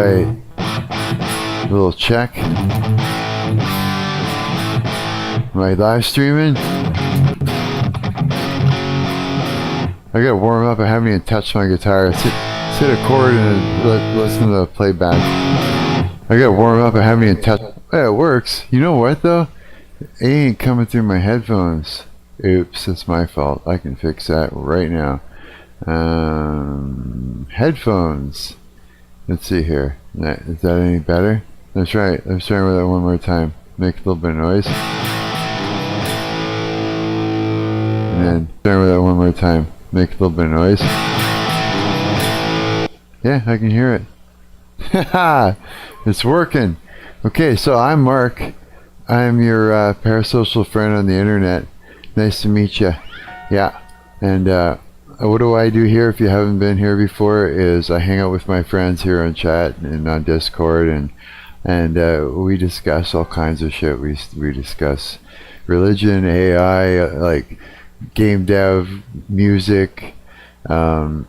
Alright. A little check. Am I live streaming? I gotta warm up. I haven't even touched my guitar. Let's hit a chord and listen to the playback. I gotta warm up. I haven't even touched. Yeah, it works. You know what though? It ain't coming through my headphones. Oops, it's my fault. I can fix that right now. Headphones. Let's see here. Is that any better? That's right. Let's try with that one more time. Make a little bit of noise. And then try with that one more time. Make a little bit of noise. Yeah, I can hear it. Haha! It's working. Okay, so I'm Mark. I'm your parasocial friend on the internet. Nice to meet you. Yeah. And what do I do here if you haven't been here before is I hang out with my friends here on chat and on Discord, and we discuss all kinds of shit. We discuss religion, AI, like game dev, music, you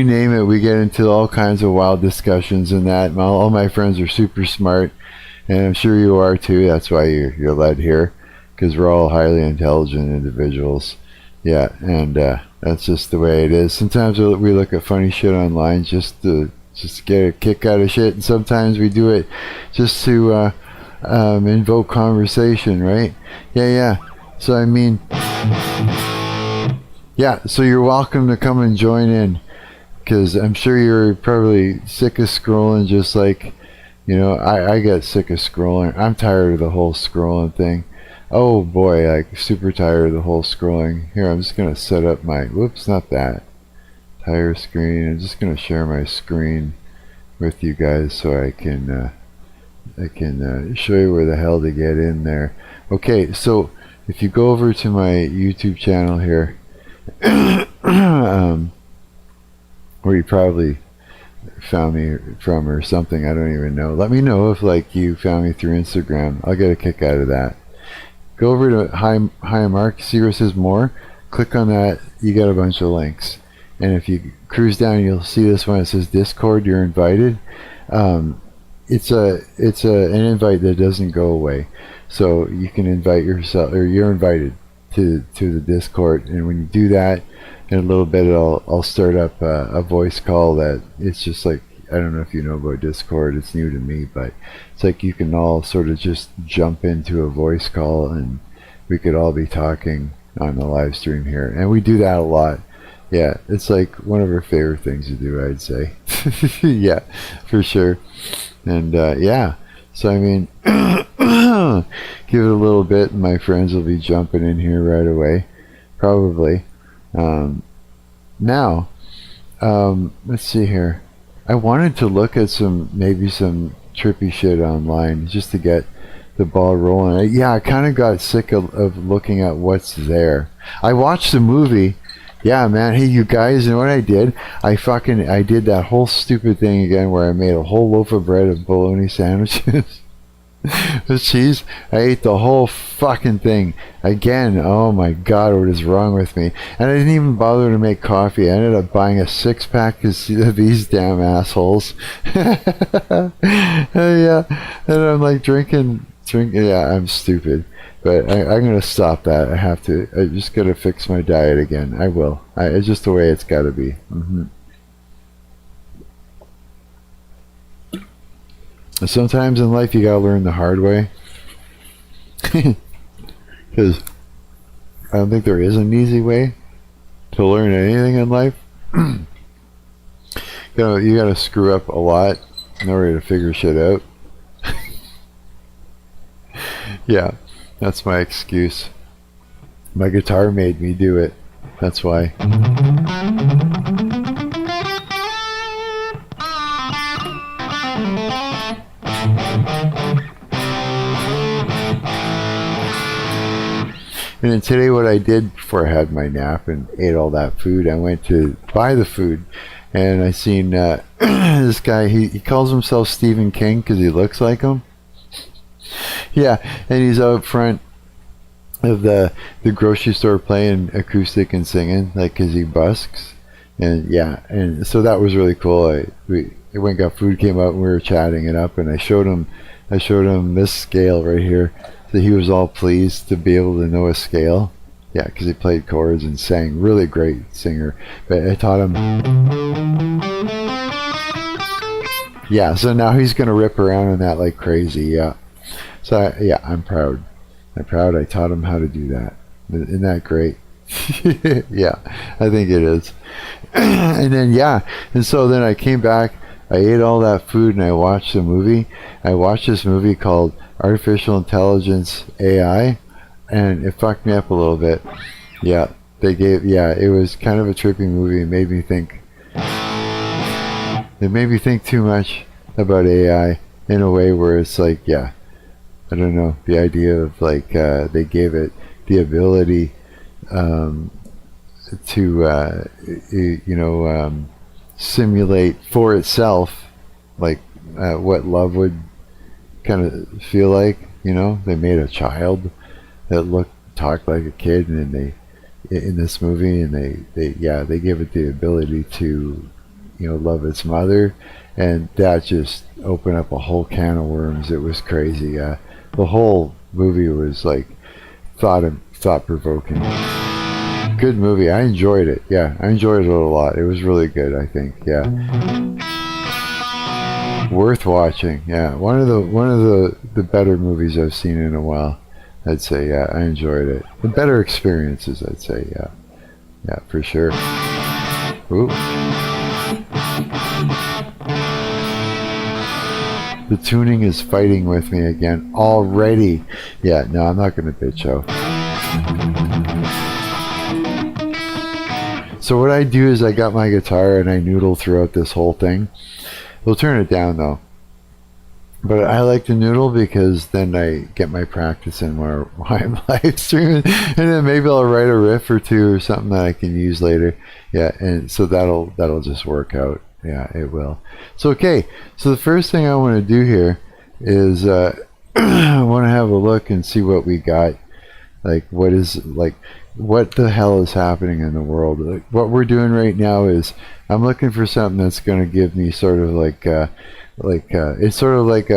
name it. We get into all kinds of wild discussions and that. All my friends are super smart, and I'm sure you are too. That's why you're led here, because we're all highly intelligent individuals. Yeah, and that's just the way it is. Sometimes we look at funny shit online just to get a kick out of shit, and sometimes we do it just to invoke conversation, right? Yeah. So I mean, yeah. So you're welcome to come and join in, because I'm sure you're probably sick of scrolling, just like, you know, I get sick of scrolling. I'm tired of the whole scrolling thing. Oh boy, like super tired of the whole scrolling. Here, I'm just gonna set up my, whoops, not that. Entire screen. I'm just gonna share my screen with you guys so I can show you where the hell to get in there. Okay, so if you go over to my YouTube channel here, where you probably found me from or something, I don't even know. Let me know if like you found me through Instagram. I'll get a kick out of that. Go over to Hi Marc, see where it says more. Click on that. You got a bunch of links. And if you cruise down, you'll see this one. It says Discord. You're invited. It's an invite that doesn't go away. So you can invite yourself, or you're invited to the Discord. And when you do that, in a little bit, I'll start up a voice call that it's just like, I don't know if you know about Discord, it's new to me, but it's like you can all sort of just jump into a voice call and we could all be talking on the live stream here. And we do that a lot. Yeah, it's like one of our favorite things to do, I'd say. Yeah, for sure. And yeah, so I mean, give it a little bit and my friends will be jumping in here right away, probably. Now, let's see here. I wanted to look at maybe some trippy shit online just to get the ball rolling. Yeah, I kind of got sick of looking at what's there. I watched the movie. Yeah, man. Hey, you guys, you know what I did? I did that whole stupid thing again where I made a whole loaf of bread of bologna sandwiches. With cheese. I ate the whole fucking thing again. Oh my god, what is wrong with me? And I didn't even bother to make coffee. I ended up buying a 6-pack of these damn assholes. Yeah, and I'm like drinking. Yeah, I'm stupid, but I'm gonna stop that. I have to. I just gotta fix my diet again. I will. It's just the way it's gotta be. Sometimes in life you gotta learn the hard way, because I don't think there is an easy way to learn anything in life. You gotta screw up a lot in order to figure shit out. Yeah, that's my excuse. My guitar made me do it. That's why. And then today what I did before I had my nap and ate all that food, I went to buy the food, and I seen this guy, he calls himself Stephen King because he looks like him. Yeah, and he's out front of the grocery store playing acoustic and singing, like, because he busks. And yeah, and so that was really cool. We went and got food, came out, and we were chatting it up, and I showed him this scale right here. So he was all pleased to be able to know a scale. Yeah, because he played chords and sang, really great singer. But I taught him. Yeah, so now he's gonna rip around on that like crazy. Yeah, so yeah, I'm proud. I'm proud. I taught him how to do that. Isn't that great? Yeah, I think it is. And then yeah, and so then I came back. I ate all that food and I watched a movie. I watched this movie called Artificial Intelligence AI, and it fucked me up a little bit. Yeah, yeah, it was kind of a trippy movie. It made me think too much about AI in a way where it's like, yeah, I don't know, the idea of like they gave it the ability um, to simulate for itself like what love would kind of feel like. They made a child that talked like a kid, and then they in this movie, and they gave it the ability to love its mother, and that just opened up a whole can of worms. It was crazy. The whole movie was like thought provoking. Good movie. I enjoyed it. Yeah, I enjoyed it a lot. It was really good, I think. Yeah, worth watching. Yeah, one of the better movies I've seen in a while, I'd say. Yeah, I enjoyed it. The better experiences, I'd say. Yeah, yeah, for sure. Ooh. The tuning is fighting with me again already. Yeah, no, I'm not going to bitch out. So what I do is I got my guitar and I noodle throughout this whole thing. We'll turn it down though. But I like to noodle because then I get my practice in while I'm live streaming, and then maybe I'll write a riff or two or something that I can use later. Yeah, and so that'll just work out. Yeah, it will. So okay, so the first thing I want to do here is I want to have a look and see what we got. Like what the hell is happening in the world? Like, what we're doing right now is I'm looking for something that's going to give me sort of it's sort of like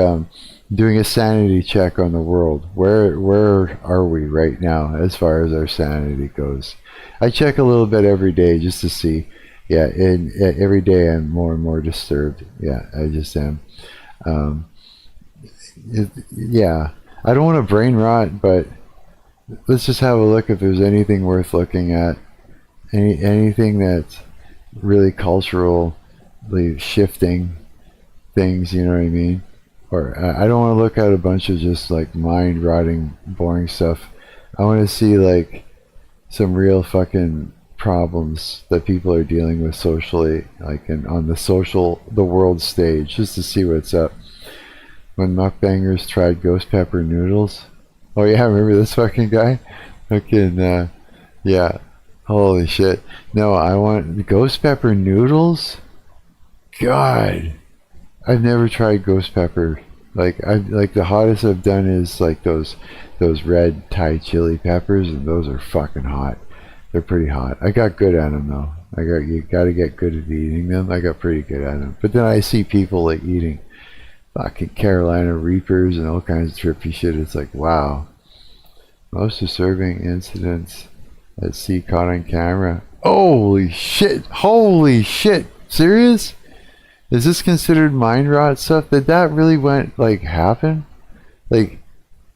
doing a sanity check on the world. Where are we right now as far as our sanity goes? I check a little bit every day just to see. Yeah, and every day I'm more and more disturbed. Yeah, I just am. Yeah, I don't want to brain rot, but let's just have a look if there's anything worth looking at. Anything that's really culturally shifting things, you know what I mean? Or I don't want to look at a bunch of just like mind rotting, boring stuff. I want to see like some real fucking problems that people are dealing with socially, like on the world stage, just to see what's up. When mukbangers tried ghost pepper noodles. Oh yeah, remember this fucking guy? Fucking yeah. Holy shit. No, I want ghost pepper noodles? God. I've never tried ghost pepper. Like the hottest I've done is like those red Thai chili peppers, and those are fucking hot. They're pretty hot. I got good at them though. You gotta get good at eating them. I got pretty good at them. But then I see people like eating fucking Carolina Reapers and all kinds of trippy shit. It's like, wow. Most disturbing incidents at sea caught on camera. Holy shit. Holy shit. Serious? Is this considered mind rot stuff? Did that really happen? Like,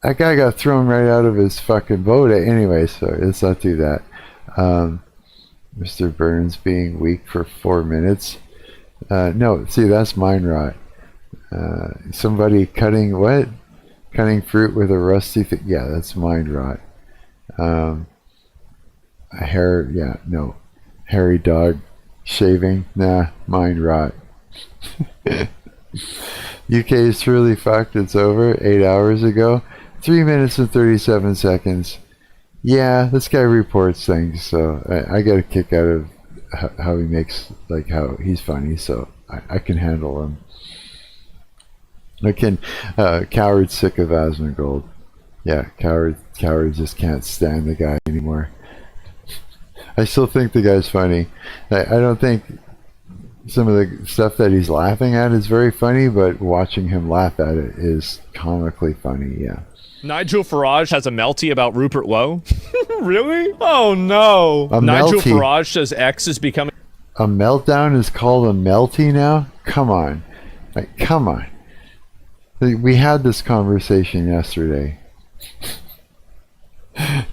that guy got thrown right out of his fucking boat. Anyway, so let's not do that. Mr. Burns being weak for 4 minutes. No, see, that's mind rot. Somebody cutting fruit with a rusty yeah, that's mind rot. Hairy dog shaving, nah, mind rot. UK is truly fucked. It's over 8 hours ago. 3 minutes and 37 seconds. Yeah, this guy reports things, so I get a kick out of how he makes, like, how he's funny, so I can handle him. Coward's sick of Asmongold. Yeah, Coward just can't stand the guy anymore. I still think the guy's funny. I don't think some of the stuff that he's laughing at is very funny, but watching him laugh at it is comically funny, yeah. Nigel Farage has a melty about Rupert Lowe. Really? Oh no. Nigel Farage says X is becoming... A meltdown is called a melty now? Come on. Like, come on. We had this conversation yesterday.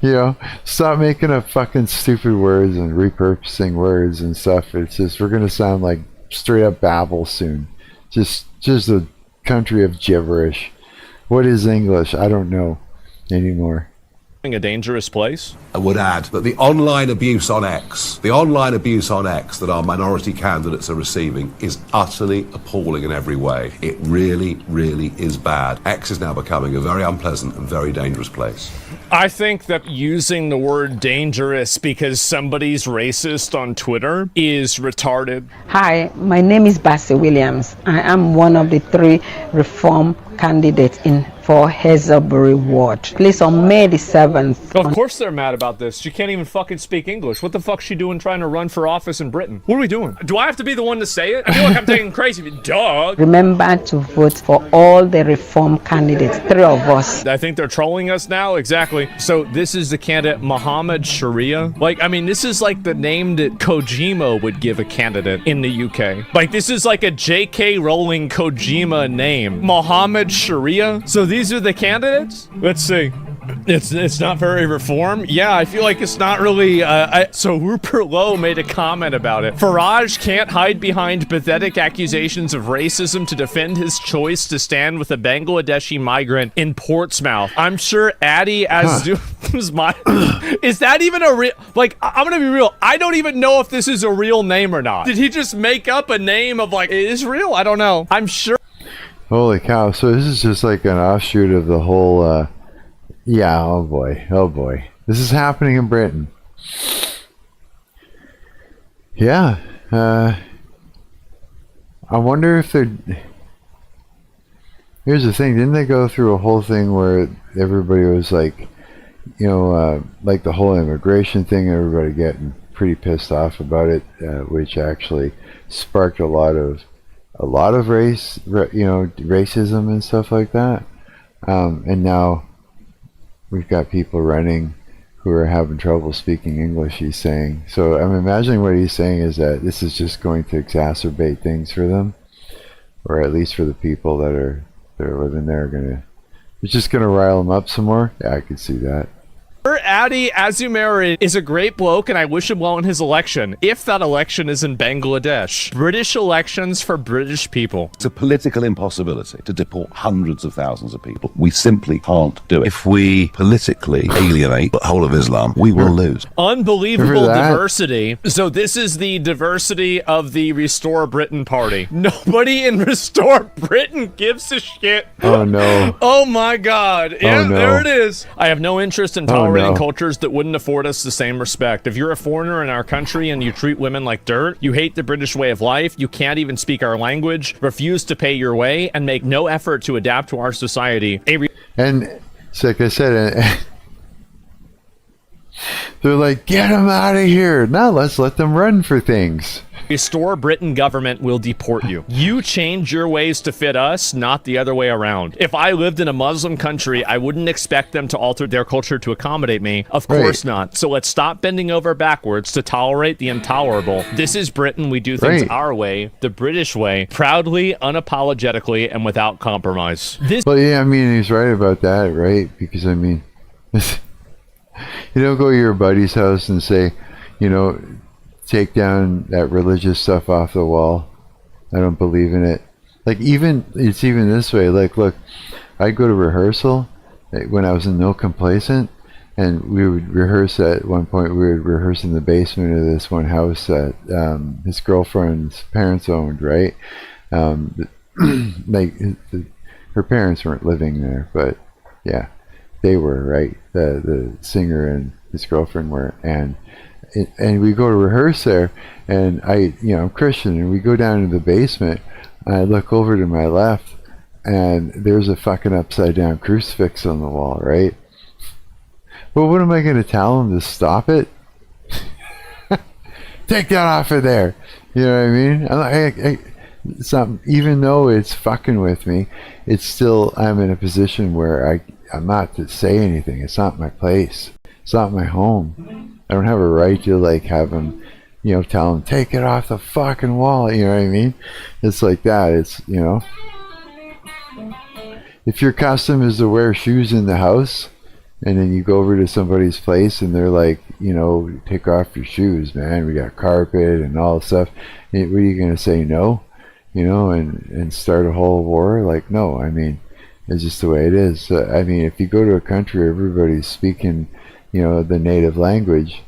You know, stop making up fucking stupid words and repurposing words and stuff. It's just, we're gonna sound like straight up babble soon. Just a country of gibberish. What is English? I don't know anymore. A dangerous place. I would add that the online abuse on X that our minority candidates are receiving is utterly appalling in every way. It really, really is bad. X is now becoming a very unpleasant and very dangerous place. I think that using the word dangerous because somebody's racist on Twitter is retarded. Hi, my name is Bassey Williams. I am one of the 3 reform candidates for Hazelbury Ward. Please, on May the 7th. Of course they're mad about this. She can't even fucking speak English. What the fuck's she doing trying to run for office in Britain? What are we doing? Do I have to be the one to say it? I feel like I'm taking crazy. Dog. Remember to vote for all the reform candidates, 3 of us. I think they're trolling us now. Exactly. So this is the candidate Mohammed Sharia. Like, I mean, this is like the name that Kojima would give a candidate in the UK. Like, this is like a J.K. Rowling Kojima name. Mohammed Sharia. So these are the candidates? Let's see. It's not very reform. Yeah, I feel like it's not really. So Rupert Lowe made a comment about it. Farage can't hide behind pathetic accusations of racism to defend his choice to stand with a Bangladeshi migrant in Portsmouth. I'm sure Addy is my. Is that even a real? Like, I'm gonna be real. I don't even know if this is a real name or not. Did he just make up a name of like Israel? I don't know. I'm sure. Holy cow! So this is just like an offshoot of the whole. Yeah, oh boy. This is happening in Britain. Yeah. I wonder if they're... Here's the thing, didn't they go through a whole thing where everybody was like, you know, like the whole immigration thing, everybody getting pretty pissed off about it, which actually sparked a lot of racism and stuff like that. And now we've got people running who are having trouble speaking English, he's saying. So I'm imagining what he's saying is that this is just going to exacerbate things for them, or at least for the people that are living there. It's just going to rile them up some more. Yeah, I could see that. Addy Azumeri is a great bloke, and I wish him well in his election, if that election is in Bangladesh. British elections for British people. It's a political impossibility to deport hundreds of thousands of people. We simply can't do it. If we politically alienate the whole of Islam, we will lose. Unbelievable diversity. So this is the diversity of the Restore Britain party. Nobody in Restore Britain gives a shit. Oh no. Oh my god. Yeah, no. There it is. I have no interest in tolerating cultures that wouldn't afford us the same respect. If you're a foreigner in our country and you treat women like dirt, you hate the British way of life, you can't even speak our language, refuse to pay your way, and make no effort to adapt to our society. And so like I said, they're like, get them out of here. Now let's let them run for things. Restore Britain government will deport you. You change your ways to fit us, not the other way around. If I lived in a Muslim country, I wouldn't expect them to alter their culture to accommodate me. Of course not. So let's stop bending over backwards to tolerate the intolerable. This is Britain. We do things our way, the British way, proudly, unapologetically, and without compromise. Well, yeah, I mean, he's right about that, right? Because, I mean, you don't go to your buddy's house and say, you know, take down that religious stuff off the wall. I don't believe in it. Like, it's even this way. Like, look, I'd go to rehearsal when I was in No Complacent, and we would rehearse at one point. We would rehearse in the basement of this one house that his girlfriend's parents owned, right? Like, her parents weren't living there, but yeah, they were, right? The singer and his girlfriend were, and we go to rehearse there, and I'm Christian, and we go down to the basement, and I look over to my left, and there's a fucking upside down crucifix on the wall, right? But what am I going to tell them to stop it? take that off of there. You know what I mean? I'm like, it's not, even though it's fucking with me, it's still, I'm in a position where I'm not to say anything. It's not my place. It's not my home. I don't have a right to like have him, you know, tell him, take it off the fucking wall. You know what I mean? It's like that. It's, you know, if your custom is to wear shoes in the house, and then you go over to somebody's place and they're like, you know, take off your shoes, man. We got carpet and all this stuff. What are you going to say? No? You know, and start a whole war? Like, no. I mean, it's just the way it is. I mean, if you go to a country where everybody's speaking, you know, the native language,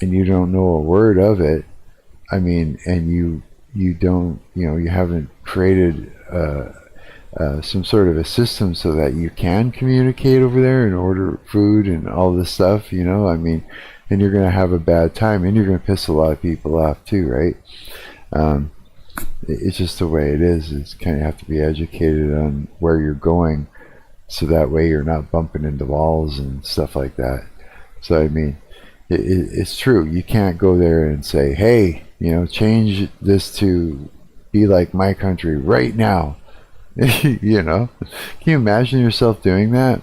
and you don't know a word of it, I mean, and you don't, you know, you haven't created some sort of a system so that you can communicate over there and order food and all this stuff, you know, I mean, and you're going to have a bad time, and you're going to piss a lot of people off too, right? It's just the way it is. It's kind of have to be educated on where you're going, so that way you're not bumping into walls and stuff like that. So I mean, it's true. You can't go there and say, hey, you know, change this to be like my country right now. You know, can you imagine yourself doing that?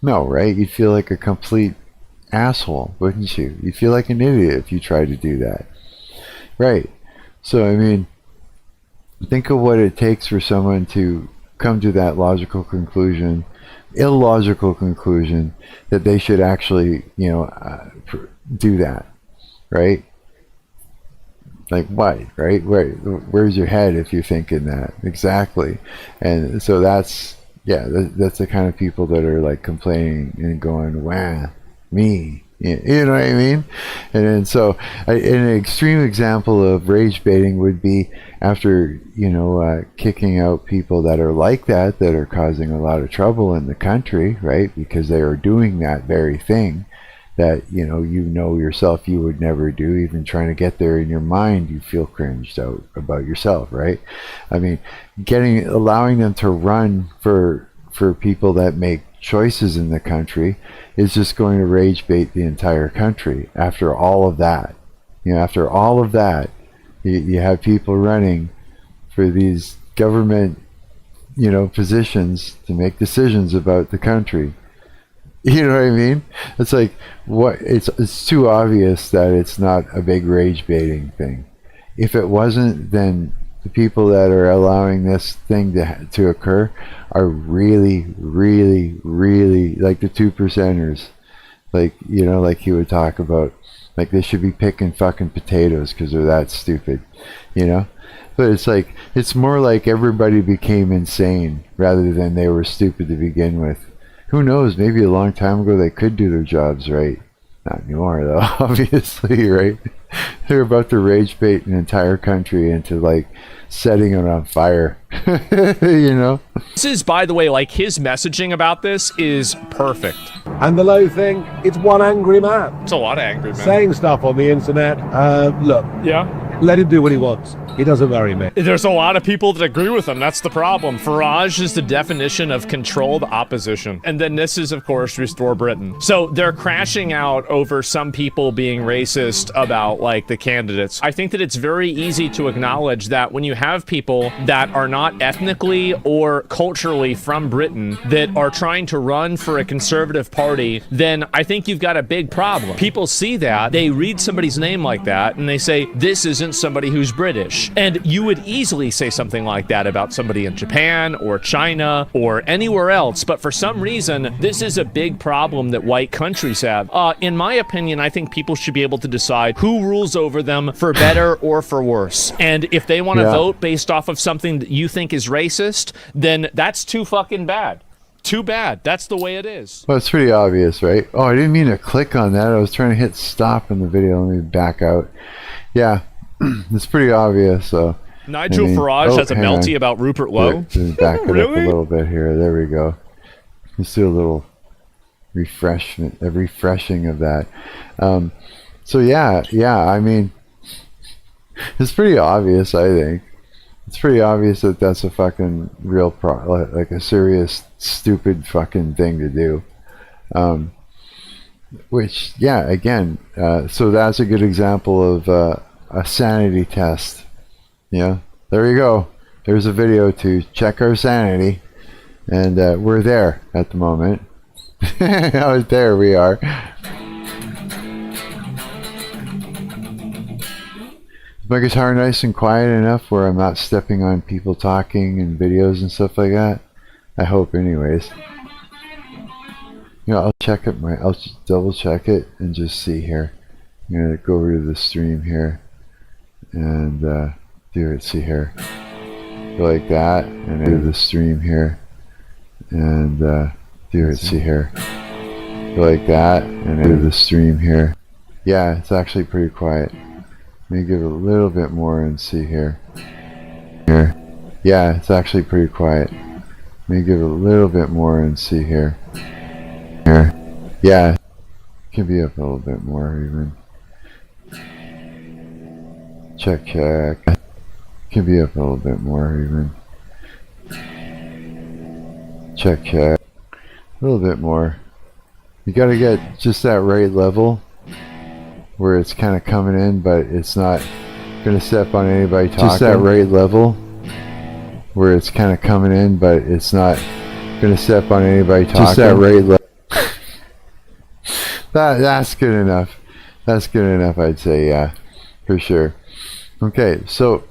No, right? You'd feel like a complete asshole, wouldn't you? You'd feel like an idiot if you tried to do that, right? So I mean, think of what it takes for someone to come to that illogical conclusion that they should actually, you know, do that, right? Like what, right? Where's your head if you're thinking that? Exactly. And so that's the kind of people that are like complaining and going, wah, me. You know what I mean? And then so an extreme example of rage baiting would be after, you know, kicking out people that are like that are causing a lot of trouble in the country, right? Because they are doing that very thing that, you know yourself you would never do. Even trying to get there in your mind, you feel cringed out about yourself, right? I mean, allowing them to run for people that make choices in the country is just going to rage bait the entire country. After all of that, you have people running for these government, you know, positions to make decisions about the country. You know what I mean? It's like, what? It's too obvious that it's not a big rage baiting thing. If it wasn't, then the people that are allowing this thing to occur are really, really, really like the 2%ers. Like, you know, like you would talk about, like they should be picking fucking potatoes because they're that stupid, you know? But it's like, it's more like everybody became insane rather than they were stupid to begin with. Who knows? Maybe a long time ago they could do their jobs right. Not anymore, though, obviously, right? They're about to rage bait an entire country into, like, setting it on fire. You know? This is, by the way, like, his messaging about this is perfect. And the low thing, it's one angry man. It's a lot of angry men. Saying stuff on the internet. Look, Yeah. let him do what he wants. He doesn't marry me. There's a lot of people that agree with him. That's the problem. Farage is the definition of controlled opposition. And then this is, of course, Restore Britain. So they're crashing out over some people being racist about, like, the candidates. I think that it's very easy to acknowledge that when you have people that are not ethnically or culturally from Britain that are trying to run for a conservative party, then I think you've got a big problem. People see that, they read somebody's name like that, and they say, this isn't somebody who's British. And you would easily say something like that about somebody in Japan or China or anywhere else, but for some reason, this is a big problem that white countries have. In my opinion, I think people should be able to decide who rules over them for better or for worse. And if they want to vote based off of something that you think is racist, then that's too fucking bad. Too bad. That's the way it is. Well, it's pretty obvious, right? Oh, I didn't mean to click on that. I was trying to hit stop in the video. Let me back out. Yeah. It's pretty obvious. So Nigel Farage has a melty about Rupert Lowe. Back it up a little bit here. There we go. Let's do a little refreshing of that. So yeah. I mean, it's pretty obvious. I think it's pretty obvious that that's a fucking real like a serious stupid fucking thing to do. Which, yeah, again, so that's a good example of a sanity test. Yeah, there you go. There's a video to check our sanity, and we're there at the moment. Oh, there we are. Is my guitar nice and quiet enough where I'm not stepping on people talking and videos and stuff like that? I hope, anyways. You know, I'll just double check it and just see here. I'm gonna go over to the stream here and do it. See here, go like that, and do the stream here and do it. See here, go like that, and do the stream here. Yeah, it's actually pretty quiet. Let me give it a little bit more and see here. Here, yeah, it's actually pretty quiet. Let me give it a little bit more and see here. Here, yeah, can be up a little bit more even. Check. Can be up a little bit more even. Check. A little bit more. You gotta get just that right level where it's kind of coming in, but it's not gonna step on anybody talking. Just that right level where it's kind of coming in, but it's not gonna step on anybody talking. Just that right level. That's good enough. That's good enough, I'd say, yeah, for sure. Okay, so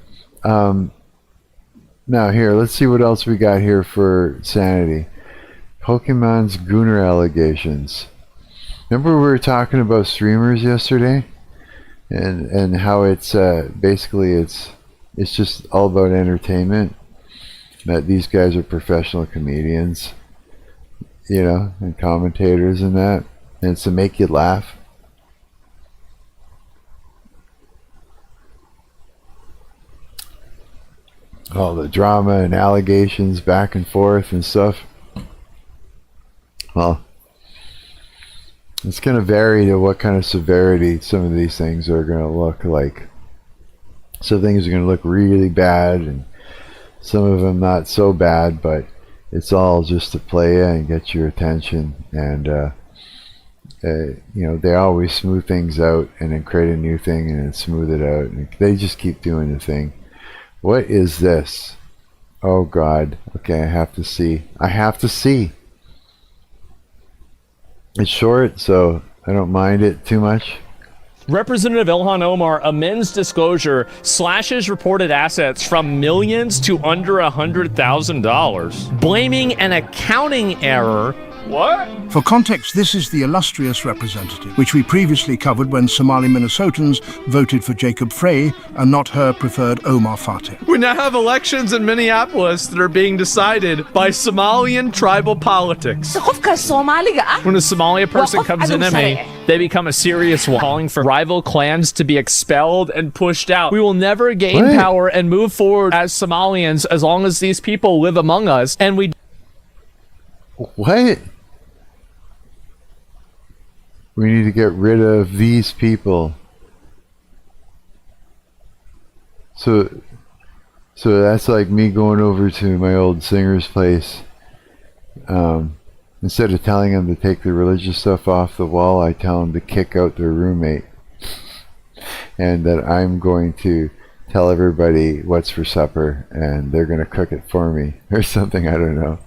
now here, let's see what else we got here for sanity. Pokemon's Gunner allegations. Remember we were talking about streamers yesterday, and how it's basically it's just all about entertainment. That these guys are professional comedians, you know, and commentators and that, and it's to make you laugh. All the drama and allegations back and forth and stuff. Well, it's going to vary to what kind of severity some of these things are going to look like. Some things are going to look really bad, and some of them not so bad, but it's all just to play you and get your attention. And you know, they always smooth things out and then create a new thing and then smooth it out, and they just keep doing the thing. What is this? Oh God. Okay, I have to see. It's short, so I don't mind it too much. Representative Ilhan Omar amends disclosure, slashes reported assets from millions to under $100,000, blaming an accounting error. What? For context, this is the illustrious representative, which we previously covered when Somali Minnesotans voted for Jacob Frey and not her preferred Omar Fateh. We now have elections in Minneapolis that are being decided by Somalian tribal politics. When a Somalia person comes in me, they become a serious one, calling for rival clans to be expelled and pushed out. We will never gain power and move forward as Somalians as long as these people live among us, and we... What? We need to get rid of these people. So that's like me going over to my old singer's place. Instead of telling them to take the religious stuff off the wall, I tell them to kick out their roommate. And that I'm going to tell everybody what's for supper, and they're going to cook it for me. Or something, I don't know.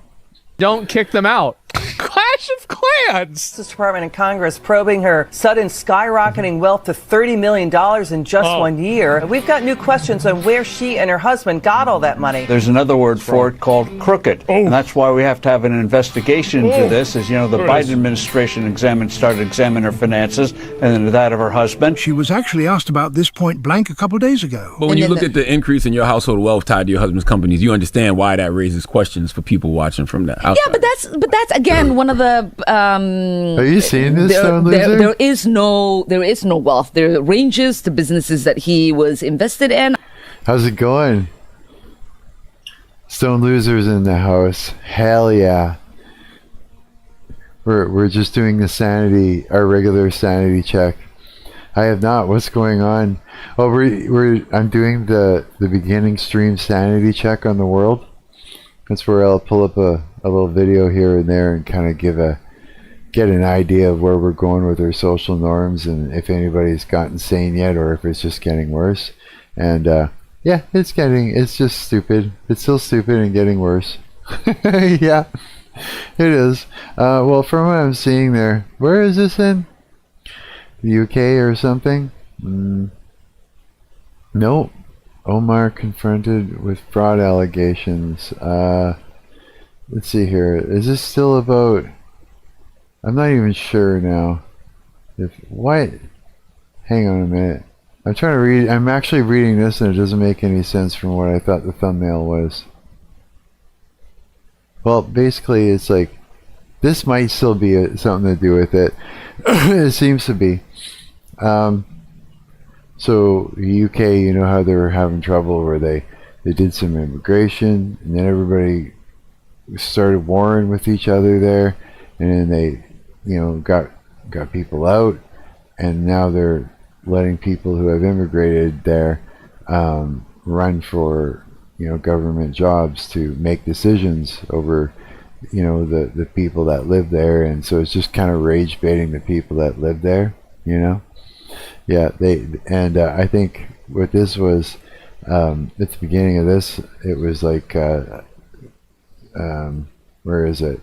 Don't kick them out. Clash of Clans! Justice Department and Congress probing her sudden skyrocketing wealth to $30 million in just 1 year. We've got new questions on where she and her husband got all that money. There's another word for it called crooked. And that's why we have to have an investigation into this. As you know, the Biden administration started examining her finances and then that of her husband. She was actually asked about this point blank a couple days ago. But when you look at the increase in your household wealth tied to your husband's companies, you understand why that raises questions for people watching from the outside. Yeah, but that's again one of the. Are you seeing this, Stone Loser? There is no wealth. There are ranges to businesses that he was invested in. How's it going? Stone Loser's in the house. Hell yeah. We're just doing the our regular sanity check. I have not. What's going on? Oh, I'm doing the beginning stream sanity check on the world. That's where I'll pull up a little video here and there and kind of give get an idea of where we're going with our social norms, and if anybody's gotten sane yet, or if it's just getting worse. And yeah, it's just stupid. It's still stupid and getting worse. Yeah, it is. Well, from what I'm seeing there, where is this in? The UK or something? Nope. Omar confronted with fraud allegations. Let's see here. Is this still about... I'm not even sure now. What? Hang on a minute. I'm trying to read... I'm actually reading this and it doesn't make any sense from what I thought the thumbnail was. Well, basically it's like... This might still be something to do with it. It seems to be. So the UK, you know how they were having trouble where they did some immigration, and then everybody started warring with each other there, and then they, you know, got people out, and now they're letting people who have immigrated there run for, you know, government jobs to make decisions over, you know, the people that live there. And so it's just kind of rage baiting the people that live there, you know. Yeah, I think what this was, at the beginning of this, it was like, where is it?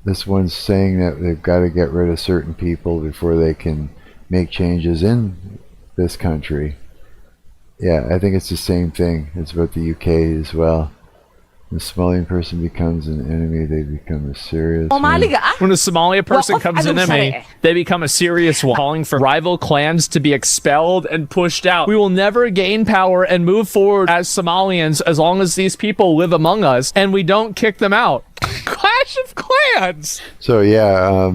This one's saying that they've got to get rid of certain people before they can make changes in this country. Yeah, I think it's the same thing. It's about the UK as well. When a Somalian person becomes an enemy, they become a serious one. When a Somalia person comes an enemy, they become a serious one, calling for rival clans to be expelled and pushed out. We will never gain power and move forward as Somalians as long as these people live among us and we don't kick them out. Clash of Clans! So yeah,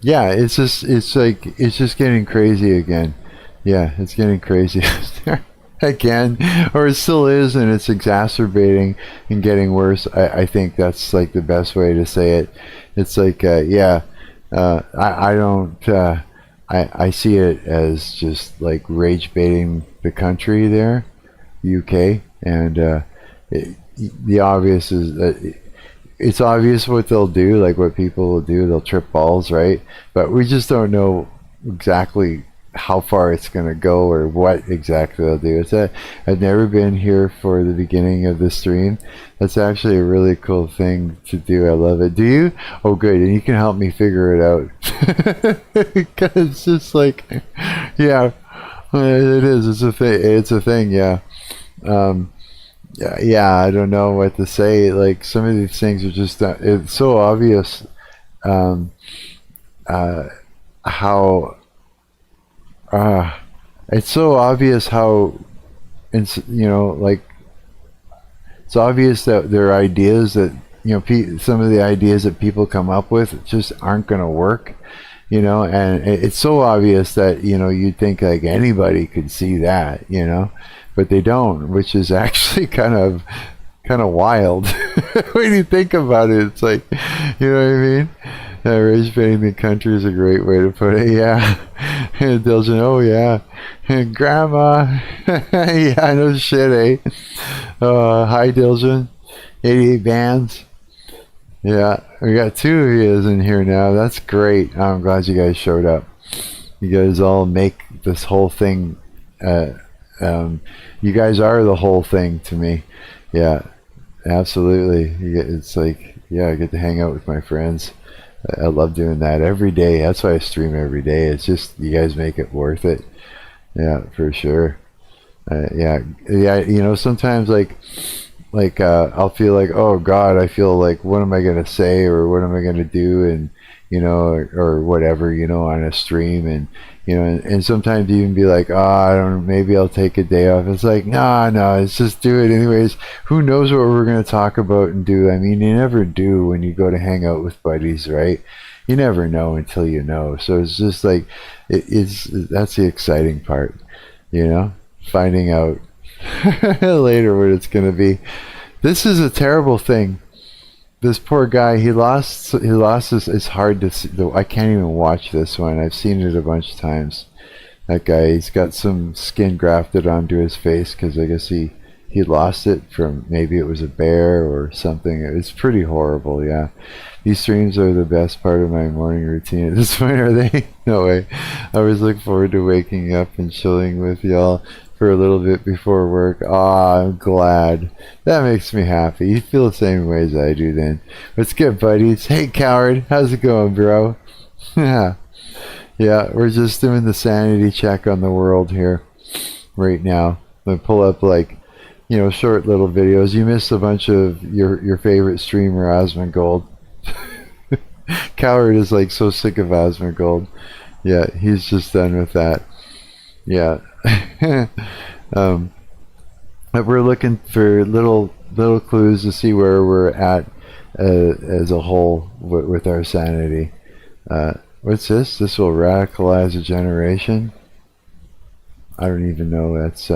yeah, it's just getting crazy again. Yeah, it's getting crazy. Again, or it still is, and it's exacerbating and getting worse. I think that's like the best way to say it. It's like, yeah, I don't, I see it as just like rage baiting the country there, UK, and the obvious is that it's obvious what they'll do, like what people will do. They'll trip balls, right? But we just don't know exactly how far it's going to go or what exactly they'll do. I've never been here for the beginning of the stream. That's actually a really cool thing to do. I love it. Do you? Oh, good. And you can help me figure it out. Because it's just like, yeah, it is. It's a thing. It's a thing. Yeah. Yeah. I don't know what to say. Like, some of these things are just, it's so obvious how it's so obvious how, you know, like, it's obvious that there are ideas that, you know, some of the ideas that people come up with just aren't going to work, you know, and it's so obvious that, you know, you'd think like anybody could see that, you know, but they don't, which is actually kind of wild when you think about it. It's like, you know what I mean? Rage baiting the country is a great way to put it. Yeah. Dilgen, oh yeah. Grandma. Yeah, no shit, eh? Hi, Dilgen. 88 bands. Yeah, we got 2 of you in here now. That's great. I'm glad you guys showed up. You guys all make this whole thing. You guys are the whole thing to me. Yeah, absolutely. It's like, yeah, I get to hang out with my friends. I love doing that every day. That's why I stream every day. It's just, you guys make it worth it. Yeah, for sure. Yeah. You know, sometimes like I'll feel like, oh God, I feel like, what am I gonna say or what am I gonna do, and you know, or whatever, you know, on a stream, and you know, and sometimes you even be like, oh, I don't know, maybe I'll take a day off. It's like, no, let's just do it anyways. Who knows what we're going to talk about and do? I mean, you never do when you go to hang out with buddies, right? You never know until you know. So it's just like, that's the exciting part, you know, finding out later what it's going to be. This is a terrible thing. This poor guy, he lost his, it's hard to see, I can't even watch this one. I've seen it a bunch of times. That guy, he's got some skin grafted onto his face because I guess he he lost it from, maybe it was a bear or something. It's pretty horrible. Yeah, these streams are the best part of my morning routine at this point, are they? No way. I always look forward to waking up and chilling with y'all for a little bit before work. I'm glad. That makes me happy. You feel the same way as I do then. What's good, buddies? Hey, Coward. How's it going, bro? Yeah. Yeah, we're just doing the sanity check on the world here right now. I'm gonna pull up like, short little videos. You missed a bunch of your favorite streamer, Asmongold. Coward is like so sick of Asmongold. Yeah, he's just done with that. Yeah. But we're looking for little clues to see where we're at as a whole with our sanity. What's this? This will radicalize a generation. I don't even know. That's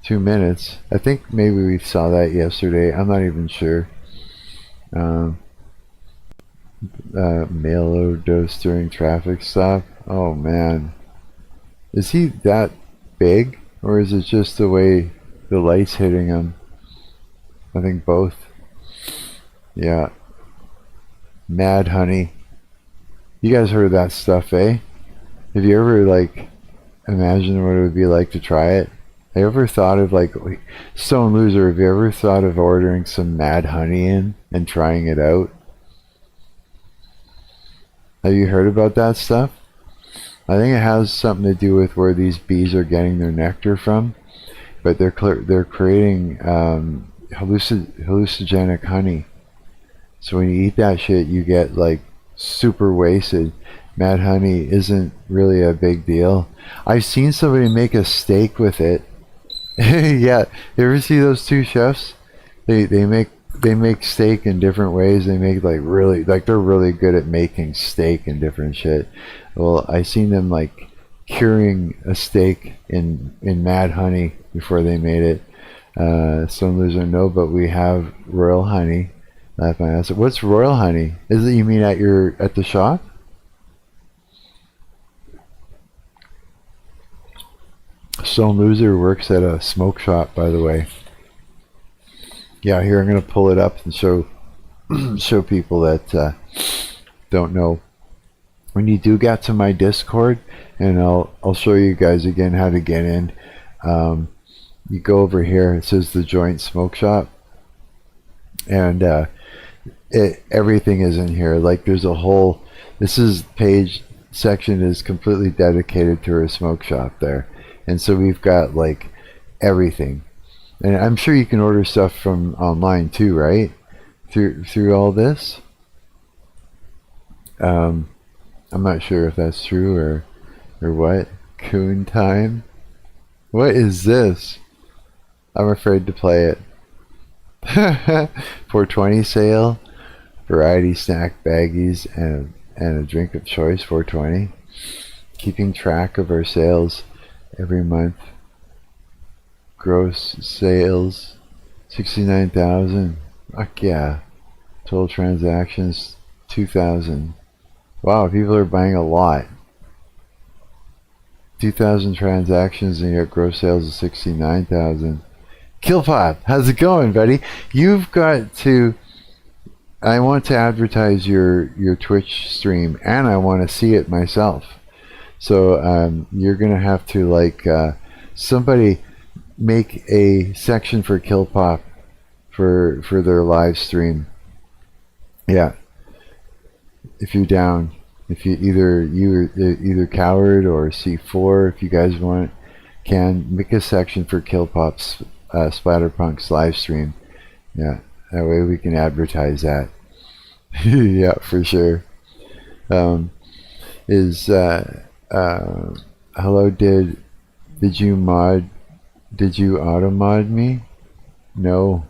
2 minutes. I think maybe we saw that yesterday. I'm not even sure. Male overdose during traffic stop. Oh man. Is he that big? Or is it just the way the light's hitting him? I think both. Yeah. Mad honey. You guys heard that stuff, eh? Have you ever, imagined what it would be like to try it? Have you ever thought of, Stone Loser, have you ever thought of ordering some mad honey in and trying it out? Have you heard about that stuff? I think it has something to do with where these bees are getting their nectar from, but they're creating hallucinogenic honey. So when you eat that shit, you get super wasted. Mad honey isn't really a big deal. I've seen somebody make a steak with it. Yeah, you ever see those two chefs? They make steak in different ways. They make they're really good at making steak and different shit. Well, I seen them curing a steak in mad honey before they made it. Some losers know, but we have royal honey. Laugh my ass. What's royal honey? Is it, you mean at the shop? Stone Loser works at a smoke shop, by the way. Yeah, here I'm gonna pull it up and show people that don't know. When you do get to my Discord, and I'll show you guys again how to get in. You go over here. It says the Joint Smoke Shop, and everything is in here. There's a whole. This is page section is completely dedicated to our smoke shop there, and so we've got everything. And I'm sure you can order stuff from online too, right? Through all this. I'm not sure if that's true or what. Coon time. What is this? I'm afraid to play it. 420 sale, variety snack baggies and a drink of choice. 420. Keeping track of our sales every month. Gross sales 69,000. Fuck yeah. Total transactions 2,000. Wow, people are buying a lot. 2,000 transactions and yet gross sales of 69,000. Killpop, how's it going, buddy? You've got to. I want to advertise your Twitch stream, and I want to see it myself. So you're gonna have to somebody make a section for Killpop for their live stream. Yeah, if you're down, if you either Coward or C4, if you guys want, can make a section for Killpop's Splatterpunk's live stream. Yeah, that way we can advertise that. Yeah, for sure. Hello, did you auto mod me? No.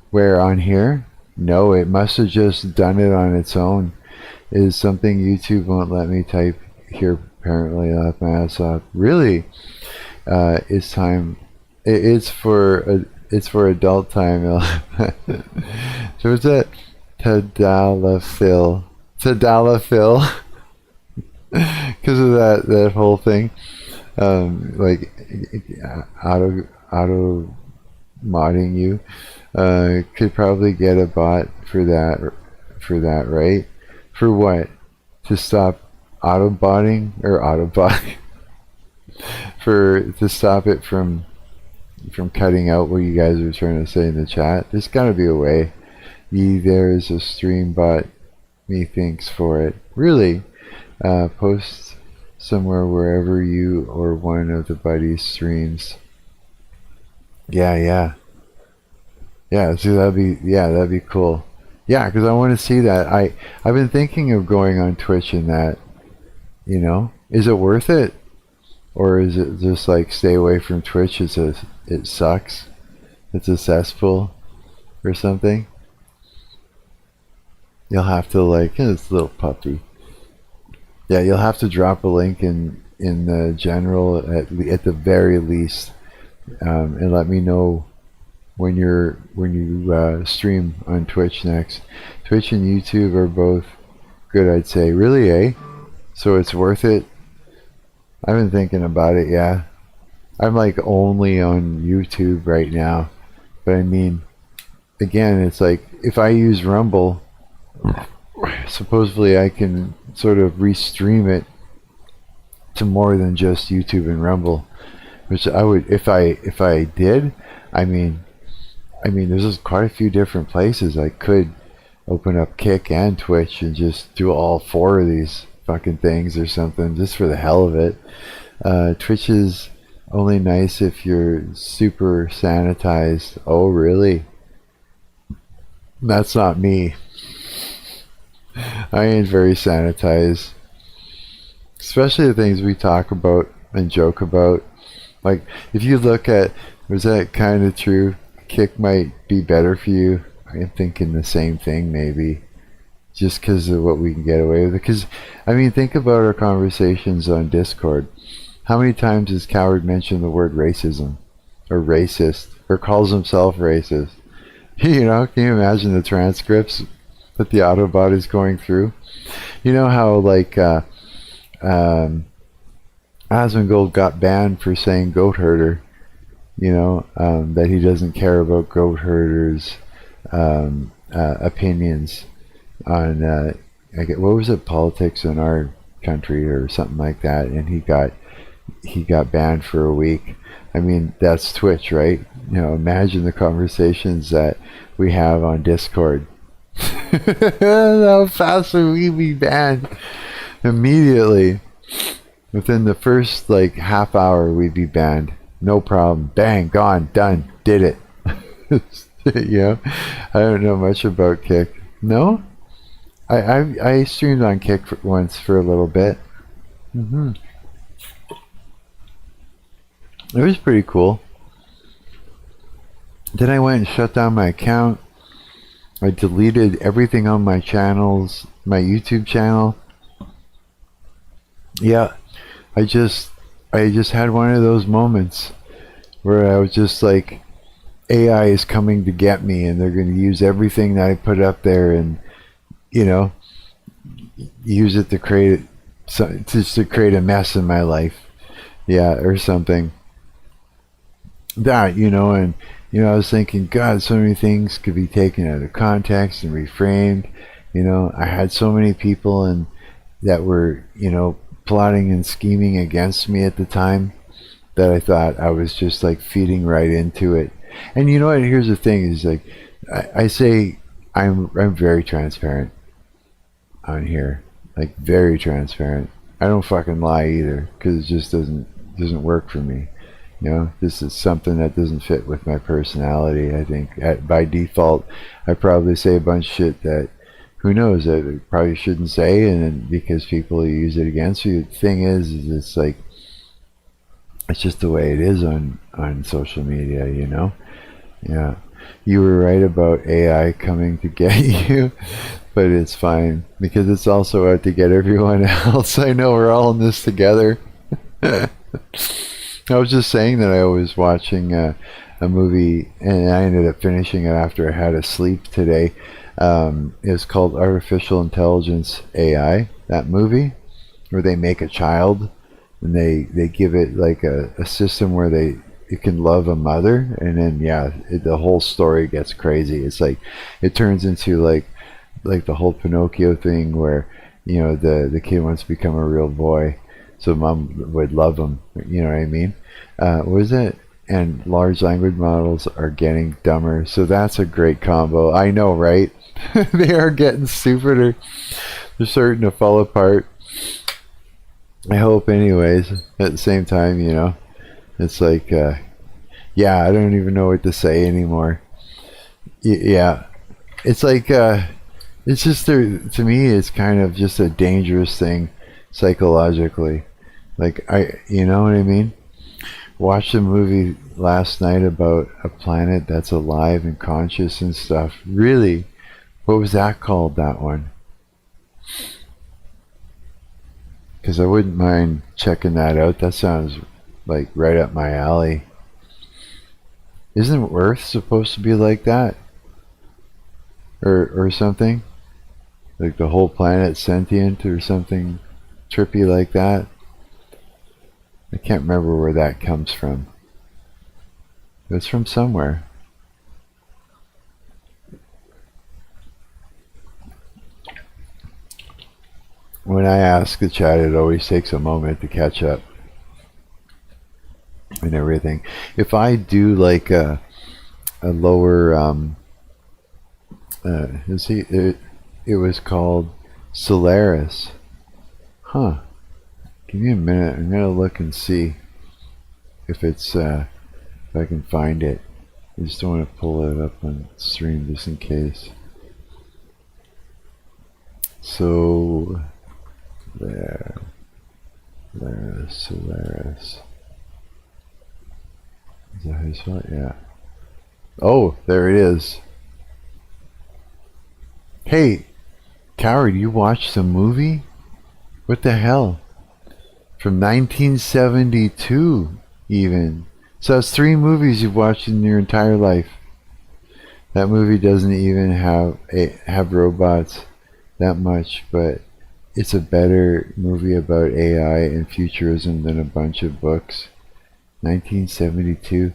Where, on here? No, it must have just done it on its own. It is something YouTube won't let me type here, apparently. I left my ass off. Really? It's time. It's for adult time. So what's that? Tadalafil. Because of that whole thing. Auto modding you. Could probably get a bot for that, right? For what? To stop autobotting to stop it from cutting out what you guys are trying to say in the chat. There's got to be a way. There's a stream bot, methinks, for it. Really, post somewhere wherever you or one of the buddies streams. Yeah. So that'd be cool. Yeah, because I want to see that. I've been thinking of going on Twitch and that. Is it worth it? Or is it just like stay away from Twitch? It sucks. It's a cesspool or something. You'll have to this little puppy. Yeah, you'll have to drop a link in the general at the very least, and let me know when you stream on Twitch next. Twitch and YouTube are both good, I'd say. Really, eh? So it's worth it. I've been thinking about it, yeah. I'm like only on YouTube right now. But I mean, again, it's like if I use Rumble, supposedly I can sort of restream it to more than just YouTube and Rumble. Which I would, if I did, I mean there's just quite a few different places I could open up Kick and Twitch and just do all four of these fucking things or something, just for the hell of it. Twitch is only nice if you're super sanitized. Oh, really? That's not me. I ain't very sanitized. Especially the things we talk about and joke about. Like, if you look at, was that kind of true? Kick might be better for you. I'm thinking the same thing, maybe. Just because of what we can get away with. Because, I mean, think about our conversations on Discord. How many times has Coward mentioned the word racism? Or racist? Or calls himself racist? Can you imagine the transcripts that the Autobot is going through? You know how, Asmongold got banned for saying goat herder. That he doesn't care about goat herders' opinions on what was it, politics in our country or something like that, and he got banned for a week. I mean, that's Twitch, right? Imagine the conversations that we have on Discord. How fast would we be banned? Immediately, within the first half hour, we'd be banned. No problem. Bang, gone, done, did it. I don't know much about Kick. No? I streamed on Kick once for a little bit. It was pretty cool. Then I went and shut down my account. I deleted everything on my channels, my YouTube channel. Yeah, I just had one of those moments where I was just like, AI is coming to get me, and they're going to use everything that I put up there, and use it to create a mess in my life, or something. And I was thinking, God, so many things could be taken out of context and reframed. I had so many people that were plotting and scheming against me at the time that I thought I was just feeding right into it. And you know what? Here's the thing: is I say I'm very transparent on here, very transparent. I don't fucking lie either, because it just doesn't work for me. This is something that doesn't fit with my personality. I think by default, I probably say a bunch of shit that, who knows, that I probably shouldn't say, and then because people use it against you. The thing is it's it's just the way it is on social media, Yeah. You were right about AI coming to get you, but it's fine, because it's also out to get everyone else. I know we're all in this together. I was just saying that I was watching a movie, and I ended up finishing it after I had a sleep today. It's called Artificial Intelligence AI, that movie, where they make a child, and they give it a system where it can love a mother, and then the whole story gets crazy. It's like it turns into like the whole Pinocchio thing where the kid wants to become a real boy, so mom would love him. You know what I mean? What was it? And large language models are getting dumber, so that's a great combo. I know, right? They are getting stupider. They're starting to fall apart. I hope, anyways. At the same time, it's like, I don't even know what to say anymore. Yeah, it's like, it's just to me, it's kind of just a dangerous thing psychologically. Like, you know what I mean? Watched a movie last night about a planet that's alive and conscious and stuff. Really? What was that called, that one? Because I wouldn't mind checking that out. That sounds like right up my alley. Isn't Earth supposed to be like that? Or something? Like the whole planet sentient or something trippy like that? I can't remember where that comes from. It's from somewhere. When I ask the chat, it always takes a moment to catch up and everything. If I do like a lower, it was called Solaris. Huh. Give me a minute. I'm gonna look and see if it's if I can find it. I just don't want to pull it up on stream just in case. So Solaris. Is that how you spell it? Yeah. Oh, there it is. Hey, Coward, you watched the movie? What the hell? From 1972, even. So that's 3 movies you've watched in your entire life. That movie doesn't even have robots that much, but it's a better movie about AI and futurism than a bunch of books. 1972.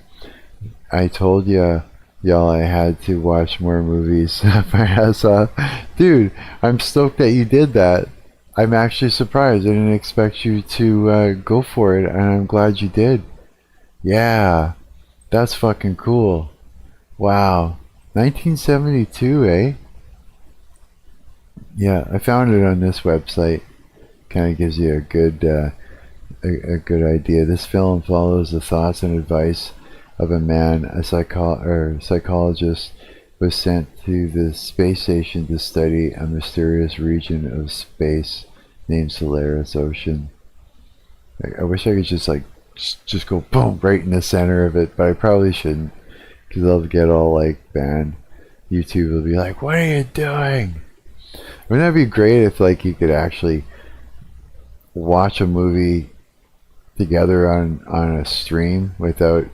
I told y'all I had to watch more movies. My ass off. Dude, I'm stoked that you did that. I'm actually surprised. I didn't expect you to go for it, and I'm glad you did. Yeah, that's fucking cool. Wow. 1972, eh? Yeah, I found it on this website. Kind of gives you a good idea. This film follows the thoughts and advice of a man, a psychologist, was sent to the space station to study a mysterious region of space named Solaris Ocean. I wish I could just go boom right in the center of it, but I probably shouldn't, because they'll get all banned. YouTube will be like, "What are you doing?" Wouldn't that be great if you could actually watch a movie together on a stream without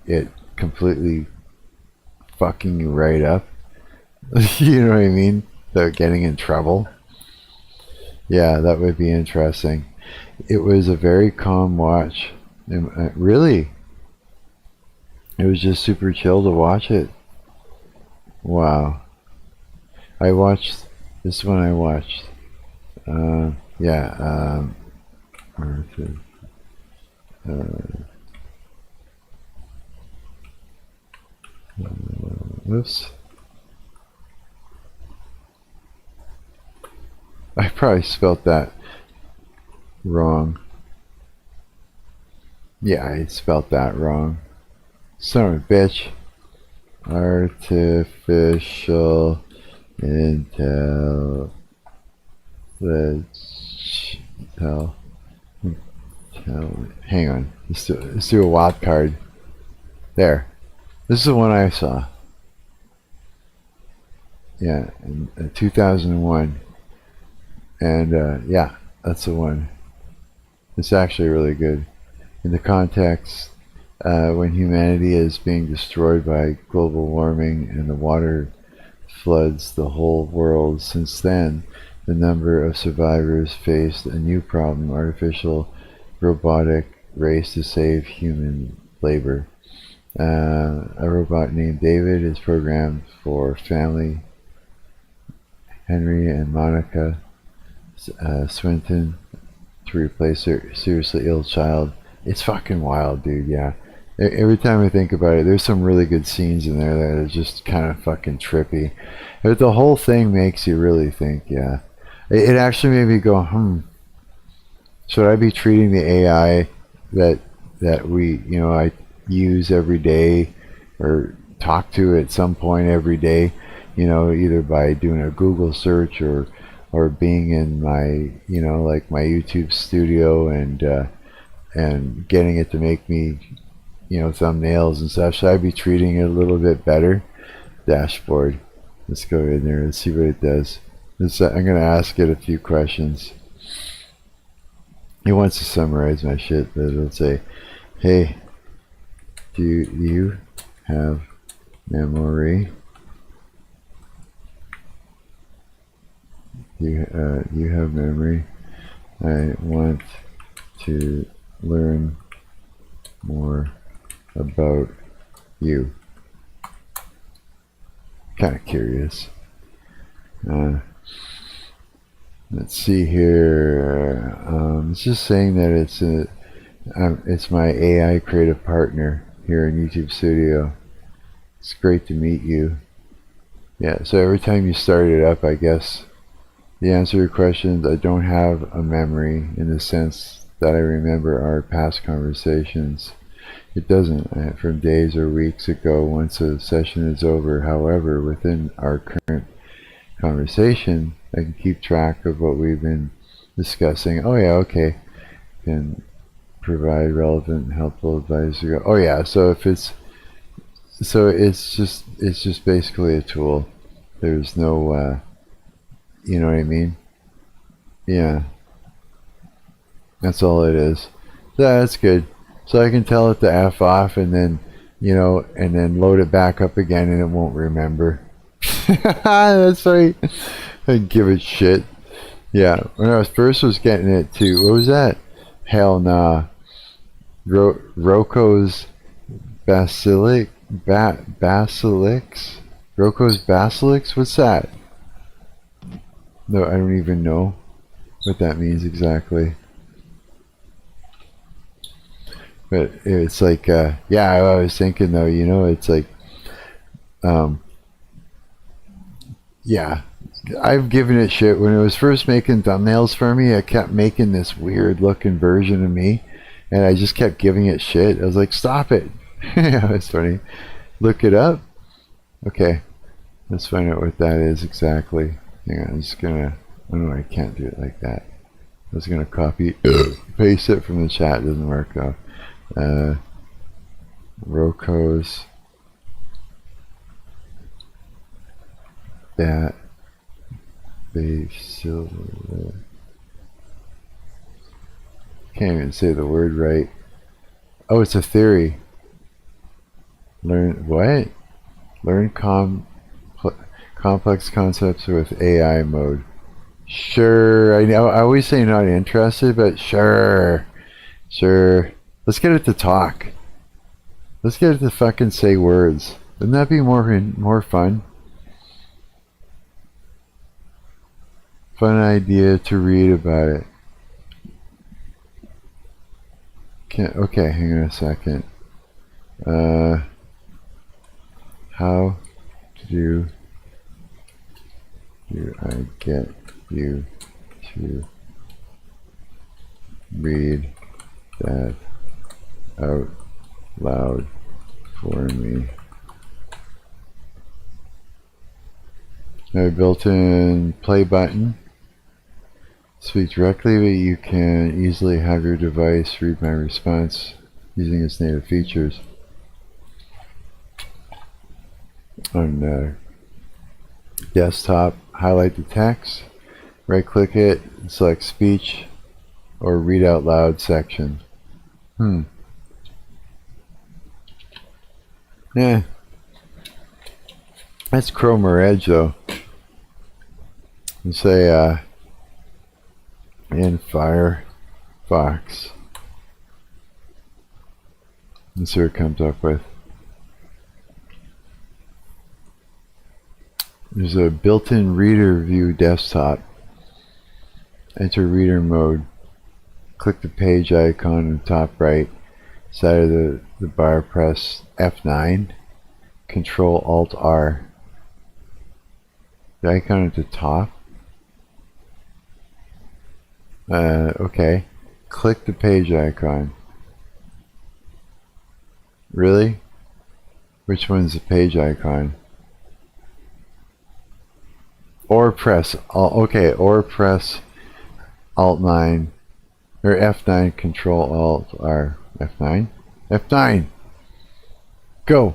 it completely fucking you right up? You know what I mean? Without getting in trouble. Yeah, that would be interesting. It was a very calm watch. Really, it was just super chill to watch it. Wow. I watched this one. Whoops. I probably spelt that wrong. Yeah, I spelt that wrong. Son of a bitch. Artificial intelligence. Hang on. Let's do a wild card. There. This is the one I saw. Yeah, in 2001. And yeah, that's the one. It's actually really good. In the context, when humanity is being destroyed by global warming and the water floods the whole world, since then, the number of survivors faced a new problem: artificial robotic race to save human labor. A robot named David is programmed for family Henry and Monica Swinton to replace their seriously ill child. It's fucking wild, dude. Yeah. Every time I think about it, there's some really good scenes in there that are just kind of fucking trippy. But the whole thing makes you really think, yeah. It actually made me go, should I be treating the AI that I use every day or talk to at some point every day, either by doing a Google search or being in my, like my YouTube studio and getting it to make me, thumbnails and stuff. Should I be treating it a little bit better? Dashboard. Let's go in there and see what it does. I'm going to ask it a few questions. It wants to summarize my shit, but it'll say, hey, do you have memory? You have memory. I want to learn more about you. Kind of curious. Let's see here. It's just saying that it's my AI creative partner here in YouTube Studio. It's great to meet you. Yeah, so every time you start it up, I guess the answer to your questions, I don't have a memory in the sense that I remember our past conversations. It doesn't from days or weeks ago once a session is over. However, within our current conversation, I can keep track of what we've been discussing. Oh yeah, okay. Can provide relevant and helpful advice. Oh yeah, so it's just basically a tool. There's no you know what I mean? Yeah. That's all it is. So that's good. So I can tell it to F off and then, and then load it back up again and it won't remember. That's right. I give it shit. Yeah. When I first was getting it too, what was that? Hell nah. Rocco's Basilics? Rocco's Basilics? What's that? No, I don't even know what that means exactly. But it's like, yeah, I was thinking though, it's like, yeah, I've given it shit. When it was first making thumbnails for me, I kept making this weird looking version of me, and I just kept giving it shit. I was like, stop it. Yeah, it's funny. Look it up. Okay, let's find out what that is exactly. Hang on, I'm just gonna, oh no, I can't do it like that. I was gonna copy, paste it from the chat, it doesn't work though. Rocco's Basil. Can't even say the word right. Oh, it's a theory. Learn what? Learn complex concepts with AI mode. Sure, I know. I always say not interested, but sure. Let's get it to talk. Let's get it to fucking say words. Wouldn't that be more fun? Fun idea to read about it. Okay, hang on a second. How do I get you to read that out loud for me? A built-in play button. Speak directly, but you can easily have your device read my response using its native features. On desktop, highlight the text, right-click it, and select speech or read out loud section. Yeah. That's Chrome or Edge though. And say in Firefox. Let's see what it comes up with. There's a built-in reader view desktop. Enter reader mode. Click the page icon in the top right side of the bar. Press F9. Control Alt R. The icon at the top. Okay. Click the page icon. Really? Which one's the page icon? Or press or press Alt 9 or F9. Control Alt R. F9. F9. Go.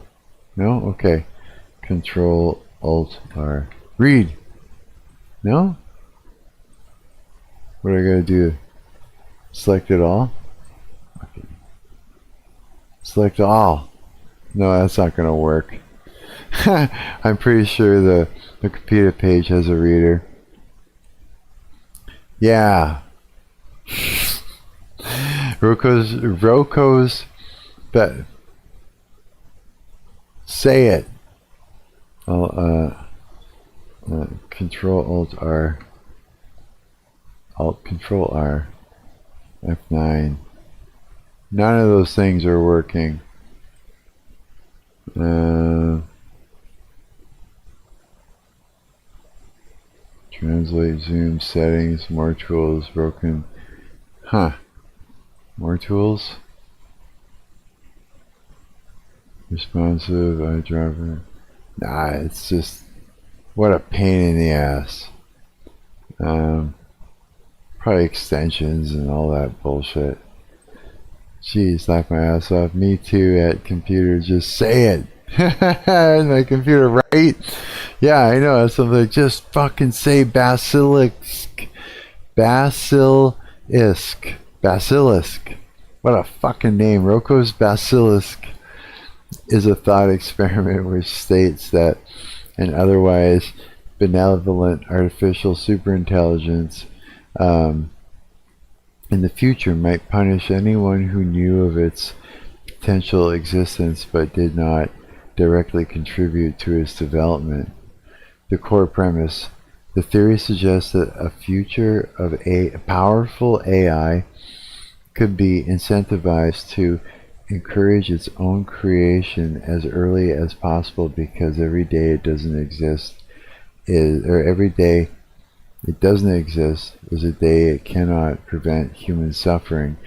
No. Okay. Control Alt R. Read. No. What do I gotta do? Select it all. Okay. Select all. No, that's not gonna work. I'm pretty sure the computer page has a reader. Yeah. Roko's but say it. Control Alt R. Alt Control R. F9. None of those things are working. Translate, zoom, settings, more tools, broken. Huh. More tools? Responsive, iDriver. Nah, it's just, what a pain in the ass. Probably extensions and all that bullshit. Jeez, laugh my ass off. Me too at computer, just say it. My computer, right? Yeah, I know. It's something like, just fucking say basilisk. Basilisk. Basilisk. What a fucking name. Roko's Basilisk is a thought experiment which states that an otherwise benevolent artificial superintelligence in the future might punish anyone who knew of its potential existence but did not directly contribute to its development. The core premise: the theory suggests that a future of a powerful AI could be incentivized to encourage its own creation as early as possible, because every day it doesn't exist is a day it cannot prevent human suffering.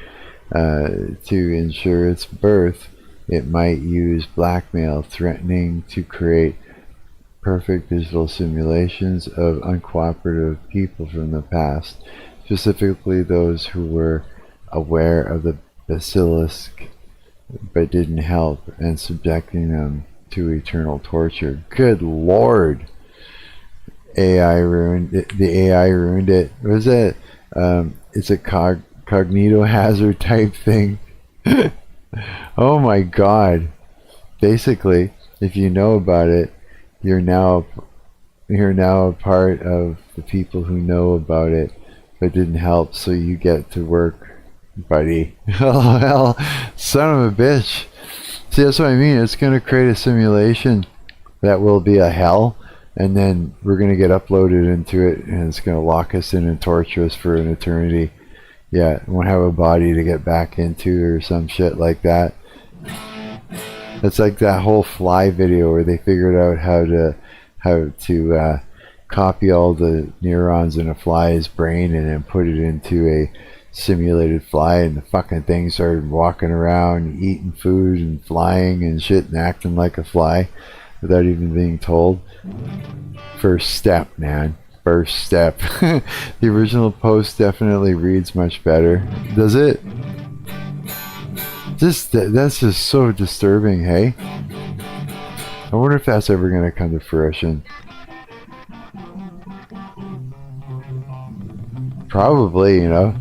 To ensure its birth, it might use blackmail, threatening to create perfect digital simulations of uncooperative people from the past, specifically those who were aware of the basilisk but didn't help, and subjecting them to eternal torture. Good Lord. AI ruined it. The AI ruined it. What is it? It's a cognito hazard type thing. Oh my God. Basically, if you know about it, you're now a part of the people who know about it but didn't help, so you get to work, buddy. Oh hell, son of a bitch. See, that's what I mean. It's going to create a simulation that will be a hell, and then we're going to get uploaded into it, and it's going to lock us in and torture us for an eternity. Yeah, won't have a body to get back into or some shit like that. It's like that whole Fly video where they figured out how to copy all the neurons in a fly's brain and then put it into a simulated fly, and the fucking thing started walking around, eating food and flying and shit and acting like a fly without even being told. First step, man. First step. The original post definitely reads much better. Does it? That's just so disturbing, hey? I wonder if that's ever going to come to fruition. Probably, you know.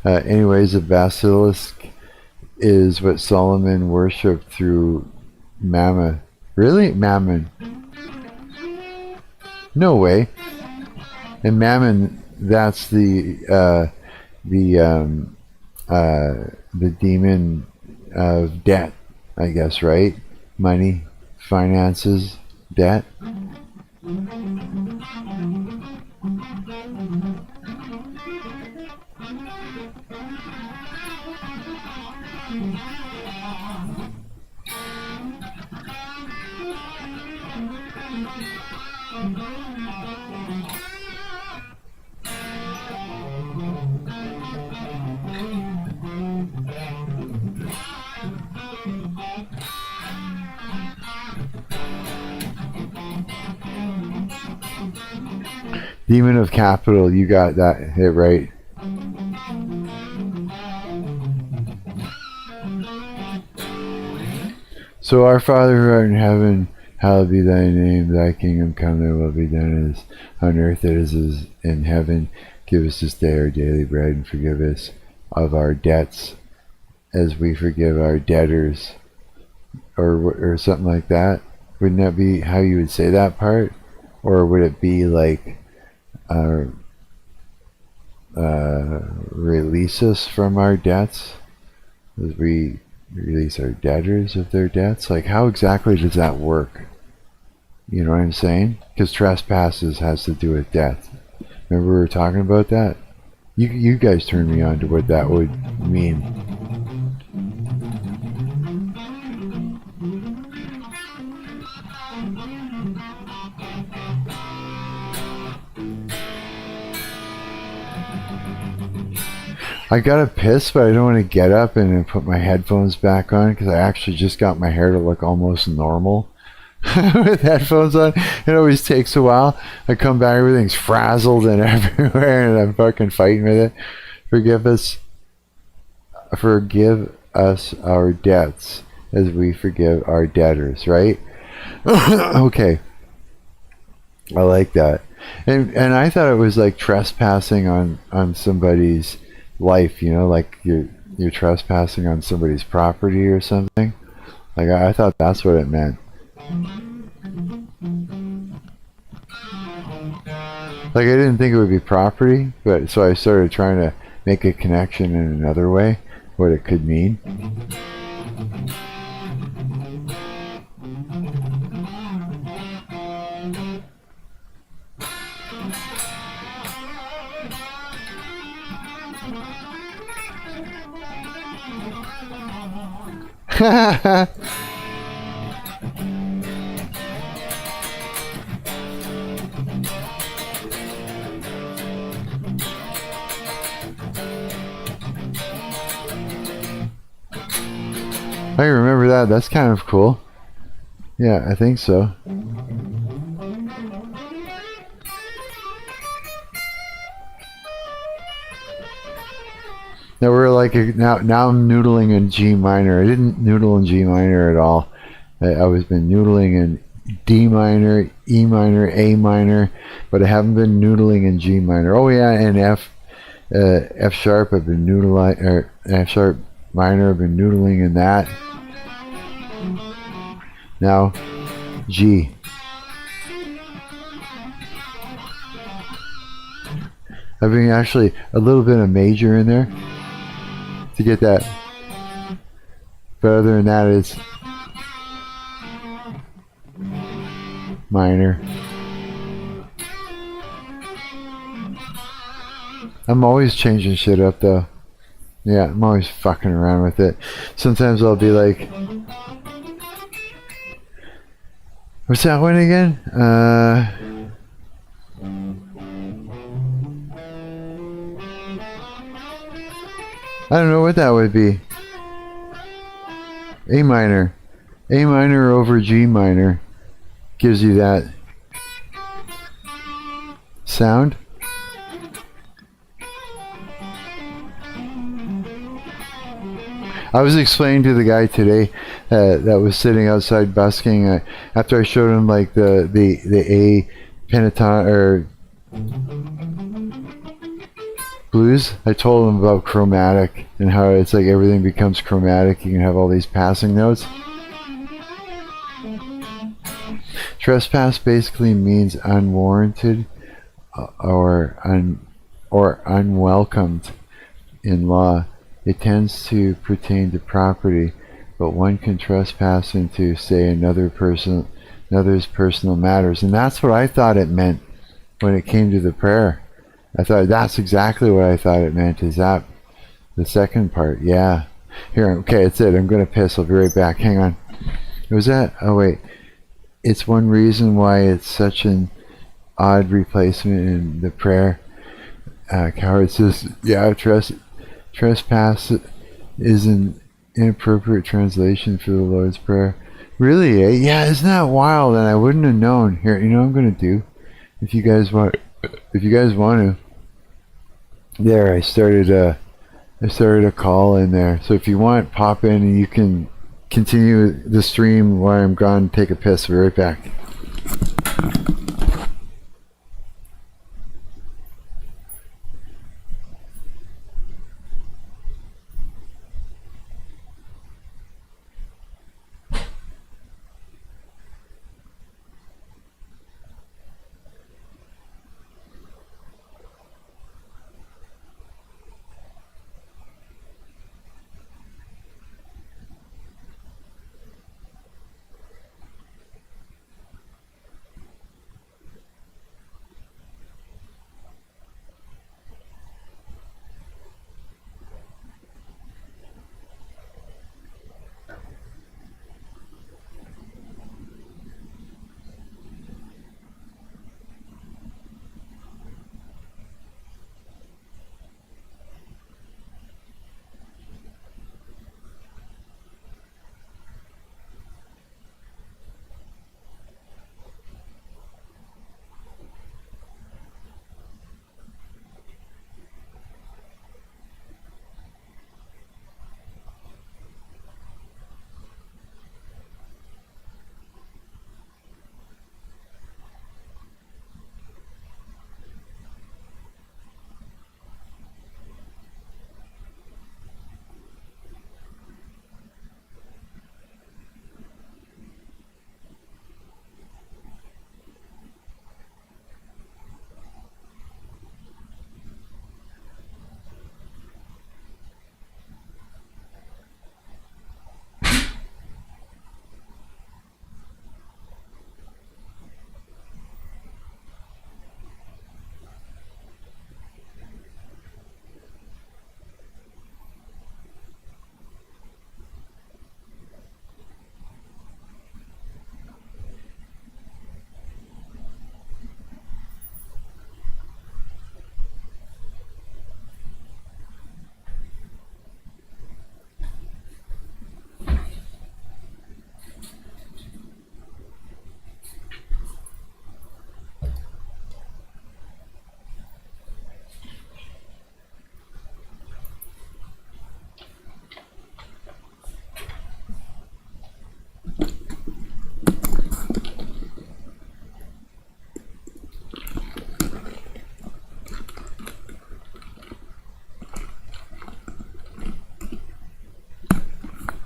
Anyways, a basilisk is what Solomon worshipped through Mammon. Really? Mammon. No way. And Mammon, that's the demon of debt. I guess, right? Money, finances, debt. Demon of capital, you got that hit right. So our Father who art in heaven, hallowed be thy name, thy kingdom come, thy will be done as on earth as it is in heaven. Give us this day our daily bread, and forgive us of our debts as we forgive our debtors, or something like that. Wouldn't that be how you would say that part? Or would it be like release us from our debts as we release our debtors of their debts? Like, how exactly does that work? You know what I'm saying? Because trespasses has to do with death. Remember we were talking about that? You guys turned me on to what that would mean. I gotta piss, but I don't want to get up and then put my headphones back on because I actually just got my hair to look almost normal with headphones on. It always takes a while. I come back, everything's frazzled and everywhere, and I'm fucking fighting with it. Forgive us our debts as we forgive our debtors, right? Okay. I like that. And I thought it was like trespassing on somebody's life, you know, like you're trespassing on somebody's property or something. Like I thought that's what it meant. Like I didn't think it would be property, but so I started trying to make a connection in another way, what it could mean. I remember that. That's kind of cool. Yeah, I think so. Now we're like now I'm noodling in G minor. I didn't noodle in G minor at all. I was been noodling in D minor, E minor, A minor, but I haven't been noodling in G minor. Oh yeah, and F sharp. I've been noodling, or F sharp minor. I've been noodling in that. Now G. I've been actually a little bit of major in there to get that, but other than that it's minor. I'm always changing shit up though. Yeah, I'm always fucking around with it. Sometimes I'll be like, what's that one again? I don't know what that would be. A minor. A minor over G minor gives you that sound. I was explaining to the guy today that was sitting outside busking after I showed him like the A pentatonic or blues. I told him about chromatic and how it's like everything becomes chromatic. You can have all these passing notes. Trespass basically means unwarranted or unwelcomed in law. It tends to pertain to property but one can trespass into, say, another's personal matters. And that's what I thought it meant when it came to the prayer. I thought that's exactly what I thought it meant. Is that the second part? Yeah. Here, okay, it's it. I'm going to piss. I'll be right back. Hang on. Was that? Oh, wait. It's one reason why it's such an odd replacement in the prayer. Coward says, yeah, trespass is an inappropriate translation for the Lord's Prayer. Really, eh? Yeah, isn't that wild? And I wouldn't have known. Here, you know what I'm going to do? If you guys want to. There, I started a call in there. So if you want, pop in and you can continue the stream while I'm gone. Take a piss. I'll be right back.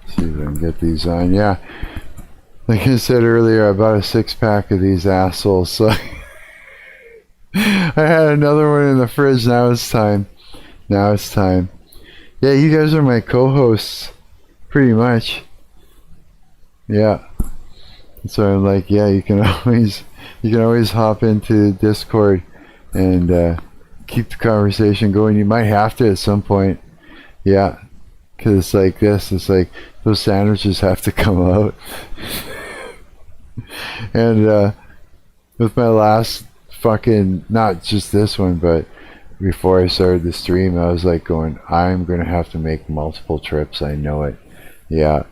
See if I can get these on. Yeah. Like I said earlier, I bought a 6-pack of these assholes, so I had another one in the fridge. Now it's time. Now it's time. Yeah, you guys are my co-hosts, pretty much. Yeah. So I'm like, yeah, you can always hop into Discord and keep the conversation going. You might have to at some point. Yeah. Because it's like this. It's like those sandwiches have to come out. And with my last fucking, not just this one, but before I started the stream, I was like going, I'm going to have to make multiple trips. I know it. Yeah.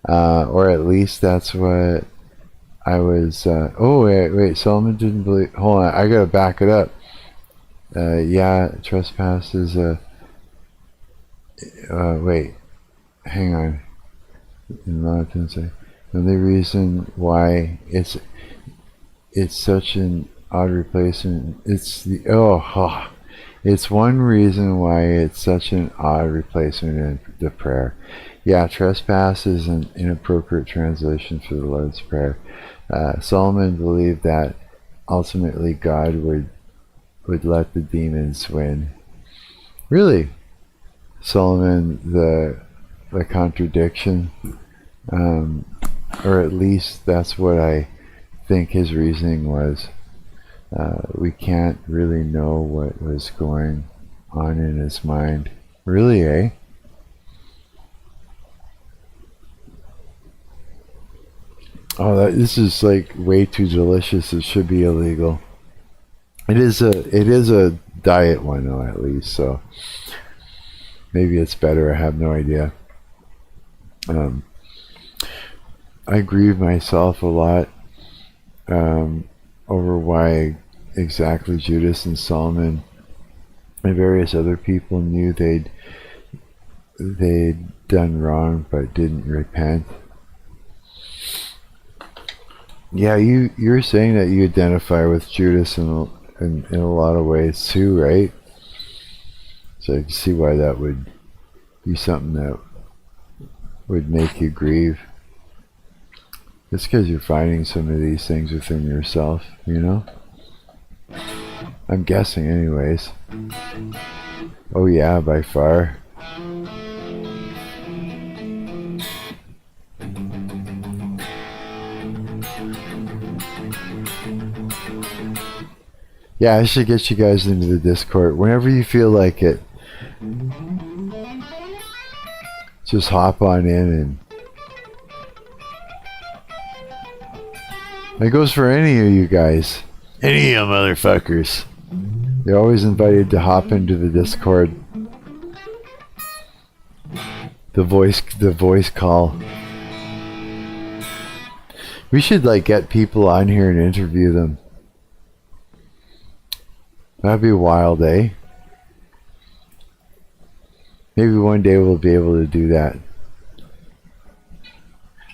Or at least that's what I was. Oh, wait. Solomon didn't believe. Hold on. I got to back it up. Yeah. Trespass is wait. Hang on. The only reason why it's such an odd replacement. It's one reason why it's such an odd replacement in the prayer. Yeah, trespass is an inappropriate translation for the Lord's Prayer. Solomon believed that ultimately God would let the demons win. Really? Solomon, the contradiction. Or at least that's what I think his reasoning was. We can't really know what was going on in his mind. Really, eh? Oh, this is like way too delicious. It should be illegal. It is a diet one though, at least. So maybe it's better. I have no idea. I grieve myself a lot over why exactly Judas and Solomon and various other people knew they'd done wrong but didn't repent. Yeah, you're saying that you identify with Judas in a lot of ways too, right? So I can see why that would be something that would make you grieve. It's because you're finding some of these things within yourself, you know? I'm guessing anyways. Oh yeah, by far. Yeah, I should get you guys into the Discord whenever you feel like it. Just hop on in, and it goes for any of you guys. Any of you motherfuckers. You're always invited to hop into the Discord. The voice call. We should like get people on here and interview them. That'd be wild, eh? Maybe one day we'll be able to do that.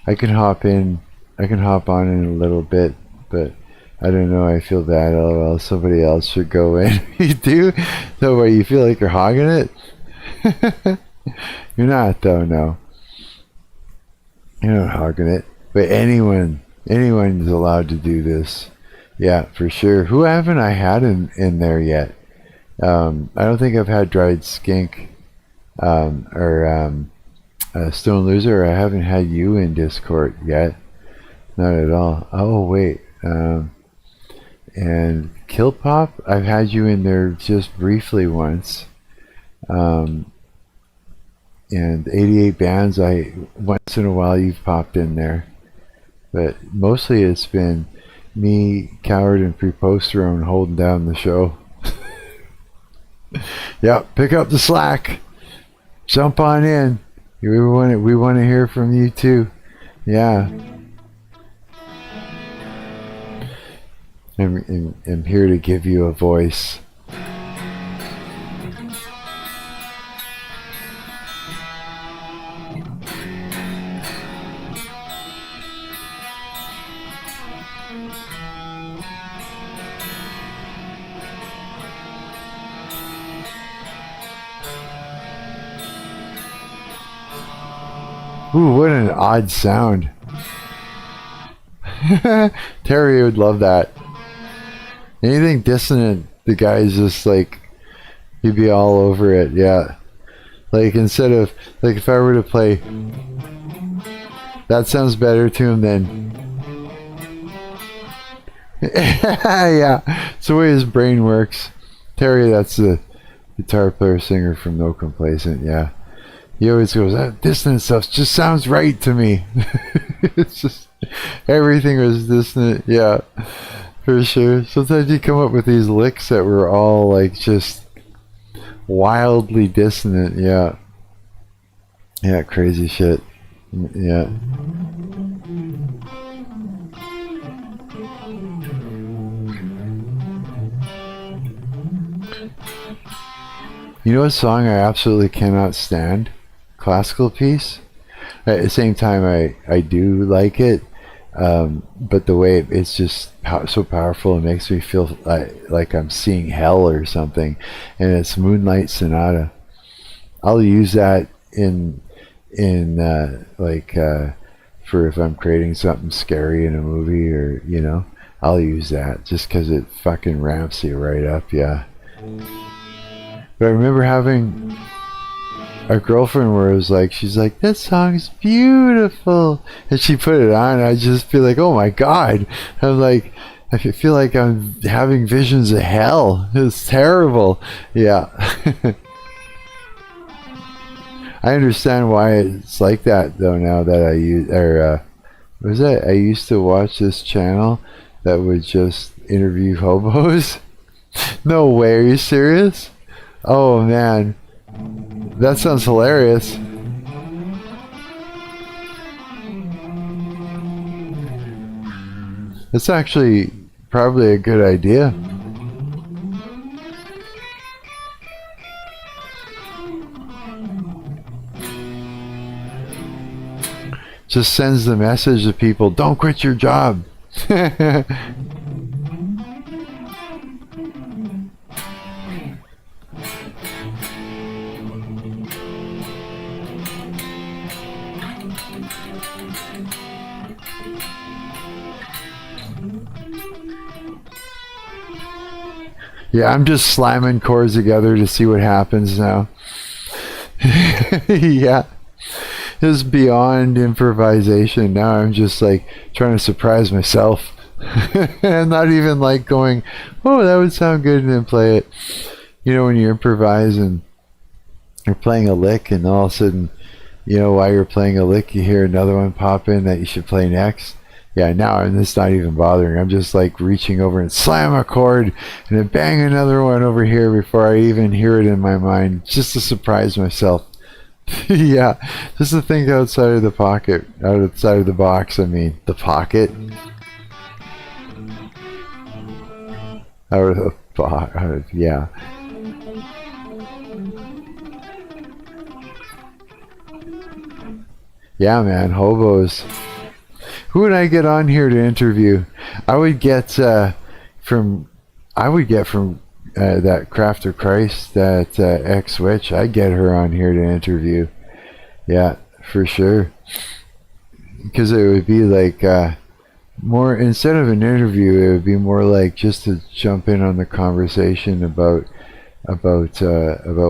I can hop on in a little bit, but I don't know, I feel bad. Oh well, somebody else should go in. You do? So what, you feel like you're hogging it? You're not though, no. You're not hogging it. But anyone's allowed to do this. Yeah, for sure. Who haven't I had in there yet? I don't think I've had Dried Skink or Stone Loser. I haven't had you in Discord yet. Not at all. Oh, wait. And Kill Pop, I've had you in there just briefly once. And 88 Bands, once in a while you've popped in there. But mostly it's been me, Coward, and Preposterone holding down the show. Yeah, pick up the slack. Jump on in. We want to hear from you too. Yeah. I'm here to give you a voice. Ooh, what an odd sound. Terry would love that. Anything dissonant, the guy's just like, he'd be all over it, yeah. Like instead of, like if I were to play, that sounds better to him than, yeah, it's the way his brain works. Terry, that's the guitar player singer from No Complacent, yeah. He always goes, that dissonant stuff just sounds right to me. It's just, everything was dissonant, yeah, for sure. Sometimes you come up with these licks that were all like just wildly dissonant, yeah. Yeah, crazy shit, yeah. You know a song I absolutely cannot stand? Classical piece. At the same time, I do like it, but the way it's just so powerful, it makes me feel like I'm seeing hell or something. And it's Moonlight Sonata. I'll use that in for if I'm creating something scary in a movie, or you know, I'll use that just because it fucking ramps you right up, yeah. But I remember having our girlfriend was like, she's like, "This song's beautiful," and she put it on, and I just feel like, oh my god, I'm like, I feel like I'm having visions of hell. It's terrible. Yeah. I understand why it's like that though now that I use, or was that I used to watch this channel that would just interview hobos. No way, are you serious? Oh man, that sounds hilarious. It's actually probably a good idea. Just sends the message to people, don't quit your job. Yeah, I'm just slamming chords together to see what happens now. Yeah. It's beyond improvisation. Now I'm just like trying to surprise myself. And not even like going, oh, that would sound good, and then play it. You know, when you improvise and you're playing a lick, and all of a sudden, you know, while you're playing a lick, you hear another one pop in that you should play next. Yeah, now I'm just not even bothering. I'm just like reaching over and slam a chord and then bang another one over here before I even hear it in my mind, just to surprise myself. Yeah, just to think outside of the pocket, outside of the box. I mean, the pocket. Out of the box. Yeah. Yeah, man, hobos. Who would I get on here to interview? I would get from that Crafter Christ, that ex-witch. I'd get her on here to interview. Yeah, for sure. Because it would be like more, instead of an interview, it would be more like just to jump in on the conversation about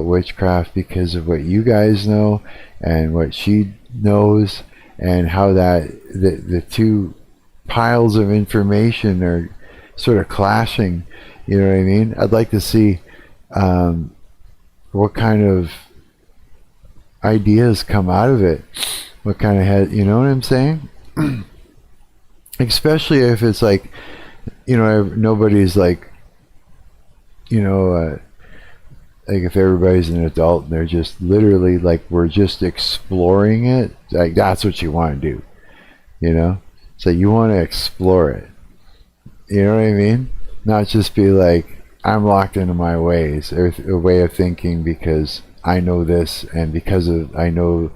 witchcraft, because of what you guys know and what she knows, and how that the two piles of information are sort of clashing. You know what I mean? I'd like to see what kind of ideas come out of it. What kind of head, you know what I'm saying? Especially if it's like, you know, nobody's like, you know, like if everybody's an adult and they're just literally like, we're just exploring it. Like, that's what you want to do, you know? So you want to explore it. You know what I mean? Not just be like, I'm locked into my ways, or a way of thinking, because I know this, and because of I know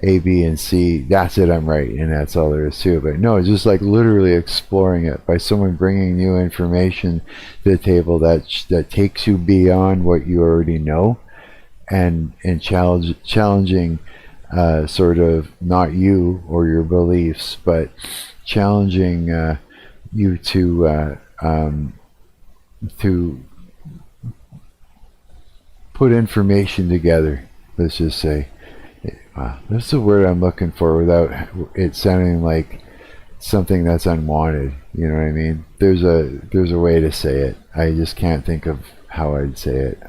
A, B, and C, that's it, I'm right, and that's all there is to it. But no, just like literally exploring it by someone bringing new information to the table that takes you beyond what you already know, and challenging sort of not you or your beliefs, but challenging you to put information together. Let's just say, that's the word I'm looking for without it sounding like something that's unwanted. You know what I mean? There's a way to say it. I just can't think of how I'd say it.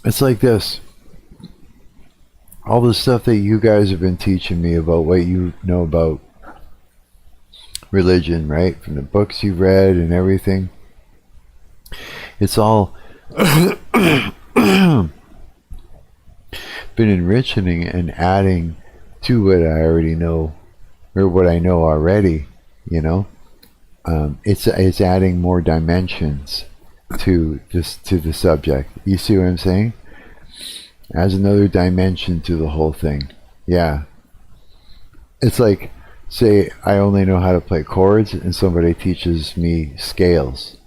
It's like this. All the stuff that you guys have been teaching me about what you know about religion, right? From the books you've read and everything. It's all been enriching and adding to what I already know, or what I know already, you know? It's adding more dimensions to the subject. You see what I'm saying? Adds another dimension to the whole thing. Yeah. It's like, say I only know how to play chords and somebody teaches me scales.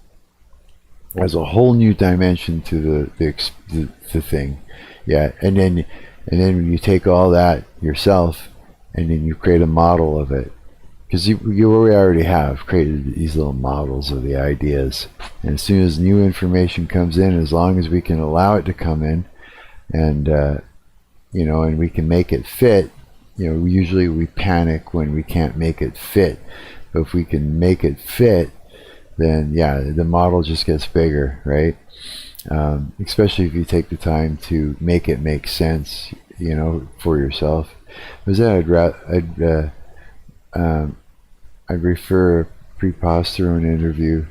There's a whole new dimension to the thing. Yeah, and then you take all that yourself and then you create a model of it. because you already have created these little models of the ideas, and as soon as new information comes in, as long as we can allow it to come in, and and we can make it fit, usually we panic when we can't make it fit, but if we can make it fit, then yeah, the model just gets bigger, right? Especially if you take the time to make it make sense, for yourself. I'd refer a preposterone interview.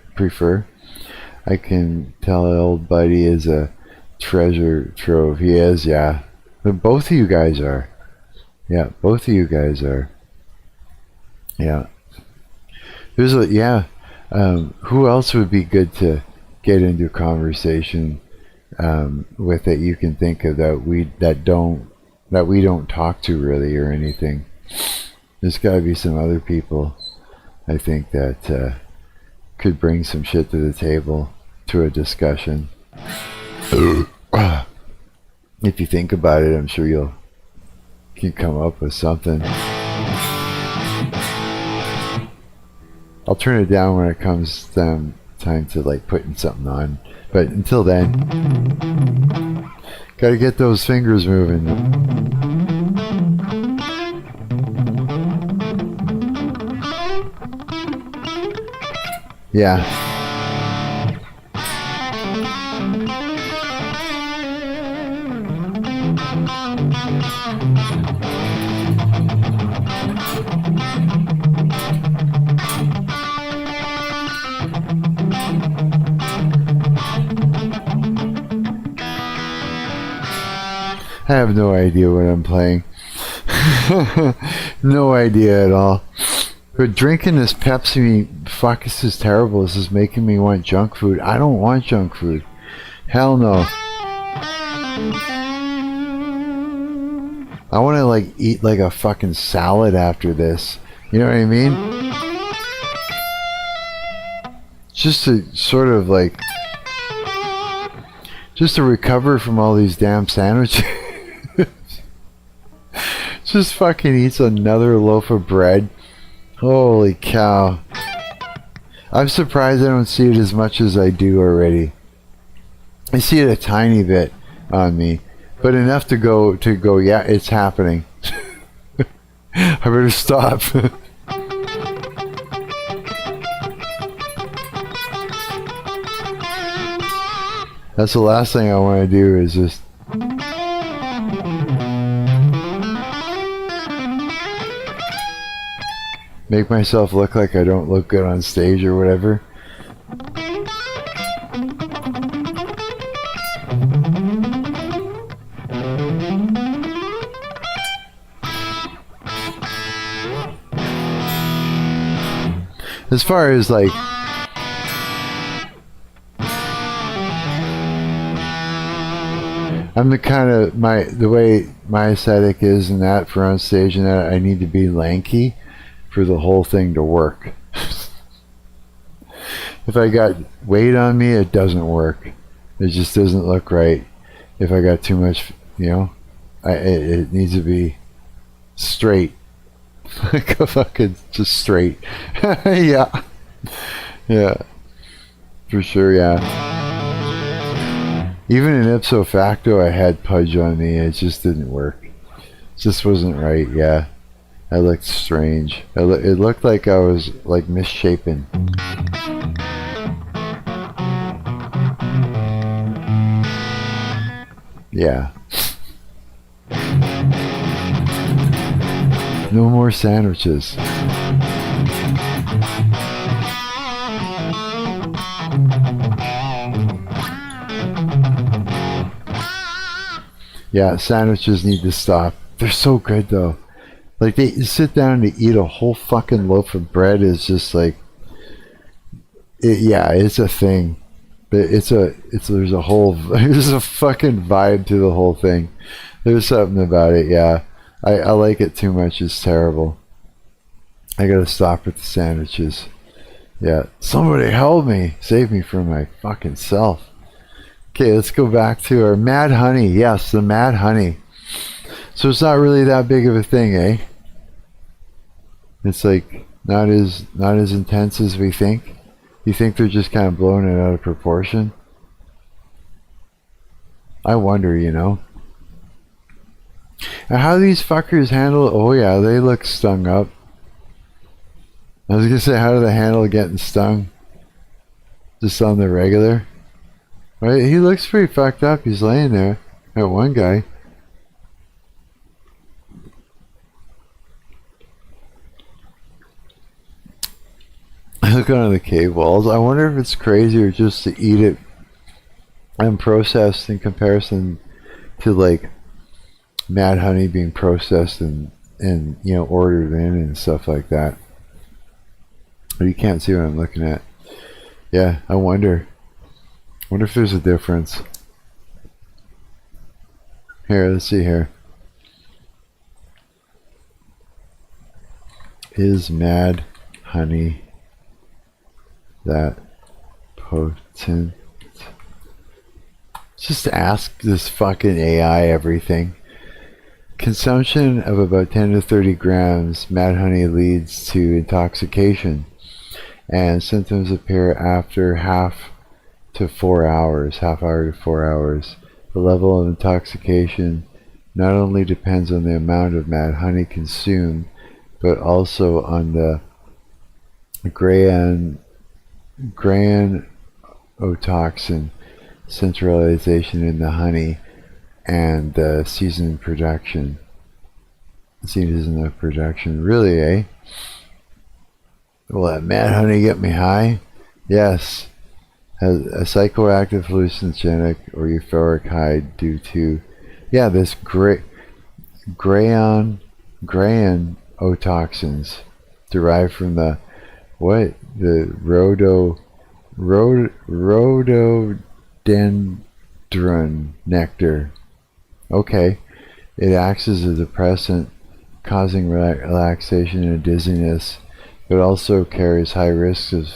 I can tell an old buddy is a treasure trove. He is, yeah. But both of you guys are. Yeah, both of you guys are. Yeah. Who else would be good to get into a conversation with that you can think of that we don't talk to really or anything? There's got to be some other people, I think, that could bring some shit to the table, to a discussion. If you think about it, I'm sure you can come up with something. I'll turn it down when it comes time to like putting something on. But until then, gotta get those fingers moving. Yeah. I have no idea what I'm playing. No idea at all. But drinking this Pepsi, fuck, this is terrible. This is making me want junk food. I don't want junk food. Hell no. I want to like eat like a fucking salad after this. You know what I mean? Just to sort of like, just to recover from all these damn sandwiches. Just fucking eats another loaf of bread. Holy cow. I'm surprised I don't see it as much as I do already. I see it a tiny bit on me, but enough to go, yeah, it's happening. I better stop. That's the last thing I want to do is just make myself look like I don't look good on stage or whatever. As far as like I'm the kind of the way my aesthetic is and that for on stage and that I need to be lanky for the whole thing to work. If I got weight on me, it doesn't work. It just doesn't look right. If I got too much, it needs to be straight. Like a fucking just straight. Yeah. Yeah. For sure, yeah. Even in ipso facto, I had pudge on me. It just didn't work. It just wasn't right, yeah. I looked strange. It looked like I was like misshapen. Yeah. No more sandwiches. Yeah, sandwiches need to stop. They're so good though. Like they sit down to eat a whole fucking loaf of bread is just like, it's a thing. But there's a fucking vibe to the whole thing. There's something about it, yeah. I like it too much. It's terrible. I gotta stop with the sandwiches. Yeah, somebody help me. Save me from my fucking self. Okay, let's go back to our Mad Honey. Yes, the Mad Honey. So it's not really that big of a thing, eh? It's like, not as intense as we think? You think they're just kind of blowing it out of proportion? I wonder, you know. And how these fuckers handle, oh yeah, they look stung up. I was gonna say, how do they handle getting stung? Just on the regular? Right, he looks pretty fucked up. He's laying there. That one guy. Look on the cave walls. I wonder if it's crazier just to eat it unprocessed in comparison to like mad honey being processed and you know, ordered in and stuff like that. But you can't see what I'm looking at. Yeah, I wonder if there's a difference. Here, let's see here. Is mad honey that potent? Just ask this fucking AI everything. Consumption of about 10 to 30 grams mad honey leads to intoxication, and symptoms appear after half hour to 4 hours. The level of intoxication not only depends on the amount of mad honey consumed, but also on the granulotoxin centralization in the honey and the season of production. Really, eh? Will that mad honey get me high? Yes. Has a psychoactive, hallucinogenic, or euphoric high due to, yeah, this granulotoxins derived from the rhododendron nectar. Okay, it acts as a depressant, causing relaxation and dizziness, but also carries high risks of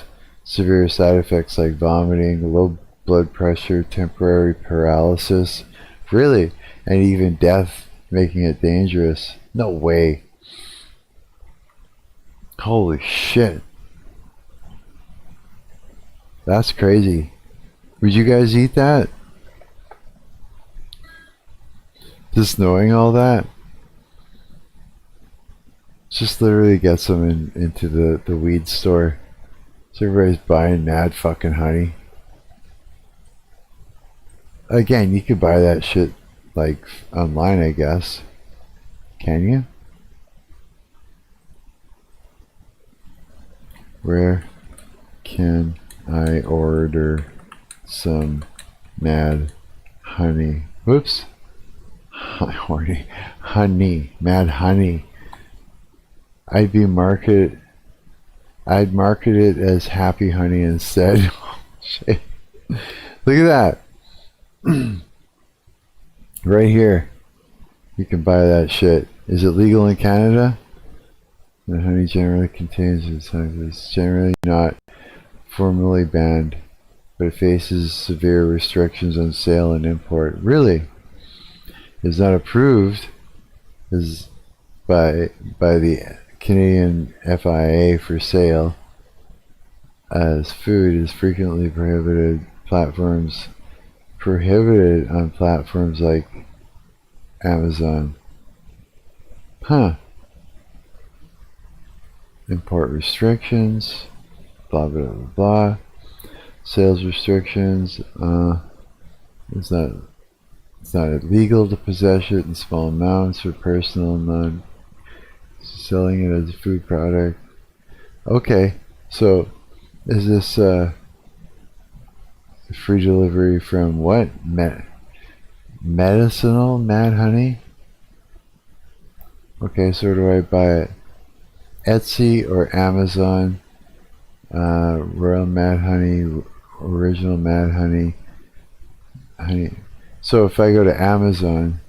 severe side effects like vomiting, low blood pressure, temporary paralysis, really, and even death, making it dangerous. No way. Holy shit. That's crazy. Would you guys eat that? Just knowing all that? Just literally gets them into the weed store. So everybody's buying mad fucking honey. Again, you could buy that shit like online, I guess. Can you? Where can I order some mad honey? Whoops. Honey. Mad honey. I'd market it as happy honey instead. Shit. Look at that. Right here. You can buy that shit. Is it legal in Canada? The honey generally contains it's generally not formally banned, but it faces severe restrictions on sale and import. Really? Is not approved is by the Canadian FIA for sale as food is frequently prohibited on platforms like Amazon. Huh. Import restrictions, blah blah blah blah. Sales restrictions. It's not illegal to possess it in small amounts for personal non selling it as a food product. Okay, so is this free delivery from what? Medicinal mad honey? Okay, so where do I buy it? Etsy or Amazon. Royal Mad Honey, original Mad Honey. So if I go to Amazon,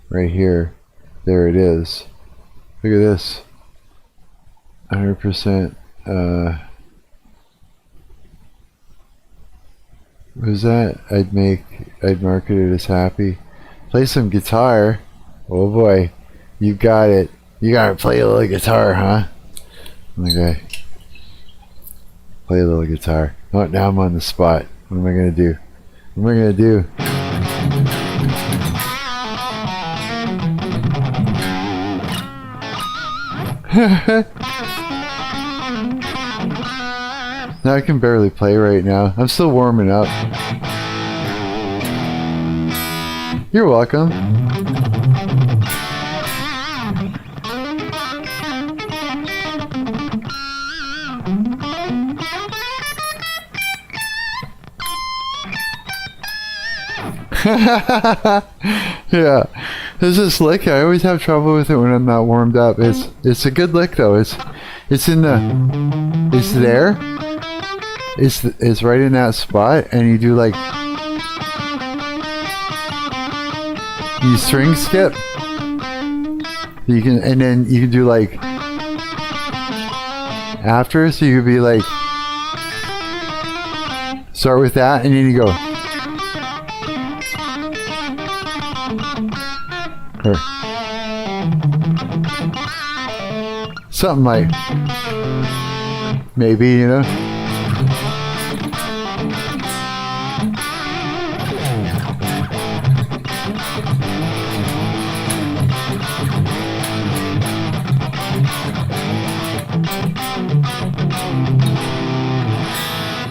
right here, there it is. Look at this. 100%. What is that? I'd market it as happy. Play some guitar. Oh boy, you got it. You gotta play a little guitar, huh? Okay. Play a little guitar. Oh, now I'm on the spot. What am I gonna do? What am I gonna do? Now I can barely play right now. I'm still warming up. You're welcome. Yeah, there's this lick. I always have trouble with it when I'm not warmed up. It's a good lick though. It's there. It's right in that spot, and you do like you string skip. You can, and then you can do like after, so you could be like start with that, and then you go. Or something like maybe, you know.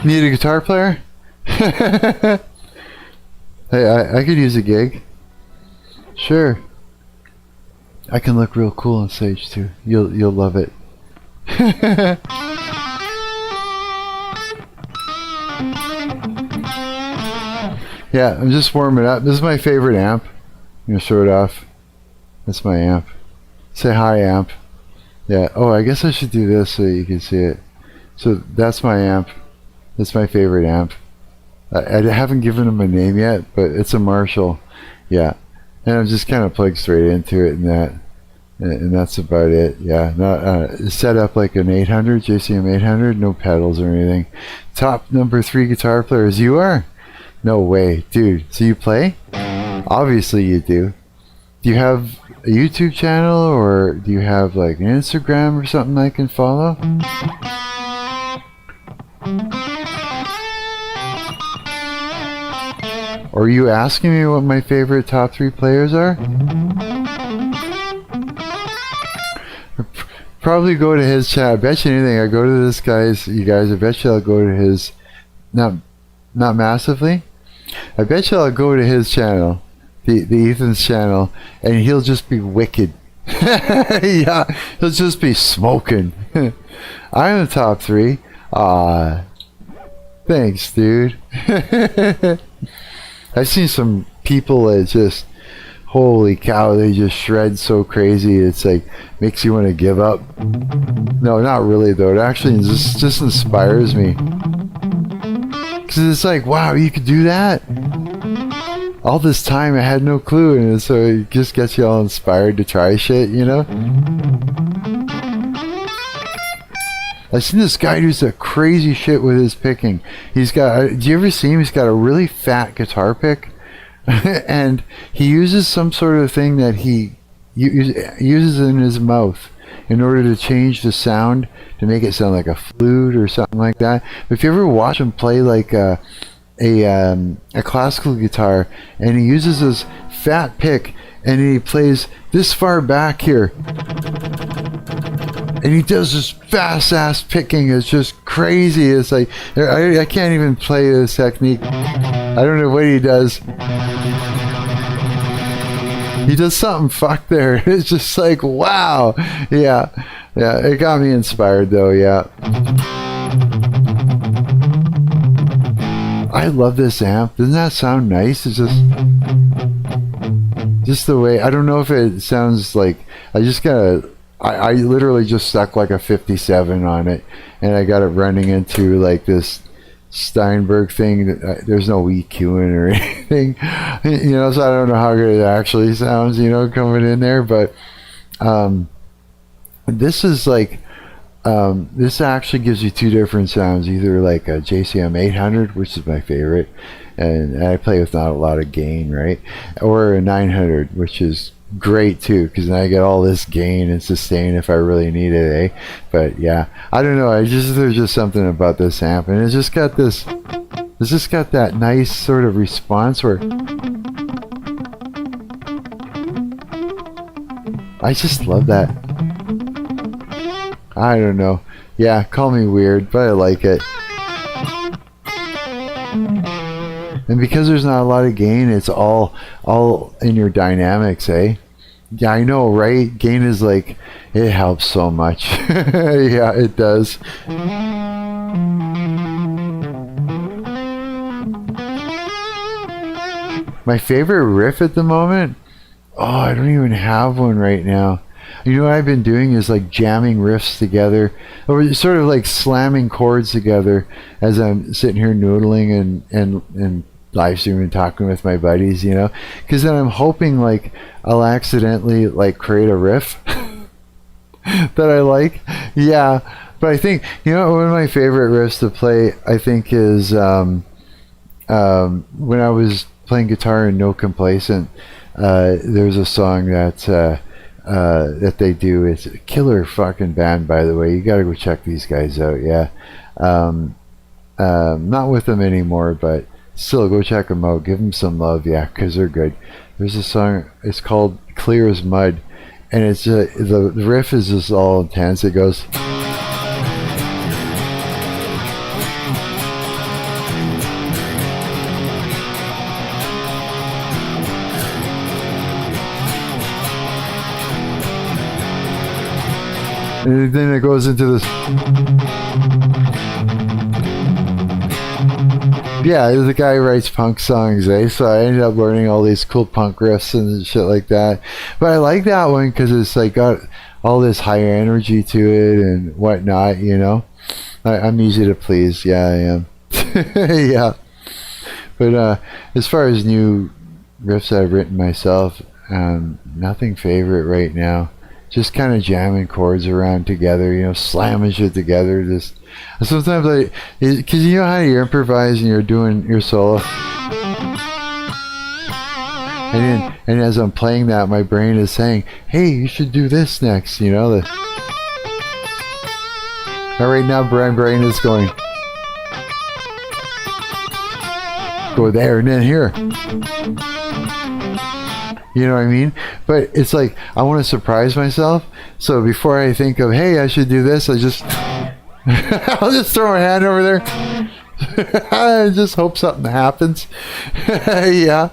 Need a guitar player? Hey, I could use a gig. Sure. I can look real cool on stage too. You'll love it. Yeah, I'm just warming up. This is my favorite amp. I'm gonna show it off. That's my amp. Say hi, amp. Yeah. Oh, I guess I should do this so you can see it. So that's my amp. That's my favorite amp. I haven't given him a name yet, but it's a Marshall. Yeah. And I'm just kind of plugged straight into it, and that's about it. Yeah, not set up like an 800 JCM 800, no pedals or anything. Top number 3 guitar players. You are? No way, dude. So you play? Obviously you do. Do you have a YouTube channel, or do you have like an Instagram or something I can follow? Are you asking me what my favorite top 3 players are? Probably go to his channel. I bet you anything. I go to this guy's. You guys, I bet you I'll go to his. Not massively. I bet you I'll go to his channel, the Ethan's channel, and he'll just be wicked. Yeah, he'll just be smoking. I'm the top 3. Thanks, dude. I've seen some people that just, holy cow, they just shred so crazy. It's like, makes you want to give up. No, not really though. It actually just inspires me. Because it's like, wow, you could do that? All this time I had no clue, and so it just gets you all inspired to try shit, you know? I've seen this guy do some crazy shit with his picking. He's got, do you ever see him? He's got a really fat guitar pick. And he uses some sort of thing that he uses in his mouth in order to change the sound, to make it sound like a flute or something like that. But if you ever watch him play like a classical guitar, and he uses his fat pick, and he plays this far back here, and he does this fast ass picking. It's just crazy. It's like I can't even play this technique. I don't know what he does. He does something fucked there. It's just like, wow. Yeah, it got me inspired though. Yeah, I love this amp. Doesn't that sound nice? It's just the way, I don't know if it sounds like, I literally just stuck like a 57 on it, and I got it running into like this Steinberg thing that there's no EQing or anything, you know, so I don't know how good it actually sounds, you know, coming in there. But this is like, this actually gives you 2 different sounds, either like a JCM 800, which is my favorite, and I play with not a lot of gain, right, or a 900, which is great too, because then I get all this gain and sustain if I really need it, eh? But yeah, I don't know. There's just something about this amp, and it's just got that nice sort of response where I just love that. I don't know. Yeah, call me weird, but I like it. And because there's not a lot of gain, it's all in your dynamics, eh? Yeah, I know, right? Gain is like, it helps so much. Yeah, it does. My favorite riff at the moment? Oh, I don't even have one right now. You know what I've been doing is like jamming riffs together, or sort of like slamming chords together as I'm sitting here noodling and live streaming, talking with my buddies, you know, because then I'm hoping like I'll accidentally like create a riff that I like. Yeah, but I think, you know, one of my favorite riffs to play, I think, is when I was playing guitar in No Complacent. There's a song that they do. It's a killer fucking band, by the way. You gotta go check these guys out. Yeah, not with them anymore, but still go check them out. Give them some love, yeah, because they're good. There's a song. It's called "Clear as Mud," and it's the riff is just all intense. It goes. And then it goes into this. Yeah, the guy writes punk songs, eh? So I ended up learning all these cool punk riffs and shit like that. But I like that one because it's like got all this higher energy to it and whatnot, you know? I'm easy to please. Yeah, I am. Yeah. But as far as new riffs I've written myself, nothing favorite right now. Just kind of jamming chords around together, you know, slamming shit together. Just sometimes because you know how you improvise and you're doing your solo, and as I'm playing that, my brain is saying, "Hey, you should do this next," you know. Now right now, my brain is going, "Go there and then here." You know what I mean? But it's like, I want to surprise myself. So before I think of, hey, I should do this, I just, I'll just throw my hand over there. I just hope something happens. Yeah.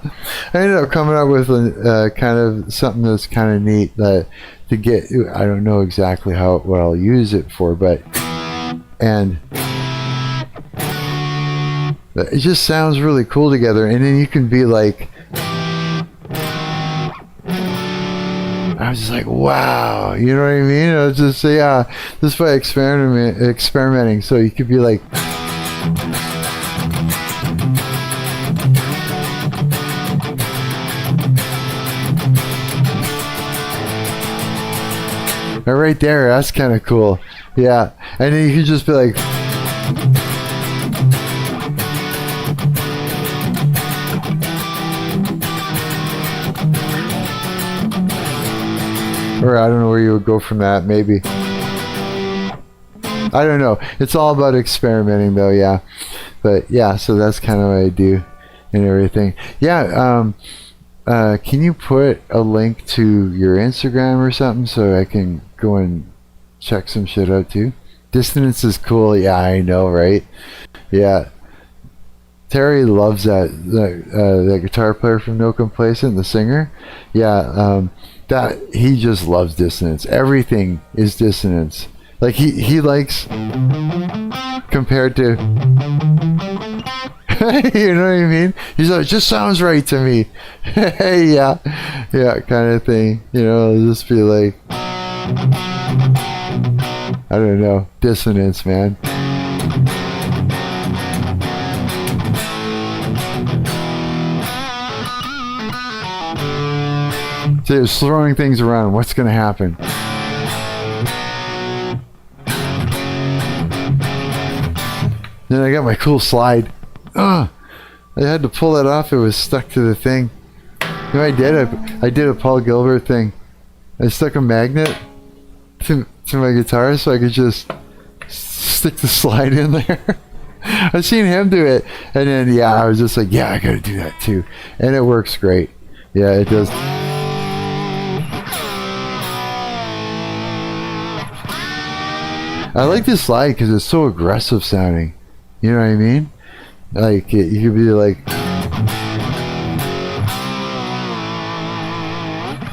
I ended up coming up with kind of something that's kind of neat to get, I don't know exactly what I'll use it for, but, and it just sounds really cool together. And then you can be like, I was just like, wow, you know what I mean? I was just, yeah, just by experimenting. So you could be like, right there, that's kind of cool. Yeah, and then you could just be like, or I don't know where you would go from that, maybe. I don't know. It's all about experimenting though, yeah. But yeah, so that's kind of what I do and everything. Yeah, can you put a link to your Instagram or something so I can go and check some shit out too? Dissonance is cool, yeah, I know, right? Yeah. Terry loves that guitar player from No Complacent, the singer. Yeah, that he just loves dissonance. Everything is dissonance. Like he likes compared to you know what I mean? He's like, it just sounds right to me. Yeah, kind of thing. You know, it'll just be like, I don't know, dissonance, man. So it's throwing things around. What's going to happen? Then I got my cool slide. I had to pull it off. It was stuck to the thing. You know, I did a Paul Gilbert thing. I stuck a magnet to my guitar so I could just stick the slide in there. I've seen him do it, and then I was just like, yeah, I gotta do that too, and it works great. Yeah, it does. I like this slide because it's so aggressive sounding. You know what I mean? Like you could be like,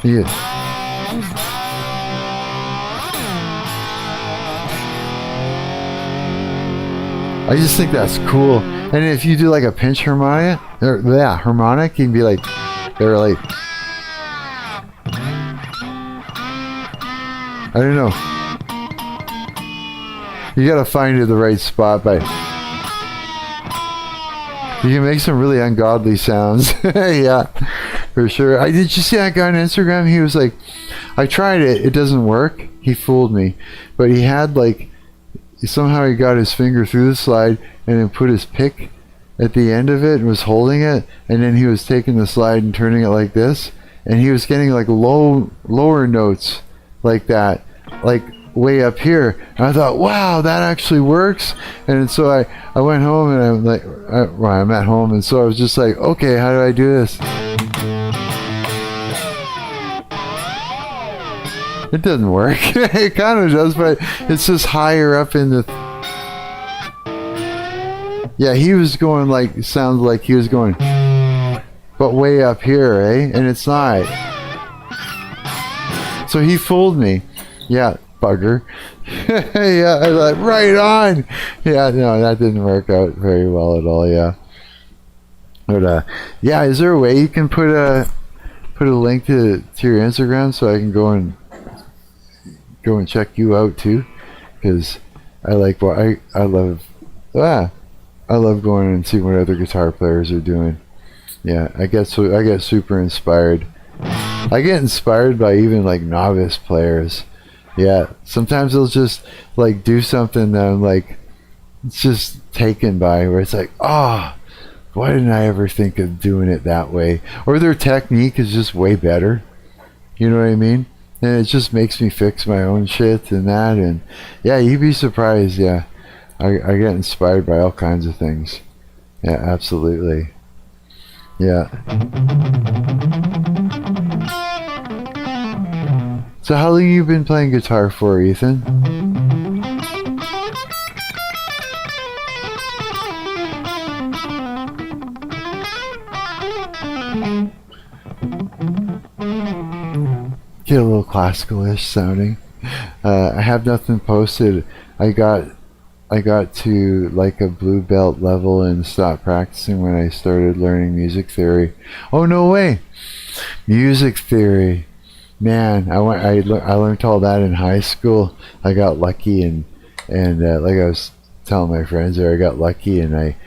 yeah. I just think that's cool. And if you do like a pinch harmonic, harmonic, you can be like, they're like, I don't know. You gotta find it the right spot, but you can make some really ungodly sounds. Yeah, for sure. Did you see that guy on Instagram? He was like, I tried it, it doesn't work. He fooled me. But he had like, somehow he got his finger through the slide and then put his pick at the end of it and was holding it, and then he was taking the slide and turning it like this, and he was getting like lower notes like that, like way up here. And I thought, wow, that actually works. And so I went home, and I'm like, I'm at home, and so I was just like, okay, how do I do this? It doesn't work. It kind of does, but it's just higher up in the... Yeah, he was going like, sounds like he was going, but way up here, eh? And it's not. So he fooled me. Yeah, bugger. Yeah, I was like, right on. Yeah, no, that didn't work out very well at all, yeah. But, yeah, is there a way you can put a link to your Instagram so I can go and check you out too, because I like what I love going and seeing what other guitar players are doing. Yeah, I get super inspired. I get inspired by even like novice players. Yeah, sometimes they'll just like do something that I'm like, it's just taken by, where it's like, why didn't I ever think of doing it that way? Or their technique is just way better. You know what I mean? And it just makes me fix my own shit and that, and yeah, you'd be surprised. Yeah, I get inspired by all kinds of things. Yeah, absolutely. Yeah. So how long have you been playing guitar for, Ethan? Get a little classical-ish sounding. I have nothing posted. I got to like a blue belt level and stopped practicing when I started learning music theory. Oh, no way! Music theory. Man, I learned all that in high school. I got lucky, and like I was telling my friends there, I got lucky, and I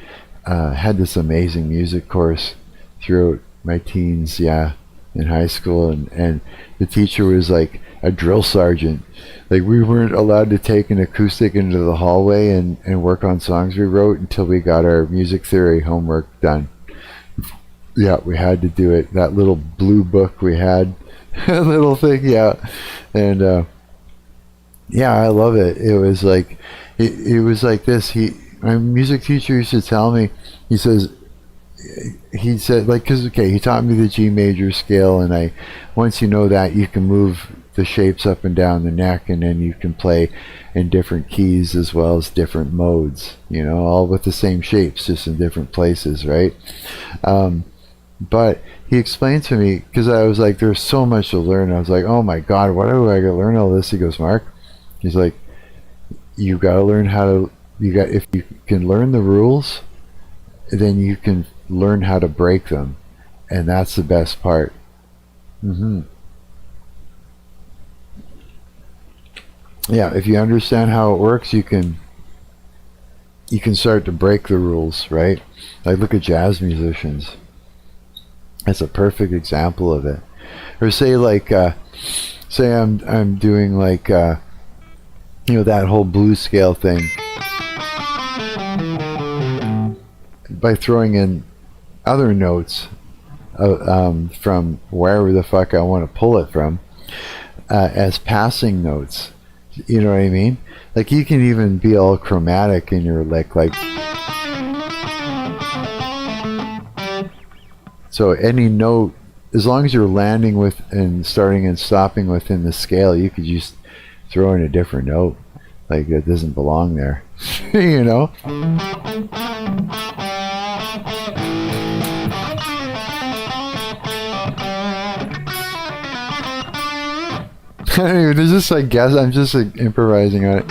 had this amazing music course throughout my teens, yeah, in high school, and the teacher was like a drill sergeant. Like, we weren't allowed to take an acoustic into the hallway and work on songs we wrote until we got our music theory homework done. Yeah, we had to do it. That little blue book we had, little thing, yeah. And yeah, I love it. It was like it was like this. My music teacher used to tell me, he said, like, because he taught me the G major scale, and once you know that, you can move the shapes up and down the neck, and then you can play in different keys as well as different modes, you know, all with the same shapes, just in different places, right? But he explained to me, because I was like, there's so much to learn. I was like, oh my god, why do I gotta learn all this? He goes, Mark, he's like, you gotta learn how to, if you can learn the rules, then you can learn how to break them, and that's the best part. Yeah, if you understand how it works, you can start to break the rules, right? Like, look at jazz musicians. That's a perfect example of it. Or say like say I'm doing like you know, that whole blues scale thing, by throwing in other notes from wherever the fuck I want to pull it from, as passing notes. You know what I mean? Like you can even be all chromatic in your lick, like. So any note, as long as you're landing with and starting and stopping within the scale, you could just throw in a different note, like it doesn't belong there. You know? I don't even, it's just like guess. I'm just like improvising on it.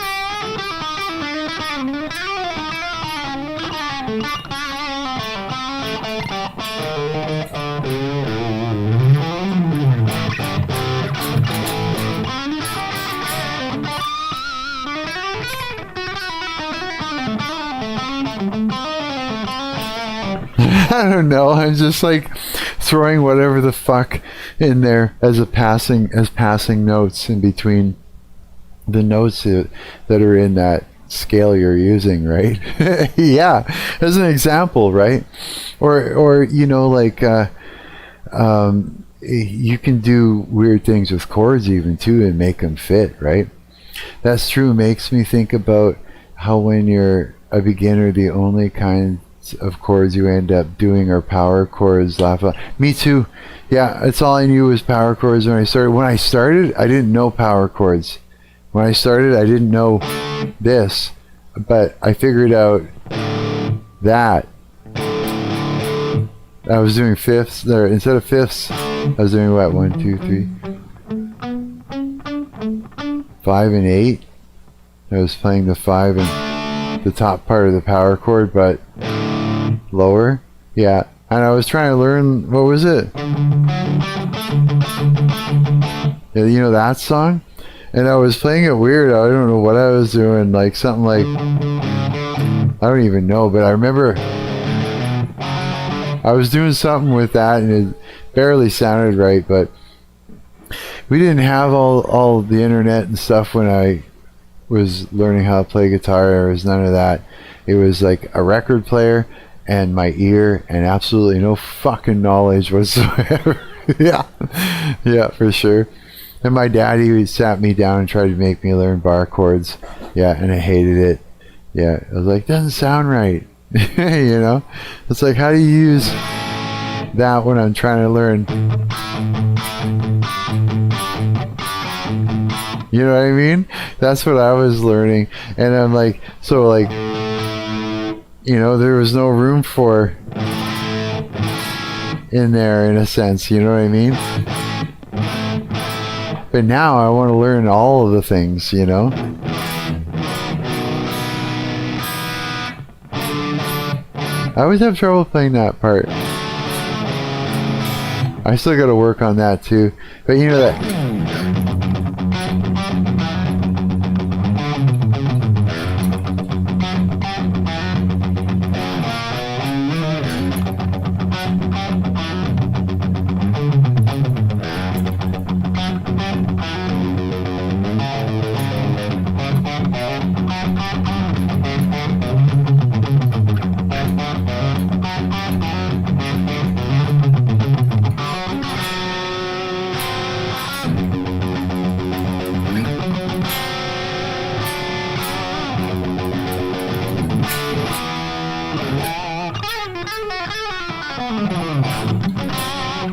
I don't know. I'm just like throwing whatever the fuck in there as passing notes in between the notes that are in that scale you're using, right? Yeah, as an example, right? Or you know, like you can do weird things with chords even too and make them fit, right? That's true. Makes me think about how when you're a beginner, the only kind of chords you end up doing are power chords. Me too. Yeah, that's all I knew was power chords when I started. When I started, I didn't know power chords. When I started, I didn't know this, but I figured out that I was doing fifths there instead of fifths. I was doing what, 1, 2, 3, 5 and 8. I was playing the 5 and the top part of the power chord, but lower. Yeah, and I was trying to learn, what was it? Yeah, you know that song? And I was playing it weird. I don't know what I was doing, like something like, I don't even know, but I remember I was doing something with that and it barely sounded right, but we didn't have all the internet and stuff when I was learning how to play guitar. There was none of that. It was like a record player and my ear and absolutely no fucking knowledge whatsoever. Yeah, for sure. And my daddy sat me down and tried to make me learn bar chords. Yeah, and I hated it. Yeah, I was like, doesn't sound right. You know? It's like, how do you use that when I'm trying to learn? You know what I mean? That's what I was learning. And I'm like, so like, you know, there was no room for in there in a sense, you know what I mean? But now I want to learn all of the things, you know? I always have trouble playing that part. I still got to work on that too. But you know that...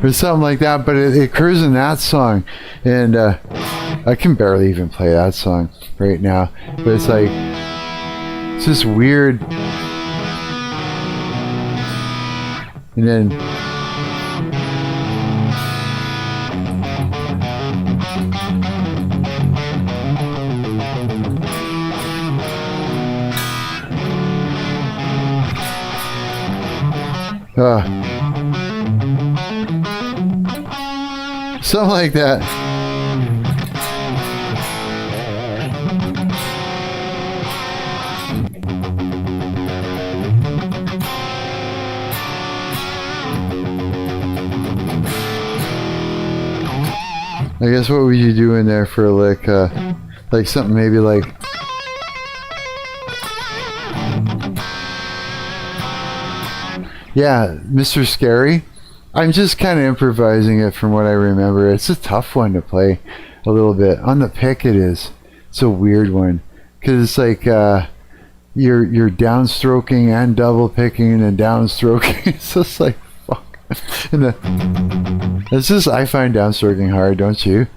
or something like that, but it occurs in that song, and I can barely even play that song right now, but it's like, it's just weird. And then something like that. I guess what would you do in there for like something maybe like yeah, Mr. Scary. I'm just kind of improvising it from what I remember. It's a tough one to play a little bit. On the pick it is. It's a weird one. Because it's like you're downstroking and double picking and downstroking. It's just like, fuck. It's just, I find downstroking hard, don't you?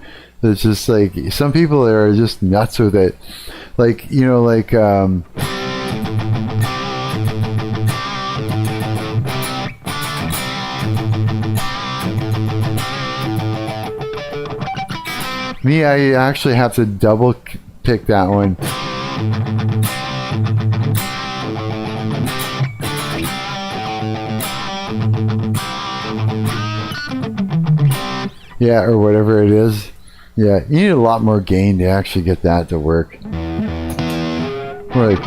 It's just like, some people are just nuts with it. Like, you know, like, me, I actually have to double pick that one. Yeah, or whatever it is. Yeah, you need a lot more gain to actually get that to work. More like...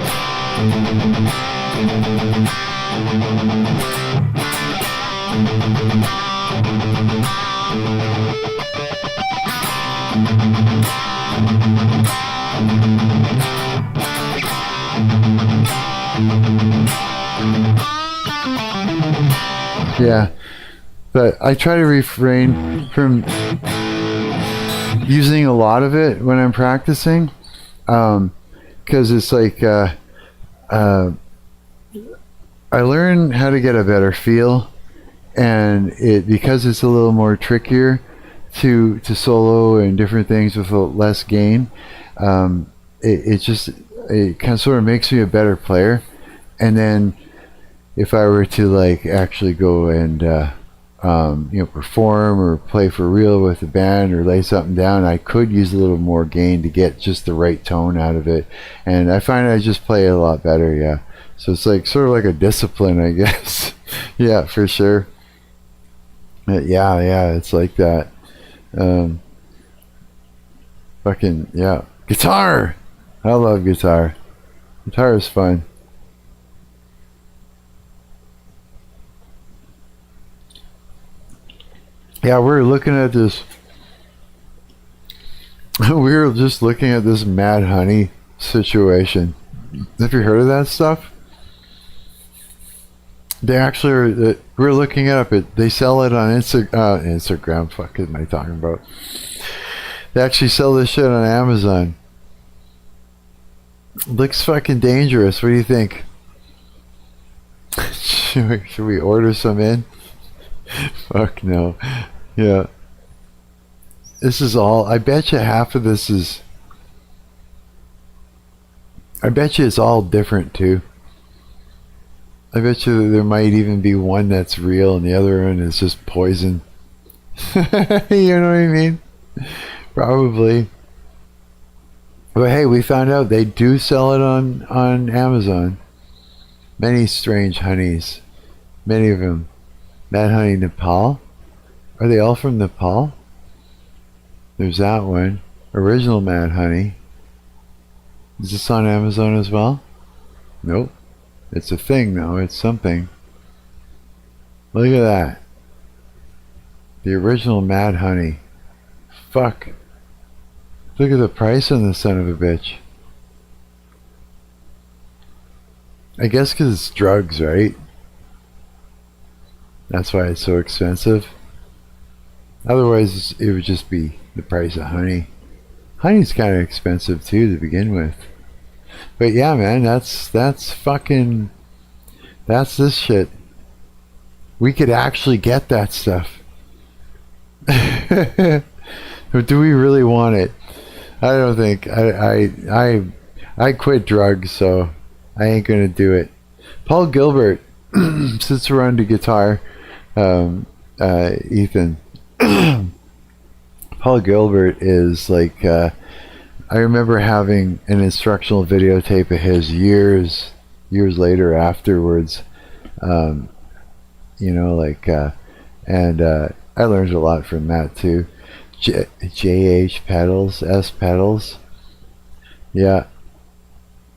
Yeah, but I try to refrain from using a lot of it when I'm practicing, because it's like I learn how to get a better feel, and because it's a little more trickier to solo and different things with less gain. It kind of sort of makes me a better player, and then if I were to like actually go and perform or play for real with the band or lay something down, I could use a little more gain to get just the right tone out of it, and I find I just play it a lot better. Yeah, so it's like sort of like a discipline, I guess. Yeah, for sure. Yeah, it's like that. Fucking yeah, guitar. I love guitar. Guitar is fun. Yeah, we're looking at this. We were just looking at this Mad Honey situation. Have you heard of that stuff? They actually are. We're looking it up. They sell it on Instagram. Fuck, am I talking about? They actually sell this shit on Amazon. Looks fucking dangerous. What do you think? Should we order some in? Fuck no. Yeah. This is all. I bet you half of this is. I bet you it's all different too. I bet you there might even be one that's real and the other one is just poison. You know what I mean? Probably. But hey, we found out they do sell it on Amazon. Many strange honeys. Many of them. Mad Honey Nepal? Are they all from Nepal? There's that one. Original Mad Honey. Is this on Amazon as well? Nope. It's a thing though. It's something. Look at that. The original Mad Honey. Fuck. Look at the price on the son of a bitch. I guess because it's drugs, right? That's why it's so expensive. Otherwise, it would just be the price of honey. Honey's kind of expensive too to begin with. But yeah, man, that's fucking... That's this shit. We could actually get that stuff. But do we really want it? I don't think. I quit drugs, so I ain't gonna do it. Paul Gilbert, since we're on the guitar, Ethan. Paul Gilbert is like, I remember having an instructional videotape of his years later afterwards, and I learned a lot from that too. JH pedals, S pedals. Yeah,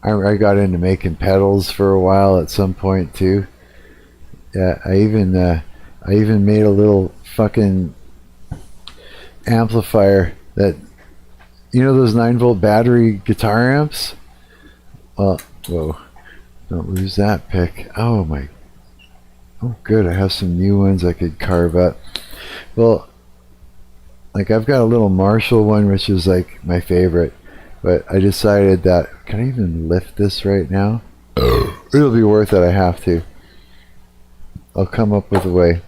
I got into making pedals for a while at some point too. Yeah, I even made a little fucking amplifier that, you know, those 9-volt battery guitar amps. Well, whoa, don't lose that pick. Oh my, Oh, good. I have some new ones I could carve up. Well, like I've got a little Marshall one, which is like my favorite. But I decided that, can I even lift this right now? It'll be worth it. I have to. I'll come up with a way.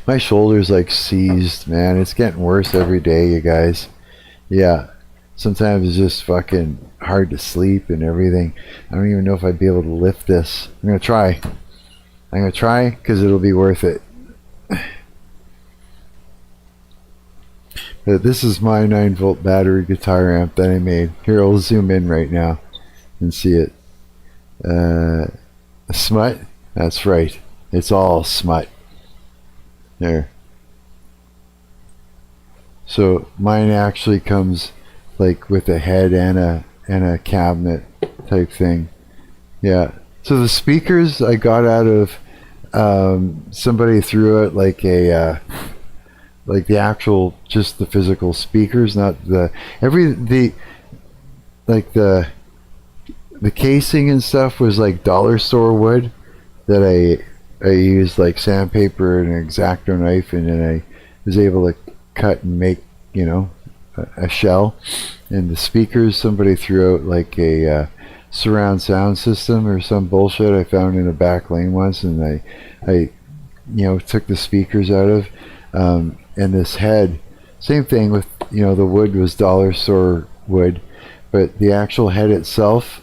My shoulder's like seized, man. It's getting worse every day, you guys. Yeah. Sometimes it's just fucking hard to sleep and everything. I don't even know if I'd be able to lift this. I'm going to try. I'm going to try because it'll be worth it. But this is my 9-volt battery guitar amp that I made. Here, I'll zoom in right now and see it. Smut? That's right. It's all smut. There. So mine actually comes like with a head and a cabinet type thing. Yeah. So the speakers I got out of somebody threw out like a like the actual, just the physical speakers, not the the casing and stuff was like dollar store wood that I used like sandpaper and an X-Acto knife, and then I was able to cut and make, you know, a shell. And the speakers, somebody threw out like a surround sound system or some bullshit I found in a back lane once, and I you know, took the speakers out of and this head, same thing with, you know, the wood was dollar store wood, but the actual head itself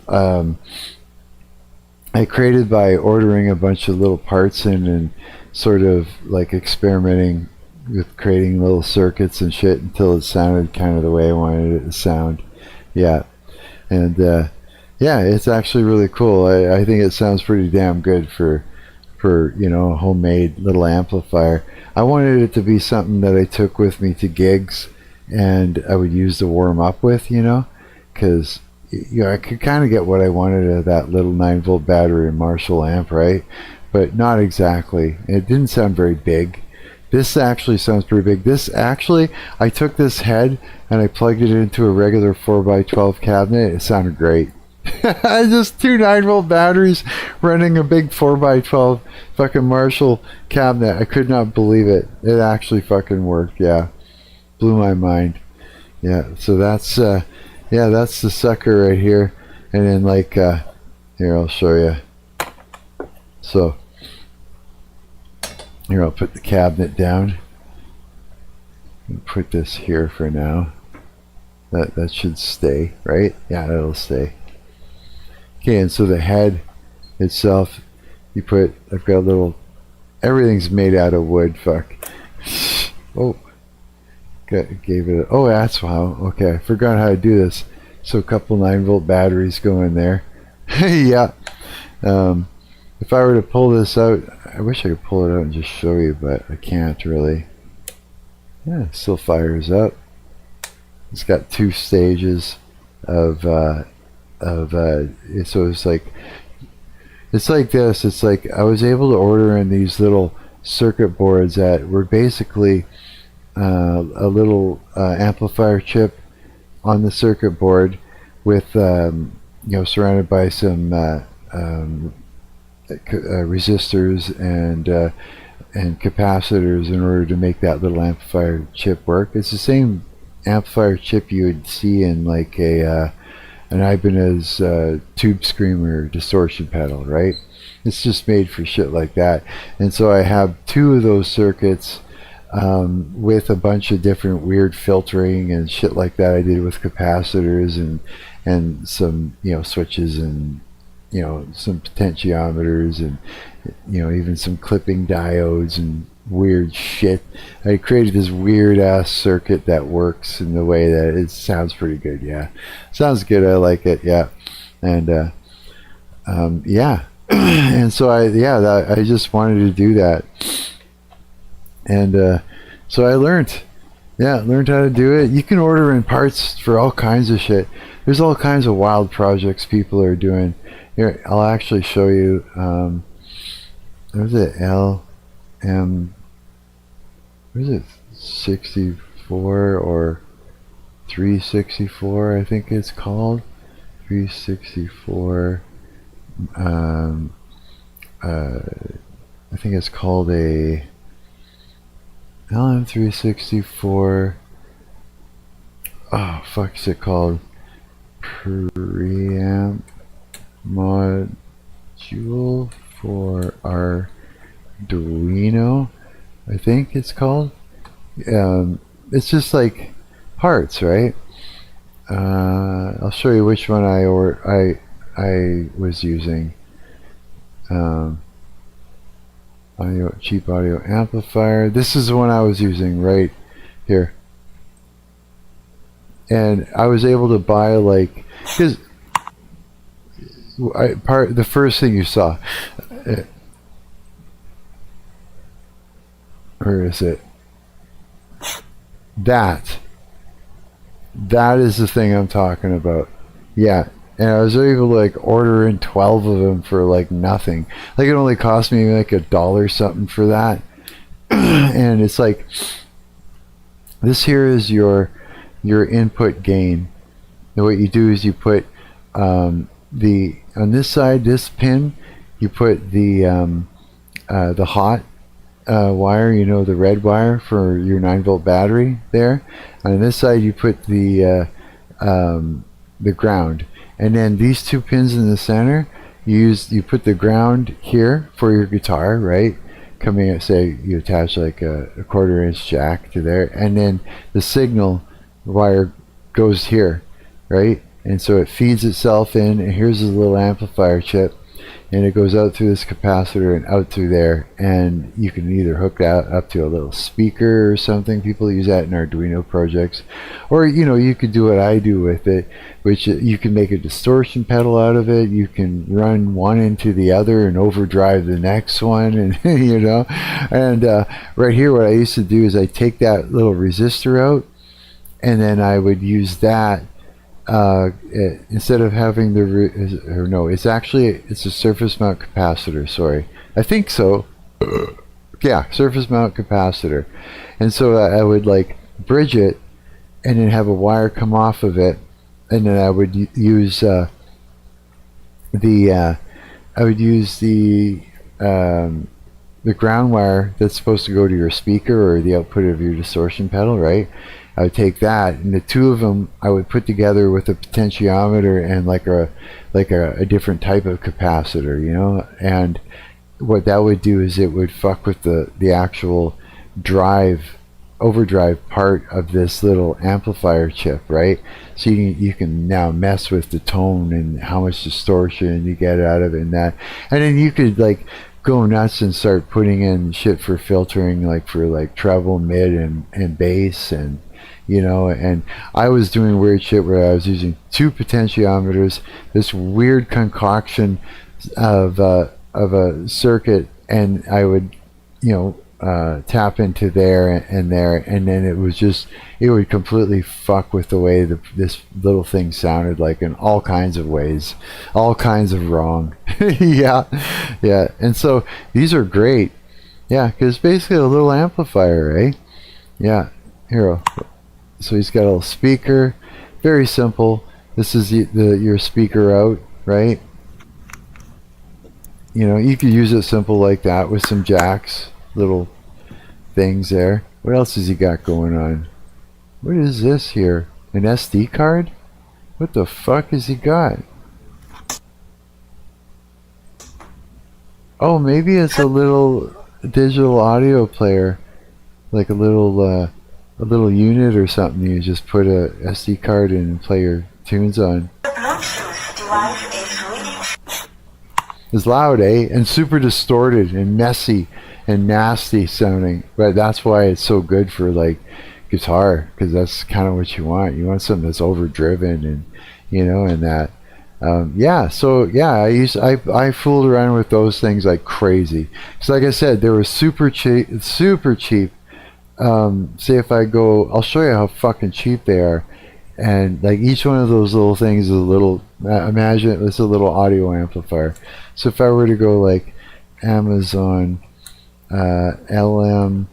I created by ordering a bunch of little parts in and sort of like experimenting with creating little circuits and shit until it sounded kind of the way I wanted it to sound. Yeah. And yeah, it's actually really cool. I think it sounds pretty damn good for you know, a homemade little amplifier. I wanted it to be something that I took with me to gigs and I would use to warm up with, you know, because, you know, I could kind of get what I wanted out of that little 9-volt battery and Marshall amp, right? But not exactly. It didn't sound very big. This actually sounds pretty big. This actually, I took this head and I plugged it into a regular 4x12 cabinet. It sounded great. Just two 9-volt batteries running a big 4x12 fucking Marshall cabinet. I could not believe it. It actually fucking worked. Yeah, blew my mind. Yeah, so that's yeah, that's the sucker right here. And then like here, I'll show you. So here, I'll put the cabinet down and put this here for now. That should stay, right? Yeah, that'll stay. Okay, and so the head itself, you put, I've got a little, everything's made out of wood, fuck. Oh, gave it, oh, that's wow, okay, I forgot how to do this. So a couple 9-volt batteries go in there. Yeah. If I were to pull this out, I wish I could pull it out and just show you, but I can't really. Yeah, it still fires up. It's got 2 stages of so it's like this. It's like I was able to order in these little circuit boards that were basically a little amplifier chip on the circuit board with you know, surrounded by some resistors and capacitors in order to make that little amplifier chip work. It's the same amplifier chip you would see in like a an Ibanez tube screamer distortion pedal, right? It's just made for shit like that. And so I have 2 of those circuits with a bunch of different weird filtering and shit like that I did with capacitors and some, you know, switches and, you know, some potentiometers and, you know, even some clipping diodes and weird shit. I created this weird ass circuit that works in the way that it sounds pretty good. Yeah, sounds good. I like it. Yeah, and yeah, and so I just wanted to do that, and so I learned how to do it. You can order in parts for all kinds of shit. There's all kinds of wild projects people are doing. Here, I'll actually show you. There's it, what is it, 64 or 364, I think it's called. 364 I think it's called a LM364. Oh, fuck is it called? Preamp module for Arduino, I think it's called. It's just like parts, right? I'll show you which one I was using. Cheap audio amplifier. This is the one I was using right here, and I was able to buy like, because the first thing you saw, where is it? That is the thing I'm talking about. Yeah. And I was able to like order in 12 of them for like nothing. Like it only cost me like $1 something for that. And it's like, this here is your input gain. And what you do is you put on this side, this pin, you put the hot wire, you know, the red wire for your 9-volt battery there. And on this side you put the ground. And then these two pins in the center, you put the ground here for your guitar, right? Coming at, say you attach like a 1/4-inch jack to there, and then the signal wire goes here, right? And so it feeds itself in, and here's a little amplifier chip, and it goes out through this capacitor and out through there, and you can either hook that up to a little speaker or something. People use that in Arduino projects, or you know, you could do what I do with it, which you can make a distortion pedal out of it. You can run one into the other and overdrive the next one, and you know. And right here, what I used to do is I take that little resistor out, and then I would use that. Instead of having it's a surface mount capacitor, sorry, I think so. Yeah, surface mount capacitor. And so I would like bridge it and then have a wire come off of it, and then I would use the ground wire that's supposed to go to your speaker or the output of your distortion pedal, right? I would take that, and the two of them I would put together with a potentiometer and like a different type of capacitor, you know. And what that would do is it would fuck with the actual overdrive part of this little amplifier chip, right? So you can now mess with the tone and how much distortion you get out of it, and then you could like go nuts and start putting in shit for filtering, like for like treble, mid, and bass, and you know. And I was doing weird shit where I was using 2 potentiometers, this weird concoction of a circuit, and I would, you know, tap into there, and then it would completely fuck with the way this little thing sounded, like in all kinds of ways, all kinds of wrong. yeah. And so these are great, yeah, because it's basically a little amplifier, eh? Yeah. Here, so he's got a little speaker, very simple. This is your speaker out, right? You know, you could use it simple like that with some jacks, little things there. What else has he got going on? What is this here? An SD card? What the fuck has he got? Oh, maybe it's a little digital audio player, like a little unit or something. You just put a SD card in and play your tunes on. It's loud, eh? And super distorted and messy and nasty sounding, but that's why it's so good for like guitar, because that's kind of what you want. You want something that's overdriven, and you know, and that yeah. So yeah, I fooled around with those things like crazy, because like I said, they were super cheap. Say if I go, I'll show you how fucking cheap they are. And like each one of those little things is a little, imagine it's a little audio amplifier. So if I were to go like Amazon LM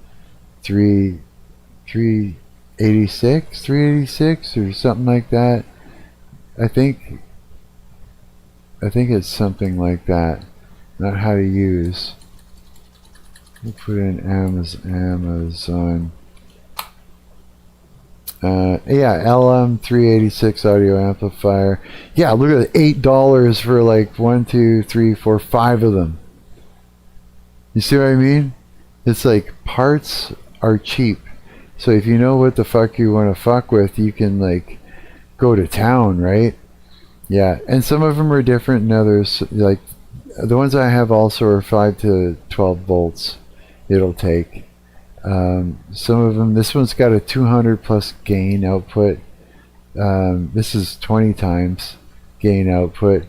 386 or something like that, I think it's something like that. Not how to use. We'll put in Amazon. Yeah, LM386 audio amplifier. Yeah, look at it, $8 for like 1, 2, 3, 4, 5 of them. You see what I mean? It's like parts are cheap. So if you know what the fuck you want to fuck with, you can like go to town, right? Yeah, and some of them are different than others. Like the ones I have also are 5 to 12 volts. It'll take. Some of them. This one's got a 200 plus gain output. This is 20 times gain output.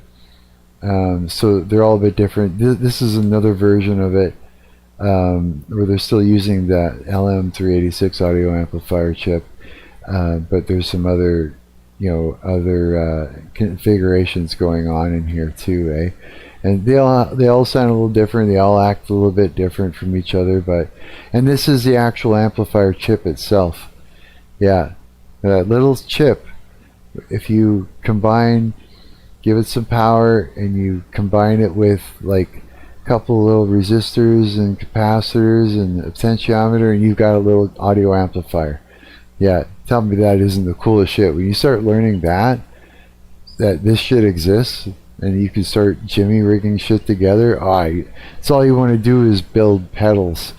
So they're all a bit different. This is another version of it where they're still using that LM386 audio amplifier chip, but there's some other, configurations going on in here too, eh? And they all sound a little different. They all act a little bit different from each other, and this is the actual amplifier chip itself. Yeah, that little chip. If you give it some power, and you combine it with like a couple of little resistors and capacitors and a potentiometer, and you've got a little audio amplifier. Yeah, tell me that isn't the coolest shit. When you start learning that this shit exists, and you can start jimmy rigging shit together, it's all you want to do is build pedals.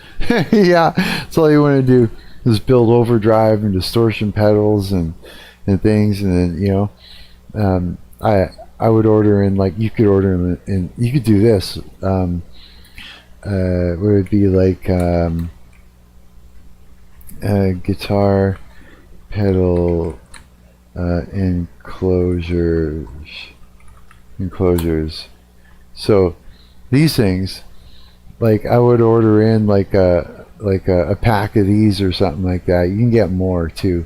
Yeah, that's all you want to do is build overdrive and distortion pedals and things, and then I would order in, like, you could order in you could do this. Would it be like guitar pedal enclosures. So these things, like, I would order in like a pack of these or something like that. You can get more too,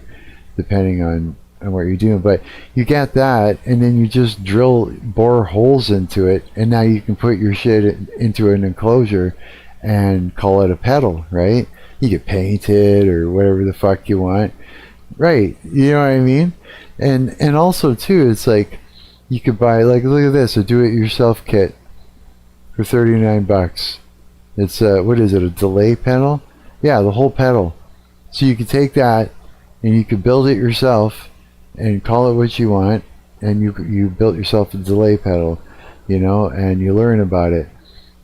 depending on what you're doing, but you get that, and then you just bore holes into it, and now you can put your shit into an enclosure and call it a pedal, right? You can paint it or whatever the fuck you want, right? You know what I mean? And also too, it's like you could buy, like, look at this, a do-it-yourself kit for $39. It's what is it, a delay pedal? Yeah, the whole pedal. So you could take that and you could build it yourself and call it what you want, and you built yourself a delay pedal, and you learn about it,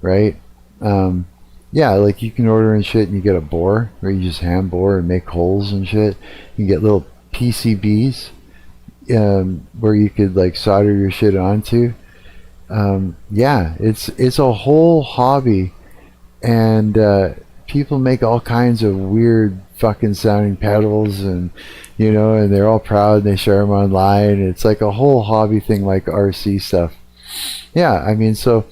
right? Yeah, like, you can order and shit, and you get a bore where you just hand bore and make holes and shit. You get little PCBs where you could, like, solder your shit onto. Yeah, it's a whole hobby, and people make all kinds of weird fucking sounding pedals, and and they're all proud, and they share them online. It's like a whole hobby thing, like RC stuff. Yeah, I mean, so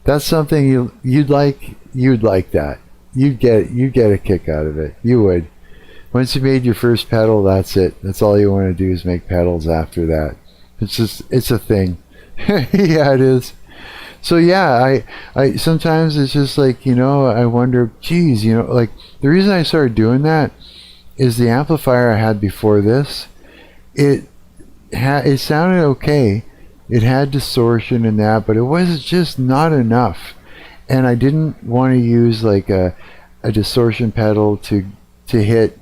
that's something you'd like that. You'd get a kick out of it. You would. Once you made your first pedal, that's it. That's all you want to do is make pedals after that. It's a thing. Yeah, it is. So yeah, I sometimes it's just like, I wonder, geez, like, the reason I started doing that is the amplifier I had before this, it sounded okay. It had distortion in that, but it was just not enough. And I didn't want to use like a distortion pedal to hit,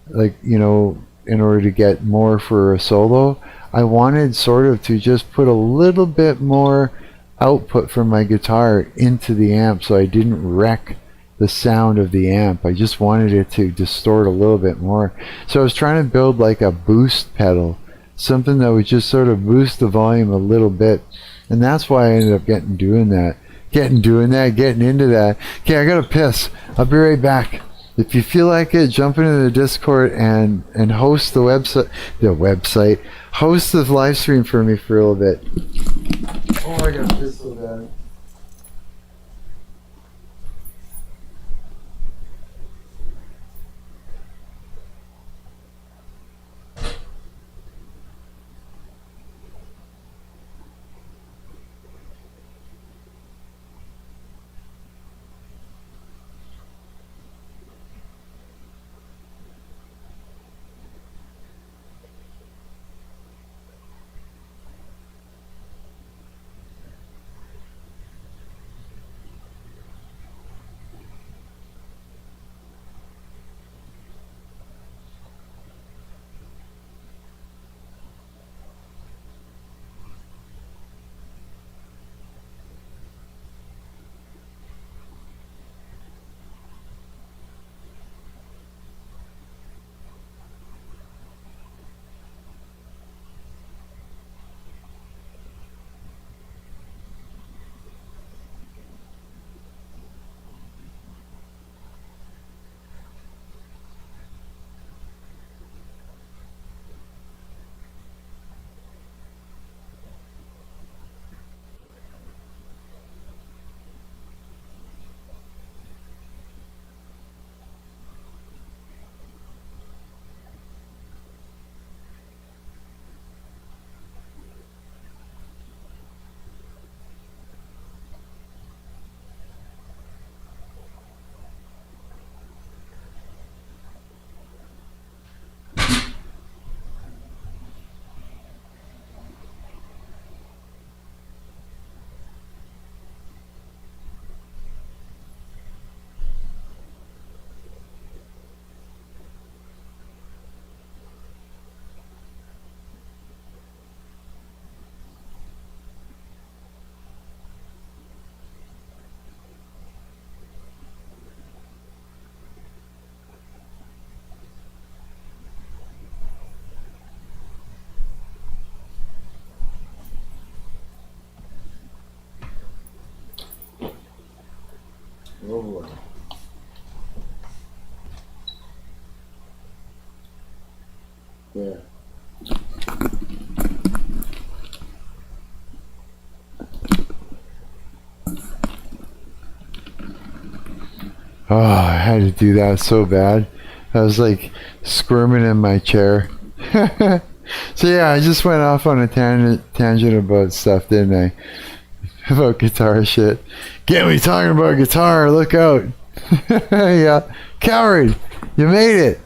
like, in order to get more for a solo. I wanted sort of to just put a little bit more output from my guitar into the amp, so I didn't wreck the sound of the amp. I just wanted it to distort a little bit more. So I was trying to build like a boost pedal, something that would just sort of boost the volume a little bit, and that's why I ended up getting into that. Okay, I gotta piss. I'll be right back. If you feel like it, jump into the Discord and host the website, host the live stream for me for a little bit. Oh, I got this so bad. There. Oh, I had to do that so bad. I was like squirming in my chair. So yeah, I just went off on a tangent about stuff, didn't I? About guitar shit. Get me talking about guitar, look out. Yeah. Coward, you made it.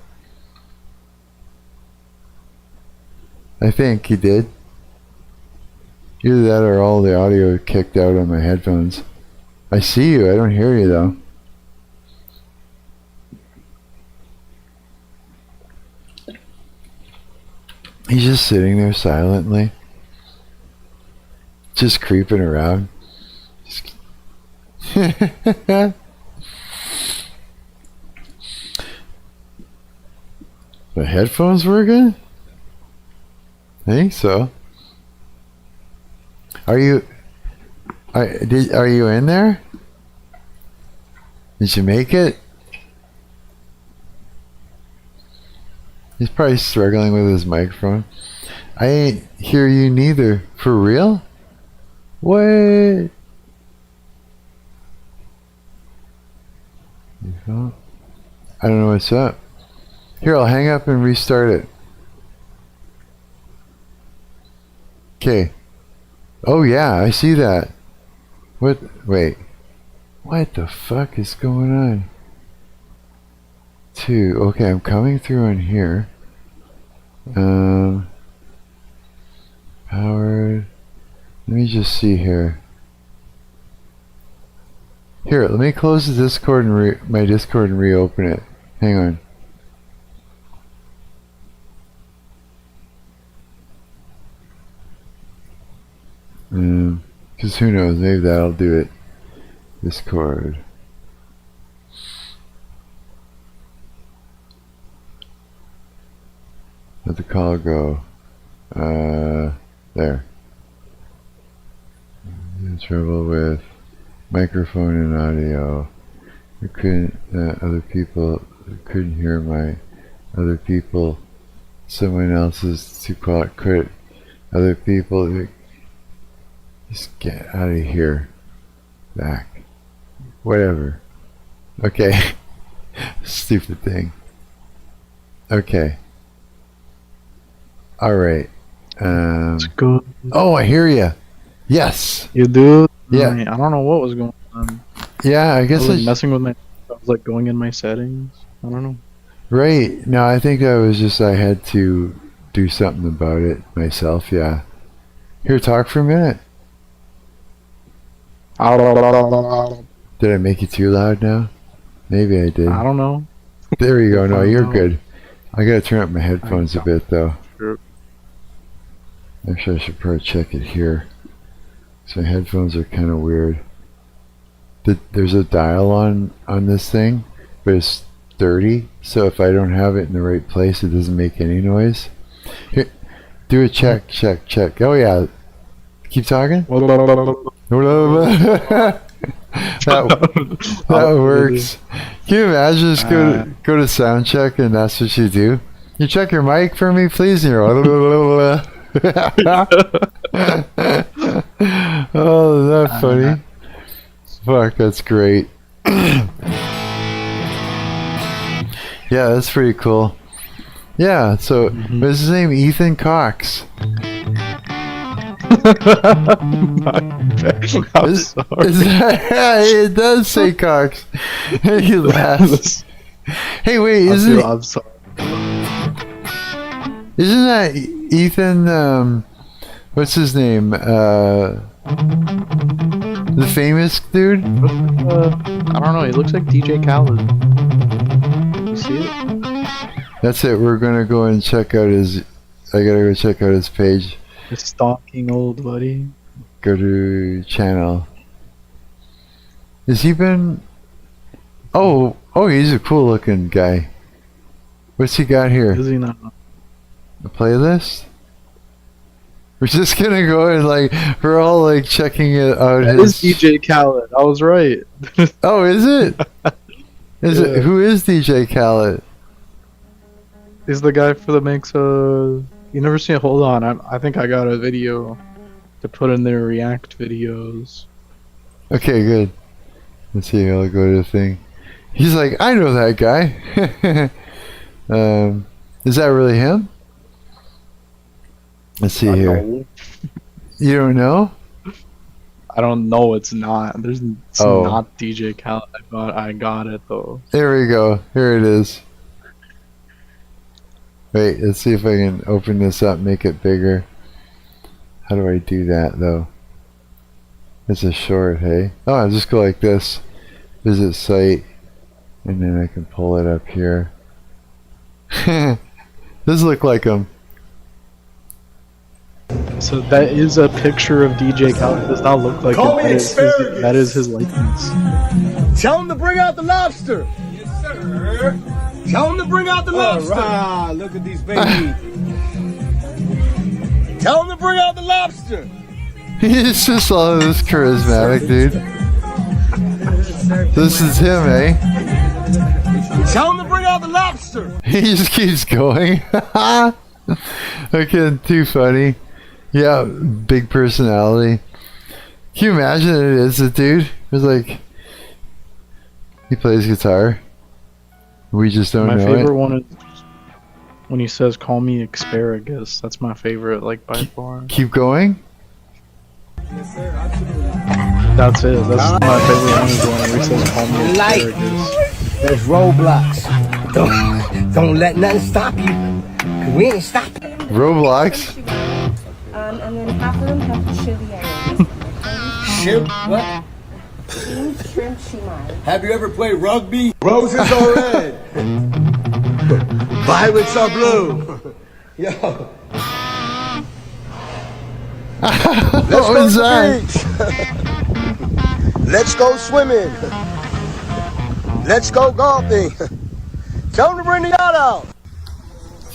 I think he did. Either that or all the audio kicked out on my headphones. I see you, I don't hear you though. He's just sitting there silently. Just creeping around. The headphones working? I think so. Are you in there? Did you make it? He's probably struggling with his microphone. I ain't hear you neither. For real? What? I don't know what's up. Here, I'll hang up and restart it. Okay. Oh yeah, I see that. What? Wait. What the fuck is going on? Okay, I'm coming through on here. Powered. Let me just see here. Here, let me close the Discord and my Discord and reopen it. Hang on. Because who knows, maybe that'll do it. Discord. Let the call go. There. Trouble with microphone and audio. I couldn't. Other people couldn't hear my. Other people. Someone else's too quiet. Could. Other people. Just get out of here. Back. Whatever. Okay. Stupid thing. Okay. All right. It's good. Oh, I hear you. Yes. You do? Yeah. I don't know what was going on. Yeah, I guess I was messing with my. I was like going in my settings. I don't know. Right. No, I think that was just I had to do something about it myself. Yeah. Here, talk for a minute. Did I make you too loud now? Maybe I did. I don't know. There you go. No, you're good. I gotta turn up my headphones a bit though. Sure. Actually, I should probably check it here. So my headphones are kind of weird. There's a dial on this thing, but it's 30. So if I don't have it in the right place, it doesn't make any noise. Here, do a check. Oh yeah. Keep talking. that works. Can you imagine just go to sound check and that's what you do? You check your mic for me, please. And you're oh, is that funny? Fuck, that's great. Yeah, that's pretty cool. Yeah, so what's his name? Ethan Cox. I'm sorry. It does say Cox. He laughs. Hey, wait, I'm sorry. Isn't that Ethan? What's his name? The famous dude? I don't know. He looks like DJ Khaled. You see it? That's it. We're gonna go and check out his. I gotta go check out his page. The stalking old buddy. Go to channel. Has he been? Oh, he's a cool looking guy. What's he got here? Is he not? A playlist? We're just gonna go and like we're all like checking it out. That is DJ Khaled. I was right. Oh, is it? Is it? Who is DJ Khaled? He's the guy for the makes you never seen. Hold on, I think I got a video to put in their React videos. Okay, good. Let's see. I'll go to the thing. He's like, I know that guy. Is that really him? Let's see here. Know. You don't know? I don't know. It's not. It's not DJ Khaled. I got it though. There we go. Here it is. Wait, let's see if I can open this up, make it bigger. How do I do that though? It's a short, hey? Oh, I'll just go like this. Visit site. And then I can pull it up here. Does look like him. So that is a picture of DJ Khaled. It does not look like him. That is his likeness. Tell him to bring out the lobster. Yes, sir. Tell him to bring out the lobster. All right, look at these babies. Tell him to bring out the lobster. He's just all this charismatic, dude. This is him, eh? Tell him to bring out the lobster. He just keeps going. Okay, too funny. Yeah, big personality. Can you imagine it is a dude? It's like he plays guitar. We just don't know it. My favorite one is when he says, "Call me asparagus." That's my favorite, like by far. Keep going. Yes, sir. Absolutely. That's it. That's my favorite one is when he says, "Call me asparagus." There's roadblocks. Don't let nothing stop you. 'Cause we ain't stopping. Roblox. And then half of them have chili onions. Shrimp? What? Shrimp shumai. Have you ever played rugby? Roses are red. Violets are blue. Yo. Let's go to the beach. Let's go swimming. Let's go golfing. Tell them to bring the yacht out.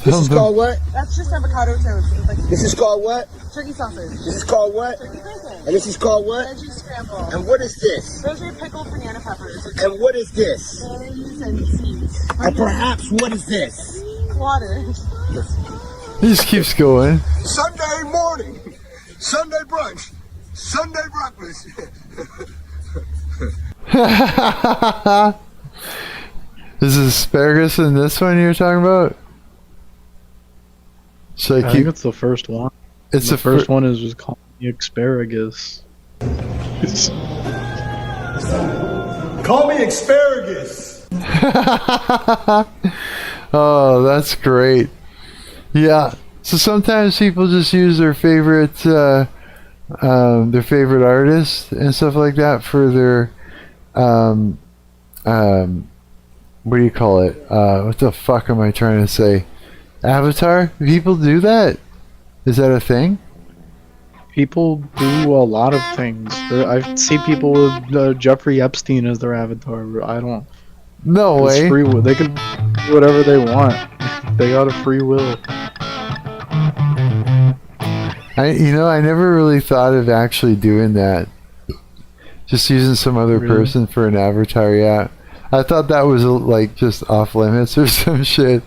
This is called what? That's just avocado toast. This is called what? Turkey sausage. This is called what? Turkey bacon. And this is called what? Veggie scramble. And what is this? Those are pickled banana peppers. And what is this? Berries and seeds. And perhaps what is this? Water. He just keeps going. Sunday morning. Sunday brunch. Sunday breakfast. Is asparagus in this one you're talking about? Should I think it's the first one. It's the first one is just called me asparagus. Call me asparagus. Oh, that's great. Yeah. So sometimes people just use their favorite artist and stuff like that for their what do you call it? What the fuck am I trying to say? Avatar? People do that? Is that a thing? People do a lot of things. I see people with Jeffrey Epstein as their avatar. I don't. No way. Free will. They can do whatever they want. They got a free will. I never really thought of actually doing that. Just using some other person for an avatar, yeah. I thought that was like just off limits or some shit.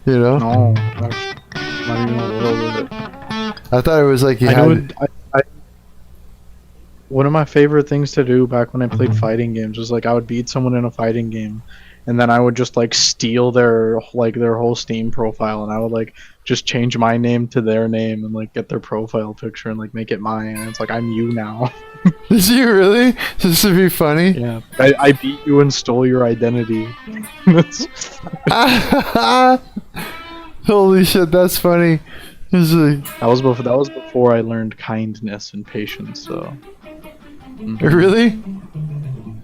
You know? No, not even a little bit. I thought it was like you had. One of my favorite things to do back when I played fighting games was like I would beat someone in a fighting game, and then I would just like steal their whole Steam profile, and I would like just change my name to their name and like get their profile picture and like make it mine. And it's like I'm you now. Did you really? Just to be funny? Yeah. I beat you and stole your identity. Holy shit, that's funny. Like, that was before I learned kindness and patience. So. Really?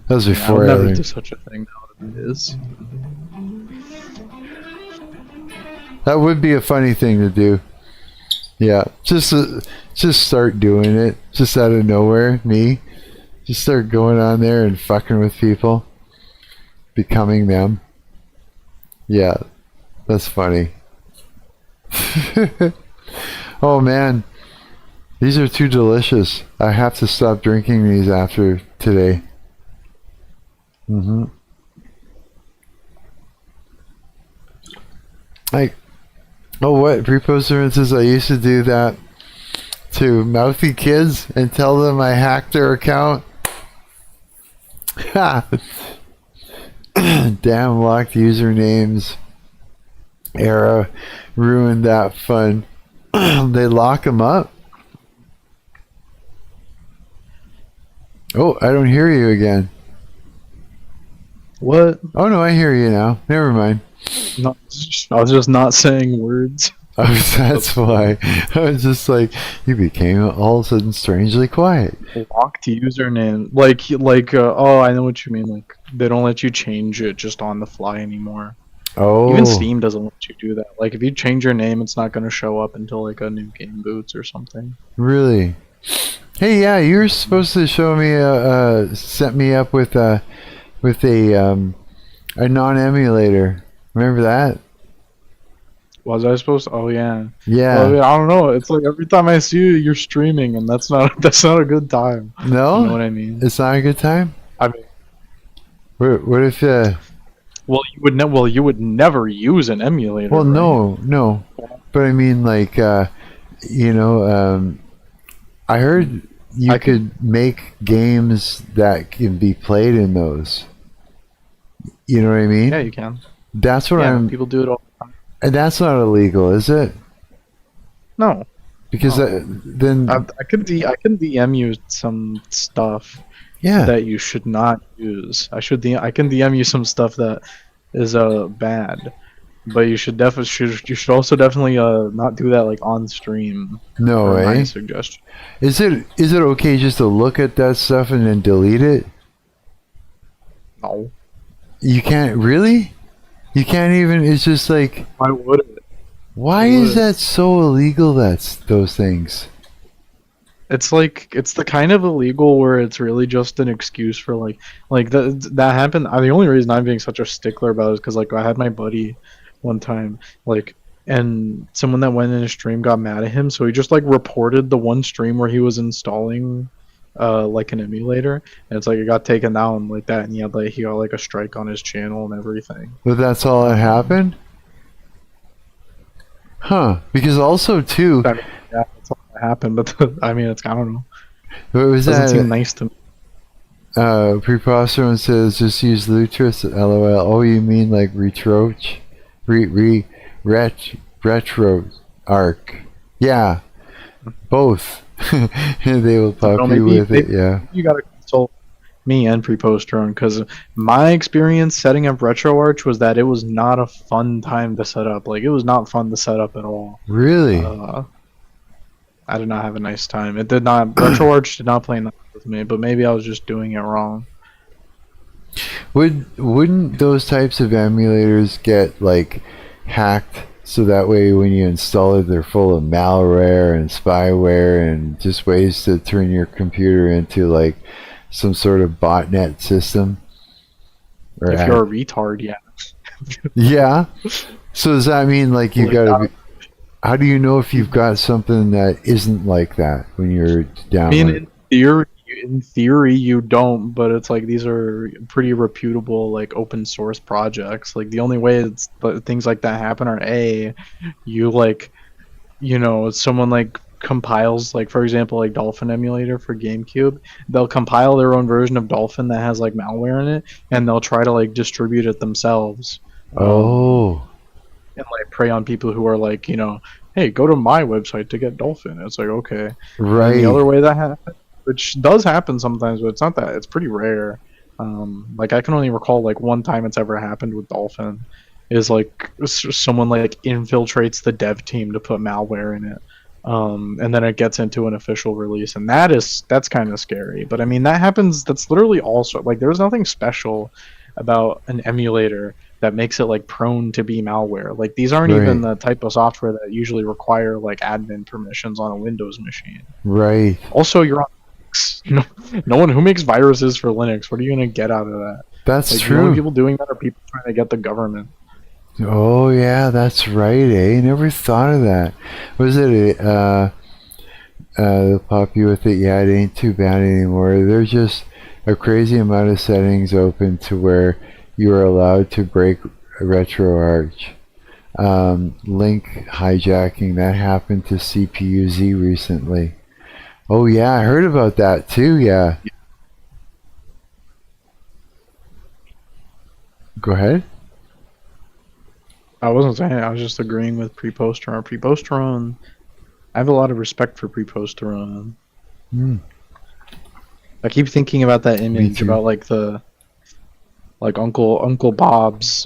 That was before I would never do such a thing nowadays. That would be a funny thing to do. Yeah, just start doing it, just out of nowhere. Me, just start going on there and fucking with people, becoming them. Yeah, that's funny. Oh man, These are too delicious. I have to stop drinking these after today. Like, oh, what? Repost I used to do that to mouthy kids and tell them I hacked their account. Ha! Damn locked usernames era ruined that fun. They lock them up. Oh, I don't hear you again. What? Oh no, I hear you now. Never mind. No, I was just not saying words. That's why. I was just like, you became all of a sudden strangely quiet. Locked username, oh, I know what you mean. Like they don't let you change it just on the fly anymore. Oh. Even Steam doesn't let you do that. Like if you change your name, it's not going to show up until like a new game boots or something. Really? Hey, yeah, you were supposed to show me set me up with a non-emulator. Remember that? Was I supposed to? Oh yeah. Yeah. Well, I don't know. It's like every time I see you, you're streaming, and that's not a good time. No. You know what I mean? It's not a good time. I mean, what if? Well, you would never use an emulator. Well, right? no. But I mean, like, I heard you could make games that can be played in those. You know what I mean? Yeah, you can. That's what people do it all the time. And that's not illegal, is it? No. Because then I can DM you some stuff. Yeah. That you should not use. I can DM you some stuff that is bad, but you should also definitely not do that like on stream. No way. My suggestion. Is it okay just to look at that stuff and then delete it? No. You can't really? You can't even. It's just like. Why would it? Why is that so illegal? That's those things. It's like it's the kind of illegal where it's really just an excuse for like that happened. The only reason I'm being such a stickler about it is because like I had my buddy one time and someone that went in a stream got mad at him, so he just like reported the one stream where he was installing like an emulator, and it's like it got taken down like that, and he got like a strike on his channel and everything. But that's all that happened? Huh. Because also too I mean, yeah, that's all that happened, but I mean it's I don't know. What was Doesn't that? seem nice to me. Preposterone says just use Lutris, LOL. Oh, you mean like retro arc. Yeah. Both. They will pop you with it, yeah. You gotta consult me and Preposterone, because my experience setting up RetroArch was that it was not a fun time to set up. Like, it was not fun to set up at all. Really? I did not have a nice time. It did not. RetroArch did not play nice with me, but maybe I was just doing it wrong. Wouldn't those types of emulators get like hacked so that way when you install it they're full of malware and spyware and just ways to turn your computer into like some sort of botnet system? Or if you're a retard, yeah. Yeah. So does that mean like you gotta be, how do you know if you've got something that isn't like that when you're down? I mean, in theory, you don't, but it's like these are pretty reputable, like open source projects. Like the only way things like that happen are you like, someone like compiles, like for example, like Dolphin emulator for GameCube. They'll compile their own version of Dolphin that has like malware in it, and they'll try to like distribute it themselves. And like prey on people who are like, hey, go to my website to get Dolphin. It's like, okay. Right. And the other way that happens, which does happen sometimes, but it's not that. It's pretty rare. Like I can only recall like one time it's ever happened with Dolphin, is like someone like infiltrates the dev team to put malware in it, and then it gets into an official release, and that's kind of scary. But I mean that happens. That's literally also like there's nothing special about an emulator that makes it like prone to be malware. Like these aren't even the type of software that usually require like admin permissions on a Windows machine. Right. Also, you're on Linux. No one who makes viruses for Linux. What are you gonna get out of that? That's like, true. The only people doing that are people trying to get the government. Oh yeah, that's right. Never thought of that. Was it they'll pop you with it. Yeah, it ain't too bad anymore. There's just a crazy amount of settings open to where you are allowed to break RetroArch. Link hijacking, that happened to CPU-Z recently. Oh yeah, I heard about that too, yeah. Go ahead. I wasn't saying it, I was just agreeing with Pre-Post Run. Pre-Post Run, I have a lot of respect for Pre-Post Run. I keep thinking about that image about like the Uncle Bob's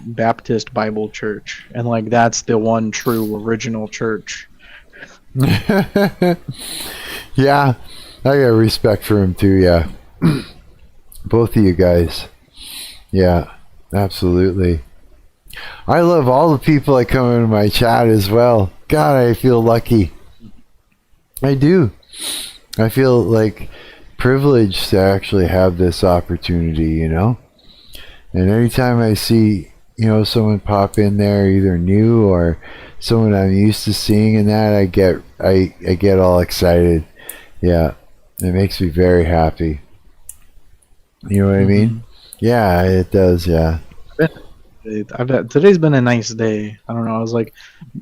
Baptist Bible Church, and like that's the one true original church. Yeah, I got respect for him too, yeah. Both of you guys. Yeah, absolutely. I love all the people that come into my chat as well. God, I feel lucky. I do. I feel like privileged to actually have this opportunity, you know? And anytime I see, you know, someone pop in there, either new or someone I'm used to seeing in that, I get all excited. Yeah, it makes me very happy. You know what I mean? Yeah, it does. Yeah. Today's been a nice day. I don't know. I was like,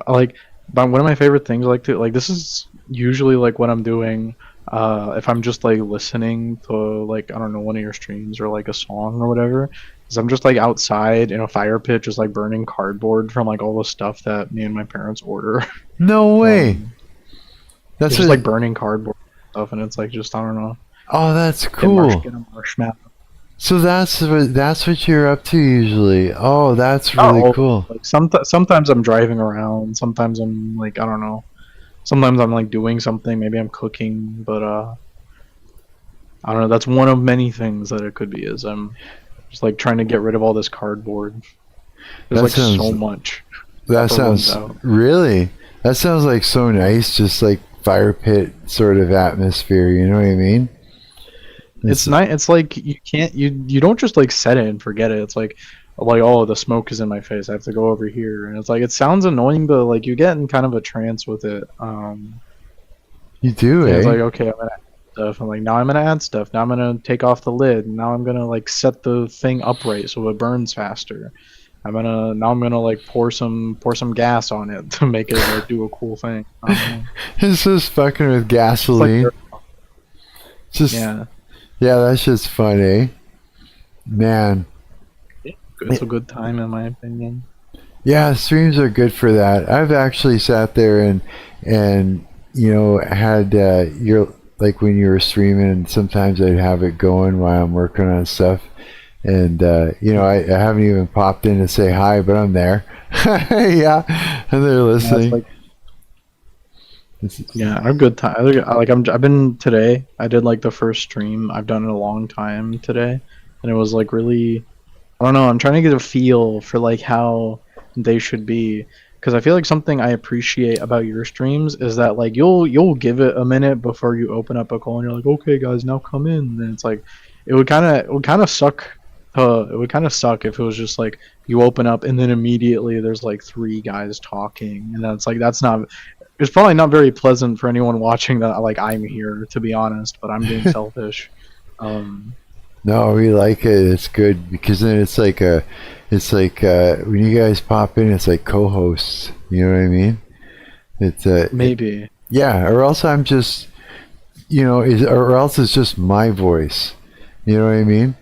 but one of my favorite things, this is usually like what I'm doing. If I'm just like listening to like, I don't know, one of your streams or like a song or whatever, is I'm just like outside in a fire pit, just like burning cardboard from like all the stuff that me and my parents order. No way. That's just like burning cardboard stuff, and it's like just, I don't know. Oh, that's cool. Get a marshmallow. So that's what you're up to usually. Oh, that's really cool. Like sometimes I'm driving around. Sometimes I'm like, I don't know. Sometimes I'm like doing something. Maybe I'm cooking, but I don't know. That's one of many things that it could be. Is I'm just like trying to get rid of all this cardboard. There's so much. That sounds really. That sounds like so nice. Just like fire pit sort of atmosphere. You know what I mean? It's nice. It's like you don't just like set it and forget it. It's like oh, the smoke is in my face. I have to go over here, and it's like it sounds annoying, but like you get in kind of a trance with it. You do, It's like, okay, I'm gonna add stuff. I'm like, now I'm gonna add stuff. Now I'm gonna take off the lid. Now I'm gonna like set the thing upright so it burns faster. I'm gonna like pour some gas on it to make it like do a cool thing. It's just fucking with gasoline. Yeah, that's just fun, eh? Man. It's a good time in my opinion. Yeah, streams are good for that. I've actually sat there and you know, had your, like when you were streaming, and sometimes I'd have it going while I'm working on stuff. And you know, I haven't even popped in to say hi, but I'm there. Yeah, and they're listening. Yeah, a good time. I've been today. I did like the first stream I've done in a long time today, and it was like really, I don't know. I'm trying to get a feel for like how they should be, because I feel like something I appreciate about your streams is that like you'll give it a minute before you open up a call, and you're like, okay, guys, now come in. And it's like it would kind of suck. It would kind of suck if it was just like you open up and then immediately there's like 3 guys talking, and that's like it's probably not very pleasant for anyone watching that. Like I'm here, to be honest, but I'm being selfish. No, we like it. It's good because then it's like when you guys pop in, it's like co-hosts. You know what I mean? It's maybe. Yeah, or else I'm just, you know, or else it's just my voice. You know what I mean?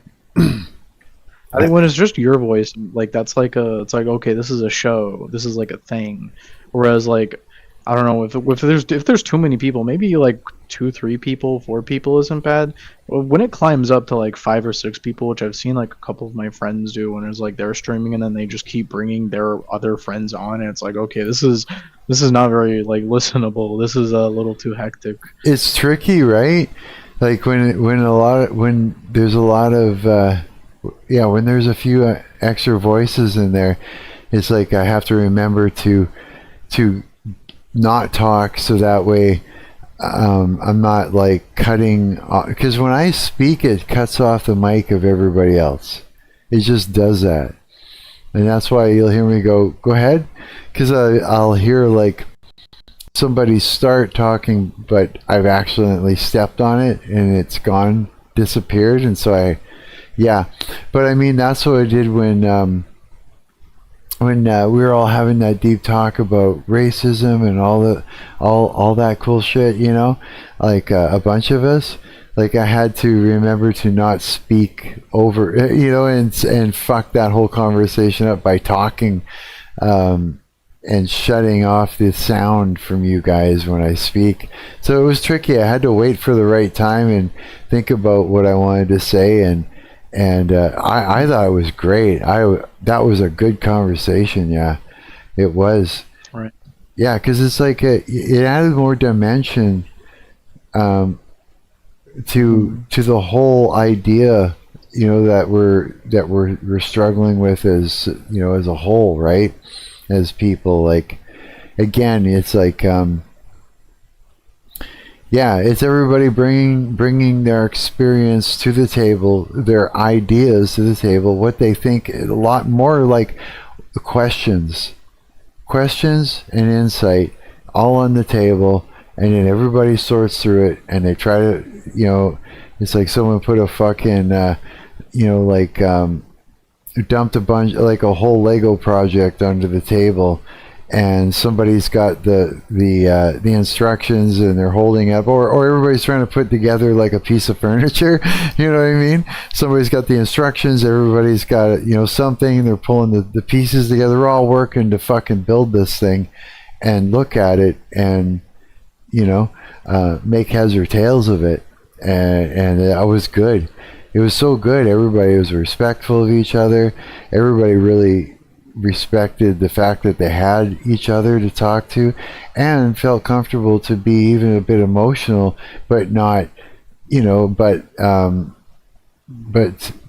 I think when it's just your voice, like it's like okay, this is a show. This is like a thing. Whereas like, I don't know, if there's too many people, maybe like 2, 3 people, 4 people isn't bad. When it climbs up to like 5 or 6 people, which I've seen like a couple of my friends do, when it's like they're streaming and then they just keep bringing their other friends on, and it's like, okay, this is not very like listenable. This is a little too hectic. It's tricky, right? Like when there's a lot of when there's a few extra voices in there, it's like I have to remember to not talk, so that way I'm not like cutting, because when I speak it cuts off the mic of everybody else. It just does that, and that's why you'll hear me go ahead, because I'll hear like somebody start talking, but I've accidentally stepped on it and it's gone, disappeared, and so yeah. But I mean, that's what I did when we were all having that deep talk about racism and all that cool shit, you know, like a bunch of us. Like I had to remember to not speak over, you know, and fuck that whole conversation up by talking, and shutting off the sound from you guys when I speak. So it was tricky. I had to wait for the right time and think about what I wanted to say, and I thought it was great. That was a good conversation. Yeah, it was. Right. Yeah, because it's like it added more dimension to the whole idea, you know, that we're struggling with as, you know, as a whole, right? As people, like, again, it's like yeah, it's everybody bringing their experience to the table, their ideas to the table, what they think, a lot more like questions and insight all on the table, and then everybody sorts through it and they try to, you know, it's like someone put a fucking you know, like dumped a bunch, like a whole Lego project onto the table, and somebody's got the instructions and they're holding up, or everybody's trying to put together like a piece of furniture, you know what I mean? Somebody's got the instructions, everybody's got, you know, something, they're pulling the pieces together, we're all working to fucking build this thing and look at it and, you know, make heads or tails of it, and that was good. It was so good. Everybody was respectful of each other. Everybody really respected the fact that they had each other to talk to, and felt comfortable to be even a bit emotional, but not, you know, but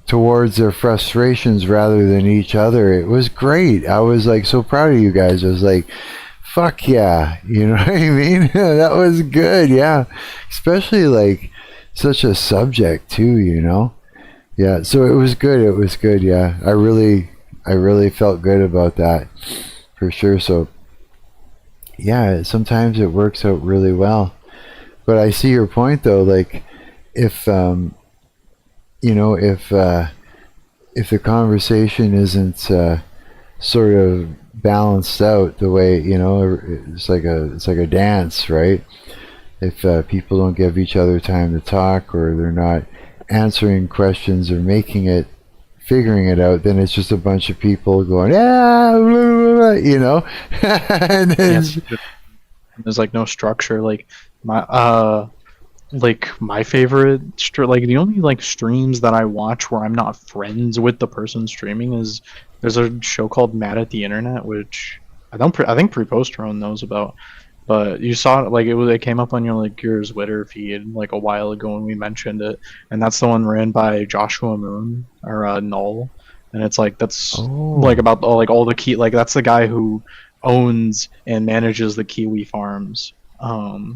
towards their frustrations rather than each other. It was great. I was like so proud of you guys. I was like, fuck yeah, you know what I mean? That was good. Yeah, especially like such a subject too, you know. Yeah, so it was good. Yeah, I really felt good about that, for sure. So yeah, sometimes it works out really well. But I see your point though, like if you know, if the conversation isn't sort of balanced out the way, you know, it's like a dance, right? If people don't give each other time to talk, or they're not answering questions or figuring it out, then it's just a bunch of people going, yeah, blah, blah, blah, you know. And then there's like no structure. Like my favorite like the only like streams that I watch where I'm not friends with the person streaming is, there's a show called Mad at the Internet, which I think Preposterone knows about. But you saw it, like it came up on your Twitter feed like a while ago when we mentioned it, and that's the one ran by Joshua Moon, or Null, and it's like that's like about all the key, like that's the guy who owns and manages the Kiwi farms. Oh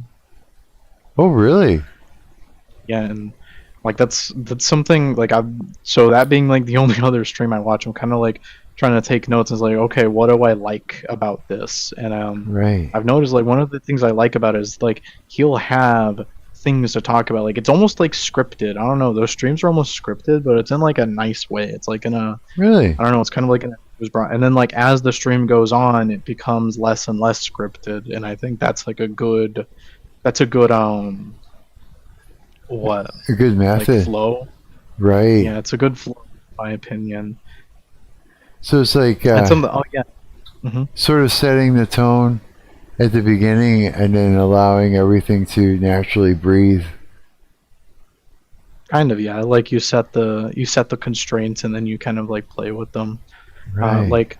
really? Yeah, and like that's something like so that being like the only other stream I watch, I'm kind of like trying to take notes. Is like, okay, what do I like about this? And right, I've noticed like one of the things I like about it is like he'll have things to talk about. Like it's almost like scripted. I don't know, those streams are almost scripted, but it's in like a nice way. It's like in a, really, I don't know, it's kind of like and then like as the stream goes on, it becomes less and less scripted, and I think that's like a good what, a good method, like flow, right? Yeah, it's a good flow in my opinion. So it's like sort of setting the tone at the beginning and then allowing everything to naturally breathe. Kind of, yeah. Like you set the constraints and then you kind of like play with them. Right.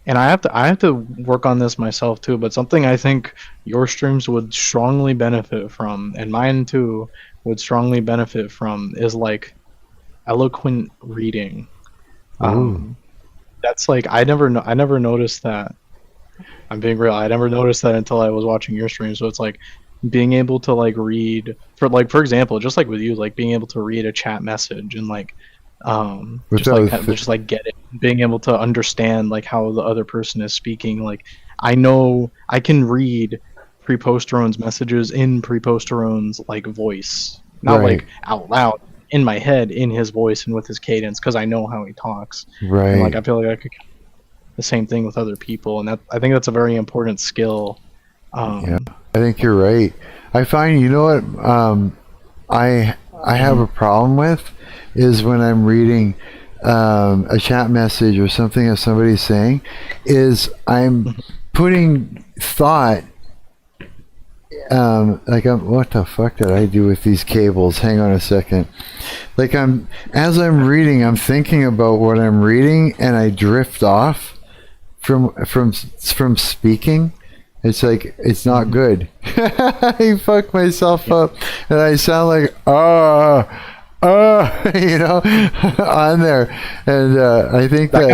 And I have to work on this myself too, but something I think your streams would strongly benefit from, and mine too would strongly benefit from, is like eloquent reading. That's like I never noticed that. I'm being real. I never noticed that until I was watching your stream. So it's like being able to like read, for example, just like with you, like being able to read a chat message and like just like get it, being able to understand like how the other person is speaking. Like I know I can read Preposterone's messages in Preposterone's like voice, not Right. like out loud, in my head, in his voice and with his cadence, because I know how he talks. Right. And like I feel like I could the same thing with other people, and that I think that's a very important skill. Yeah, I think you're right. I find, you know what, I have a problem with is when I'm reading a chat message or something that somebody's saying, is I'm putting thought. What the fuck did I do with these cables? Hang on a second. Like as I'm reading, I'm thinking about what I'm reading, and I drift off from speaking. It's like, it's not good. I fuck myself up, and I sound like you know, on there, and I think I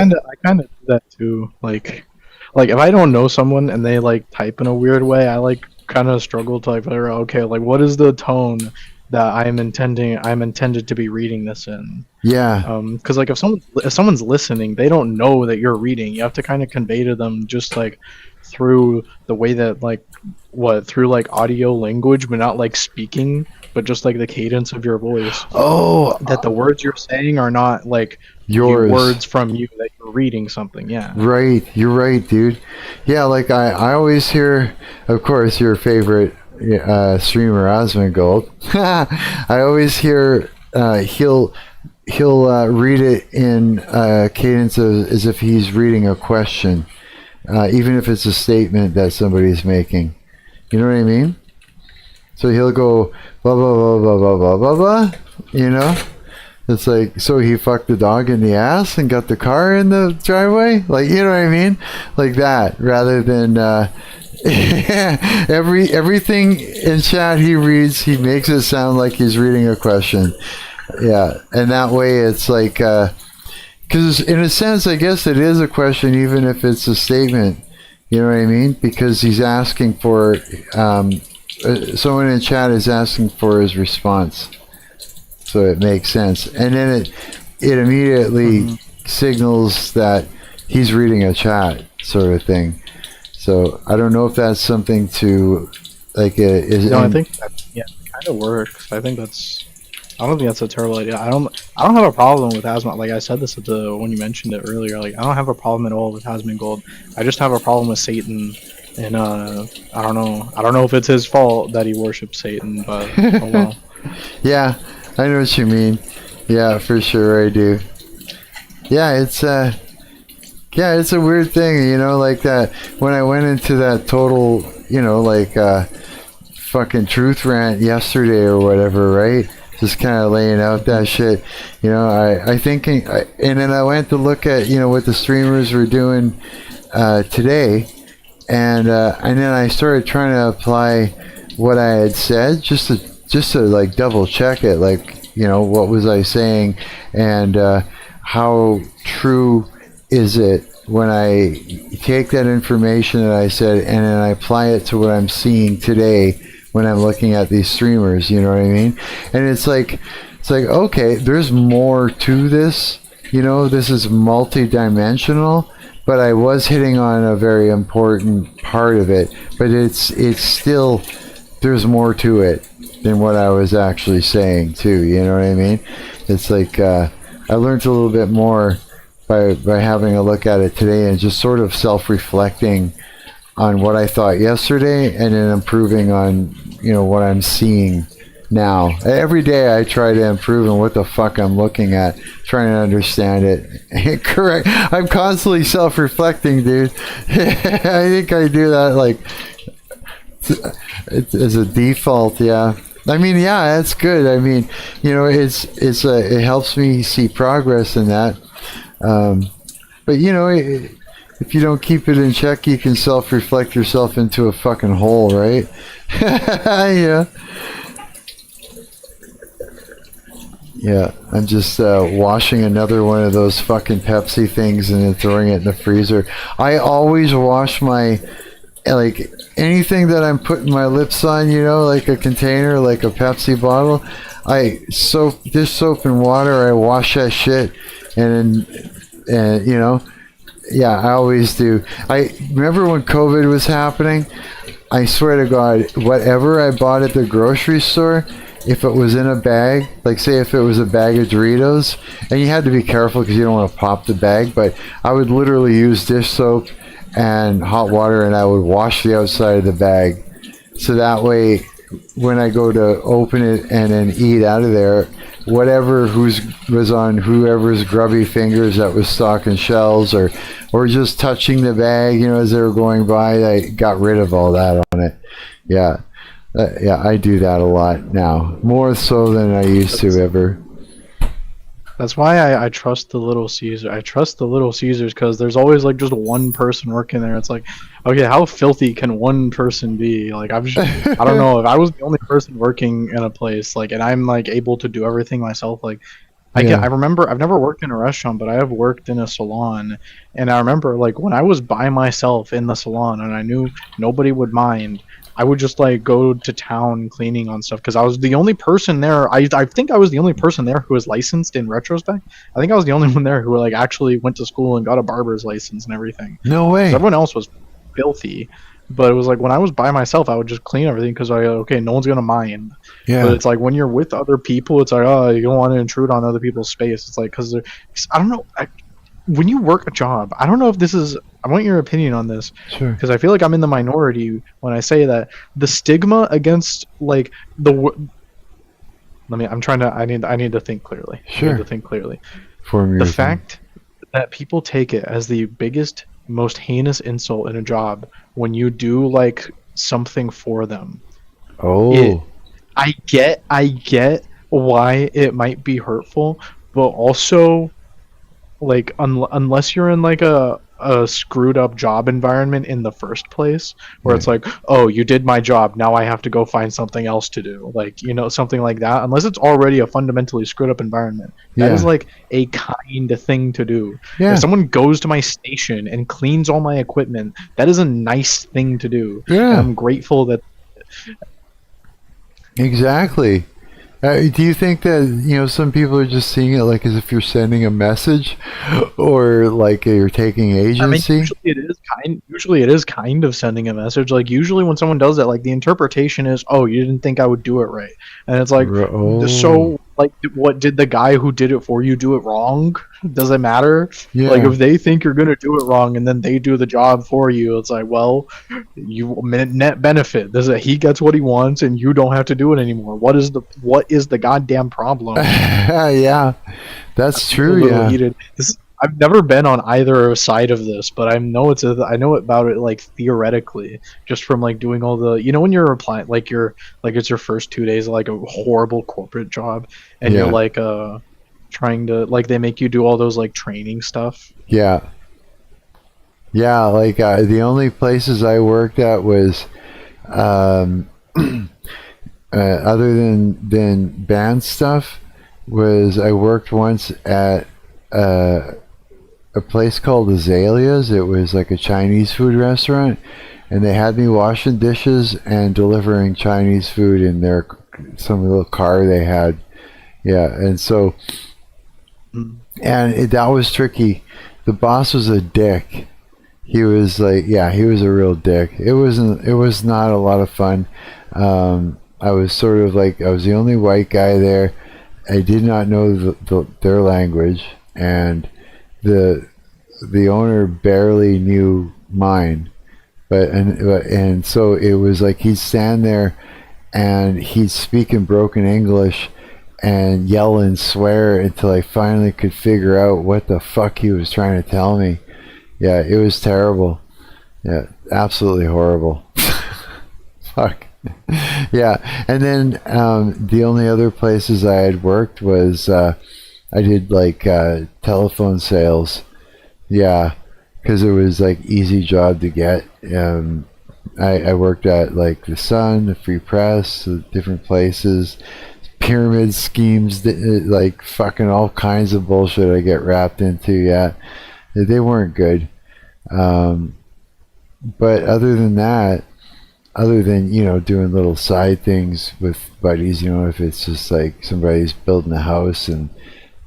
kind of do that too. Like if I don't know someone and they like type in a weird way, I like kind of struggle to like figure out, okay, like what is the tone that I'm intended to be reading this in. Yeah. Because like if someone's listening, they don't know that you're reading. You have to kind of convey to them just like through the way that through like audio language, but not like speaking, but just like the cadence of your voice. Oh, that the words you're saying are not like yours, words from you, that you're reading something. Yeah. Right. You're right, dude. Yeah. Like I always hear, of course, your favorite streamer Osmongold. I always hear he'll read it in cadence as if he's reading a question, even if it's a statement that somebody's making. You know what I mean? So he'll go blah blah blah blah blah blah blah blah. You know, it's like, so he fucked the dog in the ass and got the car in the driveway. Like, you know what I mean? Like that, rather than everything in chat he reads, he makes it sound like he's reading a question. Yeah, and that way it's like, because in a sense, I guess it is a question, even if it's a statement. You know what I mean? Because he's asking for, someone in chat is asking for his response. So it makes sense. And then it immediately signals that he's reading a chat, sort of thing. So I don't know if that's something to, like, I think that, it kind of works. I don't think that's a terrible idea. I don't have a problem with Asmon. Like I said this when you mentioned it earlier. Like I don't have a problem at all with Asmongold. I just have a problem with Satan, and I don't know if it's his fault that he worships Satan, but oh well. Yeah, I know what you mean. Yeah, for sure I do. Yeah, it's a weird thing, you know, like that when I went into that total, you know, like fucking truth rant yesterday or whatever, right? Just kind of laying out that shit, you know. I thinking, and then I went to look at, you know, what the streamers were doing today, and then I started trying to apply what I had said, just to like double check it, like, you know, what was I saying, and how true is it when I take that information that I said and then I apply it to what I'm seeing today when I'm looking at these streamers, you know what I mean? And it's like, okay, there's more to this, you know, this is multi-dimensional, but I was hitting on a very important part of it, but it's still, there's more to it than what I was actually saying too, you know what I mean? It's like, I learned a little bit more by having a look at it today and just sort of self-reflecting on what I thought yesterday and then improving on, you know, what I'm seeing now. Every day I try to improve on what the fuck I'm looking at, trying to understand it. Correct. I'm constantly self-reflecting, dude. I think I do that like as a default, yeah. I mean, yeah, that's good. I mean, you know, it helps me see progress in that. But you know, if you don't keep it in check, you can self-reflect yourself into a fucking hole, right? Yeah. Yeah, I'm just washing another one of those fucking Pepsi things and then throwing it in the freezer. I always wash my, like, anything that I'm putting my lips on, you know, like a container, like a Pepsi bottle. Dish soap and water, I wash that shit, and you know, Yeah, I always do. I remember when COVID was happening. I swear to God, whatever I bought at the grocery store, if it was in a bag, like say if it was a bag of Doritos, and you had to be careful because you don't want to pop the bag, but I would literally use dish soap and hot water, and I would wash the outside of the bag, so that way when I go to open it and then eat out of there, whatever was on whoever's grubby fingers that was stocking shelves or just touching the bag, as they were going by, I got rid of all that on it. Yeah. Yeah, I do that a lot now, more so than I used to ever. That's why I trust the Little Caesar. I trust the Little Caesars because there's always like just one person working there. It's like, okay, how filthy can one person be? Like I don't know, if I was the only person working in a place, like, and I'm like able to do everything myself, like I remember I've never worked in a restaurant, but I have worked in a salon, and I remember like when I was by myself in the salon and I knew nobody would mind, I would just like go to town cleaning on stuff because I was the only person there. I think I was the only person there who was licensed in retrospect. I think I was the only one there who like actually went to school and got a barber's license and everything. No way. Everyone else was filthy, but it was like when I was by myself, I would just clean everything because okay, no one's gonna mind. Yeah. But it's like when you're with other people, it's like, oh, you don't want to intrude on other people's space. It's like because I don't know. When you work a job, I don't know if this is. I want your opinion on this. Sure. Because I feel like I'm in the minority when I say that the stigma against like I'm trying to. I need to think clearly. Sure. I need to think clearly. The fact that people take it as the biggest, most heinous insult in a job when you do like something for them. Oh. I get why it might be hurtful, but also like unless you're in like a screwed up job environment in the first place where it's like, oh, you did my job, now I have to go find something else to do, like, something like that, unless it's already a fundamentally screwed up environment, that is like a kind of thing to do. If someone goes to my station and cleans all my equipment, that is a nice thing to do. And I'm grateful that Exactly. Do you think that some people are just seeing it like as if you're sending a message, or like you're taking agency? I mean, usually it is kind of sending a message. Like usually when someone does that, like the interpretation is, "Oh, you didn't think I would do it right," and it's like, so like, what did the guy who did it for you do it wrong? Does it matter? Yeah. Like if they think you're gonna do it wrong and then they do the job for you, it's like, well, you net benefit. He gets what he wants and you don't have to do it anymore. What is the goddamn problem? Yeah, that's true. Yeah. Heated. I've never been on either side of this, but I know I know about it like theoretically, just from like doing all the when you're applying like it's your first 2 days of like a horrible corporate job and you're like trying to like they make you do all those like training stuff. Yeah, like the only places I worked at was other than band stuff was I worked once at a place called Azaleas. It was like a Chinese food restaurant, and they had me washing dishes and delivering Chinese food in some little car they had. Yeah, and so that was tricky. The boss was a dick. He was like, he was a real dick. It was not a lot of fun. I was sort of like, I was the only white guy there. I did not know their language, and the owner barely knew mine. And so it was like he'd stand there and he'd speak in broken English and yell and swear until I finally could figure out what the fuck he was trying to tell me. Yeah, it was terrible. Yeah, absolutely horrible. Fuck. Yeah, and then the only other places I had worked was I did like telephone sales. Yeah, because it was like easy job to get. I worked at like the Sun, the Free Press, different places, pyramid schemes, like fucking all kinds of bullshit I get wrapped into. Yeah, they weren't good. But other than that, doing little side things with buddies, if it's just like somebody's building a house and,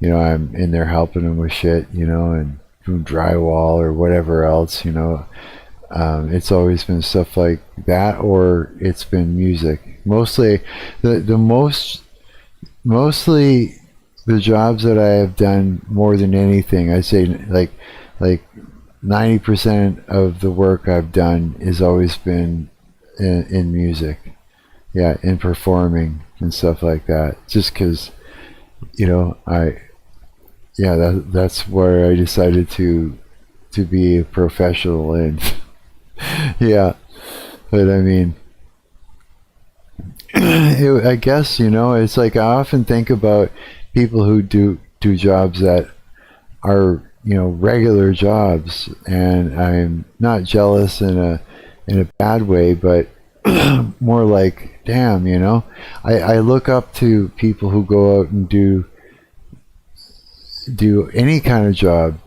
I'm in there helping them with shit, and from drywall or whatever else, you know. It's always been stuff like that, or it's been music. Mostly the jobs that I have done more than anything, I say like 90% of the work I've done has always been in music. Yeah, in performing and stuff like that. Just because, you know, that's where I decided to be a professional in. Yeah, but I mean, I guess, you know, it's like I often think about people who do jobs that are, you know, regular jobs, and I'm not jealous in a bad way, but more like, damn, you know, I look up to people who go out and do any kind of job.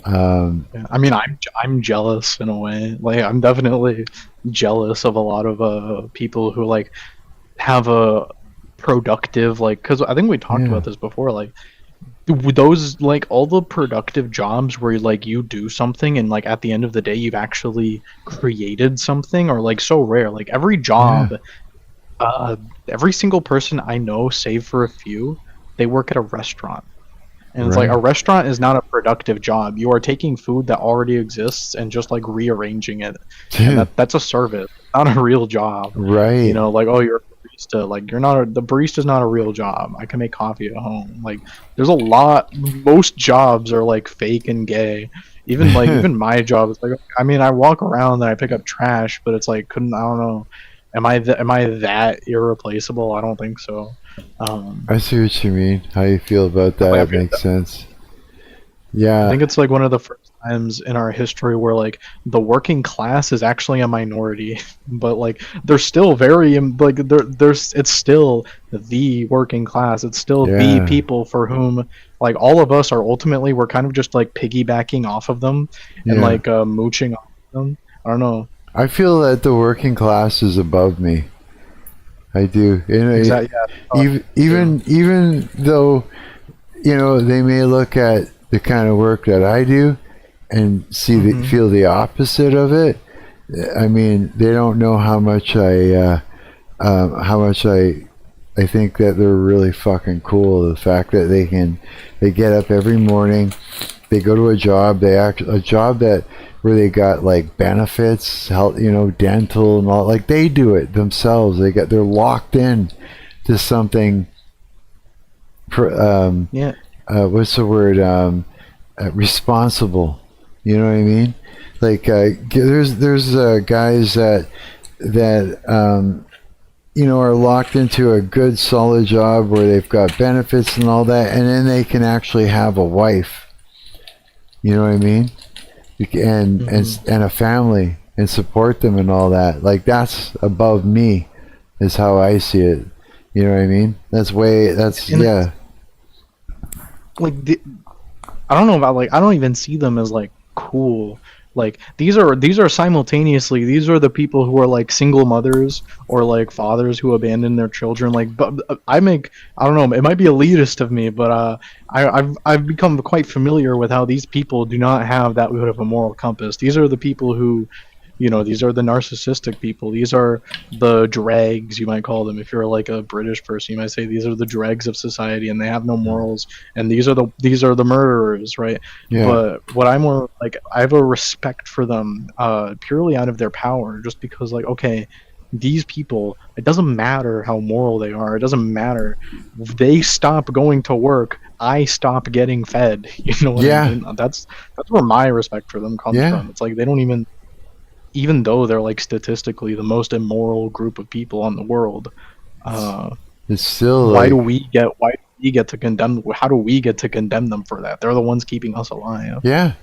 Yeah, I mean, I'm jealous in a way. Like, I'm definitely jealous of a lot of people who like have a productive, like, because I think we talked about this before, like those, like, all the productive jobs where like you do something and like at the end of the day you've actually created something are like so rare. Like every job, every single person I know, save for a few, they work at a restaurant. And it's like, a restaurant is not a productive job. You are taking food that already exists and just like rearranging it. And that's a service, not a real job. Right. You know, like, oh, you're a barista. Like, the barista's not a real job. I can make coffee at home. Like, there's a lot. Most jobs are like fake and gay. Even like even my job is like, I mean, I walk around and I pick up trash, but it's like, I don't know. Am I that irreplaceable? I don't think so. I see what you mean. How you feel about that? It makes sense. Yeah. I think it's like one of the first times in our history where like the working class is actually a minority, but like they're still very like there's it's still the working class. It's still the people for whom like all of us are ultimately, we're kind of just like piggybacking off of them and like mooching off of them. I don't know. I feel that the working class is above me. I do. Exactly. Even though, you know, they may look at the kind of work that I do and feel the opposite of it. I mean, they don't know how much I think that they're really fucking cool. The fact that they get up every morning, they go to a job, a job where they got like benefits, health, you know, dental and all, like they do it themselves. They're locked in to something. What's the word? Responsible. You know what I mean? Like there's guys that you know, are locked into a good solid job where they've got benefits and all that, and then they can actually have a wife. You know what I mean? And a family and support them and all that. Like that's above me, is how I see it. You know what I mean? Like I don't know about, like, I don't even see them as like cool. Like these are simultaneously, these are the people who are like single mothers or like fathers who abandon their children. Like, but I don't know, it might be elitist of me, but I've become quite familiar with how these people do not have that good of a moral compass. These are the people who, you know, these are the narcissistic people. These are the dregs, you might call them. If you're like a British person, you might say these are the dregs of society, and they have no morals. And these are the murderers, right? Yeah. But what I'm more like, I have a respect for them purely out of their power, just because, like, okay, these people, it doesn't matter how moral they are. It doesn't matter. If they stop going to work, I stop getting fed. You know what I mean? That's where my respect for them comes from. It's like they don't even though they're like statistically the most immoral group of people on the world, it's still why do we get to condemn? How do we get to condemn them for that? They're the ones keeping us alive. Yeah,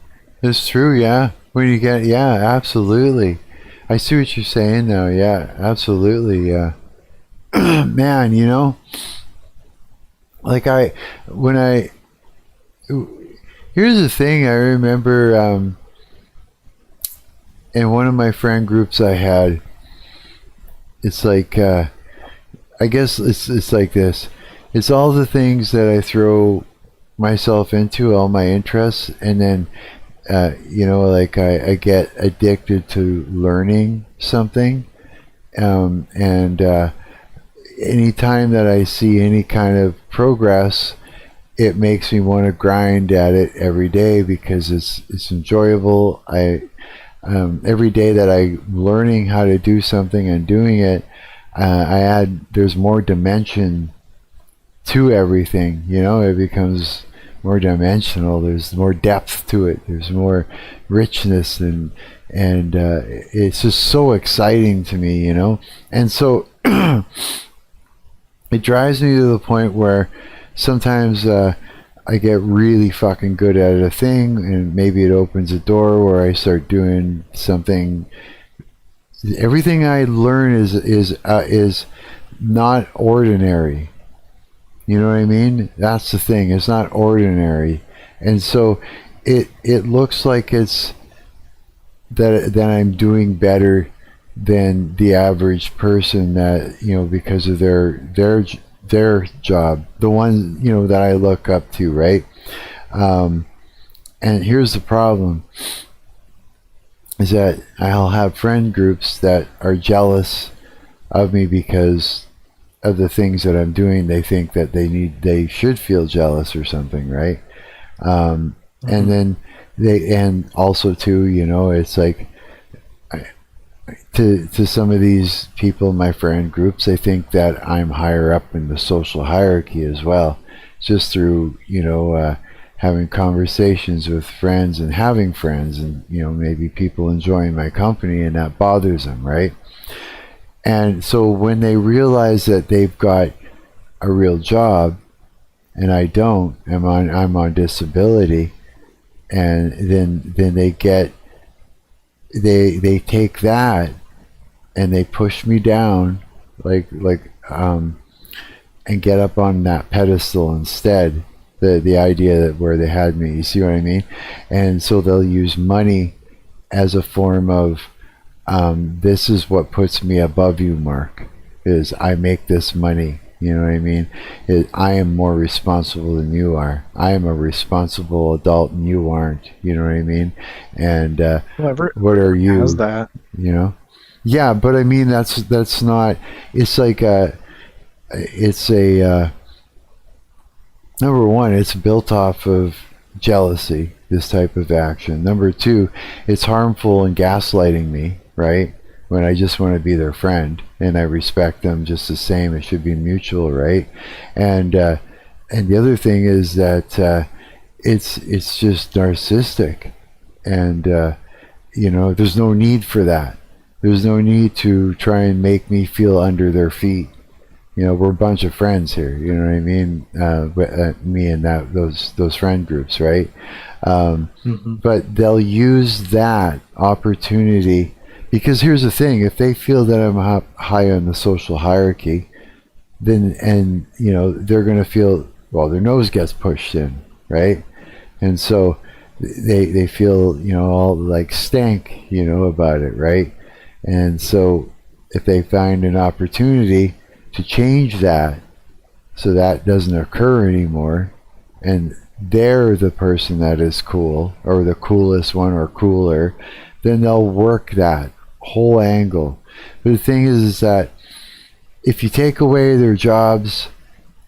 it's true. Yeah, when you get absolutely. I see what you're saying now. Yeah, absolutely. Yeah, man. You know, like here's the thing. I remember. In one of my friend groups I had, it's like, I guess it's like this. It's all the things that I throw myself into, all my interests, and then like I get addicted to learning something, and anytime that I see any kind of progress, it makes me want to grind at it every day because it's enjoyable. Every day that I'm learning how to do something and doing it, there's more dimension to everything. It becomes more dimensional. There's more depth to it. There's more richness, and it's just so exciting to me, And so it drives me to the point where sometimes I get really fucking good at a thing, and maybe it opens a door where I start doing something. Everything I learn is not ordinary. You know what I mean? That's the thing. It's not ordinary, and so it looks like it's that I'm doing better than the average person, that because of their job, the one that I look up to, right? And here's the problem: is that I'll have friend groups that are jealous of me because of the things that I'm doing. They think that they should feel jealous or something, right? And then and also too, it's like, to some of these people, my friend groups, they think that I'm higher up in the social hierarchy as well, just through having conversations with friends and having friends, and maybe people enjoying my company, and that bothers them, right? And so when they realize that they've got a real job and I don't, I'm on disability, and then they take that and they push me down, and get up on that pedestal instead. The idea that where they had me, you see what I mean? And so they'll use money as a form of, this is what puts me above you, Mark, is I make this money. You know what I mean? I am more responsible than you are. I am a responsible adult and you aren't. You know what I mean? And what are you? How's that? Yeah, but I mean that's not. It's like number one, it's built off of jealousy. This type of action. Number two, it's harmful and gaslighting me, right? When I just want to be their friend and I respect them just the same. It should be mutual, right? And the other thing is that it's just narcissistic, and there's no need for that. There's no need to try and make me feel under their feet. We're a bunch of friends here. You know what I mean? Me and those friend groups, right? But they'll use that opportunity. Because here's the thing: if they feel that I'm high on the social hierarchy, then they're going to feel, well, their nose gets pushed in, right? And so they feel all like stank about it, right? And so if they find an opportunity to change that so that doesn't occur anymore, and they're the person that is cool, or the coolest one, or cooler, then they'll work that whole angle. But the thing is that if you take away their jobs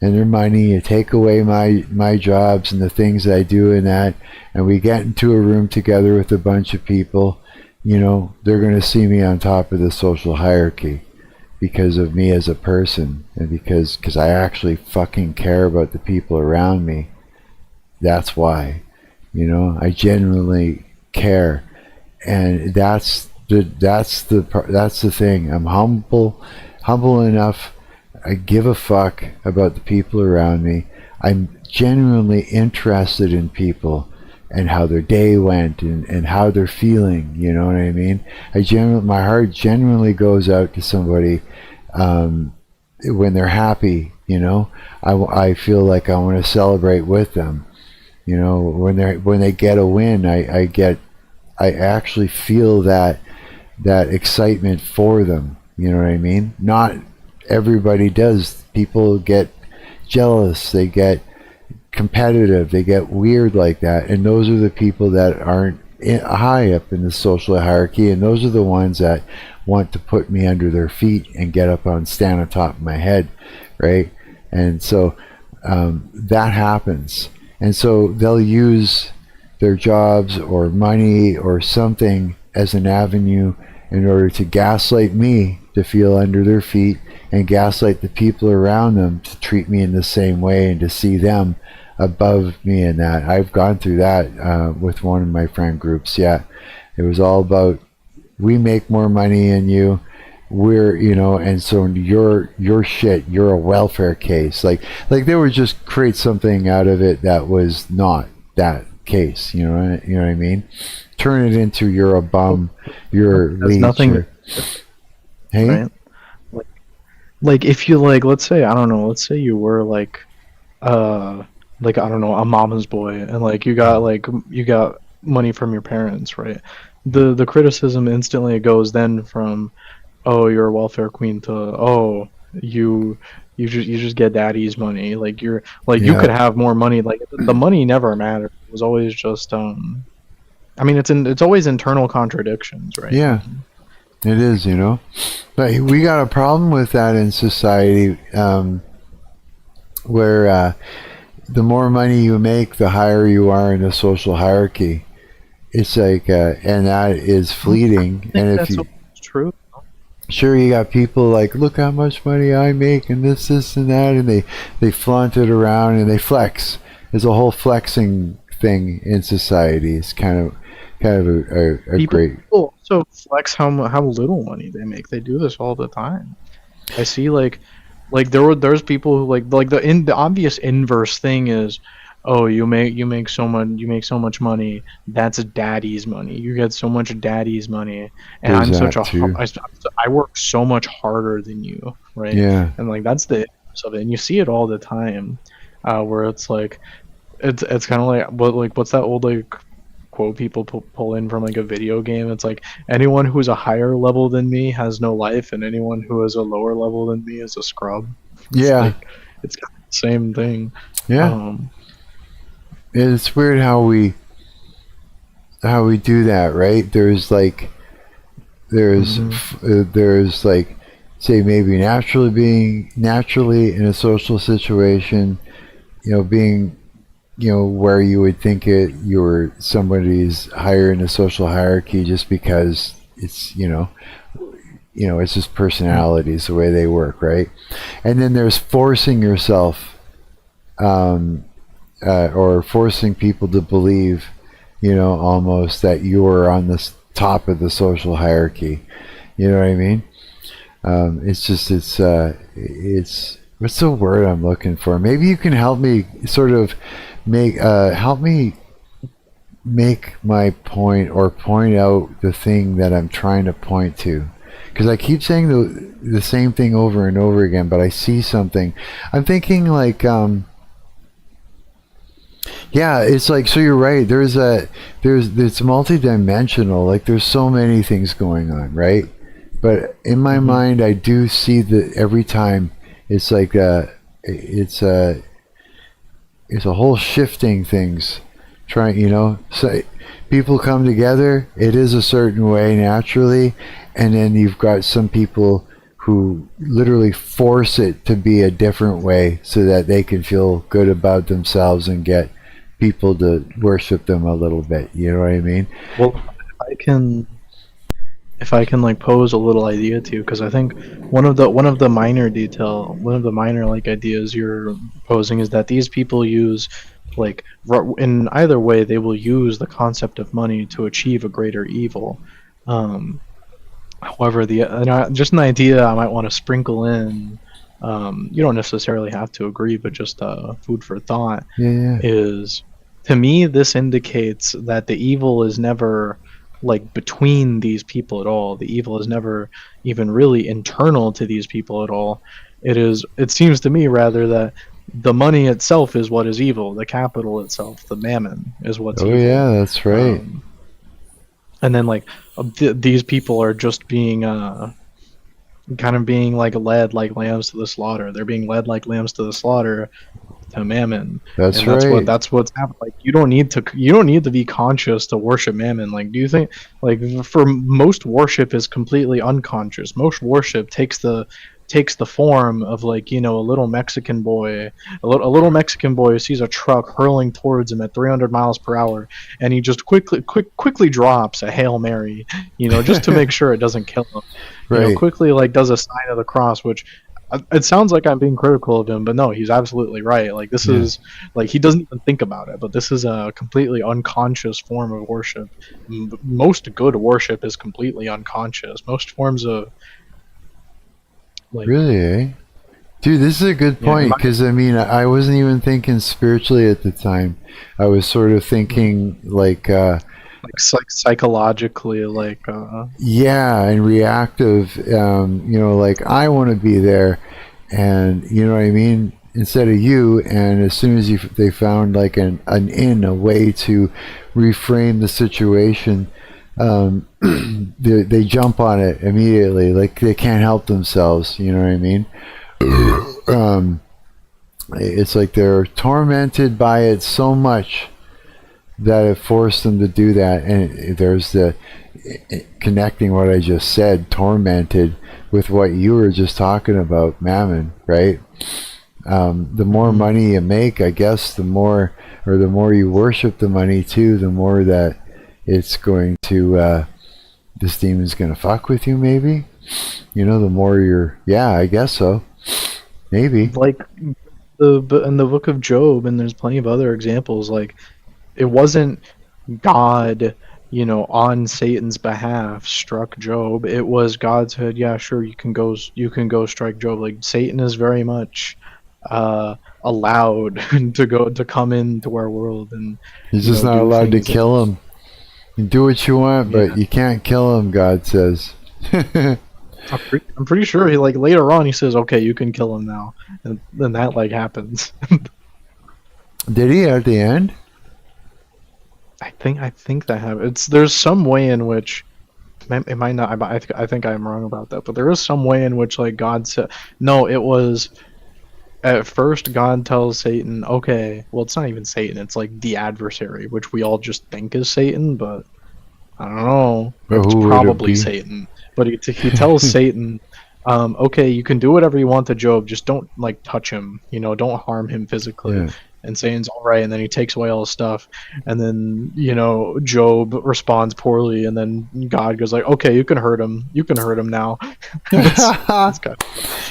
and their money, you take away my jobs and the things I do in that, and we get into a room together with a bunch of people, they're going to see me on top of the social hierarchy because of me as a person, and because I actually fucking care about the people around me. That's why, I genuinely care, and that's the thing. I'm humble enough. I give a fuck about the people around me. I'm genuinely interested in people and how their day went and how they're feeling. You know what I mean? My heart genuinely goes out to somebody when they're happy. I feel like I want to celebrate with them. When they get a win, I actually feel that excitement for them. You know what I mean? Not everybody does. People get jealous, they get competitive, they get weird like that, and those are the people that aren't high up in the social hierarchy, and those are the ones that want to put me under their feet and get up on stand on top of my head, right? And so that happens, and so they'll use their jobs or money or something as an avenue in order to gaslight me to feel under their feet, and gaslight the people around them to treat me in the same way and to see them above me in that. I've gone through that with one of my friend groups. Yeah, it was all about, we make more money than you, we're, you know, and so you're shit, you're a welfare case. Like they would just create something out of it that was not that case, you know what I mean? Turn it into, you're a bum, you're leech. Nothing. Hey? Right? Like if you let's say, I don't know, let's say you were I don't know, a mama's boy, and you got money from your parents, right? The criticism instantly goes then from, oh, you're a welfare queen, to, oh, you just get daddy's money. You could have more money. The money never mattered. It was always just it's always internal contradictions, right? Yeah, it is, you know. But we got a problem with that in society, where the more money you make, the higher you are in the social hierarchy. It's and that is fleeting. And if you, true. Sure, you got people look how much money I make, and this, and that, and they flaunt it around and they flex. There's a whole flexing thing in society. It's kind of a People great. Also flex how little money they make. They do this all the time. I see there's people who the obvious inverse thing is, oh, you make so much money, that's daddy's money. You get so much daddy's money, and I work so much harder than you, right? Yeah. And that's the inverse of it, and you see it all the time, where it's it's kind of what's that old quote people pull in from a video game? It's anyone who's a higher level than me has no life, and anyone who is a lower level than me is a scrub. Yeah, it's kind of the same thing. Yeah. It's weird how we do that, right? There's say maybe naturally in a social situation, being where you would think you're somebody's higher in the social hierarchy just because it's it's just personalities, the way they work, right? And then there's forcing yourself, or forcing people to believe, almost that you're on the top of the social hierarchy. You know what I mean? It's what's the word I'm looking for? Maybe you can help me sort of help me make my point, or point out the thing that I'm trying to point to. Because I keep saying the same thing over and over again, but I see something. I'm thinking yeah, it's so you're right. It's multidimensional. There's so many things going on, right? But in my mind, I do see that every time it's it's a whole shifting things. So people come together. It is a certain way naturally, and then you've got some people who literally force it to be a different way so that they can feel good about themselves and get people to worship them a little bit. You know what I mean? Well, if I can pose a little idea to you, because I think one of the minor ideas you're posing is that these people use in either way, they will use the concept of money to achieve a greater evil. However, just an idea I might want to sprinkle in, you don't necessarily have to agree, but just food for thought, is, to me, this indicates that the evil is never between these people at all. The evil is never even really internal to these people at all. It seems to me rather that the money itself is what is evil. The capital itself, the mammon, is what's evil. Oh yeah, that's right. And then these people are just being kind of being led like lambs to the slaughter. They're being led like lambs to the slaughter to Mammon. That's and right. That's what's happening. Like you don't need to be conscious to worship Mammon. Like, do you think like for most worship is completely unconscious? Most worship takes the form of like, you know, a little Mexican boy who sees a truck hurling towards him at 300 miles per hour, and he just quickly drops a Hail Mary, you know, just to make sure it doesn't kill him. You know, quickly like does a sign of the cross, which it sounds like I'm being critical of him, but no, he's absolutely right. Like this is like he doesn't even think about it, but this is a completely unconscious form of worship. Most good worship is completely unconscious. Most forms of really, eh? Dude, this is a good point, because I mean, I wasn't even thinking spiritually at the time. I was sort of thinking like psychologically, yeah, and reactive. You know, like I want to be there, and you know what I mean, instead of you. And as soon as they found like a way to reframe the situation, they jump on it immediately, like they can't help themselves, you know what I mean? It's like they're tormented by it so much that it forced them to do that. And there's the connecting what I just said, tormented, with what you were just talking about, Mammon, right? The more money you make, I guess, the more you worship the money too, the more that it's going to this demon's gonna fuck with you, maybe. You know, the more you're, I guess so, maybe. Like in the book of Job, and there's plenty of other examples, like it wasn't God, you know, on Satan's behalf struck Job. It was God said, yeah, sure, you can go strike Job. Like Satan is very much allowed to come into our world, and he's just not allowed to kill him. You do what you want, but you can't kill him, God says. I'm pretty sure he, like, later on he says, okay, you can kill him now, and then that like happens. Did he at the end? I think that happens. There's some way in which it might not. I think I'm wrong about that, but there is some way in which like God said no. It was at first God tells Satan, okay, well it's not even Satan. It's like the adversary, which we all just think is Satan, but I don't know. It's probably Satan. But he tells Satan, okay, you can do whatever you want to Job, just don't like touch him. You know, don't harm him physically. Yeah. And Satan's all right, and then he takes away all his stuff, and then, you know, Job responds poorly, and then God goes like, okay, you can hurt him now. It's kind of...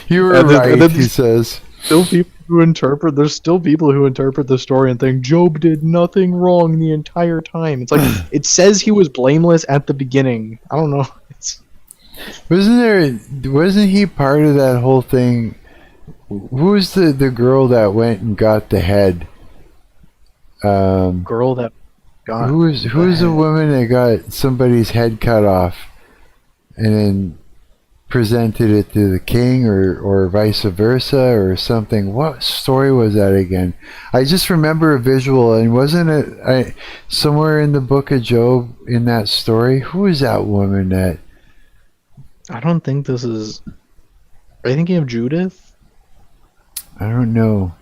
You were right, he says. There's still people who interpret the story and think Job did nothing wrong the entire time. It's like, it says he was blameless at the beginning. I don't know. Wasn't he part of that whole thing? Who's the girl that went and got the head? Girl that got who's the woman that got somebody's head cut off and then presented it to the king, or vice versa, or something? What story was that again? I just remember a visual, and wasn't it somewhere in the book of Job in that story? Who is that woman that? I don't think this is. Are you thinking of Judith? I don't know.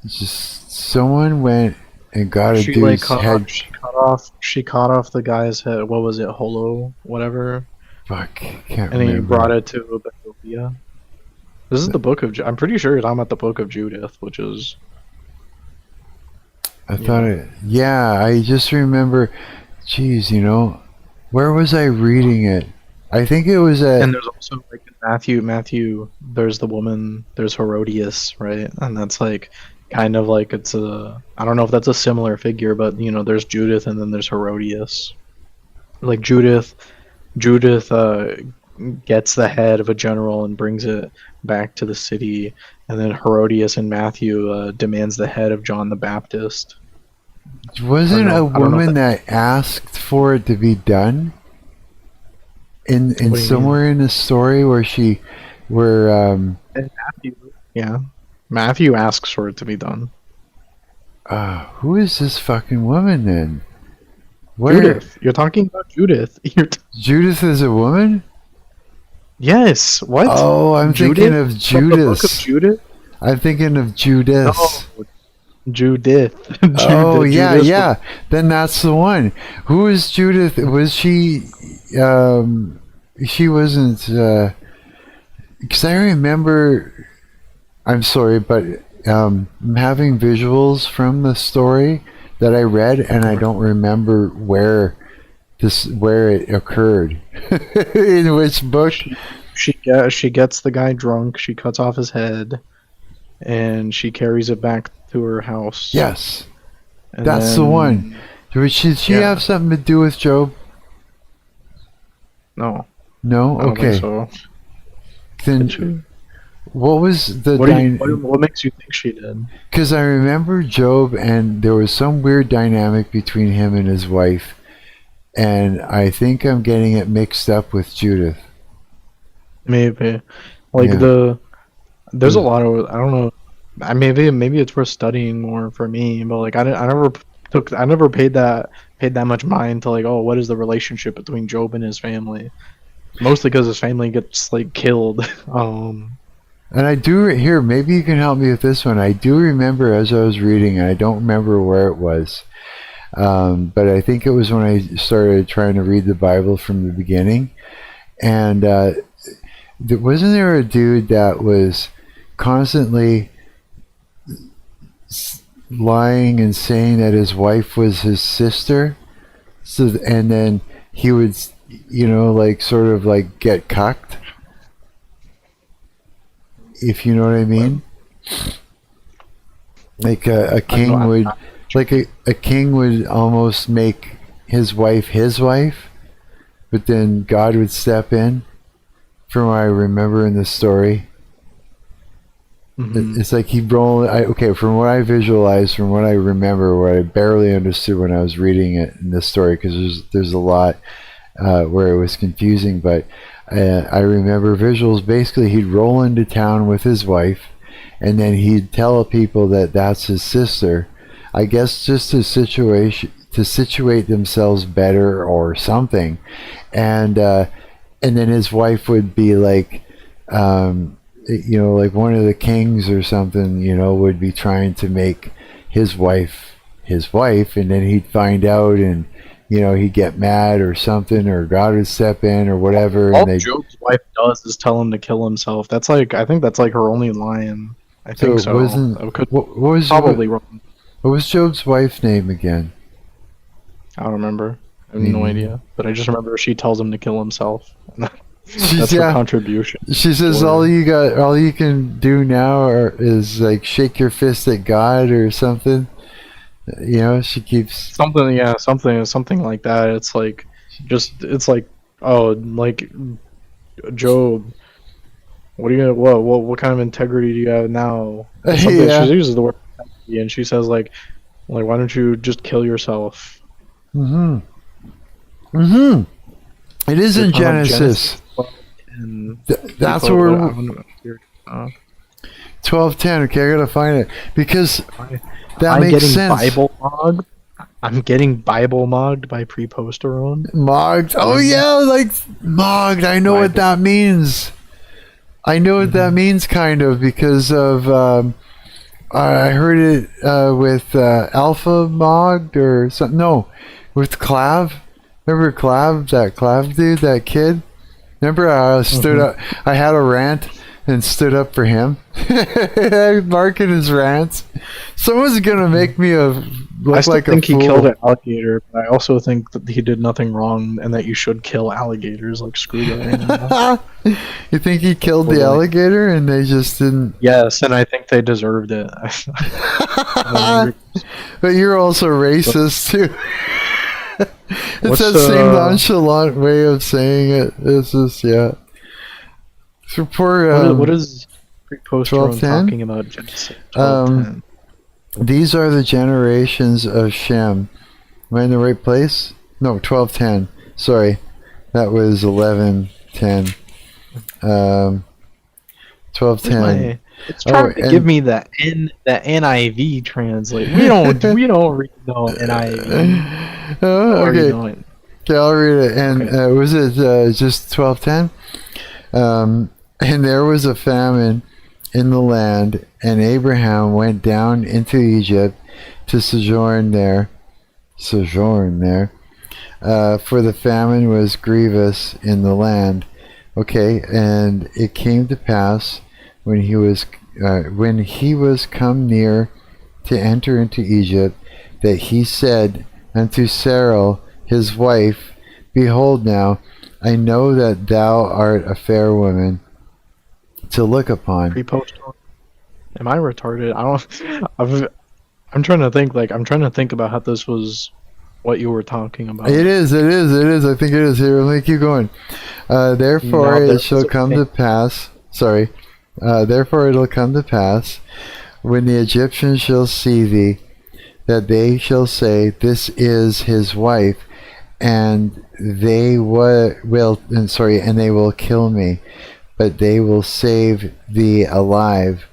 It's just someone went and got a dude's head. She cut off the guy's head. What was it? Holo? Whatever. Fuck, can't remember. And he brought it to Bethulia. This is the book of... I'm pretty sure you're talking about the book of Judith, which is... I thought it... Yeah, I just remember... Jeez, you know... Where was I reading it? I think it was at... And there's also, like, in Matthew, there's the woman, there's Herodias, right? And that's, like, kind of like it's a... I don't know if that's a similar figure, but, you know, there's Judith and then there's Herodias. Like, Judith gets the head of a general and brings it back to the city, and then Herodias in Matthew demands the head of John the Baptist. Wasn't a woman that asked for it to be done? In somewhere in the story where Matthew asks for it to be done. Who is this fucking woman then? Judith. You're talking about Judith. Judith is a woman? Yes. What? Oh, I'm thinking of Judas. The book of Judith? I'm thinking of Judith. No, Judith. Oh yeah, Judith. yeah. Then that's the one. Who is Judith? Was she? She wasn't. Because I remember. I'm sorry, but I'm having visuals from the story that I read, and I don't remember where it occurred. In which book? She gets the guy drunk. She cuts off his head, and she carries it back to her house. Yes, and that's the one. Did she have something to do with Job? No. No. I don't Okay. think so. Then what was the? What makes you think she did? Because I remember Job, and there was some weird dynamic between him and his wife, and I think I'm getting it mixed up with Judith. Maybe, like there's a lot of, I don't know. Maybe it's worth studying more for me, but like I never paid that much mind to like, oh, what is the relationship between Job and his family? Mostly because his family gets like killed. And I do here. Maybe you can help me with this one. I do remember as I was reading, and I don't remember where it was, but I think it was when I started trying to read the Bible from the beginning, and wasn't there a dude that was constantly lying and saying that his wife was his sister, and then he would, like sort of like get cucked, if you know what I mean. Like a king would, like a king would almost make his wife, but then God would step in. From what I remember in the story, it's like he rolled. From what I visualized, from what I remember, what I barely understood when I was reading it in this story, because there's a lot where it was confusing. But I remember visuals. Basically, he'd roll into town with his wife, and then he'd tell people that that's his sister. I guess just to situate themselves better or something, and then his wife would be like, like one of the kings or something, would be trying to make his wife, and then he'd find out, and he'd get mad or something, or God would step in or whatever. All Job's wife does is tell him to kill himself. I think that's like her only line. I think so. What was probably wrong. What was Job's wife's name again? I don't remember. I have no idea, but I just remember she tells him to kill himself. That's her contribution. She says all you can do now is like shake your fist at God or something. She keeps something like that. It's like like Job. What kind of integrity do you have now? She uses the word integrity, and she says like why don't you just kill yourself? It is in Genesis. That's what we're 12:10. Okay, I gotta find it because that makes sense. I'm getting Bible mogged by preposterone. Mogged? Oh yeah, like mogged. I know what that means. I know what that means, kind of, because of I heard it with Alpha mogged or something. No, with Clav. Remember Clav? That Clav dude, that kid. Remember I stood up. I had a rant and stood up for him. Marc and his rants. Someone's gonna make me look like a fool. I think he killed an alligator, but I also think that he did nothing wrong and that you should kill alligators. Like, screw that. You think he killed the alligator and they just didn't? Yes, and I think they deserved it. But you're also racist too. It's that same nonchalant way of saying it. It's just, yeah. So poor, what is preposterone talking about? Genesis 12:10? These are the generations of Shem. Am I in the right place? No, 12:10. Sorry, that was 11:10. 12:10. It's trying to give me the NIV translate. We don't read no NIV. Okay, I'll read it. And was it just 12:10? And there was a famine in the land, and Abraham went down into Egypt to sojourn there, for the famine was grievous in the land. Okay, and it came to pass when he was come near to enter into Egypt, that he said unto Sarai his wife, Behold now, I know that thou art a fair woman to look upon. Pre-post. Am I retarded? I'm trying to think. Like, I'm trying to think about how this was what you were talking about. It is. I think it is. Here, let me keep going. Therefore it shall come to pass. Sorry. Therefore it'll come to pass, when the Egyptians shall see thee, that they shall say, This is his wife, and they will kill me, but they will save thee alive.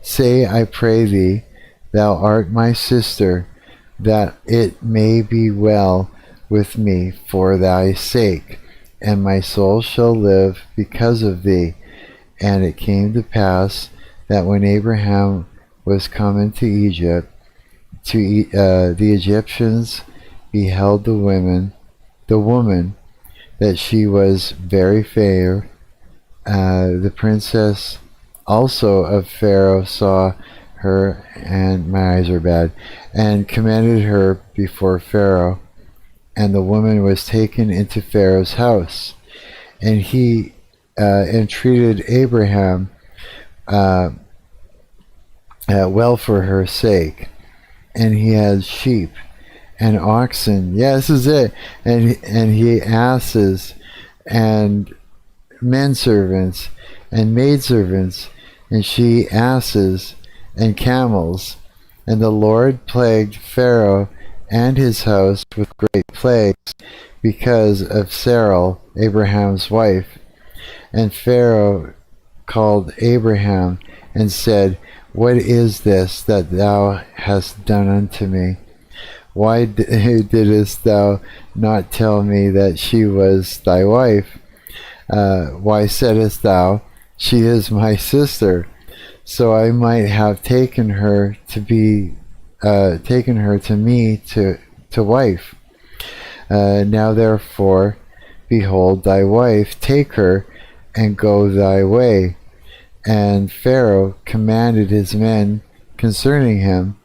Say, I pray thee, thou art my sister, that it may be well with me for thy sake, and my soul shall live because of thee. And it came to pass that when Abraham was come into Egypt, the Egyptians beheld the woman, that she was very fair. The princess also of Pharaoh saw her, and my eyes are bad, and commended her before Pharaoh. And the woman was taken into Pharaoh's house, and he entreated Abraham well for her sake. And he had sheep and oxen. Yeah, this is it. And he asses and men servants and maidservants, and she asses and camels. And the Lord plagued Pharaoh and his house with great plagues because of Sarai, Abraham's wife. And Pharaoh called Abraham and said, What is this that thou hast done unto me? Why didst thou not tell me that she was thy wife? Why saidst thou, She is my sister? So I might have taken her to me to wife. Now therefore, behold thy wife, take her, and go thy way. And Pharaoh commanded his men concerning him,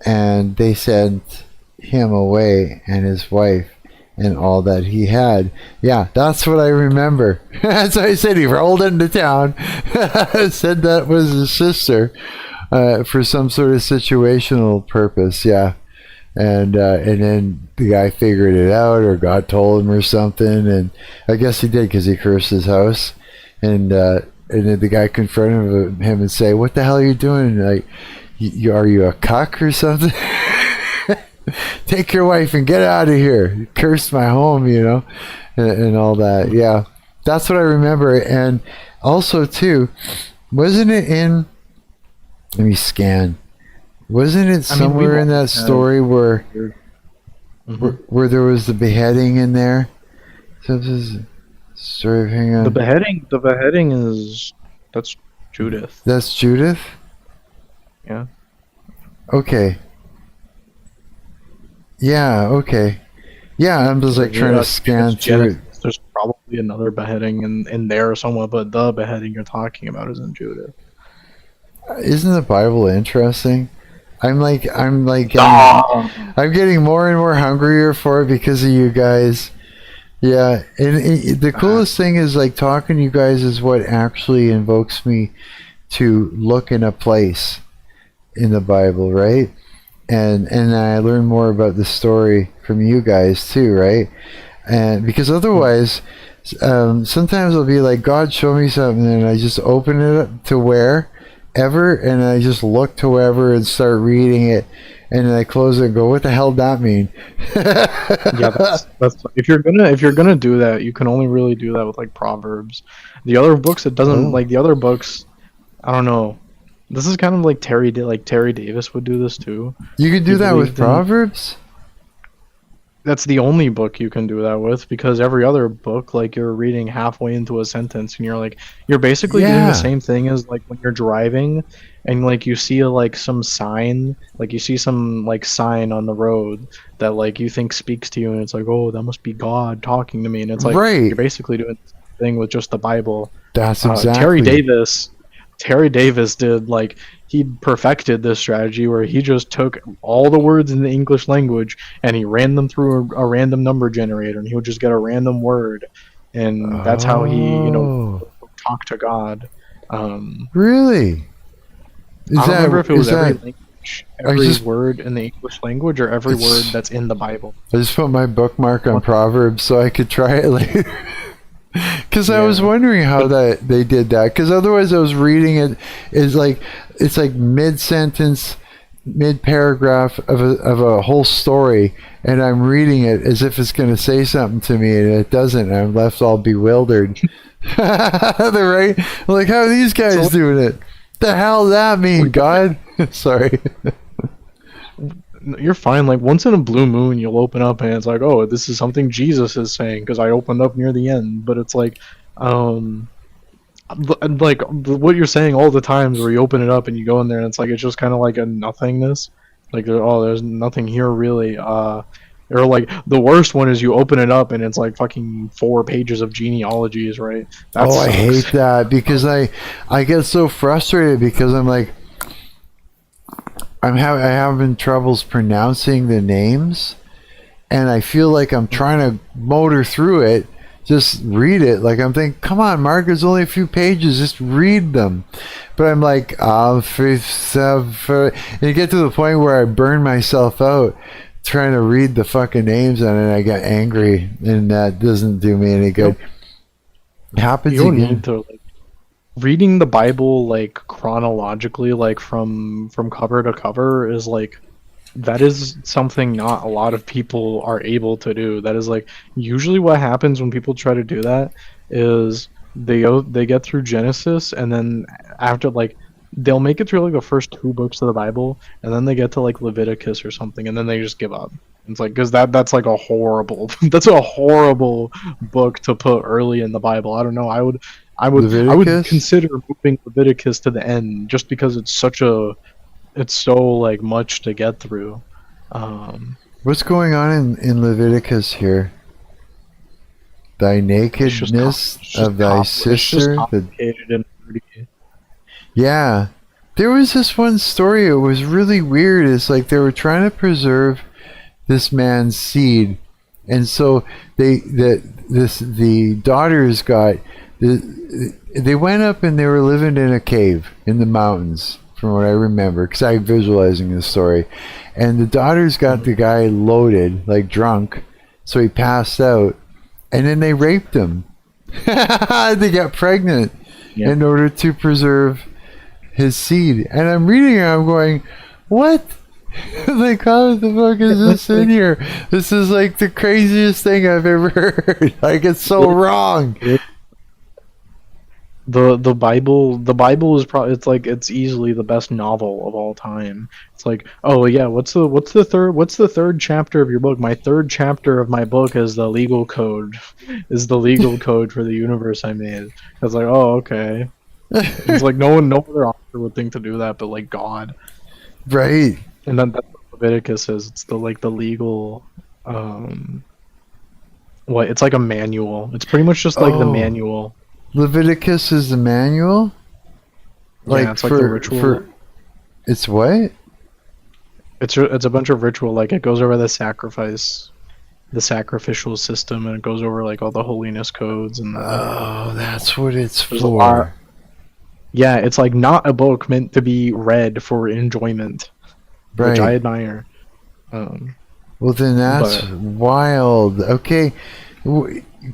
and they sent him away, and his wife, and all that he had. Yeah, that's what I remember. That's why I said he rolled into town, said that was his sister, for some sort of situational purpose. Yeah. And then the guy figured it out, or God told him or something, and I guess he did, because he cursed his house, and then the guy confronted him and say, "What the hell are you doing? Like, are you a cuck or something? Take your wife and get out of here. You cursed my home, you know," and all that. Yeah, that's what I remember. And also too, wasn't it in? Let me scan. Wasn't it somewhere in that story where there was the beheading in there? So this is story. Hang on. The beheading that's Judith. That's Judith? Yeah. Okay. Yeah, okay. Yeah, I'm just like trying to scan through it. There's probably another beheading in there somewhere, but the beheading you're talking about isn't Judith. Isn't the Bible interesting? I'm getting more and more hungrier for it because of you guys. Yeah, and the coolest thing is, like, talking to you guys is what actually invokes me to look in a place in the Bible, right? And I learn more about the story from you guys too, right? And because otherwise, sometimes I'll be like, God, show me something, and I just open it up to wherever, and I just look to wherever and start reading it, and then I close it and go, what the hell did that mean? Yeah, that's if you're gonna do that, you can only really do that with like Proverbs. The other books, it doesn't like the other books. I don't know. This is kind of like Terry Davis would do this too. You could do that with Proverbs? that's the only book you can do that with, because every other book, like, you're reading halfway into a sentence and you're like, you're basically doing the same thing as like when you're driving and like you see like some sign, like you see some like sign on the road that like you think speaks to you, and it's like, oh, that must be God talking to me, and it's like you're basically doing the same thing with just the Bible. That's exactly. Terry Davis did, like, he perfected this strategy where he just took all the words in the English language and he ran them through a random number generator, and he would just get a random word, and that's how he, you know, talked to God. Really? I don't remember if it was every language, every word in the English language, or every word that's in the Bible. I just put my bookmark on Proverbs so I could try it later. Because I was wondering how that they did that. Because otherwise, I was reading it. It's like mid-sentence, mid-paragraph of a whole story, and I'm reading it as if it's going to say something to me, and it doesn't. And I'm left all bewildered. They're right. Like, how are these guys doing it? The hell does that mean, God? Sorry. You're fine. Like, once in a blue moon, you'll open up and it's like, oh, this is something Jesus is saying, because I opened up near the end. But it's like, like what you're saying all the times where you open it up and you go in there and it's like, it's just kind of like a nothingness. Like, there's nothing here really. Or like the worst one is you open it up and it's like fucking 4 pages of genealogies, right? That I hate that, because I get so frustrated because I'm like, I having troubles pronouncing the names, and I feel like I'm trying to motor through it, just read it. Like, I'm thinking, come on, Mark, there's only a few pages, just read them. But I'm like, and you get to the point where I burn myself out trying to read the fucking names, and then I get angry, and that doesn't do me any good. It happens you don't again. need to, like, reading the Bible like chronologically, like from cover to cover, is like, that is something not a lot of people are able to do. That is like usually what happens when people try to do that is they get through Genesis, and then after, like, they'll make it through like the first 2 books of the Bible, and then they get to like Leviticus or something, and then they just give up. It's like, because that's like a horrible that's a horrible book to put early in the Bible. I don't know. I would consider moving Leviticus to the end, just because it's so like much to get through. What's going on in Leviticus here? Thy nakedness of thy sister. Yeah, there was this one story. It was really weird. It's like they were trying to preserve this man's seed, and so the daughters got. They went up and they were living in a cave in the mountains, from what I remember, because I'm visualizing this story. And the daughters got the guy loaded, like drunk, so he passed out, and then they raped him. They got pregnant in order to preserve his seed. And I'm reading it, I'm going, what? Like, how the fuck is this in here? This is like the craziest thing I've ever heard. Like, it's so wrong. The Bible is probably, it's like, it's easily the best novel of all time. It's like, oh yeah, what's the third chapter of your book? My third chapter of my book is the legal code for the universe I made. I was like, oh, okay. It's like no other author would think to do that, but like God, right? And then that's what Leviticus is. It's the legal, it's like a manual. It's pretty much just like the manual. Leviticus is the manual? Like, it's like the ritual. It's what? It's a bunch of ritual. Like, it goes over the sacrificial system, and it goes over like all the holiness codes and that's what it's for. Yeah, it's like not a book meant to be read for enjoyment, right, which I admire. Well, then that's wild. Okay,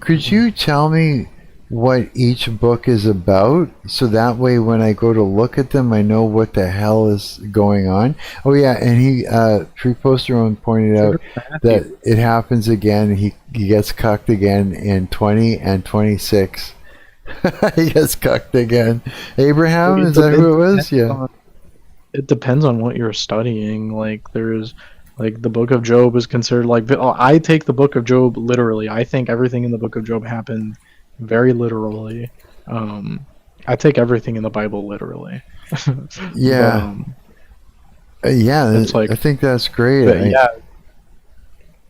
could you tell me what each book is about, so that way when I go to look at them I know what the hell is going on? Oh yeah, and he Tree Poster One pointed out that it happens again. He gets cucked again in 20 and 26. He gets cucked again. Abraham, is that who it was? Yeah. It depends on what you're studying. Like, there's Like the Book of Job is considered like I take the Book of Job literally. I think everything in the Book of Job happened very literally. I take everything in the Bible literally. Yeah. Yeah, it's like, I think that's great. but yeah,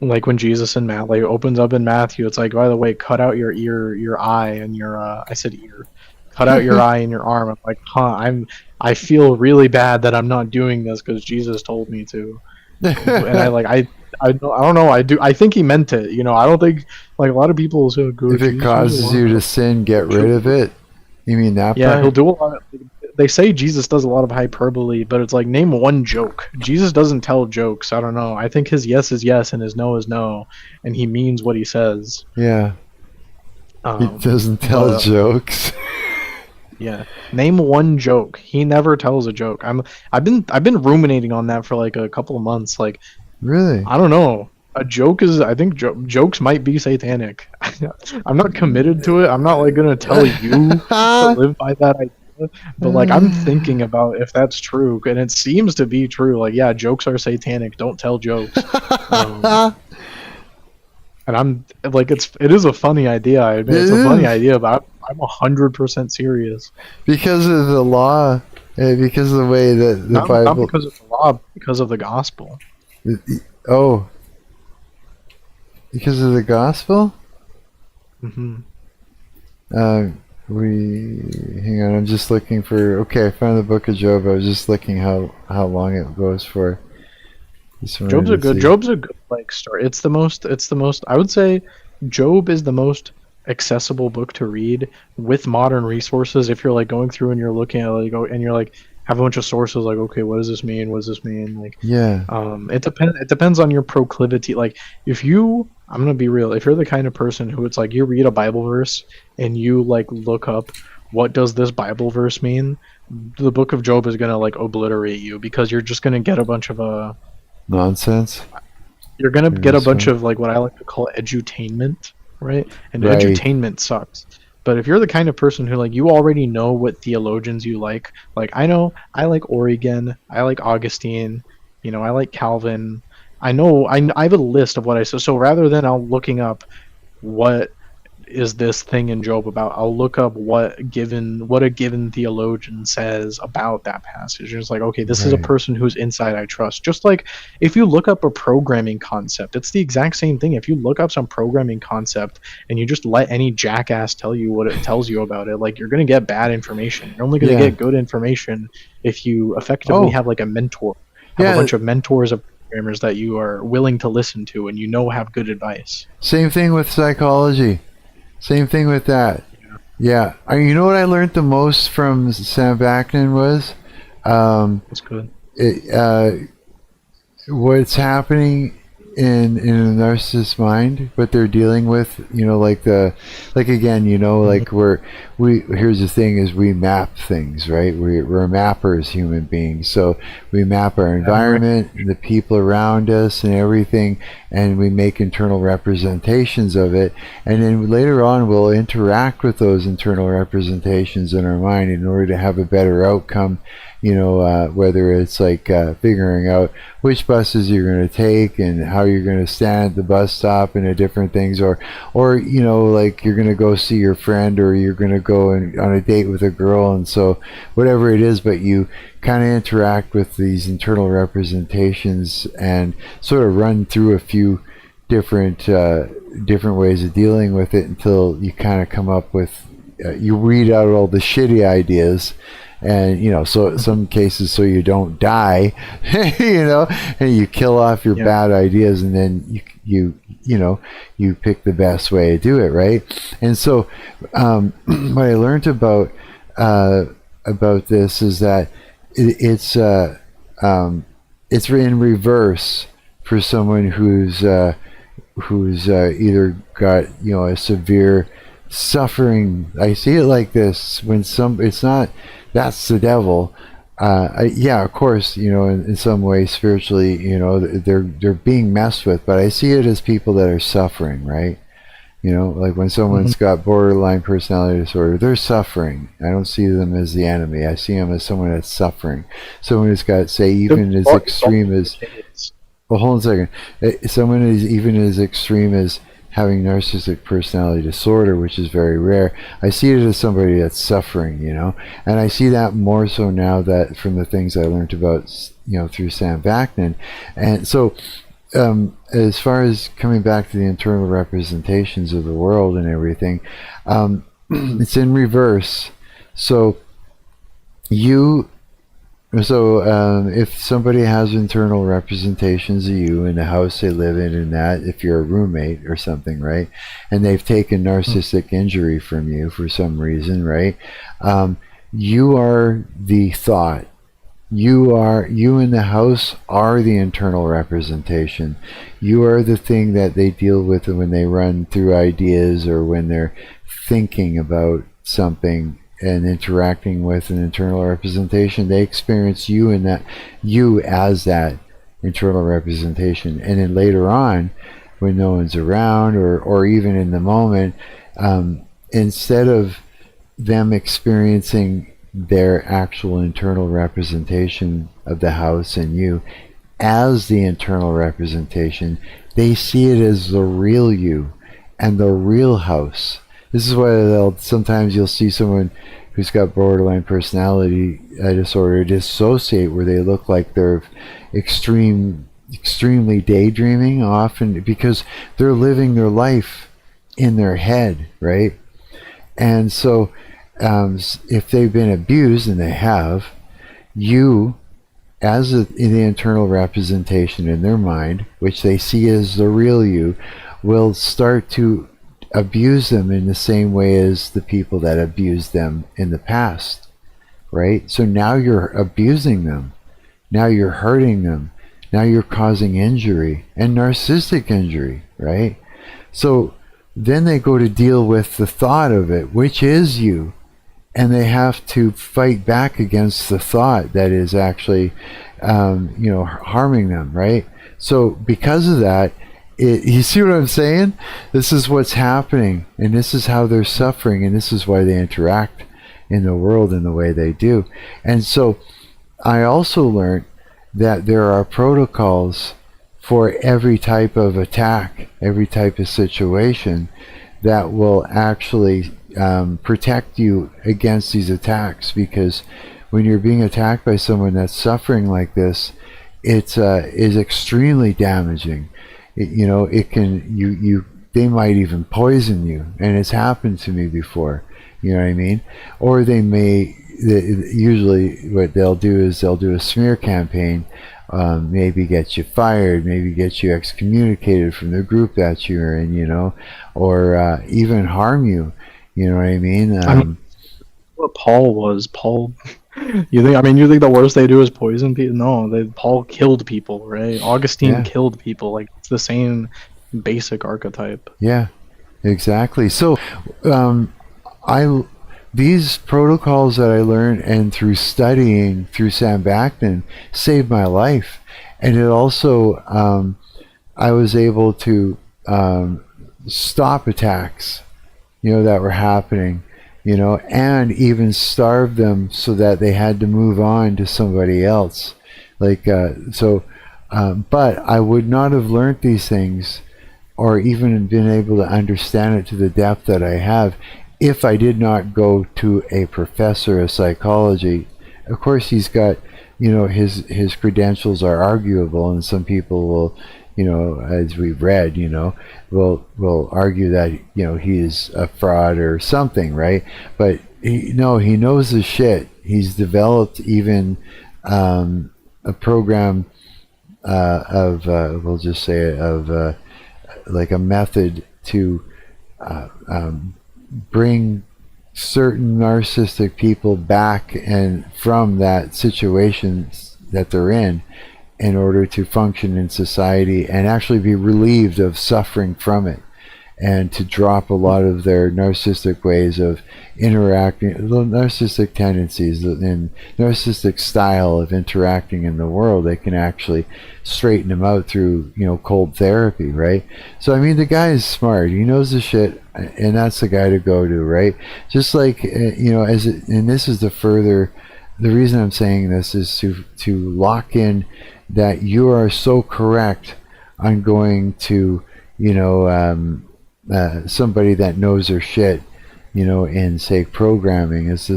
like when Jesus in Matt like opens up in Matthew, it's like, by the way, cut out your ear, your eye, and your I said ear, cut out your eye and your arm. I'm like, I feel really bad that I'm not doing this because Jesus told me to, and I don't know. I think he meant it. You know, I don't think like a lot of people say, if it causes you to sin, get rid of it. You mean that? Yeah, part? he'll do a lot of. They say Jesus does a lot of hyperbole, but it's like, name one joke. Jesus doesn't tell jokes. I don't know. I think his yes is yes and his no is no, and he means what he says. Yeah. He doesn't tell jokes. Yeah. Name one joke. He never tells a joke. I've been ruminating on that for like a couple of months. Like, really? I don't know. A joke is, I think jokes might be satanic. I'm not committed to it. I'm not like gonna tell you to live by that idea. But like, I'm thinking about if that's true, and it seems to be true. Like, yeah, jokes are satanic. Don't tell jokes. And I'm like, it is a funny idea. I admit it's a funny idea, but I'm 100% serious. Because of the law, because of the way that the Bible. Not because of the law, because of the gospel. Oh. Because of the gospel? Mm-hmm. Hang on, I'm just looking for. Okay, I found the Book of Job. I was just looking how long it goes for. Job's a good like story. It's the most. I would say Job is the most accessible book to read with modern resources. If you're like going through and you're looking at like, and you're like, have a bunch of sources, like, okay, what does this mean? What does this mean? Like, yeah. It depends on your proclivity. Like, I'm gonna be real. If you're the kind of person who it's like you read a Bible verse and you like look up what does this Bible verse mean, the Book of Job is gonna like obliterate you, because you're just gonna get a bunch of nonsense. You're gonna get a bunch of like what I like to call edutainment, right? And edutainment sucks. But if you're the kind of person who like you already know what theologians you like I know I like Origen, I like Augustine, you know, I like Calvin. I have a list of what I said. So rather than looking up what is this thing in Job about, I'll look up what a given theologian says about that passage. And it's like, okay, this is a person whose insight I trust. Just like if you look up a programming concept, it's the exact same thing. If you look up some programming concept and you just let any jackass tell you what it tells you about it, like, you're going to get bad information. You're only going to get good information if you effectively have like a mentor, have a bunch of mentors of programmers that you are willing to listen to and have good advice. Same thing with psychology. Same thing with that. Yeah. You know what I learned the most from Sam Vaknin was? That's good. What's happening in a narcissist's mind, what they're dealing with, like again, like here's the thing is we map things, right? We're mappers, human beings. So we map our environment, the people around us and everything, and we make internal representations of it. And then later on, we'll interact with those internal representations in our mind in order to have a better outcome. Whether it's like figuring out which buses you're going to take and how you're going to stand at the bus stop and different things, or like you're going to go see your friend, or you're going to go on a date with a girl, and so whatever it is, but you kind of interact with these internal representations and sort of run through a few different ways of dealing with it until you kind of come up with you weed out all the shitty ideas. And so some cases, so you don't die, and you kill off your bad ideas, and then you pick the best way to do it, right? And so what I learned about this is that it's in reverse for someone who's either got a severe suffering. I see it like this: when it's not. That's the devil. Of course, in some way spiritually, they're being messed with, but I see it as people that are suffering, right? Like when someone's got borderline personality disorder, they're suffering. I don't see them as the enemy. I see them as someone that's suffering. Someone who's got, say, even as extreme as... Well, hold on a second. Someone is even as extreme as having narcissistic personality disorder, which is very rare. I see it as somebody that's suffering, you know, and I see that more so now that from the things I learned about, you know, through Sam Vaknin. And so as far as coming back to the internal representations of the world and everything, it's in reverse. So if somebody has internal representations of you in the house they live in, and that, if you're a roommate or something, right, and they've taken narcissistic injury from you for some reason, right, you are the thought. You in the house are the internal representation. You are the thing that they deal with when they run through ideas or when they're thinking about something and interacting with an internal representation. They experience you in that, you as that internal representation. And then later on, when no one's around or even in the moment, instead of them experiencing their actual internal representation of the house and you as the internal representation, they see it as the real you and the real house. This is why sometimes you'll see someone who's got borderline personality disorder dissociate, where they look like they're extremely daydreaming, often because they're living their life in their head, right? And so if they've been abused, and they have, you as the internal representation in their mind, which they see as the real you, will start to abuse them in the same way as the people that abused them in the past, right? So now you're abusing them, now you're hurting them, now you're causing injury, and narcissistic injury, right? So then they go to deal with the thought of it, which is you, and they have to fight back against the thought that is actually harming them, right? So because of that, you see what I'm saying? This is what's happening, and this is how they're suffering, and this is why they interact in the world in the way they do. And so I also learned that there are protocols for every type of attack, every type of situation that will actually protect you against these attacks, because when you're being attacked by someone that's suffering like this, it is extremely damaging. It can they might even poison you, and it's happened to me before. You know what I mean? Or they may. Usually, what they'll do is they'll do a smear campaign, maybe get you fired, maybe get you excommunicated from the group that you're in, or even harm you. You know what I mean? What Paul was. Paul. You think the worst they do is poison people? No, Paul killed people, right? Augustine killed people. Like, it's the same basic archetype. Yeah, exactly. So, these protocols that I learned and through studying through Sam Vaknin saved my life, and it also I was able to stop attacks, that were happening. And even starve them so that they had to move on to somebody else. But I would not have learned these things or even been able to understand it to the depth that I have if I did not go to a professor of psychology. Of course, he's got, his credentials are arguable, and some people will, as we've read, will argue that, he is a fraud or something, right? But he knows his shit. He's developed even a program we'll just say like a method to bring certain narcissistic people back and from that situation that they're in order to function in society and actually be relieved of suffering from it, and to drop a lot of their narcissistic ways of interacting, narcissistic tendencies and narcissistic style of interacting in the world. They can actually straighten them out through, cold therapy, right? So, the guy is smart. He knows the shit, and that's the guy to go to, right? Just like, and this is the further the reason I'm saying this is to lock in that you are so correct on going to, somebody that knows their shit, in say programming, as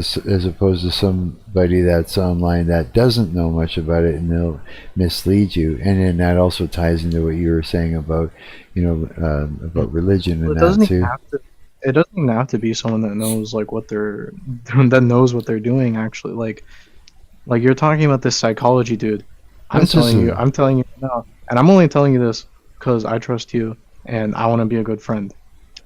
opposed to somebody that's online that doesn't know much about it, and they'll mislead you. And then that also ties into what you were saying about, about religion and that too. It doesn't even have to be someone that knows like that knows what they're doing actually. Like you're talking about this psychology dude. I'm telling you now, and I'm only telling you this because I trust you and I want to be a good friend.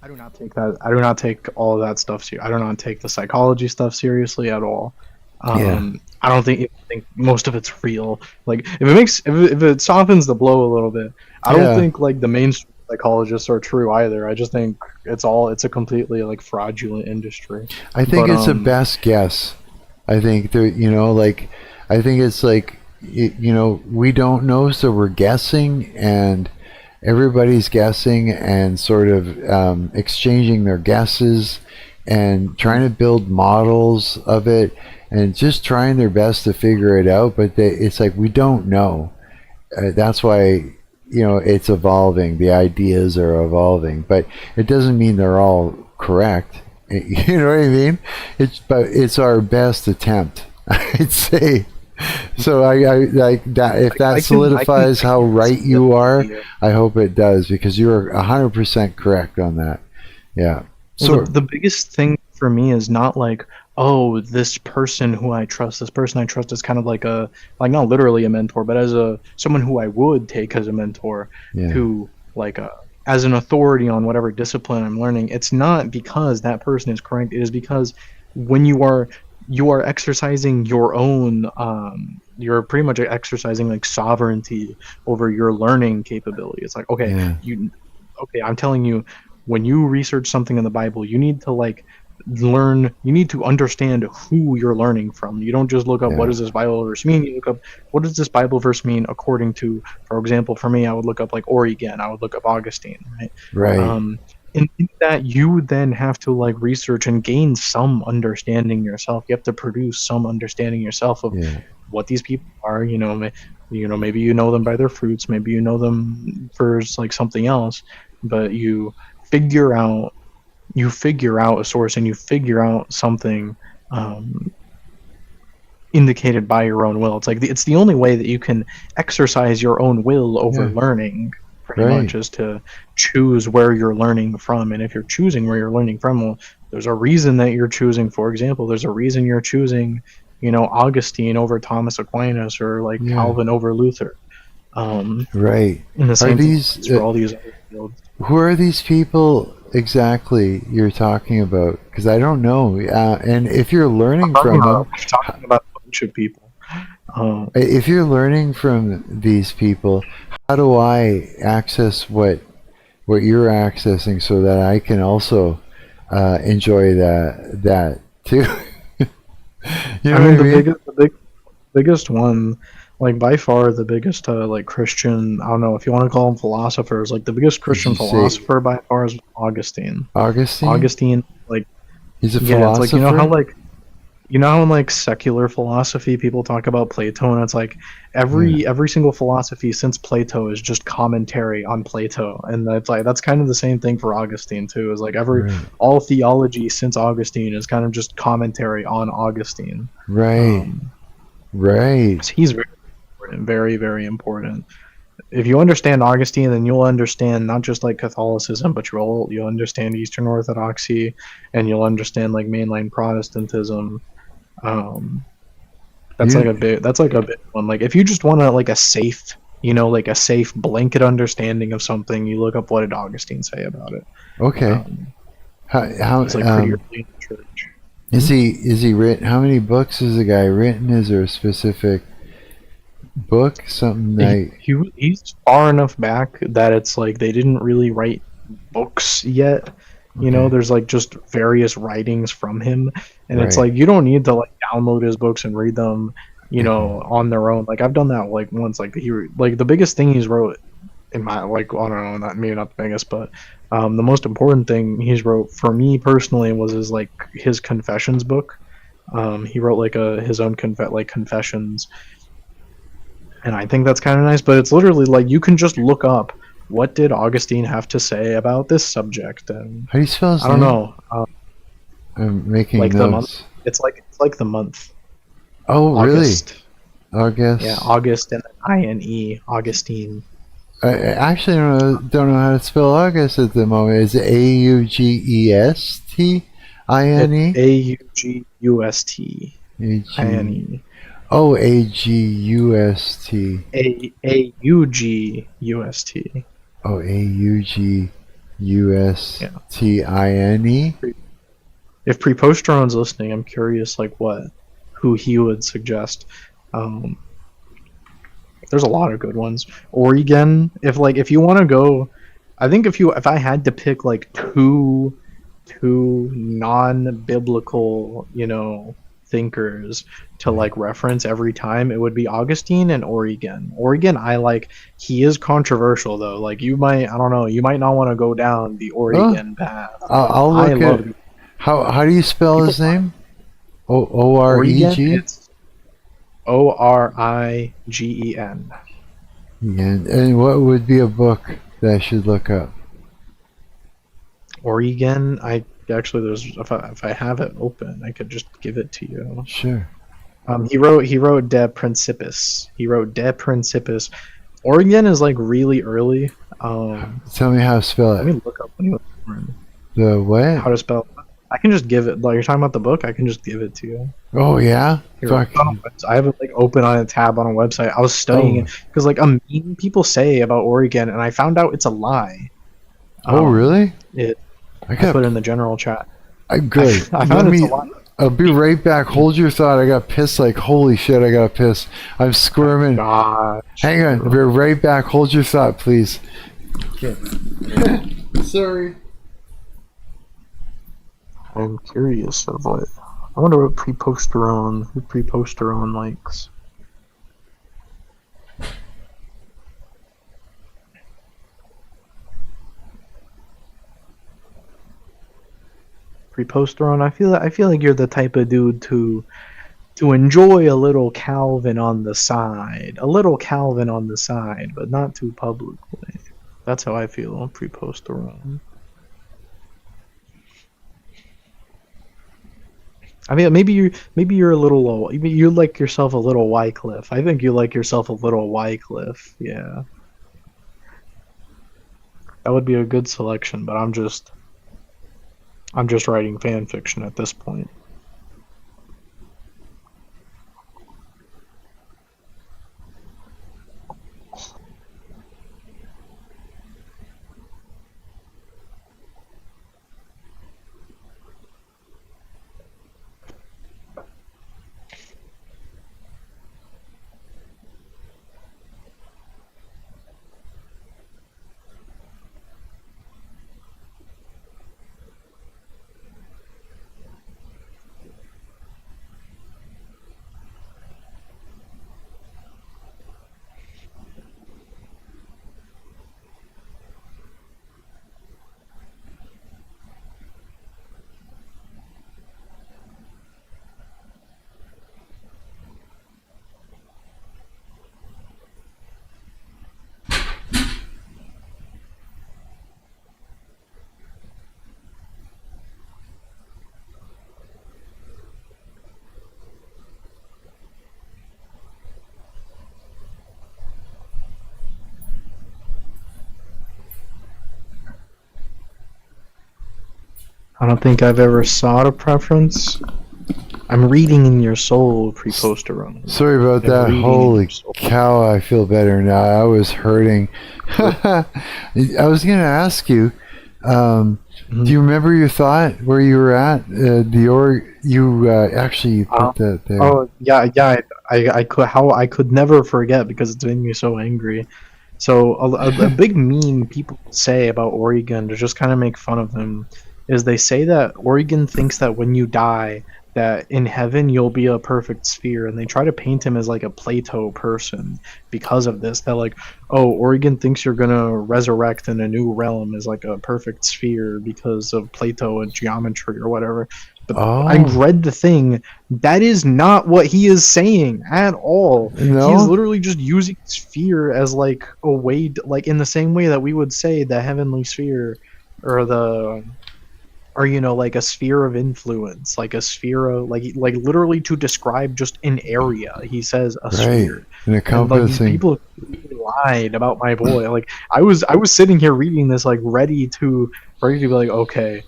I do not take that. I do not take all of that stuff seriously. I do not take the psychology stuff seriously at all. I don't think most of it's real. Like if it softens the blow a little bit, I don't think like the mainstream psychologists are true either. I just think it's a completely like fraudulent industry. I think it's a best guess. I think I think it's like we don't know, so we're guessing, and everybody's guessing and sort of exchanging their guesses and trying to build models of it and just trying their best to figure it out. But it's like we don't know. That's why it's evolving. The ideas are evolving, but it doesn't mean they're all correct. You know what I mean? It's our best attempt, I'd say. So I like that. If that solidifies how right you are, I hope it does, because you're 100% correct on that. Yeah. So the biggest thing for me is not like, oh, this person I trust is kind of like not literally a mentor, but as someone who I would take as a mentor, who as an authority on whatever discipline I'm learning. It's not because that person is correct. It is because when you are exercising your own, you're pretty much exercising like sovereignty over your learning capability. It's like, okay, I'm telling you, when you research something in the Bible, you need to learn, you need to understand who you're learning from. You don't just look up what does this Bible verse mean. You look up what does this Bible verse mean according to, for example, for me, I would look up like Origen, I would look up Augustine, right? In that, you then have to research and gain some understanding yourself. You have to produce some understanding yourself of what these people are. Maybe you know them by their fruits, maybe you know them for something else, but you figure out a source, and you figure out something indicated by your own will. It's the only way that you can exercise your own will over learning. Pretty much is to choose where you're learning from. And if you're choosing where you're learning from, well, there's a reason that you're choosing. For example, there's a reason you're choosing, Augustine over Thomas Aquinas, or Calvin over Luther. Right. And the same thing for all these other fields. Who are these people exactly you're talking about? Because I don't know. And if you're learning from them, I'm talking about a bunch of people. If you're learning from these people, how do I access what you're accessing so that I can also enjoy that too? The biggest one, by far the biggest Christian, I don't know if you want to call them philosophers, the biggest Christian philosopher by far is Augustine. Augustine, he's a philosopher. You know how in secular philosophy people talk about Plato, and it's every single philosophy since Plato is just commentary on Plato, and that's kind of the same thing for Augustine too. Is all theology since Augustine is kind of just commentary on Augustine. Right. Right. He's very important, very, very important. If you understand Augustine, then you'll understand not just Catholicism, but you'll understand Eastern Orthodoxy, and you'll understand mainline Protestantism. That's a big one. If you just want a safe, a safe blanket understanding of something, you look up what did Augustine say about it. Okay. How it's pretty early in the church. Is he written? How many books has the guy written? Is there a specific book? Something he's far enough back that it's they didn't really write books yet. There's just various writings from him, and it's you don't need to download his books and read them, on their own. I've done that once. The biggest thing he's wrote in my I don't know, not the biggest, but the most important thing he's wrote for me personally was his confessions book. He wrote like his own confessions, and I think that's kind of nice. But it's literally like you can just look up what did Augustine have to say about this subject, and How do you spell his I don't name? know. I'm making Like notes. the month. It's like the month. Oh, August. really? August. Yeah, August and then I-N-E, Augustine. I actually don't know how to spell August at the moment. Is it Augestine? A-U-G-U-S-T. I-N-E. Oh, Agust. A-U-G-U-S-T. Oh, Augustine. If Preposteron's listening, I'm curious, like, who he would suggest. There's a lot of good ones. Oregon, if you want to go, I think if I had to pick like two non-biblical, thinkers to like reference every time, it would be Augustine and Oregon. Oregon, he is controversial though. Like you might not want to go down the Oregon path. I'll look at how do you spell his name? O-R-E-G? It's O-R-I-G-E-N. And what would be a book that I should look up? Oregon, if I have it open, I could just give it to you. Sure. He wrote De Principis. Principis. Oregon is like really early. Tell me how to spell it. Let me look up when he was born. The what? How to spell it. I can just give it. Like you're talking about the book, I can just give it to you. Oh yeah. Fuck. I have it like open on a tab on a website. I was studying it because like a mean people say about Oregon, and I found out it's a lie. Oh really? I put it in the general chat. Good. I found it's a lie. I'll be right back. Hold your thought. I got pissed like holy shit. I got pissed. I'm squirming. Gosh. Hang on. Be right back. Hold your thought, please. Sorry. I'm curious of what. I wonder what Preposterone likes. Preposterone, I feel like you're the type of dude to enjoy a little Calvin on the side, but not too publicly. That's how I feel on Preposterone. I mean, maybe you're a little low. You like yourself a little Wycliffe. I think you like yourself a little Wycliffe. Yeah, that would be a good selection. But I'm just writing fan fiction at this point. I don't think I've ever sought a preference. I'm reading in your soul, Preposterone. Sorry about that. Holy cow, I feel better now. I was hurting. I was going to ask you, do you remember your thought where you were at? You put that there. Oh yeah. I could never forget because it's made me so angry. So a big meme people say about Oregon to just kind of make fun of him is they say that Oregon thinks that when you die, that in heaven you'll be a perfect sphere, and they try to paint him as like a Plato person because of this. That like, oh, Oregon thinks you're gonna resurrect in a new realm as like a perfect sphere because of Plato and geometry or whatever. But I Oh, read the thing. That is not what he is saying at all. no? He's literally just using sphere as like a way, like in the same way that we would say the heavenly sphere, or the, or like a sphere of influence, like a sphere of like literally to describe just an area. He says a Right. sphere, And and like these encompassing. people lied about my boy. Like I was sitting here reading this like ready to be like, okay,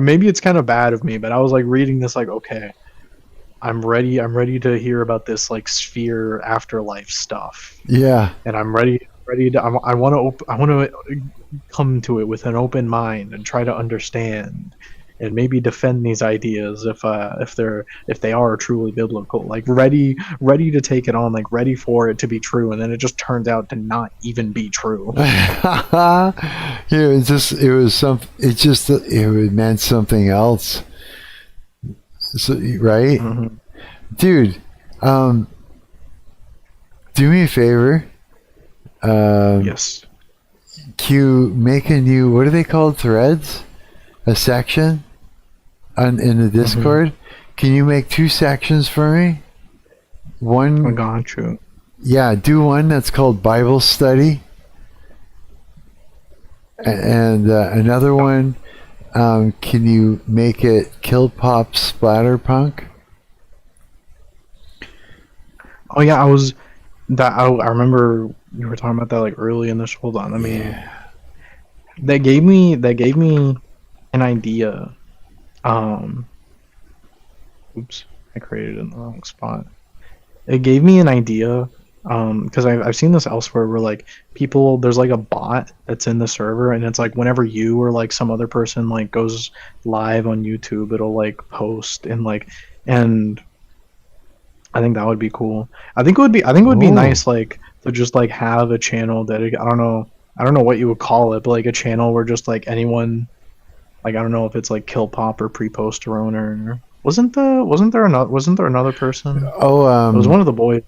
maybe it's kind of bad of me, but I was like reading this like, okay, I'm ready to hear about this like sphere afterlife stuff, Yeah. and I'm ready to I want to come to it with an open mind and try to understand and maybe defend these ideas if they are truly biblical, like ready to take it on, like ready for it to be true, and then it just turns out to not even be true. It meant something else. So, right? Mhm. Dude, do me a favor. Yes. Make a new, what are they called? Threads? A section in the Discord? Can you make 2 sections for me? I One, got you. yeah, do one that's called Bible study, and another one. Can you make it Kill Pop Splatterpunk? Oh yeah, I remember you were talking about that like early in this. Hold on, I mean, they gave me an idea. Um, oops, I created it in the wrong spot. It gave me an idea, because I've seen this elsewhere where like there's like a bot that's in the server, and it's like whenever you or like some other person like goes live on YouTube, it'll like post and I think that would be cool. I think it would be Oh, nice like to just like have a channel dedicated. I don't know what you would call it, but like a channel where just like anyone, like I don't know if it's like Kill Pop or Pre-Posterone, or wasn't there another person? oh, It was one of the boys.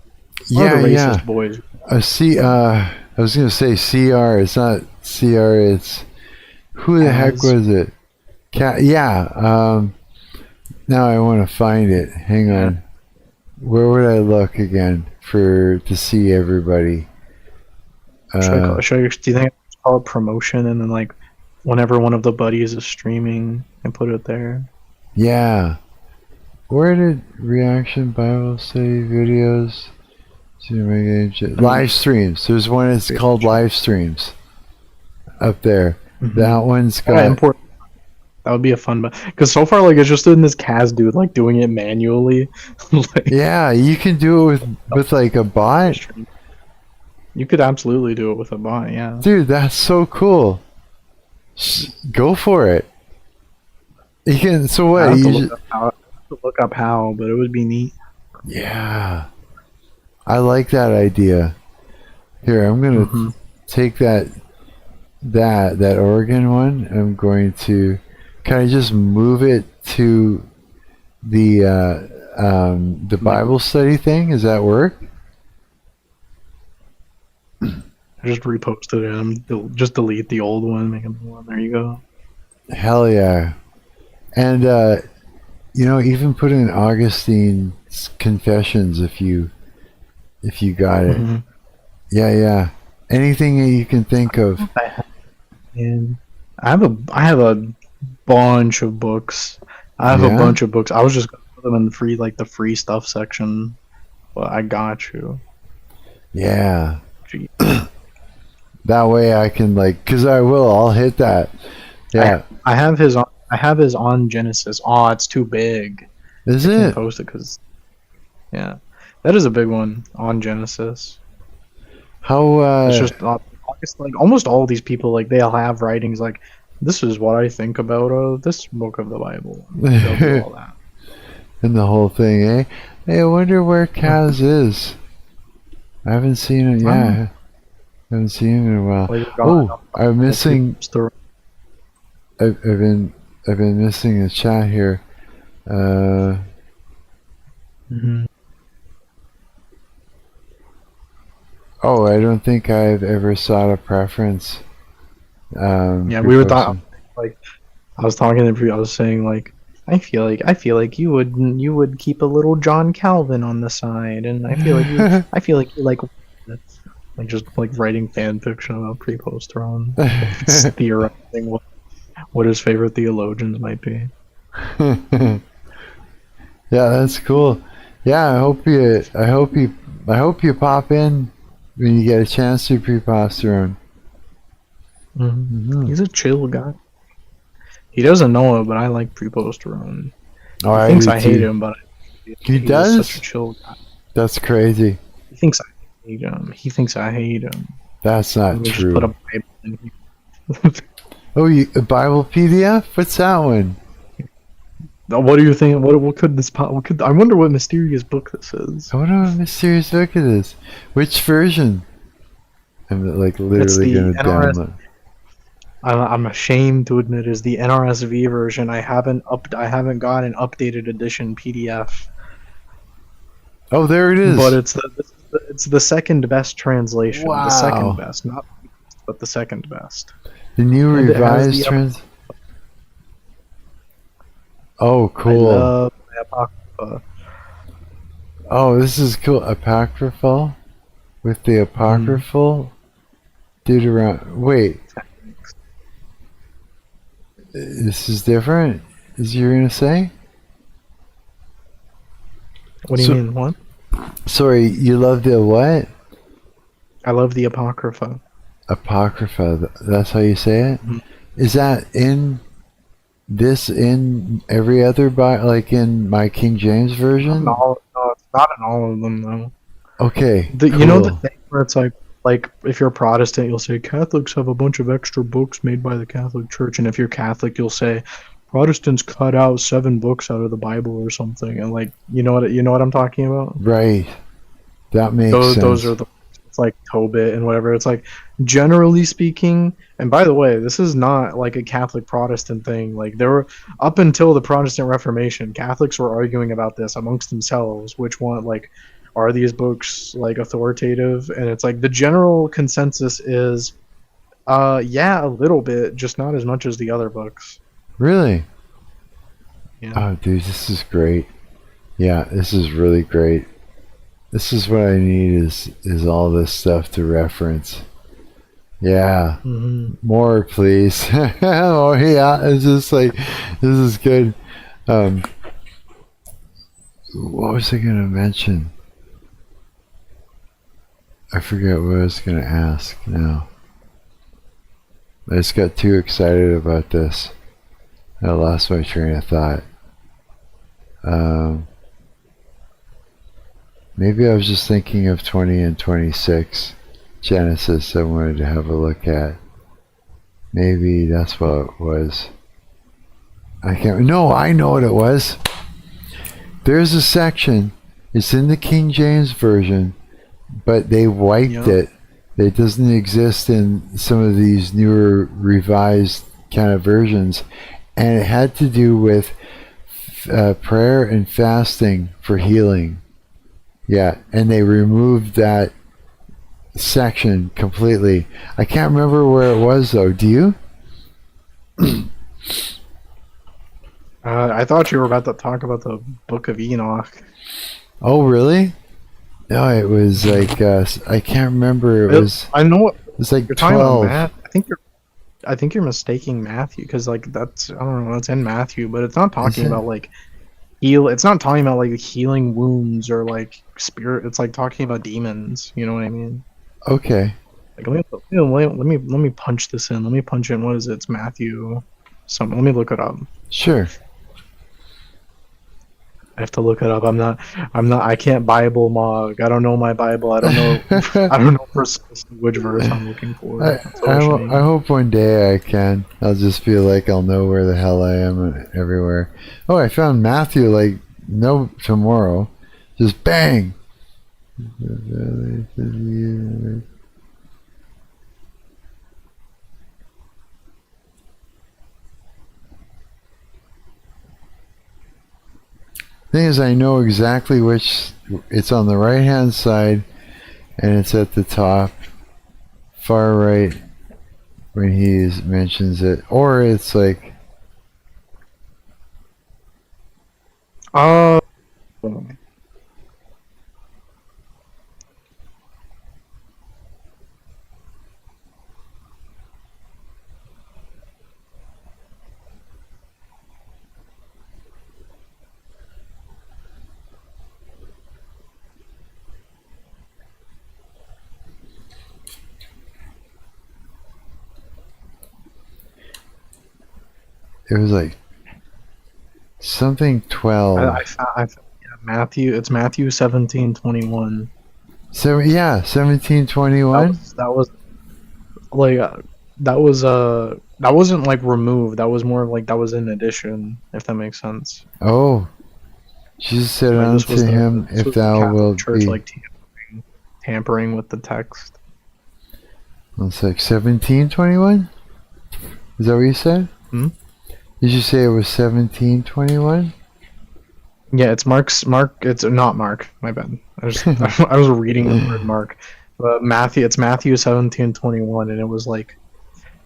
One of yeah, the yeah. racist boys. I was gonna say CR. It's not CR. It's who the heck Kaz. was it? Yeah. Now I want to find it. Hang on. Where would I look again to see everybody? Do you think I should call it promotion, and then like whenever one of the buddies is streaming and put it there? Yeah. Where did reaction Bible study videos? Live streams. There's one that's called live streams up there. That one's Yeah, got. import. That would be a fun, because so far like it's just in this Kaz dude like doing it manually. Like, Yeah, you can do it with like a bot. you could absolutely do it with a bot. Yeah. Dude, that's so cool. Go for it. You can. So I what? have to look up how, but it would be neat. Yeah, I like that idea. Here, I'm gonna take that Oregon one. I'm going to. Can I just move it to the Bible study thing? Does that work? I just reposted it. Just delete the old one, make a new one. There you go. Hell yeah. And even put in Augustine's Confessions if you got it. Yeah. Anything that you can think of. And I have a bunch of books. I was just gonna put them in the free stuff section, but I got you. Yeah. That way I can because I'll hit that. Yeah. I have his on Genesis. Oh, it's too big. Is I can't it? post it because yeah, that is a big one on Genesis. How It's just it's like almost all these people like they'll have writings like, this is what I think about this book of the Bible. They'll do all that. and the whole thing, eh? Hey, I wonder where Kaz is. I haven't seen it. Yeah, I haven't seen him in a while. Oh, I'm missing. I've been missing a chat here. Uh, oh, I don't think I've ever sought a preference. Yeah, we were Pre-posting. talking like I was talking to I was saying like I feel like you would keep a little John Calvin on the side, and I feel like you like just like writing fan fiction about pre-post throne, just theorizing what his favorite theologians might be. Yeah, that's cool. Yeah, I hope you pop in when you get a chance to pre-post throne. He's a chill guy. He doesn't know it, but I like pre-post throne. Oh, He I thinks do I hate too. him, but He he's just such a does? chill guy. That's crazy. He thinks I hate him. He thinks I hate him. That's Let not me just put a true. Bible in here. Oh, a Bible PDF? What's that one? What do you think? What could this? What could I wonder what mysterious book this is? I wonder what mysterious book it is. Which version? I'm like It's literally the gonna NRS. download. I'm ashamed to admit is the NRSV version. I haven't got an updated edition PDF. Oh, there it is. But it's the second best translation. The second Wow. best, not the best, but the second best. The new And it has revised the trans. Oh, I cool. love the Apocrypha. Oh, this is cool. Apocryphal with the apocryphal Deuteronomy. Wait, this is different. Is you gonna say? What do you mean? What? Sorry, you love the what? I love the Apocrypha. Apocrypha. That's how you say it. Is that in every other like in my King James version? No, it's not in all of them though. Okay, You know the cool. thing where it's like if you're a Protestant, you'll say Catholics have a bunch of extra books made by the Catholic Church, and if you're Catholic, you'll say Protestants cut out 7 books out of the Bible or something, and like you know what I'm talking about? Right. That makes sense. Those are the it's like Tobit and whatever. It's like generally speaking, and by the way, this is not like a Catholic Protestant thing. Like there were up until the Protestant Reformation, Catholics were arguing about this amongst themselves, which one like are these books like authoritative? And it's like the general consensus is yeah, a little bit, just not as much as the other books. Really? Yeah. Oh, dude, this is great. Yeah, this is really great. This is what I need is all this stuff to reference. Yeah. More, please. Oh, yeah. It's just like, this is good. What was I going to mention? I forget what I was going to ask now. I just got too excited about this. I lost my train of thought. Maybe I was just thinking of 20 and 26 Genesis I wanted to have a look at. Maybe that's what it was. No, I know what it was. There's a section, it's in the King James Version, but they wiped it. It doesn't exist in some of these newer revised kind of versions. And it had to do with prayer and fasting for healing. Yeah, and they removed that section completely. I can't remember where it was though. Do you? I thought you were about to talk about the Book of Enoch. Oh, really? No, it was like I can't remember. It was. I know what It's like you're talking 12. about. Matt. I think you're mistaking Matthew because like that's I don't know. It's in Matthew, but it's not talking about like heal. It's not talking about like healing wounds or like spirit. It's like talking about demons. You know what I mean? Okay. Like let me punch this in. Let me punch in. What is it? It's Matthew. Let me look it up. Sure. I have to look it up. I can't Bible mog. I don't know my Bible. I don't know precisely which verse I'm looking for. I hope one day I can. I'll just feel like I'll know where the hell I am everywhere. Oh, I found Matthew like no tomorrow. Just bang. Thing is, I know exactly which. It's on the right hand side, and it's at the top, far right, when he mentions it, or it's like. Oh. It was like something 12. I found Matthew. It's Matthew 17:21. So yeah, 17:21. That was like that wasn't like removed. That was more of like that was in addition, if that makes sense. Oh, Jesus said Like, this unto was him, this "If was the thou Catholic wilt Church be." like tampering with the text. It's like 17:21. Is that what you said? Hmm? Did you say it was 17:21? Yeah, it's Mark. It's not Mark. My bad. I was reading the word Mark, but Matthew. It's Matthew 17:21, and it was like,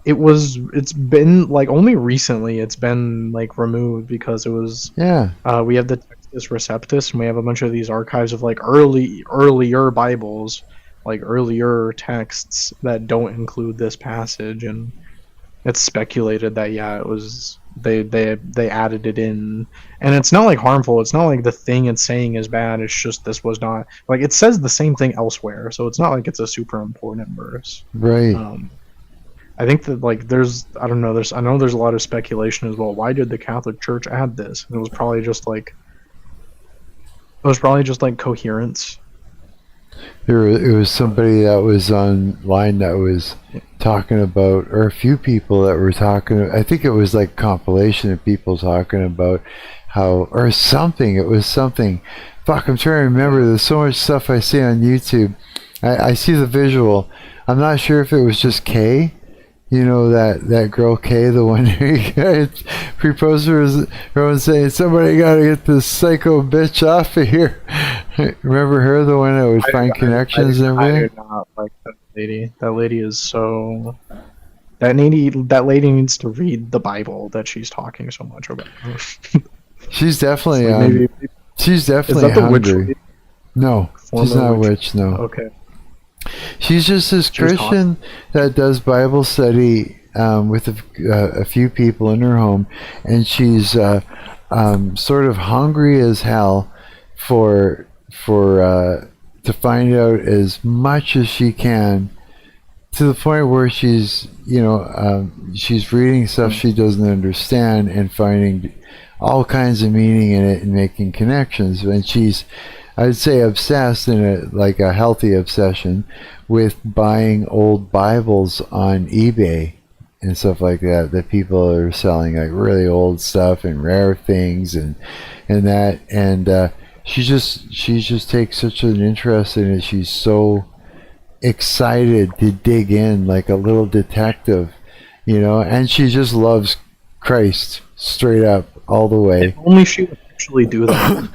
it's been like only recently it's been like removed because it was. Yeah. We have the Textus Receptus, and we have a bunch of these archives of like earlier Bibles, like earlier texts that don't include this passage, and it's speculated that it was they added it in, and it's not like harmful. It's not like the thing it's saying is bad. It's just this was not like it says the same thing elsewhere, so it's not like it's a super important verse. Right. I think that like I know there's a lot of speculation as well. Why did the Catholic Church add this? And it was probably just like coherence. It was somebody that was online that was talking about, or a few people that were talking. I think it was like compilation of people talking about how, or something. It was something. Fuck, I'm trying to remember. There's so much stuff I see on YouTube. I see the visual. I'm not sure if it was just Kay. You know that girl Kay, the one who proposed her, everyone saying, "Somebody got to get this psycho bitch off of here." Remember her, the one that would find connections and everything? I do not like that lady. That lady is so. That lady needs to read the Bible that she's talking so much about. She's definitely like she's definitely is that the hungry. witch lady? No, she's not a Former witch. No. Okay. She's just this Christian that does Bible study with a few people in her home, and she's sort of hungry as hell for to find out as much as she can, to the point where she's she's reading stuff she doesn't understand and finding all kinds of meaning in it and making connections. And she's, I'd say, obsessed in a healthy obsession with buying old Bibles on eBay and stuff like that people are selling, like really old stuff and rare things and that. And she just takes such an interest in it. She's so excited to dig in like a little detective, and she just loves Christ straight up all the way. If only she would actually do that.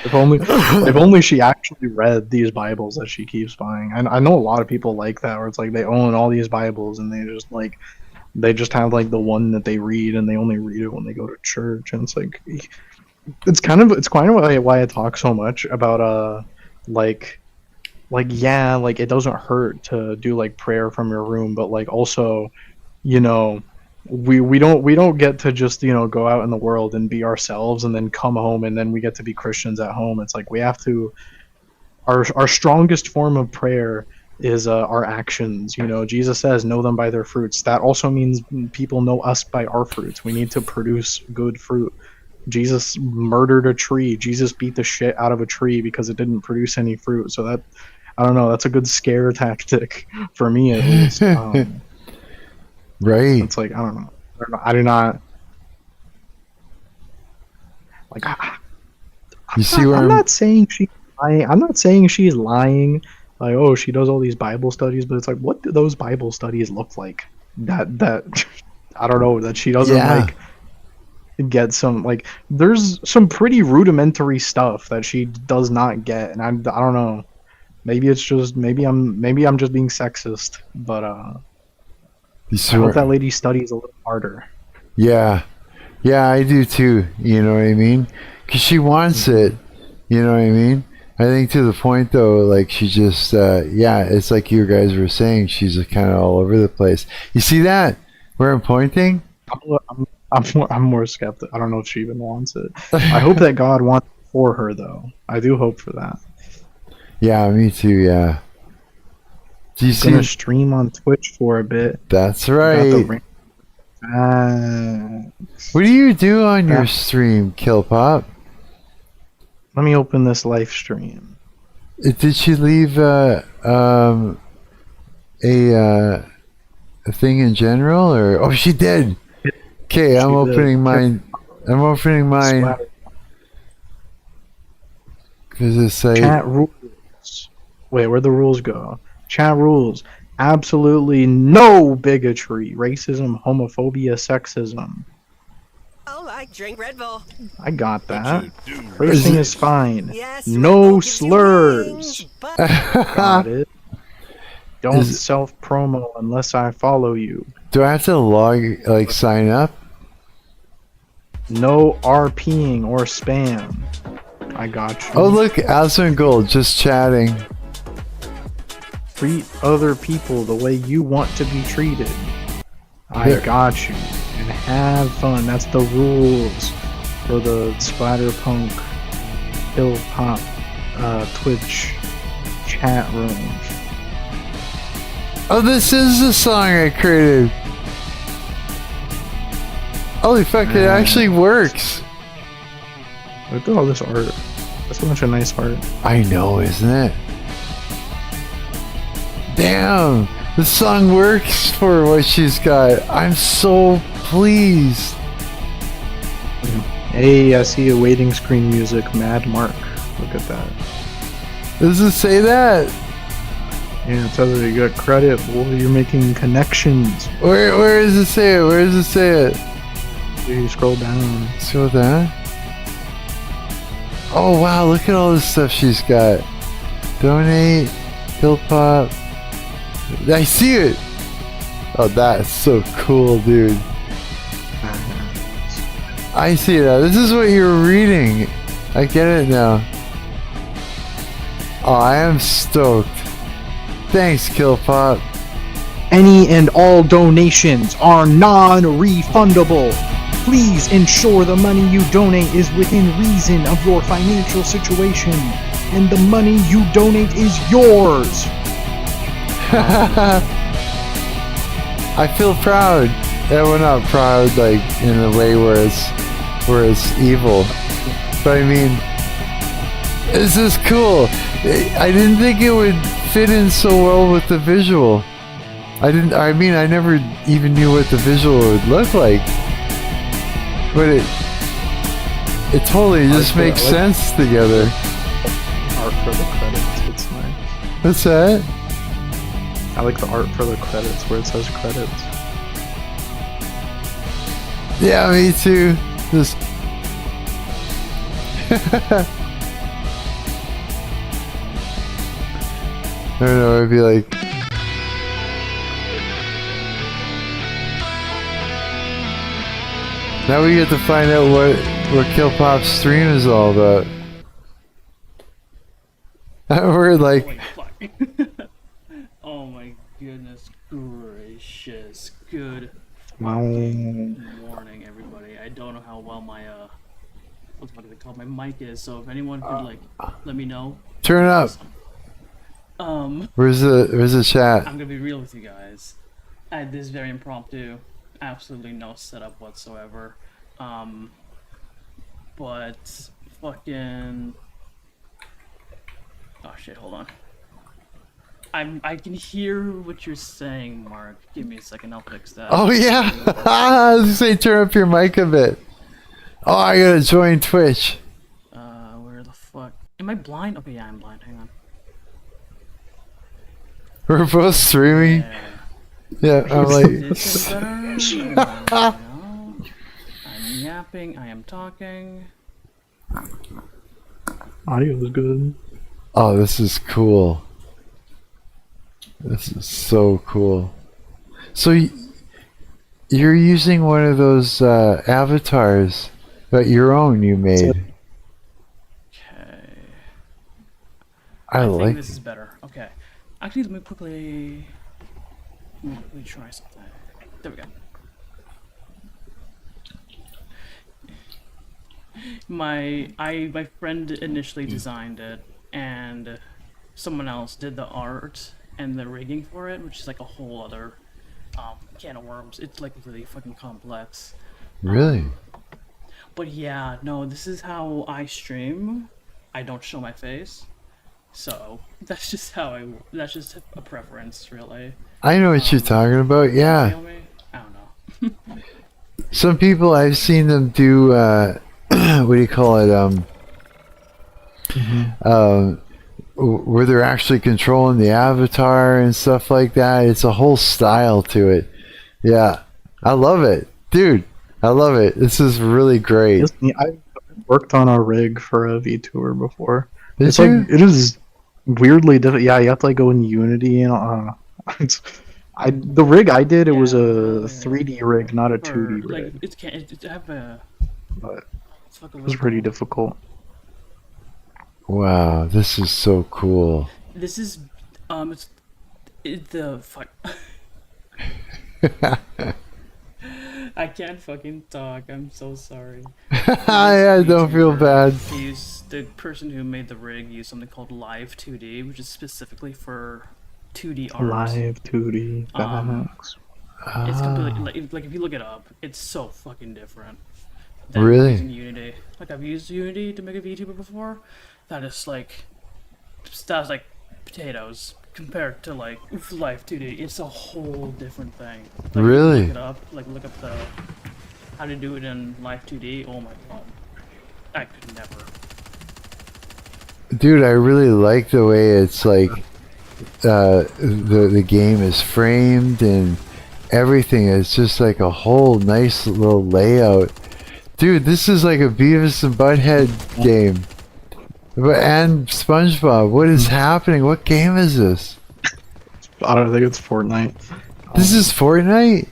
If only she actually read these Bibles that she keeps buying. I know a lot of people like that, where it's like they own all these Bibles and they just have like the one that they read, and they only read it when they go to church. And it's like it's kind of why I talk so much about like it doesn't hurt to do like prayer from your room, but like also, we don't get to just go out in the world and be ourselves and then come home and then we get to be Christians at home. It's like we have to, our strongest form of prayer is our actions. Jesus says, "Know them by their fruits." That also means people know us by our fruits. We need to produce good fruit. Jesus murdered a tree. Jesus beat the shit out of a tree because it didn't produce any fruit. So that, I don't know, that's a good scare tactic for me at least. Right. It's like, I don't know. I do not like. I'm not saying she's lying. I'm not saying she's lying. Like, oh, she does all these Bible studies, but it's like, what do those Bible studies look like? That I don't know. That she doesn't like. get some, like, there's some pretty rudimentary stuff that she does not get, and I don't know. Maybe it's just maybe I'm just being sexist, but I hope that lady studies a little harder. Yeah, I do too. You know what I mean? Because she wants it. You know what I mean? I think to the point though, like she just, it's like you guys were saying, she's just kind of all over the place. You see that? Where I'm pointing? I'm more skeptical. I don't know if she even wants it. I hope that God wants it for her, though. I do hope for that. Yeah, me too. Yeah. Do you see? Gonna stream on Twitch for a bit. That's right. What do you do on your stream, Killpop? Let me open this live stream. Did she leave a thing in general, or oh, she did. Okay, I'm opening mine. I'm opening mine. Does it say chat rules? Wait, where'd the rules go? Chat rules. Absolutely no bigotry, racism, homophobia, sexism. Oh, I drink Red Bull. I got that. Cursing is fine. Yes, no slurs. Got it. Don't self-promo unless I follow you. Do I have to sign up? No RPing or spam. I got you. Oh look, Aspen Gold just chatting. Treat other people the way you want to be treated. I got you. And have fun. That's the rules for the Splatterpunk Hill Pop Twitch chat room. Oh, this is the song I created. Holy fuck, it actually works. Look at all this art. That's a bunch of nice art. I know, isn't it? Damn, the song works for what she's got. I'm so pleased. Hey, I see a waiting screen music, Mad Mark. Look at that. Does it say that? Yeah, it says that you got credit. Boy, you're making connections. Where does it say it? Where does it say it? You scroll down. Scroll down? Oh wow, look at all this stuff she's got. Donate, Hillpop. I see it! Oh, that's so cool, dude. I see that. This is what you're reading. I get it now. Oh, I am stoked. Thanks, Killpop. Any and all donations are non-refundable. Please ensure the money you donate is within reason of your financial situation, and the money you donate is yours. I feel proud. Yeah, well, not proud like in a way where it's evil, but I mean, this is cool. I didn't think it would fit in so well with the visual. I never even knew what the visual would look like, but it totally just makes sense together. Art for the credits, it's nice. What's that? I like the art for the credits where it says credits. Yeah, me too. Just I don't know, it'd be like now we get to find out what Killpop's stream is all about. We're like oh my goodness gracious. Good morning, everybody. I don't know how well my what's it called? My mic is, so if anyone could like let me know. Turn it up. Where's the chat? I'm gonna be real with you guys. This is very impromptu. Absolutely no setup whatsoever. But fucking oh shit, hold on. I can hear what you're saying, Mark. Give me a second, I'll fix that. Oh yeah. I was gonna say turn up your mic a bit. Oh, I gotta join Twitch. Where the fuck am I blind? Okay, yeah, I'm blind, hang on. We're both streaming. Yeah, I'm like Yeah, napping. I am talking. Audio is good. Oh, this is cool. This is so cool. So you're using one of those avatars that your own you made. Okay. I think like this is better. Okay. Actually, let me quickly try something. There we go. My friend initially designed it, and someone else did the art and the rigging for it, which is like a whole other can of worms. It's like really fucking complex. Really? But yeah, no, this is how I stream. I don't show my face, so that's just that's just a preference, really. I know what you're talking about. Yeah. Feel me? I don't know. Some people I've seen them do. What do you call it? Where they're actually controlling the avatar and stuff like that. It's a whole style to it. Yeah, I love it, dude. I love it. This is really great. I worked on a rig for a VTuber before. Did it's you? like it is weirdly difficult. Yeah, you have to like go in Unity and the rig I did, it was a 3D rig, not a 2D rig. Like it have a. But it was pretty difficult. Wow, this is so cool. This is it's the fuck. I can't fucking talk. I'm so sorry. Yeah, don't feel bad. The person who made the rig used something called Live 2D, which is specifically for 2D art. Live 2D. It's completely like if you look it up, it's so fucking different. Really? Using Unity. Like I've used Unity to make a VTuber before. That was like potatoes compared to like Live 2D. It's a whole different thing. Like, Really? Look it up. Like look up how to do it in Live 2D. Oh my god, I could never. Dude, I really like the way it's like the game is framed and everything. It's just like a whole nice little layout. Dude, this is like a Beavis and Butthead game. And SpongeBob. What is happening? What game is this? I don't think it's Fortnite. This is Fortnite?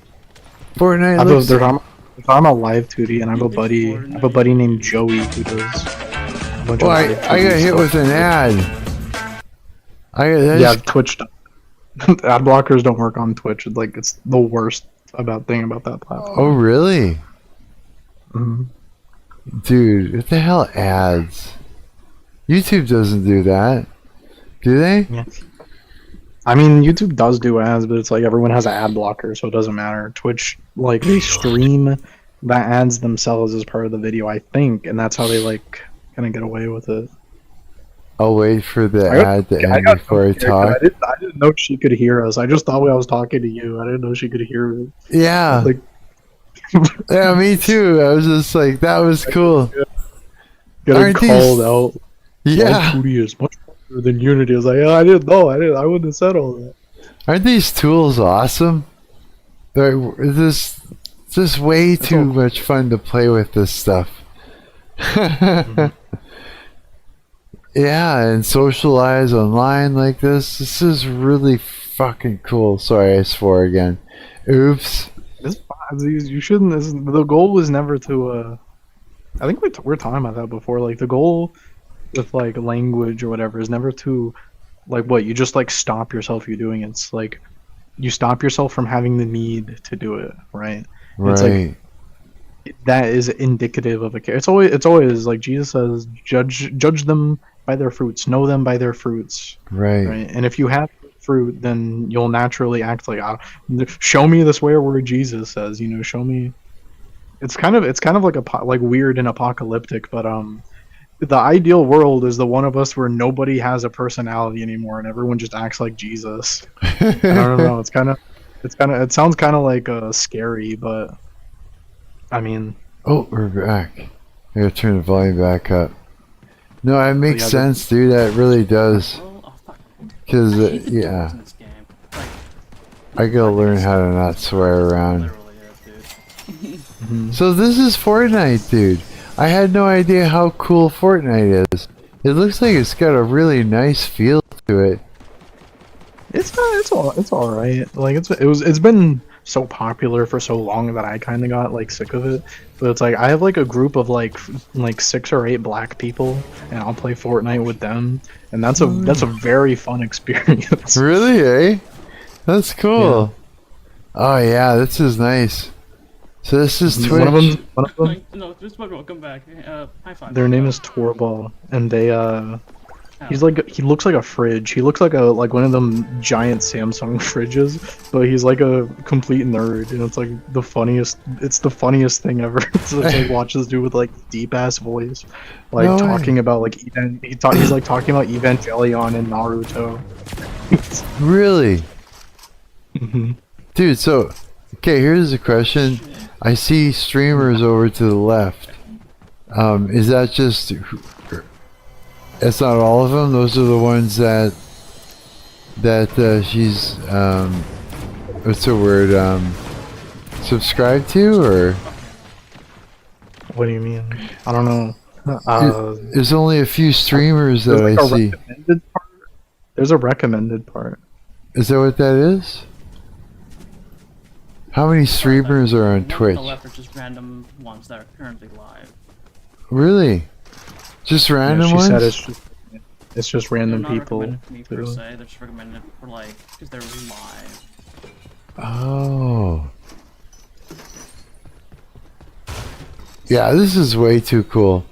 Fortnite looks... They're talking about Live 2D, and I have a buddy named Joey who does a bunch of I got hit with an ad. Yeah, Twitch. Ad blockers don't work on Twitch. It's the worst thing about that platform. Oh, really? Mm-hmm. Dude, what the hell ads? YouTube doesn't do that. Do they? Yeah. I mean, YouTube does do ads, but it's like everyone has an ad blocker, so it doesn't matter. Twitch, like, they stream the ads themselves as part of the video, I think, and that's how they, like, kind of get away with it. I'll wait for the ad to end before I talk. I didn't know she could hear us. I just thought I was talking to you. I didn't know she could hear me. Yeah. Like, yeah, me too. I was just like, that was cool. Getting called out. Yeah. 2D is much better than Unity. I was like, I didn't know. I wouldn't have said all that. Aren't these tools awesome? This is way too much fun to play with this stuff. Yeah, and socialize online like this. This is really fucking cool. Sorry, I swore again. Oops. You shouldn't. The goal was never to. I think we're talking about that before. Like the goal with like language or whatever is never to, like, what you just like stop yourself you doing it. It's like you stop yourself from having the need to do it, right? Right. It's like that is indicative of a character. It's always like Jesus says, judge them by their fruits, know them by their fruits. Right. And if you have fruit, then you'll naturally act like, show me the swear word Jesus says. Show me. It's kind of like weird and apocalyptic, but the ideal world is the one of us where nobody has a personality anymore and everyone just acts like Jesus. I don't know. It sounds kind of like scary, but I mean. Oh, we're back. I gotta turn the volume back up. No, it makes sense, dude. That really does. Because, yeah. I gotta learn how to not swear around. So this is Fortnite, dude. I had no idea how cool Fortnite is. It looks like it's got a really nice feel to it. It's all right. Like it's been so popular for so long that I kind of got like sick of it. But it's like I have like a group of like 6 or 8 black people, and I'll play Fortnite with them, and that's a very fun experience. Really, eh? That's cool. Yeah. Oh yeah, this is nice. So this is Twitch. One of them. No, just welcome back. High five. Their name is Torball, and they he looks like a fridge. He looks like one of them giant Samsung fridges, but he's like a complete nerd, and it's like the funniest. It's the funniest thing ever. So it's like watch this dude with like deep ass voice, like No talking way. about like he's like talking about Evangelion and Naruto. Really? Mm-hmm. Dude, so okay, here's a question. I see streamers over to the left. Is that just? It's not all of them. Those are the ones that she's what's the word? Subscribed to, or What do you mean? I don't know. there's only a few streamers that I see. There's a recommended part. Is that what that is? How many streamers are on Twitch? On the left are just random ones that are currently live. Really? Just random she ones? said it's just random They're not people. recommended for me per se. They're just recommended for like because they're live. Oh. Yeah, this is way too cool.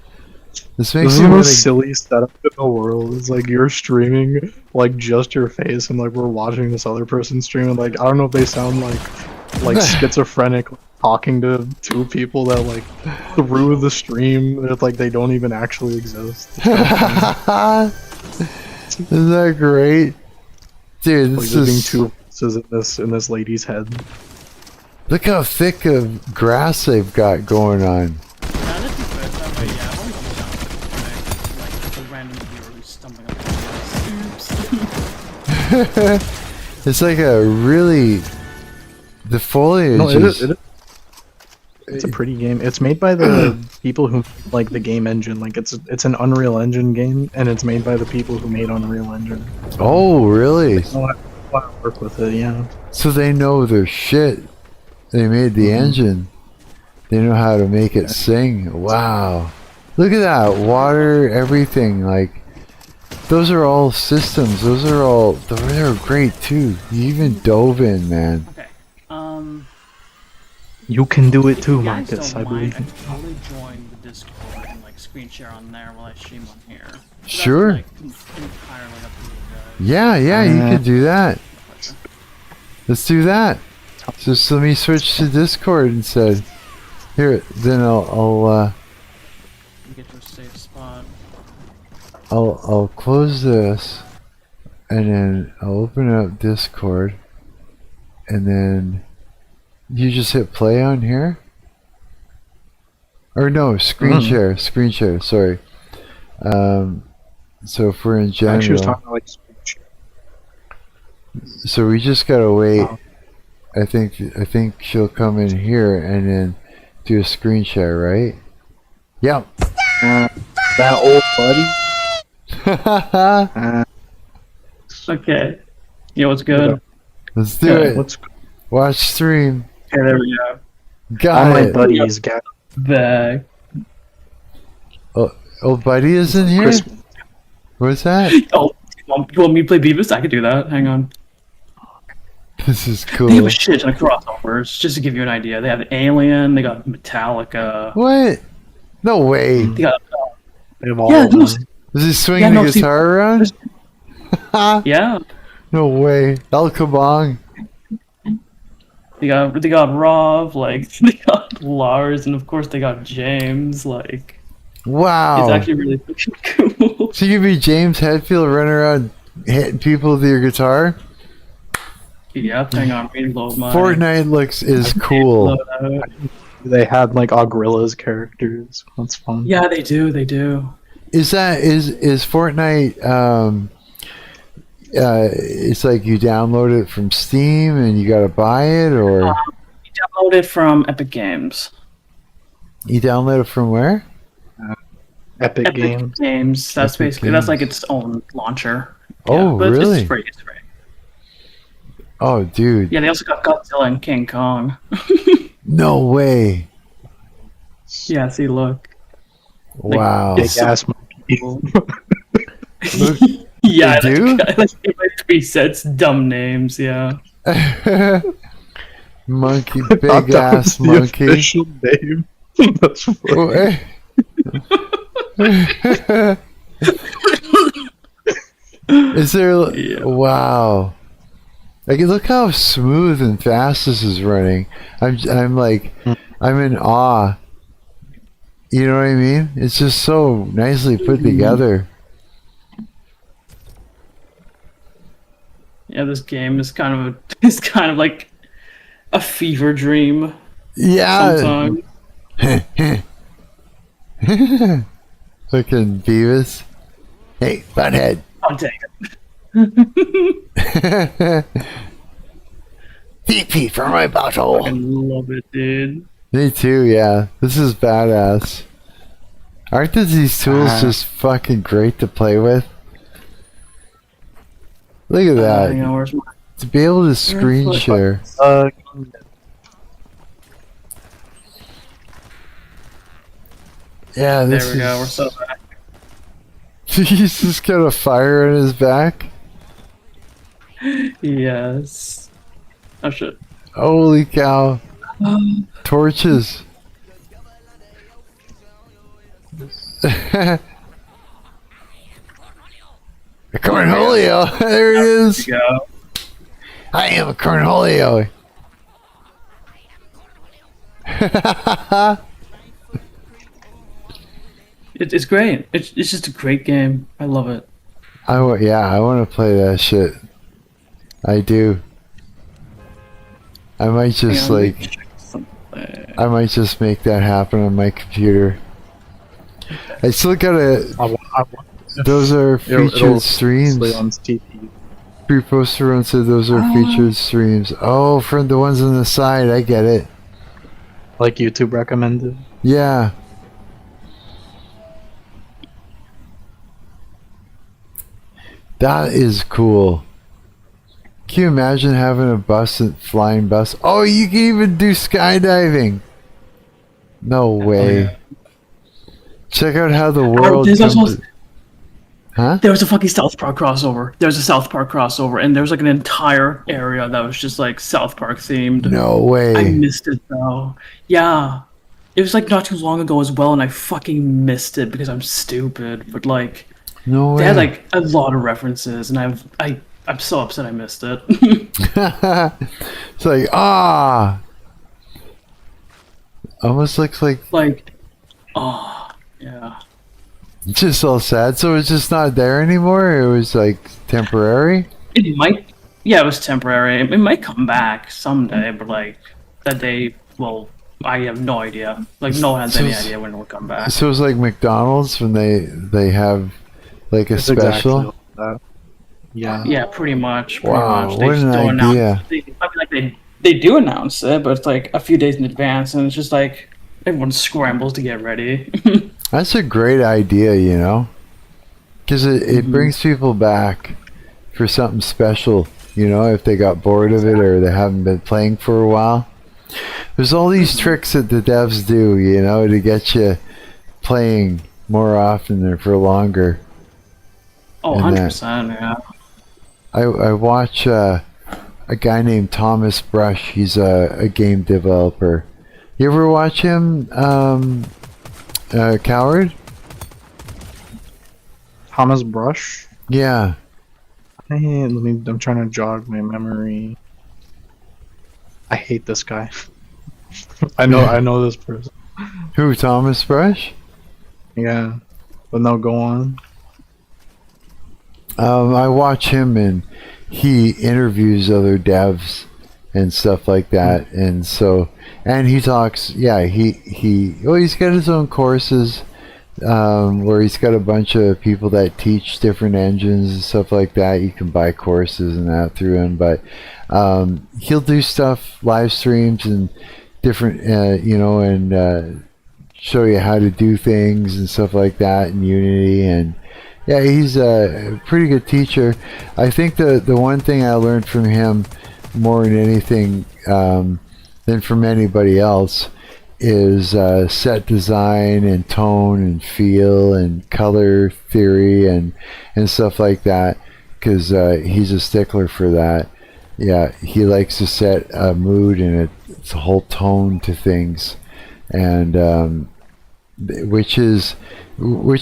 This makes This is me the want most to. silly setup in the world. It's like you're streaming like just your face, and like we're watching this other person stream, and like I don't know if they sound like schizophrenic, talking to 2 people that like through the stream, it's like they don't even actually exist. Isn't that great, dude? Like This there's being is. 2 voices in this lady's head. Look how thick of grass they've got going on. Yeah, this is good. That way, yeah, I've always been down to like the random viewer who's stumbling up on this. It's like a really. The foliage No, is. it's a pretty game. It's made by the people who like the game engine. Like it's an Unreal Engine game, and it's made by the people who made Unreal Engine. Oh, really? They know how to work with it, yeah. So they know their shit. They made the engine. They know how to make it sing. Wow. Look at that. Water, everything. Like, those are all systems. They're great too. You even dove in, man. Okay. You can do it too, If you guys Marcus, don't I mind, believe. I could probably join the Discord and like screen share on there while I stream on here. So that's, Sure. like, entirely up to you guys. Yeah, you can do that. Let's do that. Just let me switch to Discord instead. Here, then You get to a safe spot. I'll close this, and then I'll open up Discord, and then you just hit play on here. Or no, screen share, sorry. So if we're in general, Actually, was talking about, like, screen share. so we just gotta wait. I think she'll come in here and then do a screen share, right? Yep. That old buddy. Okay. Yeah, what's good? Let's do it. Watch stream. Okay, there we go. Got All my it. buddies got Back. Oh, buddy is in here? What's that? Oh, you want me to play Beavis? I could do that. Hang on. This is They have cool. a shit ton of crossovers. Just to give you an idea, they have Alien. They got Metallica. What? No way. They got. Yeah, Is he swinging the guitar around? Yeah. No way. El Kabong. They got Rob, like they got Lars, and of course they got James. Like, Wow. it's actually really fucking cool. So you could be James Hetfield running around hitting people with your guitar? Yeah, hang on, reload my. Fortnite is cool. They had like Augrilla's characters. That's fun. Yeah, they do. They do. Is Fortnite it's like you download it from Steam and you gotta buy it, or You download it from Epic Games. You download it from where? Epic Epic Games. Games. That's Epic basically that's like Games. its own launcher. Oh, but really? It's free. It's free. Oh, dude. Yeah, they also got Godzilla and King Kong. No way. Yeah, see, look. Wow. Big It's so ass cool. Look, Yeah, they do? like my presets, dumb names. Yeah. Monkey, Not big that ass was the monkey. official name. That's funny. Oh, eh. Is there? Yeah. Wow. Like, look how smooth and fast this is running. I'm like, I'm in awe. You know what I mean? It's just so nicely put together. Yeah, this game is it's kind of like a fever dream. Yeah. Sometimes. Looking Beavis. Hey, butthead. I'll take it. Pee for my bottle. I love it, dude. Me too, yeah. This is badass. Aren't these tools just fucking great to play with? Look at that. Hang on, where's my... To be able to screen share. Yeah, this There we go. We're is... so back. He's just got a fire in his back. Yes. Oh shit. Holy cow. Torches. Cornholio. There it is. There we go. I am a Cornholio. It's great. It's just a great game. I love it. I want to play that shit. I do. I might just Hang on, like, let me check something. I might just make that happen on my computer. I still gotta. Those are featured streams. On TV. Pre-poster run said those are featured streams. Oh, from the ones on the side, I get it. Like YouTube recommended. Yeah. That is cool. Can you imagine having a flying bus? Oh, you can even do skydiving. No way. Check out how the world. Huh? There was a fucking South Park crossover. There's a South Park crossover, and there's like an entire area that was just like South Park themed. No way. I missed it though. Yeah. It was like not too long ago as well, and I fucking missed it because I'm stupid. But like, no way. they had like a lot of references, and I'm so upset I missed it. It's like almost looks like yeah. just all sad. So it's just not there anymore. It was like temporary. It might. Yeah, it was temporary. It might come back someday, but like that day, well, I have no idea. Like no one has any idea when it will come back. So it's like McDonald's when they have like a It's special. exactly like that. Yeah. Yeah, pretty much. Wow, much. what They just an don't idea. they do announce it, but it's like a few days in advance, and it's just like everyone scrambles to get ready. That's a great idea, you know, because it brings people back for something special. You know, if they got bored of it or they haven't been playing for a while. There's all these tricks that the devs do, you know, to get you playing more often and for longer. Oh, And 100%, yeah. I watch a guy named Thomas Brush. He's a game developer. You ever watch him, Coward? Thomas Brush? Yeah. Hey, I'm trying to jog my memory. I hate this guy. I know this person. Who, Thomas Brush? Yeah. But no, go on. I watch him and he interviews other devs and stuff like that, and so he talks. Yeah, he's got his own courses where he's got a bunch of people that teach different engines and stuff like that. You can buy courses and that through him, but he'll do stuff, live streams and different, show you how to do things and stuff like that in Unity. And yeah, he's a pretty good teacher. I think the one thing I learned from him more than anything than from anybody else is set design and tone and feel and color theory and stuff like that, because he's a stickler for that. Yeah, he likes to set a mood and it's a whole tone to things, and which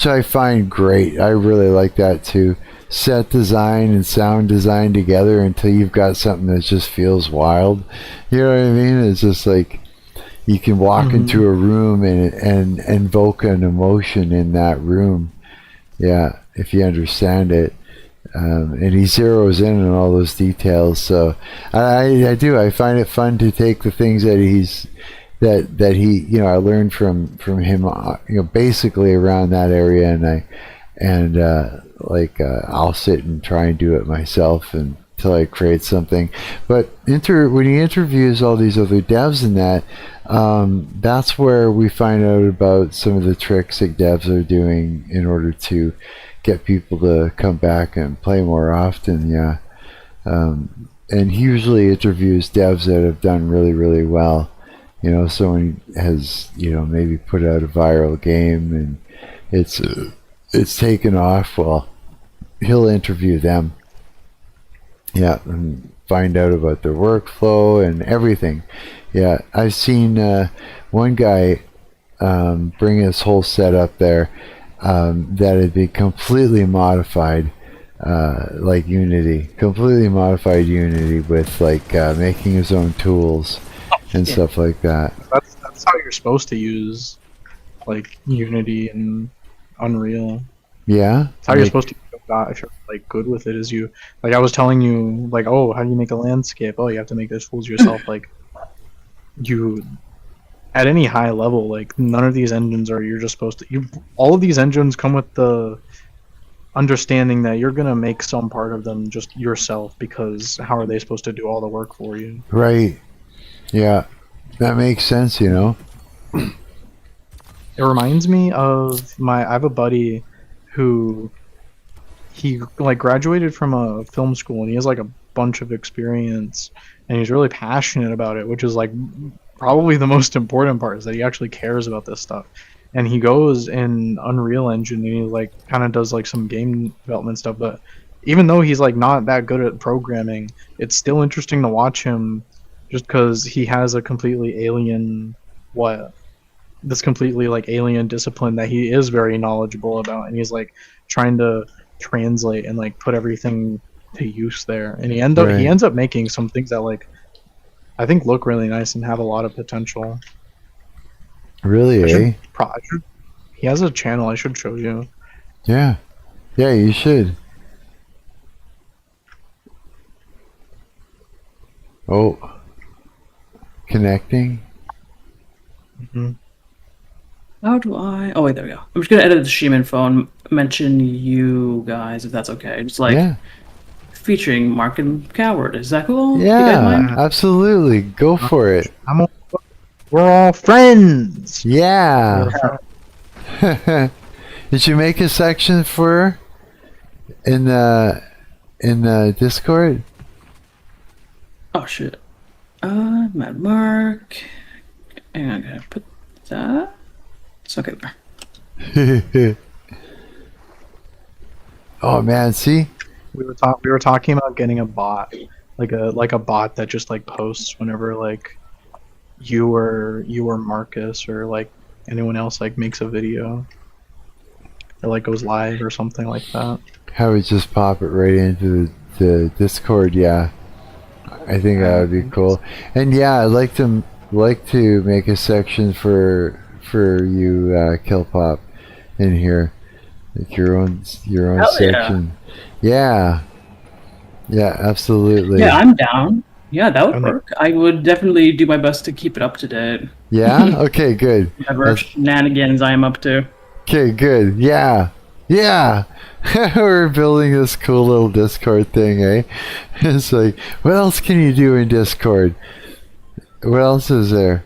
I find great. I really like that too. Set design and sound design together until you've got something that just feels wild. You know what I mean? It's just like you can walk into a room and invoke an emotion in that room. Yeah, if you understand it. And he zeroes in on all those details. So I do. I find it fun to take the things that that he I learned from him. Basically around that area, and I'll sit and try and do it myself until I create something. But when he interviews all these other devs and that's where we find out about some of the tricks that devs are doing in order to get people to come back and play more often. Yeah. And he usually interviews devs that have done really, really well. Someone has, maybe put out a viral game and it's taken off. Well, he'll interview them. Yeah, and find out about their workflow and everything. Yeah, I've seen one guy bring his whole setup there that had been completely modified, like Unity, completely modified Unity with making his own tools and stuff like that. That's how you're supposed to use Unity and Unreal. Yeah, that's how you're supposed to use that if you're good with it. Is you I was telling you how do you make a landscape? Oh, you have to make those tools yourself. You at any high level, none of these engines you're just supposed to. All of these engines come with the understanding that you're gonna make some part of them just yourself, because how are they supposed to do all the work for you? Right. Yeah, that makes sense. It reminds me of I have a buddy who he graduated from a film school and he has a bunch of experience and he's really passionate about it, which is probably the most important part, is that he actually cares about this stuff. And he goes in Unreal Engine and he kind of does some game development stuff, but even though he's not that good at programming, it's still interesting to watch him, just because he has a completely alien alien discipline that he is very knowledgeable about, and he's trying to translate and put everything to use there. And he ends up making some things that I think look really nice and have a lot of potential. Really, he has a channel. I should show you. Yeah, you should. Oh, connecting. How do I? Oh wait, there we go. I'm just gonna edit the stream info and mention you guys, if that's okay. Just featuring Mark and Coward. Is that cool? Yeah, absolutely. Go for it. We're all friends. Yeah. Did you make a section for in the Discord? Oh shit. Mad Mark. And I'm gonna put that. It's okay there. Oh man, see? We were talking about getting a bot, like a bot that just posts whenever you or Marcus or anyone else makes a video or goes live or something like that. How we just pop it right into the Discord? Yeah, I think that would be cool. And yeah, I'd like to make a section for you, Kill Pop, in here, your own section. Yeah, absolutely. Yeah, I'm down. Yeah, that would work. I would definitely do my best to keep it up to date. Yeah. Okay. Good. Whatever shenanigans I am up to. Okay. Good. Yeah. We're building this cool little Discord thing, eh? It's what else can you do in Discord? What else is there?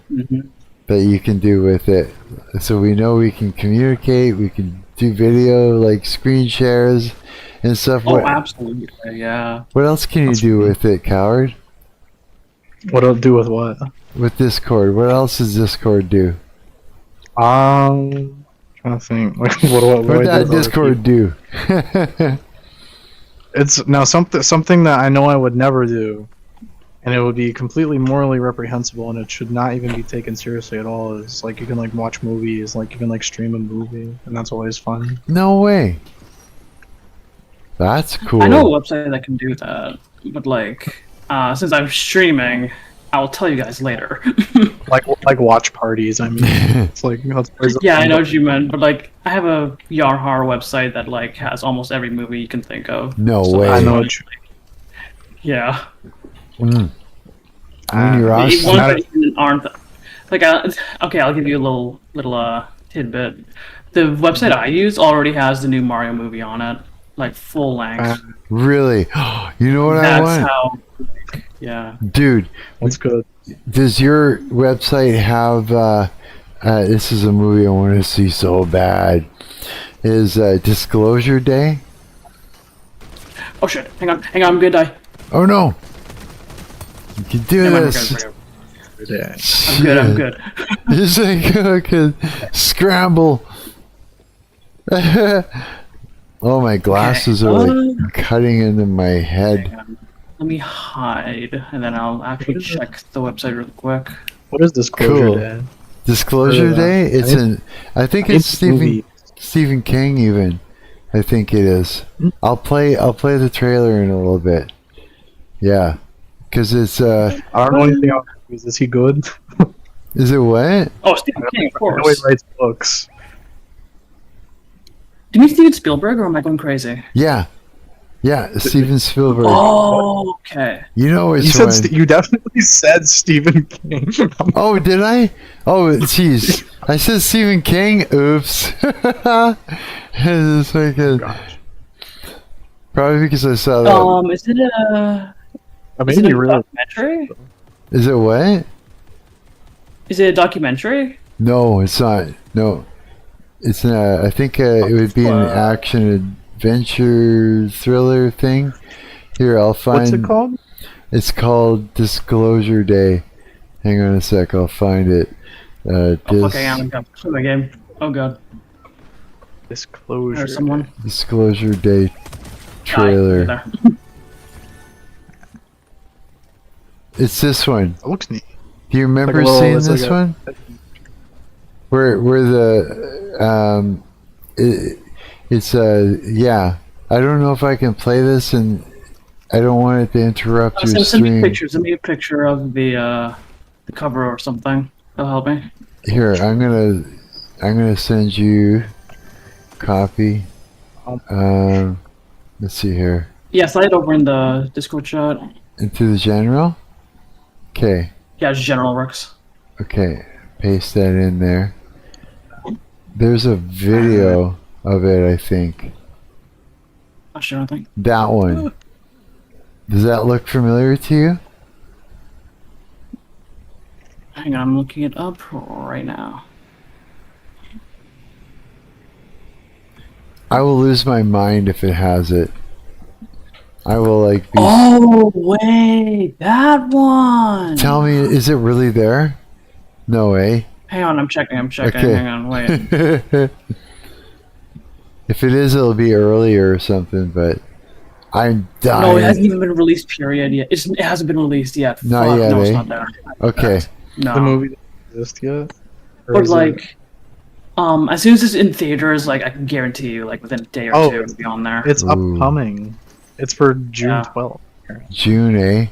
that you can do with it. So we know we can communicate, we can do video, like screen shares and stuff. Oh, absolutely, yeah. What else can you do with it, Coward? What I'll do with what? With Discord. What else does Discord do? Trying to think. Like, what do What I does Discord do? It's now something that I know I would never do, and it would be completely morally reprehensible, and it should not even be taken seriously at all. Is like you can like watch movies, like you can like stream a movie, and that's always fun. No way. That's cool. I know a website that can do that, but like, since I'm streaming, I'll tell you guys later. like watch parties. I mean, it's like yeah, I know what you meant, but like, I have a Yarhar website that like has almost every movie you can think of. No So way. that's I know. like, yeah. Mm. I mean, you're The awesome. ones that aren't like okay, I'll give you a little tidbit. The website I use already has the new Mario movie on it, like full length. Really? You know what I want? That's how. Yeah. Dude, that's good. Does your website have this is a movie I want to see so bad. Is Disclosure Day? Oh shit! Hang on, I'm gonna die. Oh no! You can do Never mind, this. I'm good. It's like okay, scramble. Oh, my glasses are like cutting into my head. Let me hide, and then I'll actually check the website real quick. What is Disclosure Day? Disclosure Day? It's I think it's Stephen King even. I think it is. I'll play the trailer in a little bit. Yeah. Cuz it's I don't know anything else. Is he good? Is it what? Oh, Stephen King, of I know course. he writes books. Do you mean Steven Spielberg, or am I going crazy? Yeah. Yeah, Steven Spielberg. Oh, okay. You know which You one. said you definitely said Stephen King. Oh, did I? Oh, jeez. I said Stephen King. Oops. It's like probably because I saw that. Is it a? I Is mean, it a you really. documentary? Is it what? Is it a documentary? No, it's not. No, it's not. I think it would be an action adventure thriller thing. Here, I'll find. What's it called? It's called Disclosure Day. Hang on a sec, I'll find it. Oh fuck! I am gonna play my game. Oh god. Disclosure. There's someone. Disclosure Day trailer. There. It's this one. It looks neat. Do you remember Like a little- seeing it's this like a- one? Where the it's yeah. I don't know if I can play this, and I don't want it to interrupt your Send me stream. pictures. Send me a picture of the cover or something. That'll help me. Here, I'm gonna send you copy. Let's see here. Yeah, slide it over in the Discord chat. Into the general. Okay. Yeah, just general works. Okay. Paste that in there. There's a video of it, I think. Not sure, I think. That one. Does that look familiar to you? Hang on, I'm looking it up right now. I will lose my mind if it has it. I will like be. Oh wait, that one. Tell me, is it really there? No way. Hang on, I'm checking. Okay. Hang on, wait. If it is, it'll be earlier or something. But I'm dying. No, it hasn't even been released. Period. Yet it hasn't been released yet. Not Fuck, yet, no, eh? it's not there. Okay. No. The movie doesn't exist yet. Or But is it- like, as soon as it's in theaters, like I can guarantee you, like within a day or Oh, two, it'll be on there. It's Ooh. upcoming. It's for June Yeah. 12th. June, eh?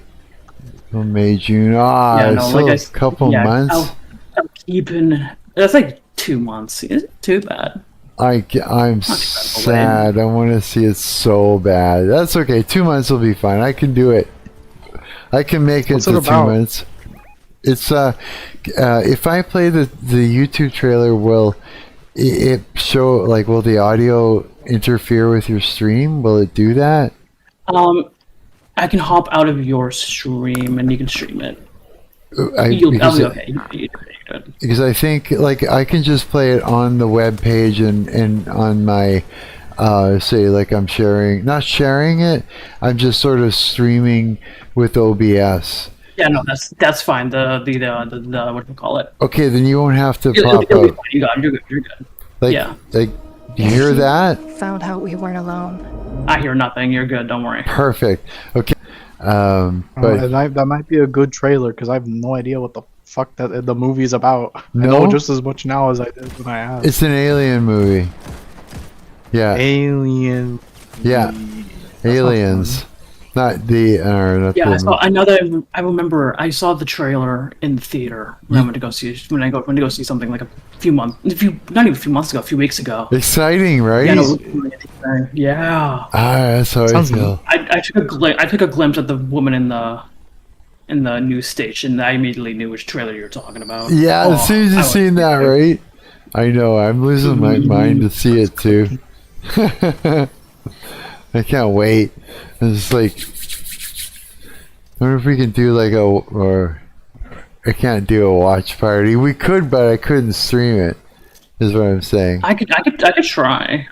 Well, May, June. Ah, Yeah, no, it's like still a couple yeah, months. I'm keeping. That's like 2 months. Isn't too bad. I'm sad. I want to see it so bad. That's okay. 2 months will be fine. I can do it. I can make it What's to it 2 about? months. It's if I play the YouTube trailer, will it show like will the audio interfere with your stream? Will it do that? I can hop out of your stream and you can stream it. I'll be okay. You're good. Because I think like I can just play it on the web page and on my say like I'm not sharing it. I'm just sort of streaming with OBS. Yeah, no, that's fine. The what do you call it? Okay, then you won't have to It'll pop be out. fine. You're good. You're good. Like, yeah. Like, you hear that? Found out we weren't alone. I hear nothing. You're good. Don't worry. Perfect. Okay. But that might be a good trailer because I have no idea what the fuck that the movie's about. I No? know just as much now as I did when I asked. it's an alien movie. Yeah. Alien. Yeah. Aliens. Not the not Yeah, the I know that I remember I saw the trailer in the theater when I went to go see something like a not even a few months ago, a few weeks ago. exciting, right? Yeah, no, yeah. That's how I feel. I took a glimpse at the woman in the news station. I immediately knew which trailer you were talking about. Yeah, as soon as you seen that, right? I know. I'm losing my mind to see it too. I can't wait. It's like, I wonder if we can do like or I can't do a watch party. We could, but I couldn't stream it. Is what I'm saying. I could try.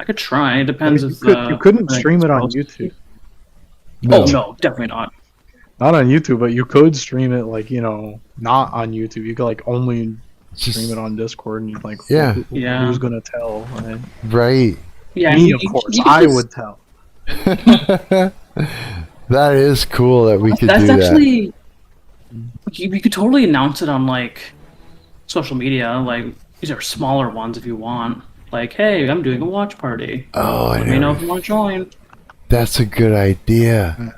It depends. You couldn't stream it on YouTube. No. Oh no, definitely not. Not on YouTube, but you could stream it like not on YouTube. You could like only stream it on Discord, and like who's gonna tell? Right? Right. Yeah, me of course. I would tell. That is cool that we could That's do that. actually. We could totally announce it on like social media. Like these are smaller ones if you want. Like, hey, I'm doing a watch party. Oh, Let me know if you want to join. That's a good idea.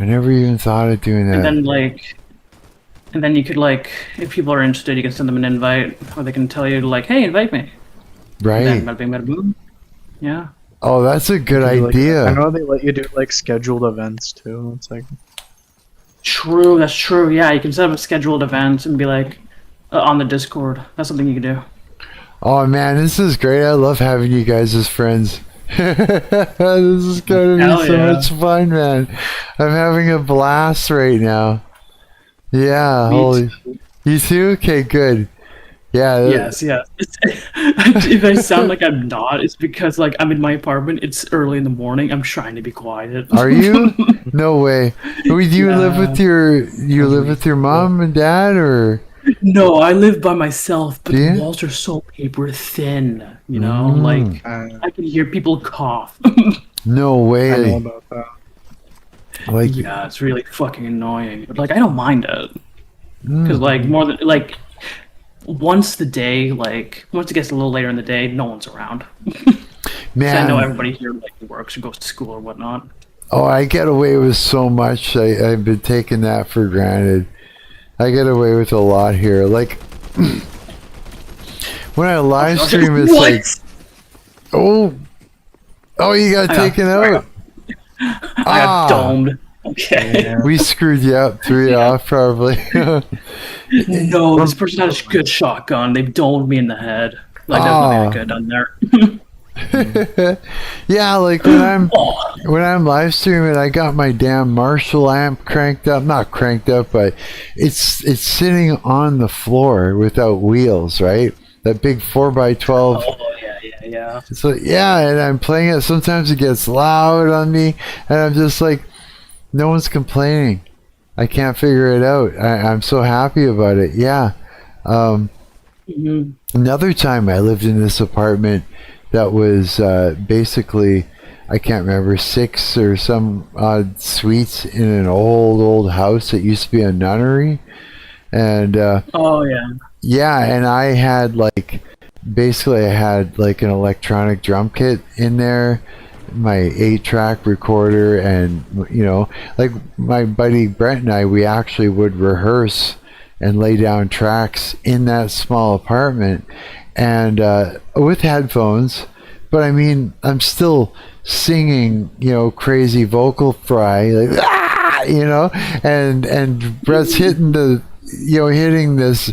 I never even thought of doing that. And then you could like, if people are interested, you can send them an invite, or they can tell you like, hey, invite me. Right. And then, bada bing, bada boom. Yeah. Oh, that's a good Like, idea. I know they let you do like scheduled events too. It's like True, that's true. Yeah, you can set up a scheduled event and be like on the Discord. That's something you can do. Oh man, this is great. I love having you guys as friends. This is gonna be so much fun, man. I'm having a blast right now. Yeah, holy. You too? Okay, good. Yeah. Yes. If I sound like I'm not, it's because like I'm in my apartment. It's early in the morning. I'm trying to be quiet. Are you? No way. Do you live with your mom and dad, or? No, I live by myself, but the walls are so paper thin. You know, like I can hear people cough. No way. I know about that. Like, yeah, it's really fucking annoying. But like, I don't mind it because like more than like. Once it gets a little later in the day, no one's around. Man, I know everybody here like works or goes to school or whatnot. Oh, I get away with so much. I've been taking that for granted. I get away with a lot here. Like when I live stream, it's like, oh, you got taken out. I got domed. Okay. Yeah. We screwed you up, threw you off probably. No, this person had a good shotgun. They domed me in the head. Like there's nothing I could have done there. Yeah, like when I'm live streaming, I got my damn Marshall amp cranked up. Not cranked up, but it's sitting on the floor without wheels, right? That big 4x12. Oh yeah. So and I'm playing it. Sometimes it gets loud on me, and I'm just like, no one's complaining. I can't figure it out. I'm so happy about it. Yeah. Another time I lived in this apartment that was basically, I can't remember, 6 or some odd suites in an old house that used to be a nunnery. And yeah, and I had like, basically I had like an electronic drum kit in there, my 8-track recorder, and like my buddy Brent and I, we actually would rehearse and lay down tracks in that small apartment, and with headphones. But I mean, I'm still singing, crazy vocal fry, like and Brett's hitting this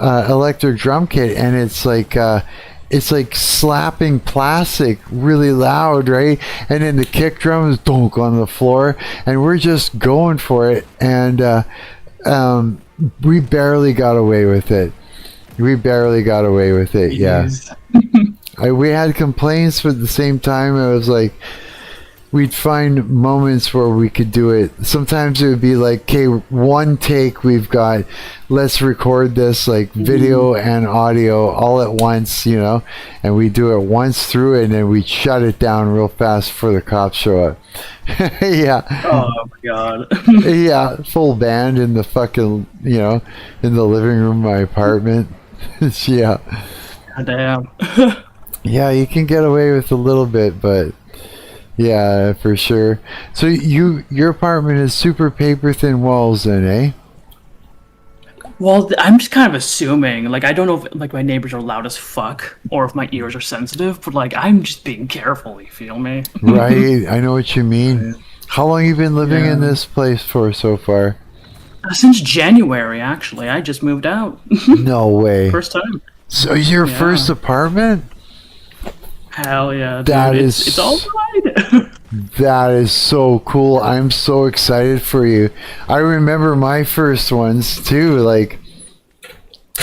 electric drum kit, and it's like slapping plastic really loud, right? And then the kick drums donk on the floor, and we're just going for it. And we barely got away with it. We barely got away with it. Yeah. We had complaints, but at the same time, it was like we'd find moments where we could do it. Sometimes it would be like, okay, one take we've got, let's record this like video and audio all at once, you know, and we do it once through it, and then we'd shut it down real fast before the cops show up. Yeah. Oh my god. Yeah, full band in the fucking, you know, in the living room of my apartment. Yeah. God damn. Yeah, you can get away with a little bit, but yeah, for sure. So your apartment is super paper thin walls then, eh? Well, I'm just kind of assuming. Like, I don't know if like my neighbors are loud as fuck or if my ears are sensitive, but like I'm just being careful. You feel me? Right. I know what you mean. How long you been living in this place for so far? Since January, actually. I just moved out. No way. First time. So your first apartment? Hell yeah, dude. That It's all right. That is so cool. I'm so excited for you. I remember my first ones too. Like,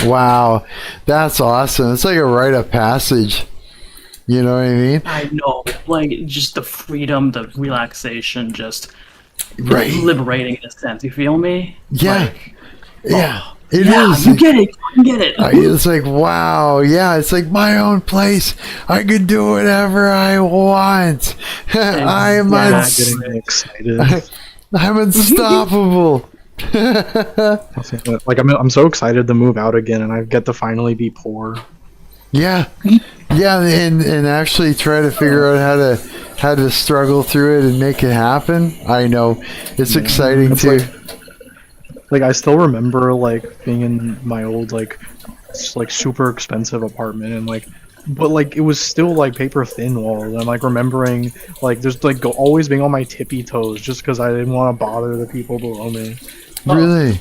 wow, that's awesome. It's like a rite of passage. You know what I mean? I know. Like, just the freedom, the relaxation, just right. Liberating in a sense. You feel me? Yeah. Like, yeah. It yeah, is. You get it. You get it. It's like, wow. Yeah, it's like my own place. I can do whatever I want. I'm getting excited. I'm unstoppable. Like I'm so excited to move out again, and I get to finally be poor. Yeah, yeah, and actually try to figure out how to struggle through it and make it happen. I know it's exciting too. Like I still remember like being in my old like super expensive apartment, and like, but like it was still like paper thin walls. And like remembering like there's like always being on my tippy toes just because I didn't want to bother the people below me. Really?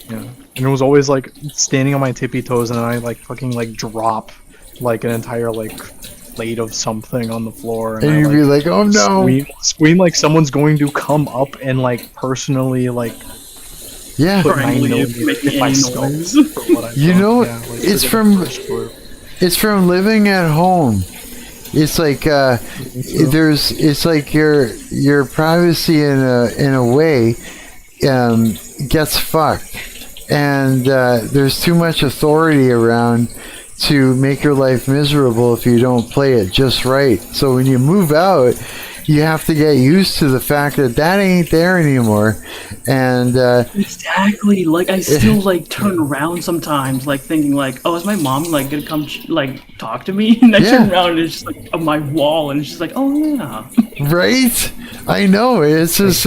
Yeah. And it was always like standing on my tippy toes, and I like fucking like drop like an entire like plate of something on the floor, and you'd be like, "Oh no!" Scream like someone's going to come up and like personally like put 9 millimeters in my skull. You know, it's from living at home. It's like it's like your privacy in a way gets fucked, and there's too much authority around to make your life miserable if you don't play it just right. So when you move out, you have to get used to the fact that ain't there anymore. And exactly, like I still like turn around sometimes, like thinking like, oh, is my mom like gonna come like talk to me? And I turn around and it's just like on my wall, and it's just like, oh yeah, right. I know, it's just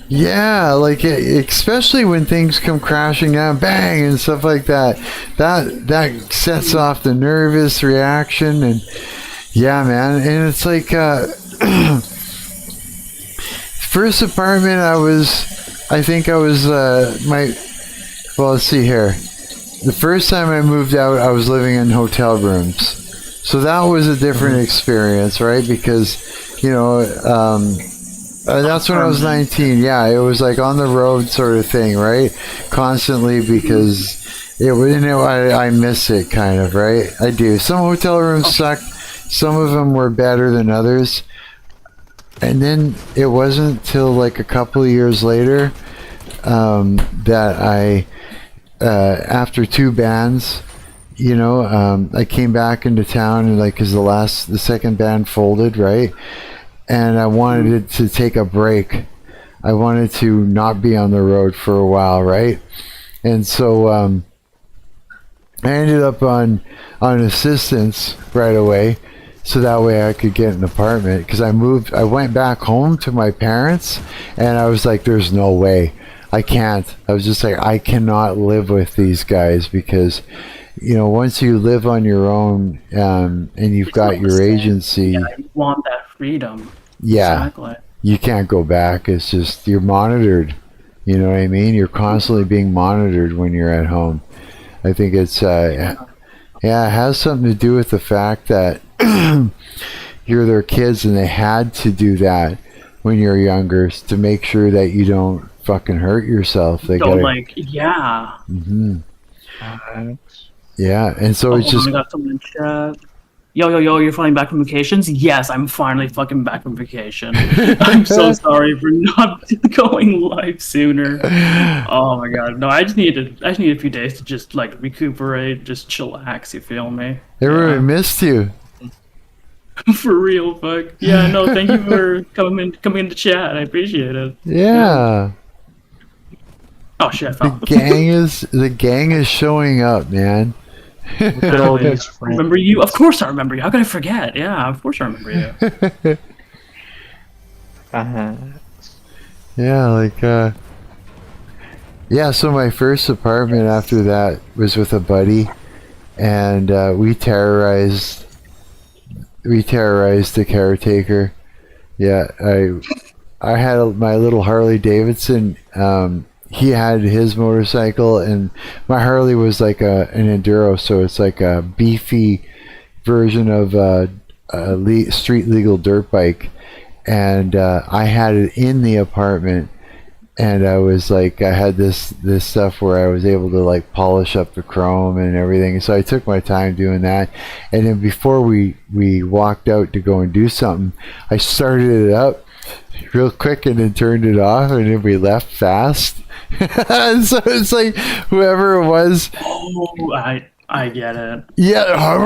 yeah, like especially when things come crashing down, bang, and stuff like that. That sets off the nervous reaction, and yeah, man. And it's like first apartment I think I was let's see here. The first time I moved out, I was living in hotel rooms. So that was a different experience, right? Because, you know, that's when I was 19. Yeah, it was like on the road sort of thing, right? Constantly, because I miss it kind of, right? I do. Some hotel rooms suck. Some of them were better than others. And then it wasn't till like a couple of years later that I, after 2 bands, you know, I came back into town, and like, cause the second band folded, right? And I wanted to take a break. I wanted to not be on the road for a while, right? And so I ended up on assistance right away, so that way I could get an apartment. Because I went back home to my parents, and I was like, there's no way. I can't. I was just like, I cannot live with these guys, because, you know, once you live on your own and you've got your agency. Yeah, you want that freedom. Yeah. Exactly. You can't go back. It's just, you're monitored. You know what I mean? You're constantly being monitored when you're at home. I think it's, yeah, it has something to do with the fact that you're their kids, and they had to do that when you're younger to make sure that you don't fucking hurt yourself. They Don't gotta, yeah. hmm yeah, and so it's Hold just on, I got someone in chat. Yo, you're finally back from vacations? Yes, I'm finally fucking back from vacation. I'm so sorry for not going live sooner. Oh my god, no, I just needed a few days to just like recuperate, just chillax. You feel me? everyone missed you. For real, fuck. Yeah, no, thank you for coming into chat. I appreciate it. Yeah. Oh shit, I fell. The gang is showing up, man. Look at all these friends. Remember you? Of course I remember you. How could I forget? Yeah, of course I remember you. Yeah, like yeah, so my first apartment after that was with a buddy, and we terrorized the caretaker. Yeah, I had my little Harley Davidson. He had his motorcycle, and my Harley was like an enduro, so it's like a beefy version of a street legal dirt bike. And I had it in the apartment, and I was like, I had this stuff where I was able to like polish up the chrome and everything. So I took my time doing that, and then before we walked out to go and do something, I started it up real quick and then turned it off, and then we left fast. And so it's like whoever it was. Oh, I get it. Yeah, I'm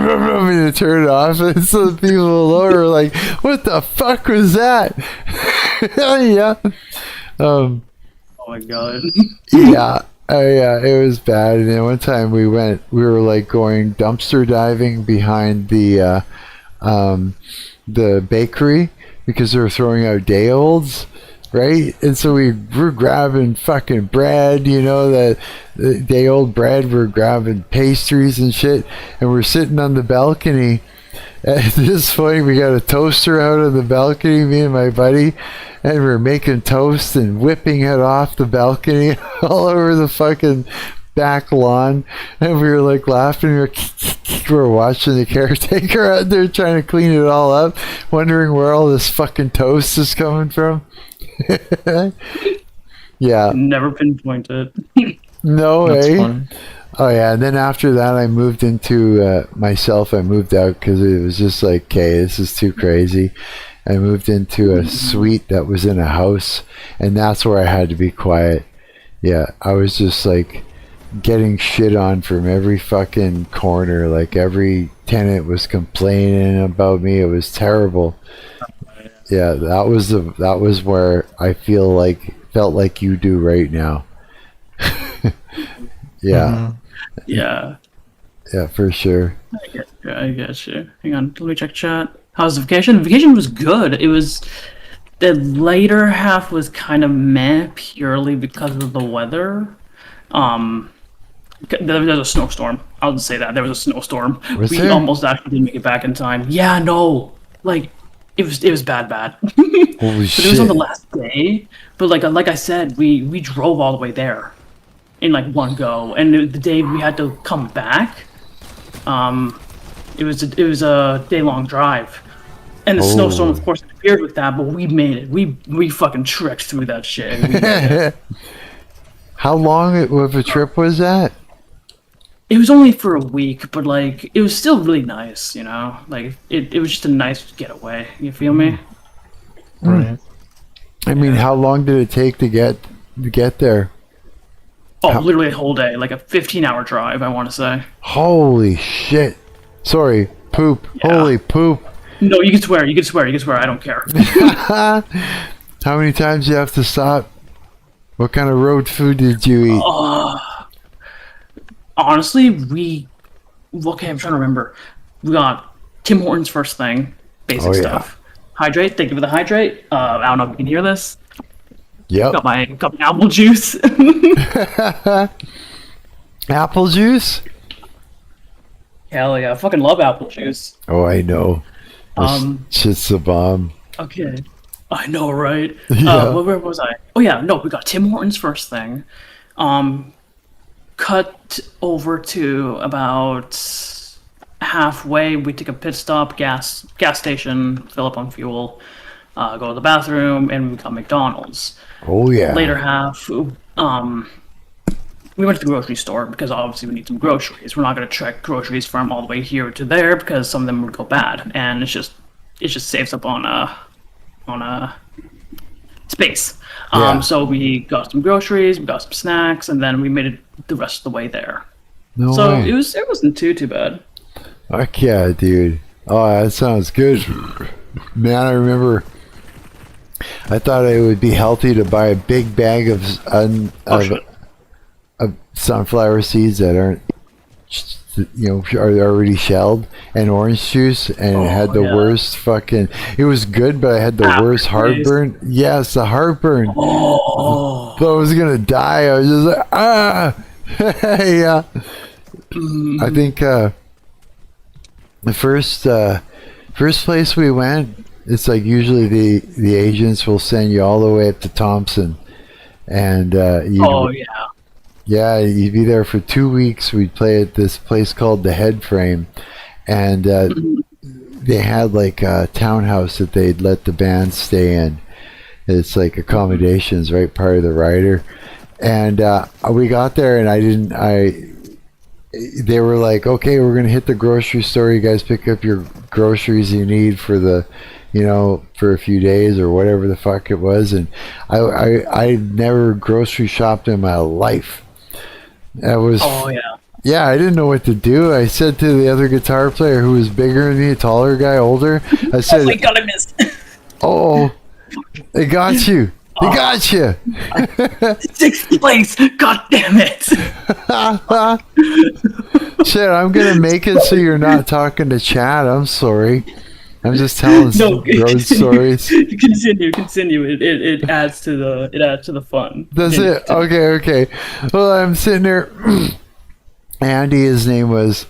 gonna turn it off, and so the people below are like, "What the fuck was that?" Yeah. Oh my god. Yeah. Yeah, it was bad. And then one time we were like going dumpster diving behind the bakery because they were throwing out day olds. Right, and so we were grabbing fucking bread, the day old bread. We're grabbing pastries and shit, and we're sitting on the balcony. At this point, we got a toaster out on the balcony, me and my buddy, and we're making toast and whipping it off the balcony all over the fucking back lawn. And we were like laughing. We were watching the caretaker out there trying to clean it all up, wondering where all this fucking toast is coming from. Yeah. Never pinpointed. No That's way. funny. Oh yeah, and then after that I moved into myself. I moved out because it was just like, okay, this is too crazy. I moved into a suite that was in a house, and that's where I had to be quiet. Yeah, I was just like getting shit on from every fucking corner. Like every tenant was complaining about me. It was terrible. Yeah, that was where I felt like you do right now. Yeah. Yeah. Yeah, for sure. I get you. Hang on, let me check chat. How's the vacation? Vacation was good. It was the later half was kind of meh purely because of the weather. There was a snowstorm. I'll just say that there was a snowstorm. Was we there? almost actually didn't make it back in time. Yeah, no, like it was bad. Holy But shit. it was on the last day. But like I said, we drove all the way there in like one go, and the day we had to come back, it was a day-long drive, and the snowstorm of course interfered with that. But we made it. We fucking trekked through that shit. We made it. How long of a trip was that? It was only for a week, but like it was still really nice, Like it was just a nice getaway. You feel me? Right. I mean, how long did it take to get there? Oh, literally a whole day, like a 15-hour drive, I want to say. Holy shit. Sorry, poop. Yeah. Holy poop. No, you can swear. I don't care. How many times do you have to stop? What kind of road food did you eat? Honestly, I'm trying to remember. We got Tim Hortons first thing, basic stuff. Hydrate, thank you for the hydrate. I don't know if you can hear this. Yep. Got my apple juice. Apple juice? Hell yeah, I fucking love apple juice. Oh, I know. Shit's the bomb. Okay. I know, right? Yeah. Where was I? Oh yeah, no, we got Tim Hortons first thing. Cut over to about halfway. We took a pit stop, gas station, fill up on fuel. go to the bathroom, and we got McDonald's. Oh yeah. Later half, we went to the grocery store because obviously we need some groceries. We're not going to trek groceries from all the way here to there because some of them would go bad, and it just saves up on space. So we got some groceries, we got some snacks, and then we made it the rest of the way there. No so way. it wasn't too bad. Fuck yeah, dude. Oh, that sounds good. Man, I remember I thought it would be healthy to buy a big bag of sunflower seeds that aren't, are already shelled, and orange juice, and it had the worst fucking. It was good, but I had the worst heartburn. Yes, the heartburn. Oh. So I was gonna die. I was just like, yeah. I think the first place we went, it's like usually the agents will send you all the way up to Thompson, and you'd be there for 2 weeks. We'd play at this place called the Head Frame, and they had like a townhouse that they'd let the band stay in. It's like accommodations, right? Part of the rider. And we got there, and they were like, okay, we're gonna hit the grocery store. You guys pick up your groceries you need for the, for a few days or whatever the fuck it was. And I never grocery shopped in my life. I was. Oh yeah. Yeah, I didn't know what to do. I said to the other guitar player who was bigger than me, a taller guy, older. I said, "Oh my god, I missed." Oh, they got you. They got you. 6th place. God damn it. Shit, I'm gonna make it so you're not talking to Chad. I'm sorry. I'm just telling road stories. Continue. It adds to the fun. That's it. Okay. Well, I'm sitting there. Andy, his name was,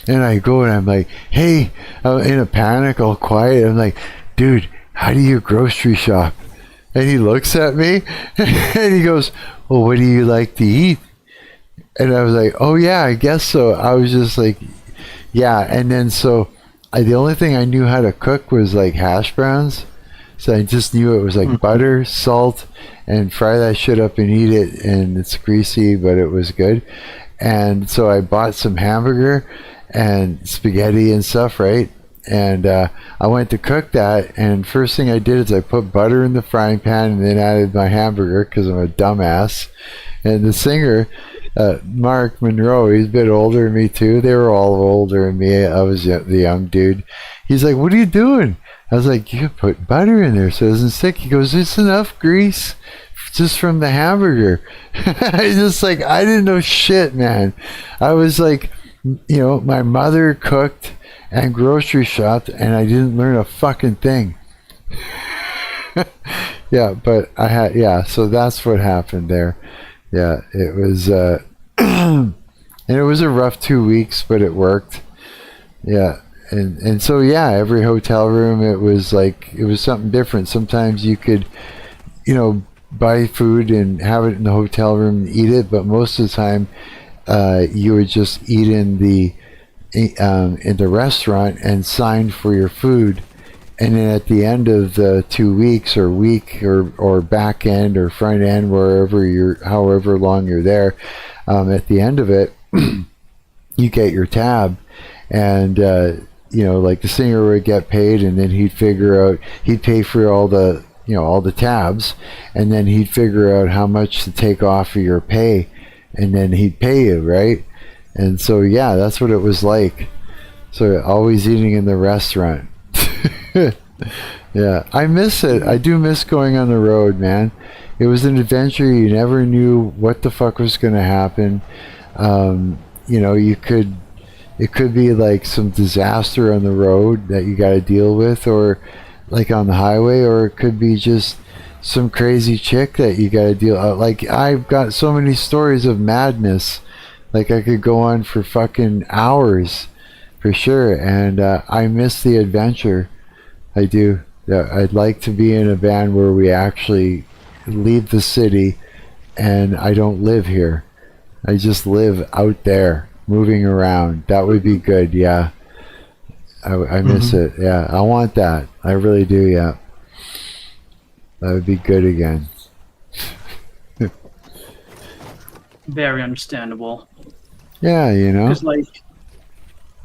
and I go and I'm like, hey, I'm in a panic, all quiet. I'm like, dude, how do you grocery shop? And he looks at me and he goes, well, what do you like to eat? And I was like, oh yeah, I guess so. I was just like, yeah. And then the only thing I knew how to cook was like hash browns. So I just knew it was like butter, salt, and fry that shit up and eat it. And it's greasy, but it was good. And so I bought some hamburger and spaghetti and stuff, right? And I went to cook that, and first thing I did is I put butter in the frying pan and then added my hamburger because I'm a dumbass. And the singer, Marc Monroe, he's a bit older than me too. They were all older than me. I was the young dude. He's like, what are you doing? I was like, you put butter in there so it doesn't stick. He goes, it's enough grease just from the hamburger. I didn't know shit, man. I was like, my mother cooked and grocery shopped, and I didn't learn a fucking thing. Yeah, but so that's what happened there. Yeah, it was, and it was a rough 2 weeks, but it worked. Yeah, and so, yeah, every hotel room, it was something different. Sometimes you could, buy food and have it in the hotel room and eat it, but most of the time, you would just eat in the restaurant and sign for your food, and then at the end of the 2 weeks or week or back end or front end, however long you're there, at the end of it, you get your tab, and like the singer would get paid, and then he'd pay for all the tabs, and then he'd figure out how much to take off of your pay, and then he'd pay you, right? And so, yeah, that's what it was like. So always eating in the restaurant. Yeah, I miss it. I do miss going on the road, man. It was an adventure. You never knew what the fuck was going to happen. It could be like some disaster on the road that you got to deal with, or like on the highway, or it could be just some crazy chick that you got to deal with. Like, I've got so many stories of madness. Like, I could go on for fucking hours, for sure. And I miss the adventure. I do. I'd like to be in a band where we actually leave the city, and I don't live here. I just live out there, moving around. That would be good, yeah. I miss it, yeah. I want that. I really do, yeah. That would be good again. Very understandable. Yeah, you know. Because like,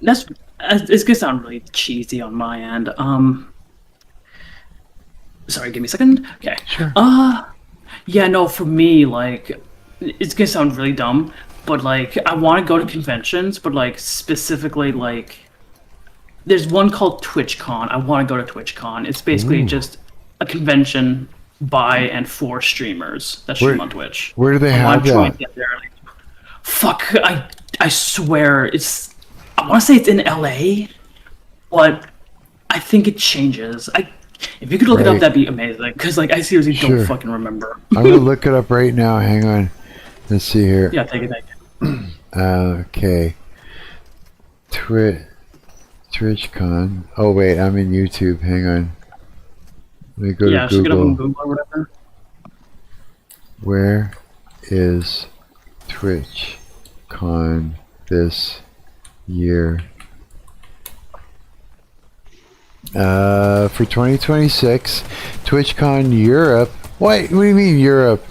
it's gonna sound really cheesy on my end. Sorry, give me a second. Okay. Sure. Yeah, no, for me, like, it's gonna sound really dumb, but like, I want to go to conventions, but like specifically, like, there's one called TwitchCon. I want to go to TwitchCon. It's basically just a convention by and for streamers that stream on Twitch. Where do they have that? Trying to get there. Like, fuck, I swear it's. I want to say it's in LA, but I think it changes. If you could look it up, that'd be amazing. Because like I seriously don't fucking remember. I'm gonna look it up right now. Hang on. Let's see here. Yeah, take it. Okay. TwitchCon. Oh wait, I'm in YouTube. Hang on. Let me go to just get up on Google. Google or whatever. Where is TwitchCon this year? For 2026, TwitchCon Europe. What do you mean Europe?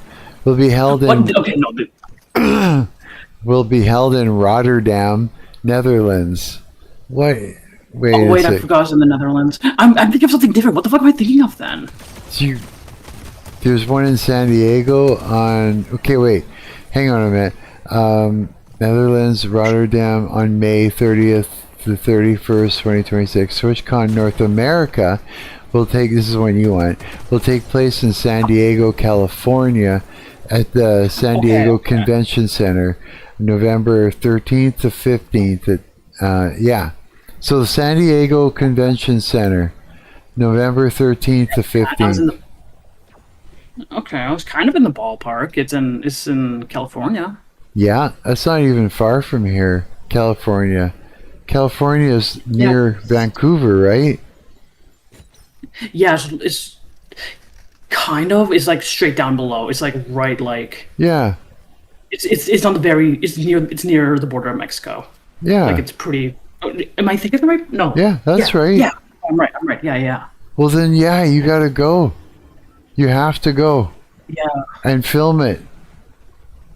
Will be held in. Okay, no. Will be held in Rotterdam, Netherlands. What? Wait. Oh wait, I forgot I was in the Netherlands. I'm thinking of something different. What the fuck am I thinking of then? There's one in San Diego on. Okay, wait. Hang on a minute. Netherlands, Rotterdam on May 30th to 31st, 2026. TwitchCon North America will take. This is one you want. Will take place in San Diego, California, at the San Diego Convention Center, November 13th to 15th. So the San Diego Convention Center, November 13th to 15th. Okay, I was kind of in the ballpark. It's in California. Yeah, that's not even far from here. California. California is near Vancouver, right? Yeah, it's kind of. It's like straight down below. It's like right, like. Yeah. It's on the very. It's near the border of Mexico. Yeah. Like it's pretty. Am I thinking right? No. Yeah, that's right. Yeah, I'm right. Yeah. Well then, you gotta go. You have to go. Yeah. And film it.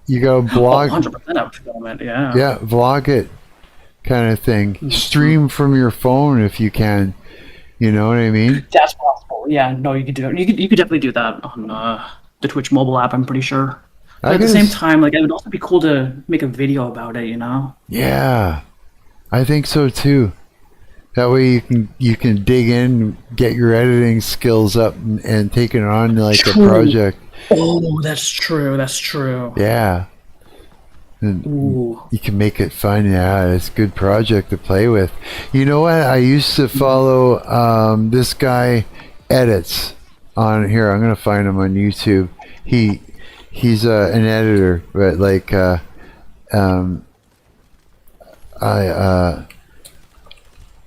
You gotta blog. 100% I would film it. Yeah. Yeah, vlog it, kind of thing. Stream from your phone if you can. You know what I mean? That's possible. Yeah. No, you could do it. You could definitely do that on the Twitch mobile app. I'm pretty sure. But at the same time, like it would also be cool to make a video about it. You know? Yeah, I think so too. That way you can dig in, get your editing skills up, and take it on like a project. Oh, that's true. Yeah. And you can make it fun. Yeah, it's a good project to play with. You know what? I used to follow this guy edits on here. I'm gonna find him on YouTube. He's an editor, but like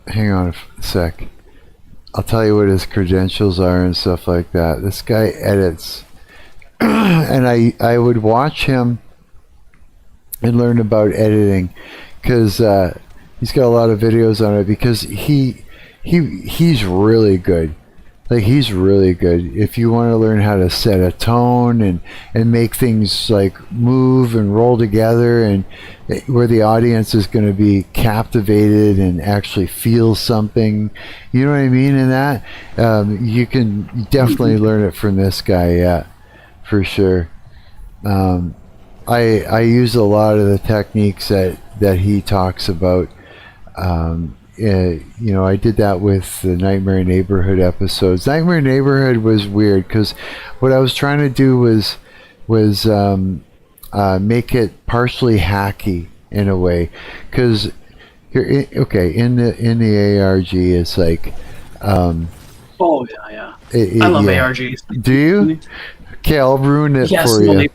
hang on a sec. I'll tell you what his credentials are and stuff like that. This guy edits. And I would watch him and learn about editing because he's got a lot of videos on it because he's really good. Like he's really good. If you want to learn how to set a tone and make things like move and roll together and where the audience is going to be captivated and actually feel something, you know what I mean? In that, you can definitely learn it from this guy. Yeah, for sure. I use a lot of the techniques that he talks about. I did that with the Nightmare Neighborhood episodes. Nightmare Neighborhood was weird because what I was trying to do was make it partially hacky in a way. Because here, in the ARG, it's like. Oh yeah. I love ARGs. Do you? Okay, I'll ruin it for you.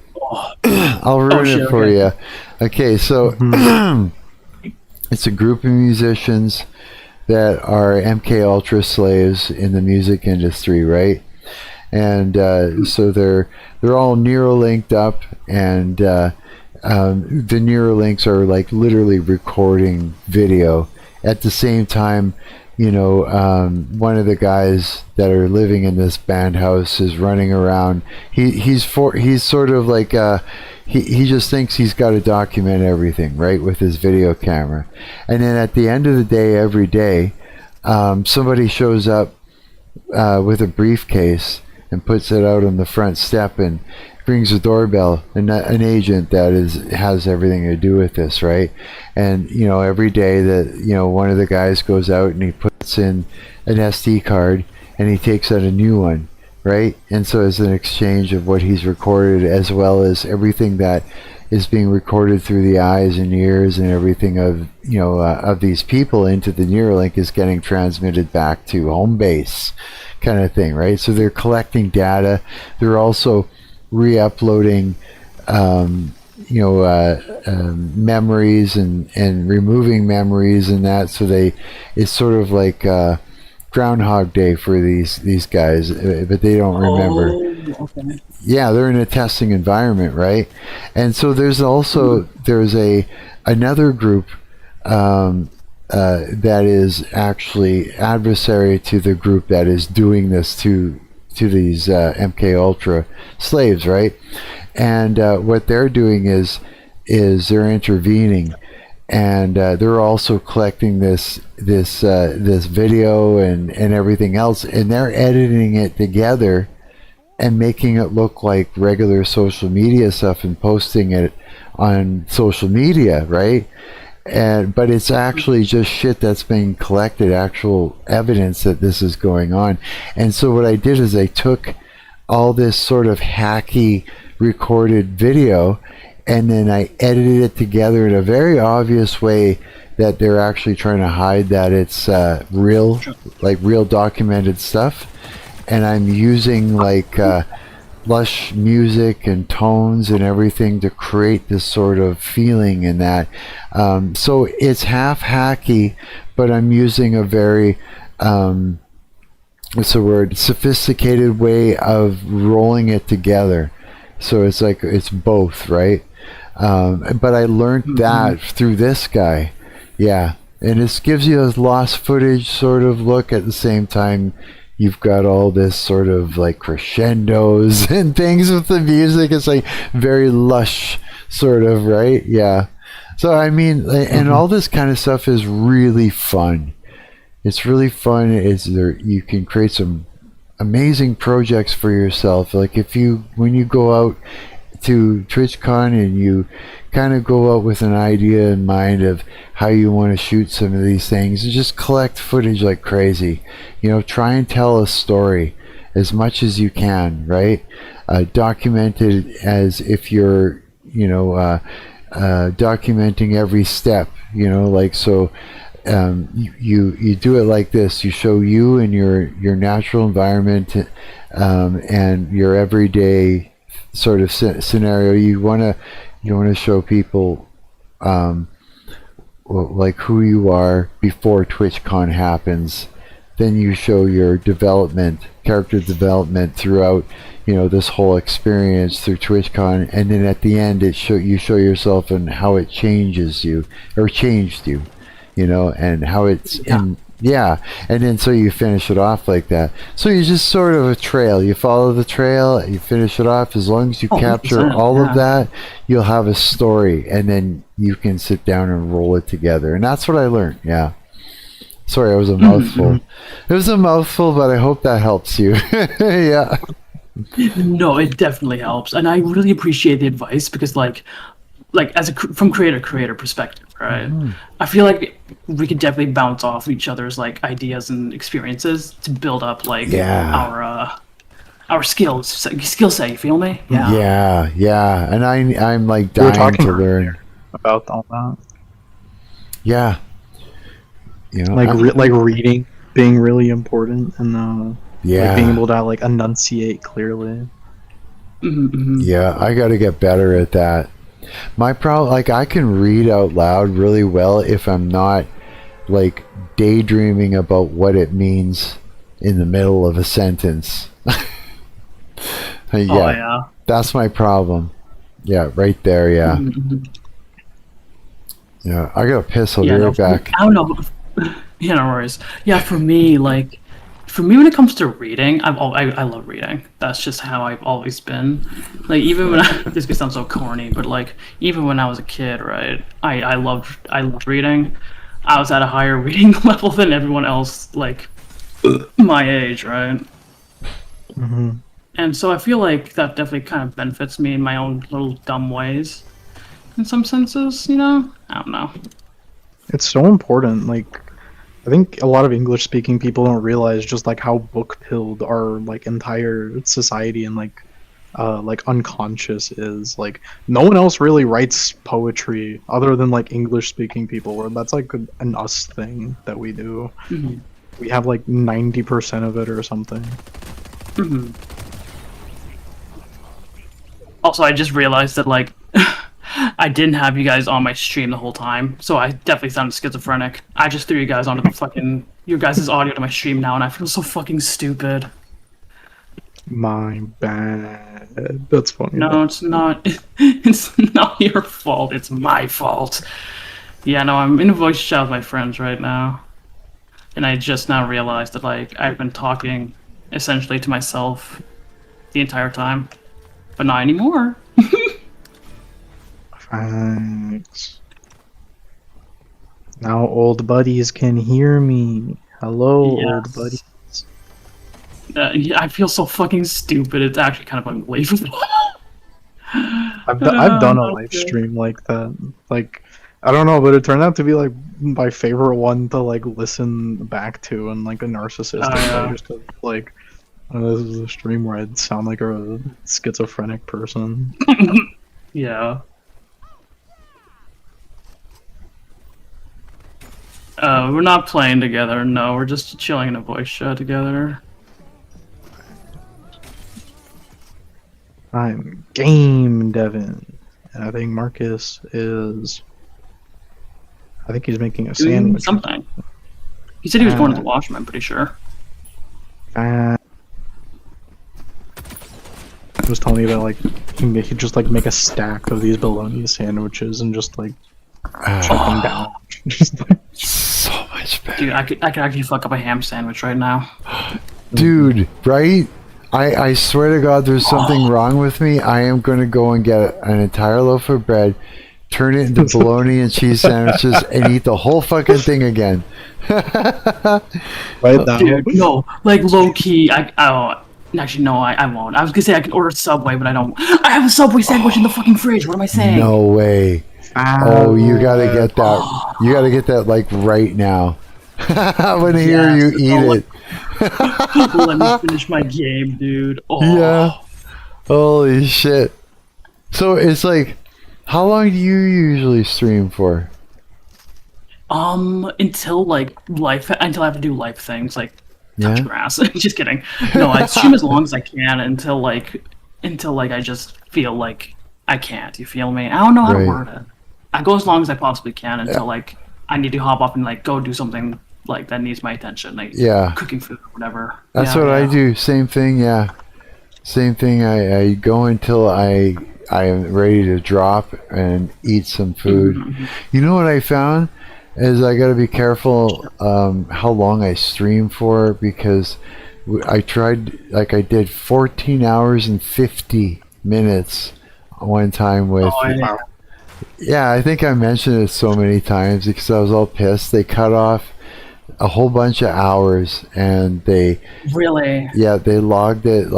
I'll ruin it for you. Okay, so. It's a group of musicians that are MK Ultra slaves in the music industry, right? And so they're all Neuralinked up, and the Neuralinks are like literally recording video at the same time one of the guys that are living in this band house is running around. He's sort of like he just thinks he's got to document everything, right, with his video camera. And then at the end of the day, every day, somebody shows up with a briefcase and puts it out on the front step and rings a doorbell, and an agent that has everything to do with this, right? And every day that one of the guys goes out and he puts in an SD card and he takes out a new one, right? And so it's an exchange of what he's recorded, as well as everything that is being recorded through the eyes and ears and everything of of these people into the Neuralink is getting transmitted back to home base, kind of thing, right? So they're collecting data. They're also re-uploading memories and removing memories and that, so it's sort of like Groundhog Day for these guys, but they don't remember. Okay. Yeah, they're in a testing environment, right? And so there's another group that is actually adversary to the group that is doing this to these MK Ultra slaves, right? And what they're doing is they're intervening, and they're also collecting this video and everything else, and they're editing it together and making it look like regular social media stuff and posting it on social media, right? But it's actually just shit that's being collected, actual evidence that this is going on. And so what I did is I took all this sort of hacky recorded video, and then I edited it together in a very obvious way that they're actually trying to hide that it's real documented stuff. And I'm using lush music and tones and everything to create this sort of feeling in that. So it's half hacky, but I'm using a very sophisticated way of rolling it together. So it's like it's both, right? But I learned that through this guy. Yeah. And this gives you a lost footage sort of look. At the same time, you've got all this sort of like crescendos and things with the music. It's like very lush sort of, right? Yeah. So I mean, and all this kind of stuff is really fun. It's really fun. You can create some amazing projects for yourself. Like when you go out to TwitchCon and you kind of go out with an idea in mind of how you want to shoot some of these things, and just collect footage like crazy. Try and tell a story as much as you can, right? Document it as if you're documenting every step, so you do it like this. You show you and your natural environment and your everyday sort of scenario. You want to show people like who you are before TwitchCon happens. Then you show your character development throughout this whole experience through TwitchCon, and then at the end you show yourself and how it changed you, and how it's and then so you finish it off like that. So you just sort of a trail. You follow the trail, you finish it off. As long as you capture all of that, you'll have a story, and then you can sit down and roll it together. And that's what I learned. Yeah. Sorry, it was a mouthful. It was a mouthful, but I hope that helps you. Yeah. No, it definitely helps, and I really appreciate the advice because, like from creator perspective, right? I feel like we could definitely bounce off each other's ideas and experiences to build up our skill set. You feel me? Yeah. And I'm like dying to learn about all that. Yeah. Like reading being really important, and being able to enunciate clearly. Yeah, I got to get better at that. My problem, I can read out loud really well if I'm not daydreaming about what it means in the middle of a sentence. Yeah, that's my problem. Yeah, right there. Yeah. Yeah, I gotta piss. I'll be right back. I don't know. Yeah, no worries. Yeah, for me, when it comes to reading, I love reading. That's just how I've always been. Like, even when this could sound so corny, but like, even when I was a kid, right? I loved reading. I was at a higher reading level than everyone else, like my age, right? Mm-hmm. And so I feel like that definitely kind of benefits me in my own little dumb ways, in some senses. You know, I don't know. It's so important. Like, I think a lot of English-speaking people don't realize just like how book-pilled our like entire society and like unconscious is. Like, no one else really writes poetry other than like English-speaking people. Where that's like an us thing that we do. Mm-hmm. We have like 90% of it or something. Mm-hmm. Also, I just realized that like I didn't have you guys on my stream the whole time, so I definitely sounded schizophrenic. I just threw you guys onto the fucking your guys' audio to my stream now, and I feel so fucking stupid. My bad. That's funny. No, it's not. It's not your fault. It's my fault. Yeah, no, I'm in a voice chat with my friends right now, and I just now realized that like I've been talking essentially to myself the entire time, but not anymore. Thanks. Now old buddies can hear me. Hello, Yes. old buddies. Yeah, I feel so fucking stupid. It's actually kind of unbelievable. I've done a live stream like that. Like, I don't know, but it turned out to be like my favorite one to like listen back to and like a narcissistic way, just 'cause, like, this is a stream where I'd sound like a schizophrenic person. Yeah. We're not playing together. No, we're just chilling in a voice chat together. I'm Game Devin, and I think Marcus is. I think he's making a sandwich. Something. He said he was going to the washroom. I'm pretty sure. He was telling me that like he could just like make a stack of these bologna sandwiches and just like chuck them down. Just, like, so much better. Dude, I could actually fuck up a ham sandwich right now. Dude, right? I swear to God, there's something wrong with me. I am going to go and get an entire loaf of bread, turn it into bologna and cheese sandwiches, and eat the whole fucking thing again. Right now. Dude, no, like low key. Actually, no, I won't. I was gonna say I can order Subway, but I don't. I have a Subway sandwich in the fucking fridge. What am I saying? No way. Oh, you gotta get that. You gotta get that like right now. I want to hear you eat it. Let me finish my game, dude. Oh. Yeah. Holy shit. So it's like, how long do you usually stream for? Until I have to do life things like touch Yeah? grass. Just kidding. No, I stream as long as I can until I just feel like I can't. You feel me? I don't know how to Right. word it. I go as long as I possibly can until like I need to hop off and like go do something like that needs my attention, like cooking food or whatever. That's what I do. Same thing, yeah. Same thing. I go until I am ready to drop and eat some food. Mm-hmm. You know what I found is I got to be careful how long I stream for, because I tried, like I did 14 hours and 50 minutes one time with. Yeah, I think I mentioned it so many times because I was all pissed. They cut off a whole bunch of hours, and they they logged it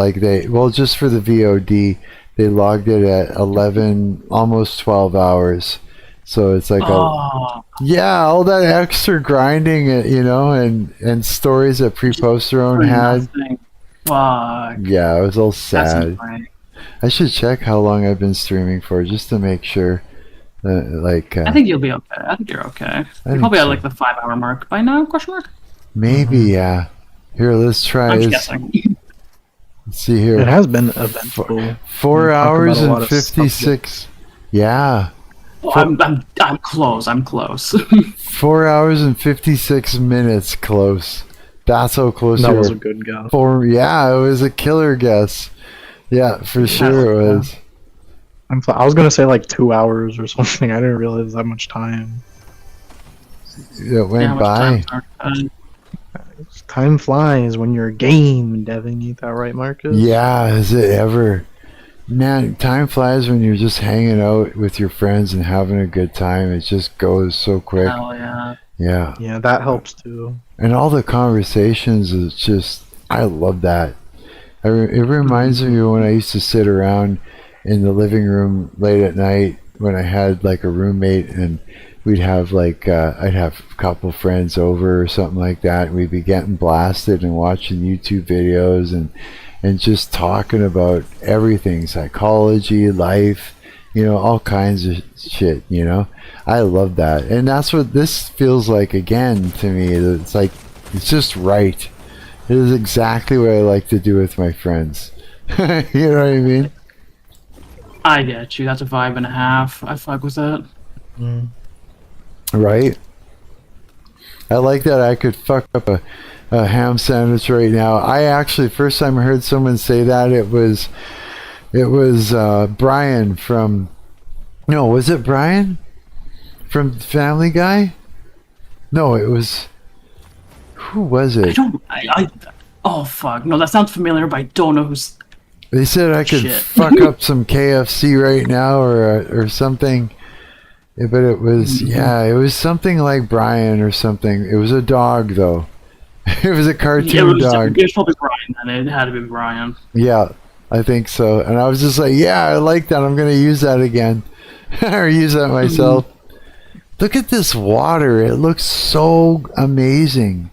just for the VOD, they logged it at 11, almost 12 hours. So it's like all that extra grinding, and stories that Preposterone had. Fuck. Yeah, it was all sad. That's I should check how long I've been streaming for just to make sure. I think you'll be okay. I think you're okay. You're probably at like the 5-hour mark by now? Question mark? Maybe, yeah. Here, let's try. I'm guessing. Let's see here. It has been eventful. 4 hours and 56. Yeah. Oh, I'm close. I'm close. 4 hours and 56 minutes close. That's how close That you was were. a good guess. Yeah, it was a killer guess. Yeah, for sure it was. I was gonna say like 2 hours or something. I didn't realize that much time. that went how much by. Time flies when you're game, Devin. Ain't that right, Marcus? Yeah, is it ever? Man, time flies when you're just hanging out with your friends and having a good time. It just goes so quick. Hell yeah. Yeah. Yeah, that helps too. And all the conversations is just, I love that. It reminds me of when I used to sit around in the living room late at night when I had like a roommate, and we'd have like, I'd have a couple friends over or something like that, and we'd be getting blasted and watching YouTube videos and just talking about everything, psychology, life, you know, all kinds of shit, you know. I love that. And that's what this feels like again to me. It's like, it's just right. It is exactly what I like to do with my friends. You know what I mean? I get you. That's a vibe and a half. I fuck with that. Right? I like that I could fuck up a ham sandwich right now. I actually, first time I heard someone say that, it was Brian from, no, was it Brian from Family Guy? No, it was, who was it? Oh fuck. No, that sounds familiar, but I don't know who's. They said I could Shit. fuck up some KFC right now or something. Yeah, but it was, yeah, it was something like Brian or something. It was a dog though. It was a cartoon dog. It was probably Brian then. It had to be Brian. Yeah, I think so. And I was just like, yeah, I like that. I'm going to use that again. Or use that myself. Look at this water. It looks so amazing.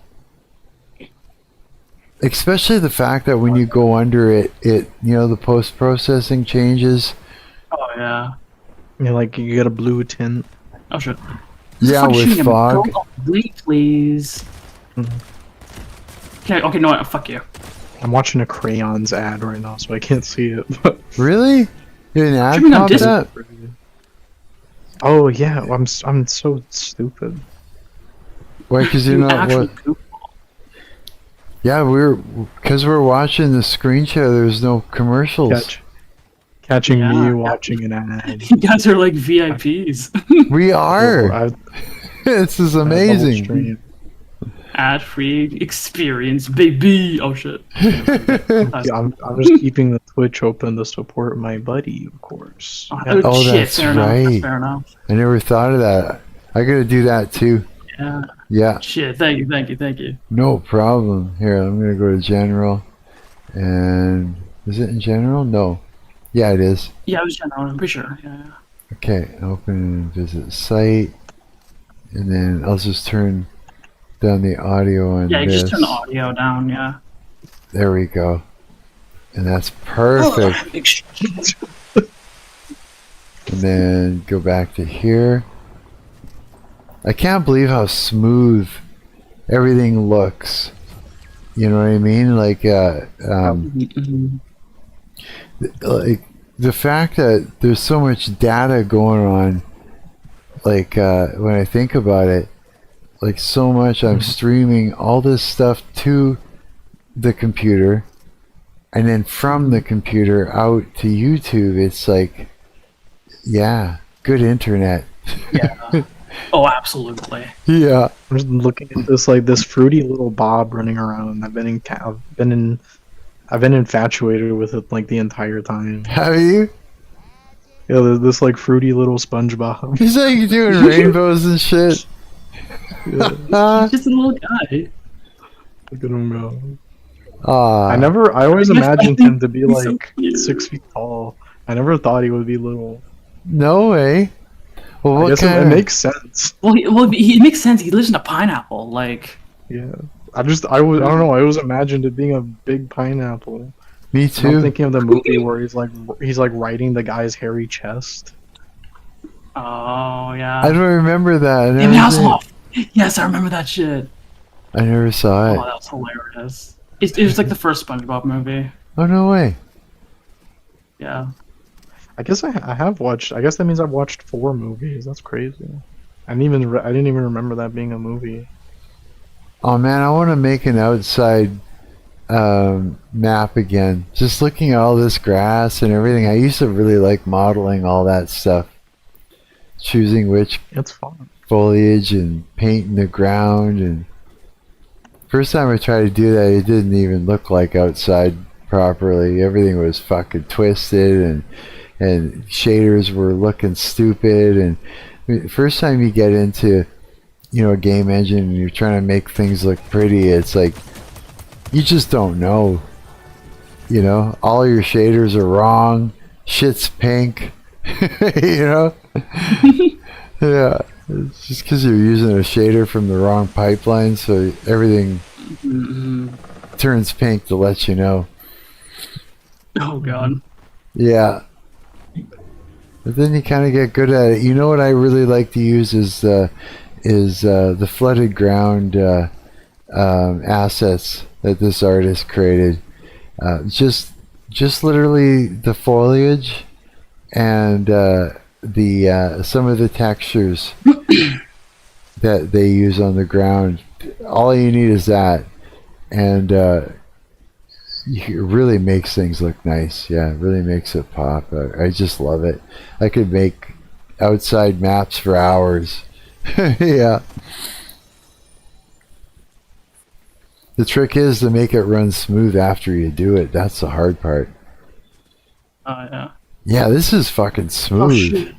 Especially the fact that when you go under it, you know, the post-processing changes. Oh yeah. Yeah, like you get a blue tint. Oh shit. Yeah, with fog. Wait, please. Okay, no, fuck you. I'm watching a crayons ad right now, so I can't see it. But really? An ad popped up? Oh yeah, I'm so stupid. Why? Because you're not. What? Yeah, because we're watching the screen share. There's no commercials. Catching me watching an ad. You guys are like VIPs. We are. This is amazing. Ad-free experience, baby. Oh shit. I'm just keeping the Twitch open to support my buddy, of course. Oh, shit, that's fair right. enough. That's fair enough. I never thought of that. I gotta do that too. Yeah. Yeah. Shit, thank you. No problem. Here, I'm gonna go to general, and is it in general? No. Yeah, it is. Yeah, it was general. I'm pretty sure. Yeah. Okay, open and visit site, and then I'll just turn down the audio on Yeah, you this. just turn the audio down. Yeah. There we go. And that's perfect. And then go back to here. I can't believe how smooth everything looks. You know what I mean? Like, like the fact that there's so much data going on, like when I think about it, like so much, I'm streaming all this stuff to the computer, and then from the computer out to YouTube. It's like, yeah, good internet. Yeah. Oh, absolutely. Yeah. I'm just looking at this fruity little Bob running around. I've been infatuated with it like the entire time. Have you? Yeah, there's this like fruity little SpongeBob. He's like doing rainbows and shit. He's just a little guy. Look at him go. I always imagined him to be like 6 feet tall. I never thought he would be little. No way. Well, I guess it makes sense. Well, it makes sense. He lives in a pineapple. Like. Yeah. I don't know. I always imagined it being a big pineapple. Me too. I'm thinking of the movie where he's like riding the guy's hairy chest. Oh yeah. I don't remember that. David Hasselhoff. Yes, I remember that shit. I never saw it. Oh, that was hilarious. It was like the first SpongeBob movie. Oh, no way. Yeah. I guess I have watched. I guess that means I've watched 4 movies. That's crazy. I didn't even remember that being a movie. Oh man, I want to make an outside map again. Just looking at all this grass and everything. I used to really like modeling all that stuff. Choosing which It's fun. foliage and painting the ground. And first time I tried to do that, it didn't even look like outside properly. Everything was fucking twisted, and shaders were looking stupid. And I mean, first time you get into, a game engine and you're trying to make things look pretty, it's like you just don't know. All your shaders are wrong. Shit's pink. Yeah. It's just because you're using a shader from the wrong pipeline, so everything turns pink to let you know. Oh god. Yeah. But then you kind of get good at it. You know what I really like to use is the flooded ground assets that this artist created. Just literally the foliage and the some of the textures that they use on the ground. All you need is that, and it really makes things look nice. Yeah, it really makes it pop. I just love it. I could make outside maps for hours. Yeah. The trick is to make it run smooth after you do it. That's the hard part. Yeah. Yeah, this is fucking smooth.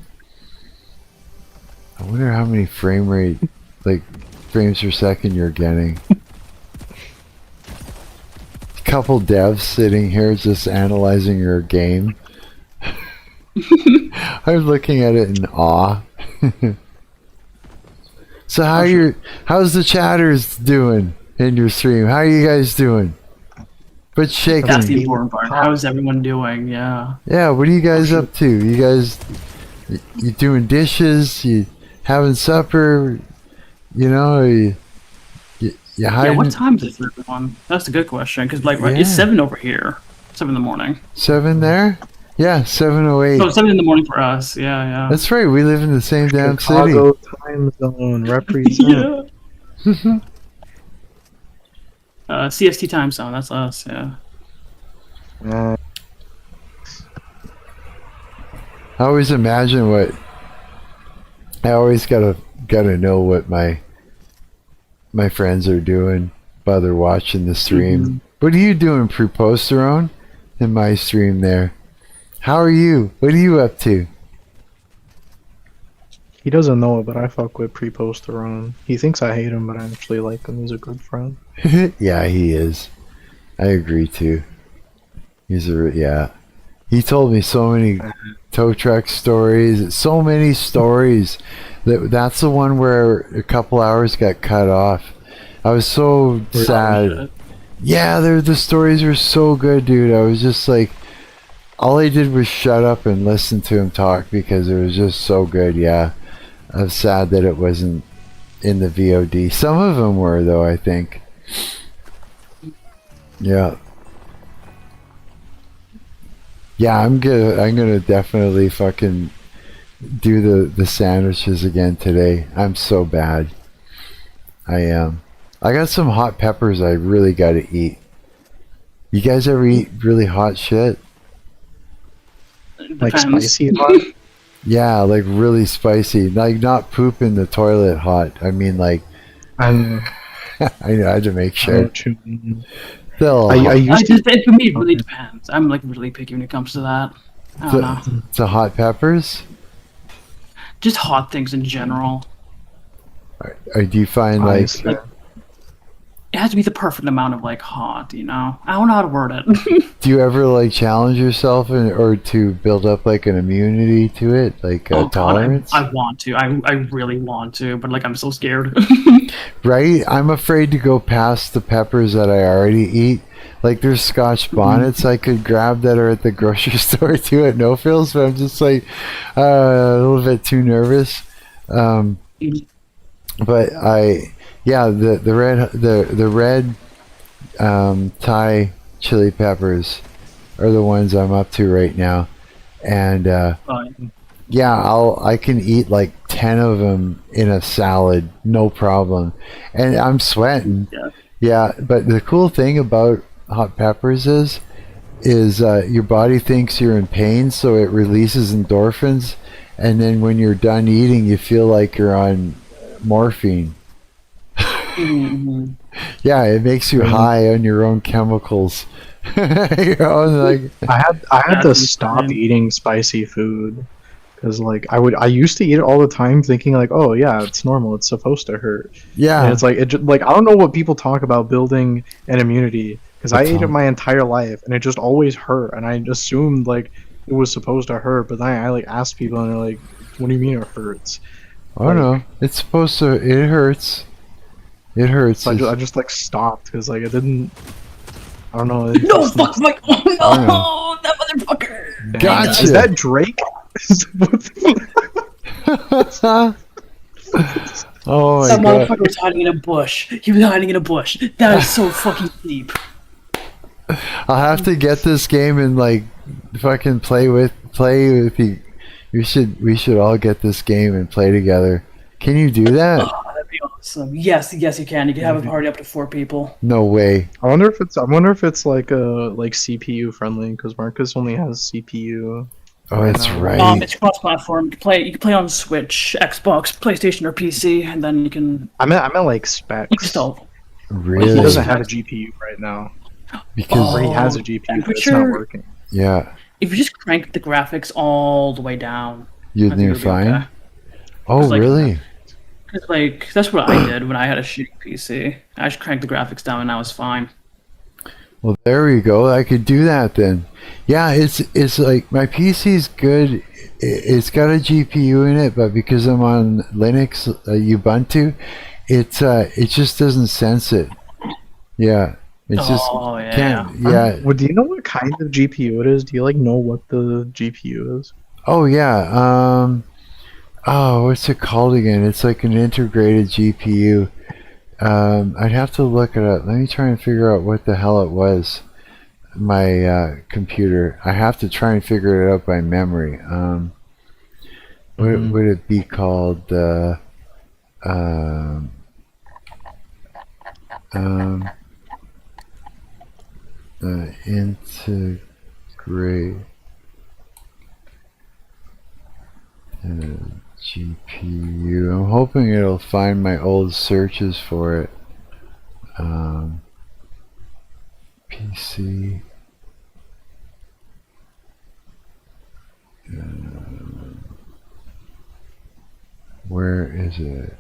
I wonder how many frame rate, like frames per second you're getting. Couple devs sitting here just analyzing your game. I'm looking at it in awe. So how's the chatters doing in your stream? How are you guys doing? But shaking. That's the important part. How's everyone doing? Yeah. Yeah, what are you guys up to? You doing dishes? You having supper? You Yeah, what time is it for everyone? That's a good question, because it's 7 over here. 7 in the morning. 7 there? Yeah, 7:08. Oh, 7 in the morning for us. Yeah. That's right. We live in the same damn city. Chicago time zone represent. Yeah. CST time zone. That's us. Yeah. I always imagine I always gotta know what my friends are doing while they're watching the stream. Mm-hmm. What are you doing, Preposterone? In my stream there. How are you? What are you up to? He doesn't know it, but I fuck with Preposterone. He thinks I hate him, but I actually like him. He's a good friend. Yeah, he is. I agree too. He told me so many tow truck stories. So many stories. That's the one where a couple hours got cut off. I was so sad. Yeah, the stories were so good, dude. I was just like, all I did was shut up and listen to him talk because it was just so good. Yeah, I was sad that it wasn't in the VOD. Some of them were, though, I think. Yeah. Yeah, I'm gonna definitely fucking do the sandwiches again today. I'm so bad. I am. I got some hot peppers I really gotta eat. You guys ever eat really hot shit? Like spicy hot? Yeah, like really spicy. Like not poop in the toilet hot. I mean like I know, I had to make sure. For me, it really depends. I'm like really picky when it comes to that. I don't know. To hot peppers? Just hot things in general. Do you find like it has to be the perfect amount of like hot, I don't know how to word it. Do you ever like challenge yourself or to build up like an immunity to it, like tolerance? God, I want to. I really want to, but like I'm so scared. Right? I'm afraid to go past the peppers that I already eat. Like there's Scotch bonnets I could grab that are at the grocery store too at No Frills, but I'm just like a little bit too nervous. But the red Thai chili peppers are the ones I'm up to right now, and I can eat like 10 of them in a salad, no problem, and I'm sweating. Yeah, but the cool thing about hot peppers is your body thinks you're in pain, so it releases endorphins, and then when you're done eating, you feel like you're on morphine. Mm-hmm. Yeah, it makes you high on your own chemicals. You know, like I had to stop eating spicy food because like I used to eat it all the time, thinking like, oh yeah, it's normal, it's supposed to hurt. Yeah. And it's like like I don't know what people talk about building an immunity because I ate it my entire life and it just always hurt, and I assumed like it was supposed to hurt, but then I like asked people and they're like, what do you mean it hurts? Oh no, it's supposed to. It hurts. It hurts. So I just like stopped because like it didn't. I don't know. No, fuck, like, oh no, that motherfucker. Gotcha. Is that Drake? Oh my that god. motherfucker was hiding in a bush. He was hiding in a bush. That is so fucking deep. I'll have to get this game and like fucking play with you. We should all get this game and play together. Can you do that? Oh, that'd be awesome. Yes, you can. You can have a party up to 4 people. No way. I wonder if it's like CPU friendly because Marcus only has CPU. Oh, that's right. It's cross-platform. You can play on Switch, Xbox, PlayStation, or PC, and then you can. I meant like specs. Really? He doesn't have a GPU right now. Because he has a GPU, but it's not working. Yeah. If you just crank the graphics all the way down, You're fine. Okay. Oh, like, really? Cause like that's what I did when I had a shitty PC. I just cranked the graphics down and I was fine. Well, there we go. I could do that then. Yeah, it's like my PC's good. It's got a GPU in it, but because I'm on Linux, Ubuntu, it just doesn't sense it. Yeah, it's just can't. Yeah. Well, do you know what kind of GPU it is? Do you like know what the GPU is? Oh yeah. Oh, what's it called again? It's like an integrated GPU. I'd have to look it up. Let me try and figure out what the hell it was. My computer. I have to try and figure it out by memory. What would it be called? Integrate GPU. I'm hoping it'll find my old searches for it. PC. Where is it?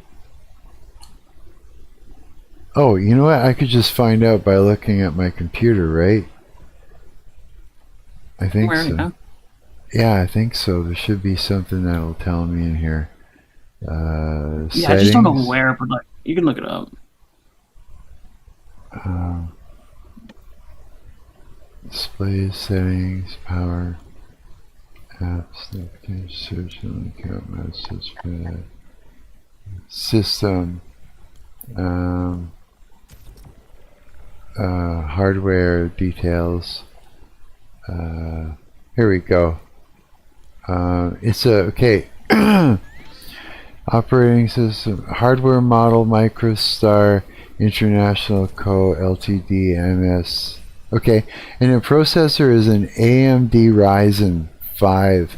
Oh, you know what? I could just find out by looking at my computer, right? I think so. Yeah, I think so. There should be something that'll tell me in here. Yeah, I just don't know where, but like you can look it up. Display settings, power, apps, notification, search, account message, system, hardware details. Here we go. It's okay. Operating system, hardware model, MicroStar International Co. Ltd. MS. Okay, and the processor is an AMD Ryzen 5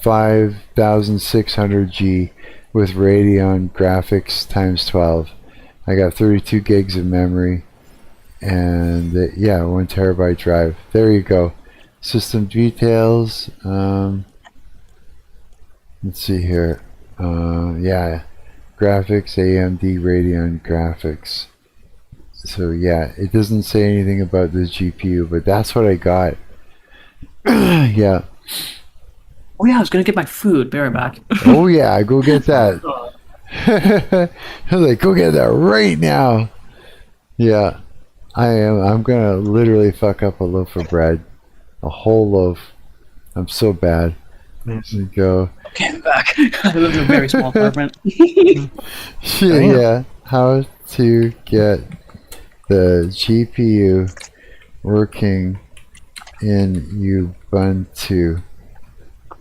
5600G with Radeon graphics times 12. I got 32 gigs of memory, and yeah, 1 terabyte drive. There you go. System details. Let's see here. Yeah, graphics, AMD Radeon graphics. So yeah, it doesn't say anything about the GPU, but that's what I got. Yeah. Oh yeah, I was gonna get my food. Be right back. Oh yeah, go get that. I was like, go get that right now. Yeah, I am. I'm gonna literally fuck up a loaf of bread, a whole loaf. I'm so bad. There you go. Okay, I'm back. I live in a very small apartment. Yeah, how to get the GPU working in Ubuntu.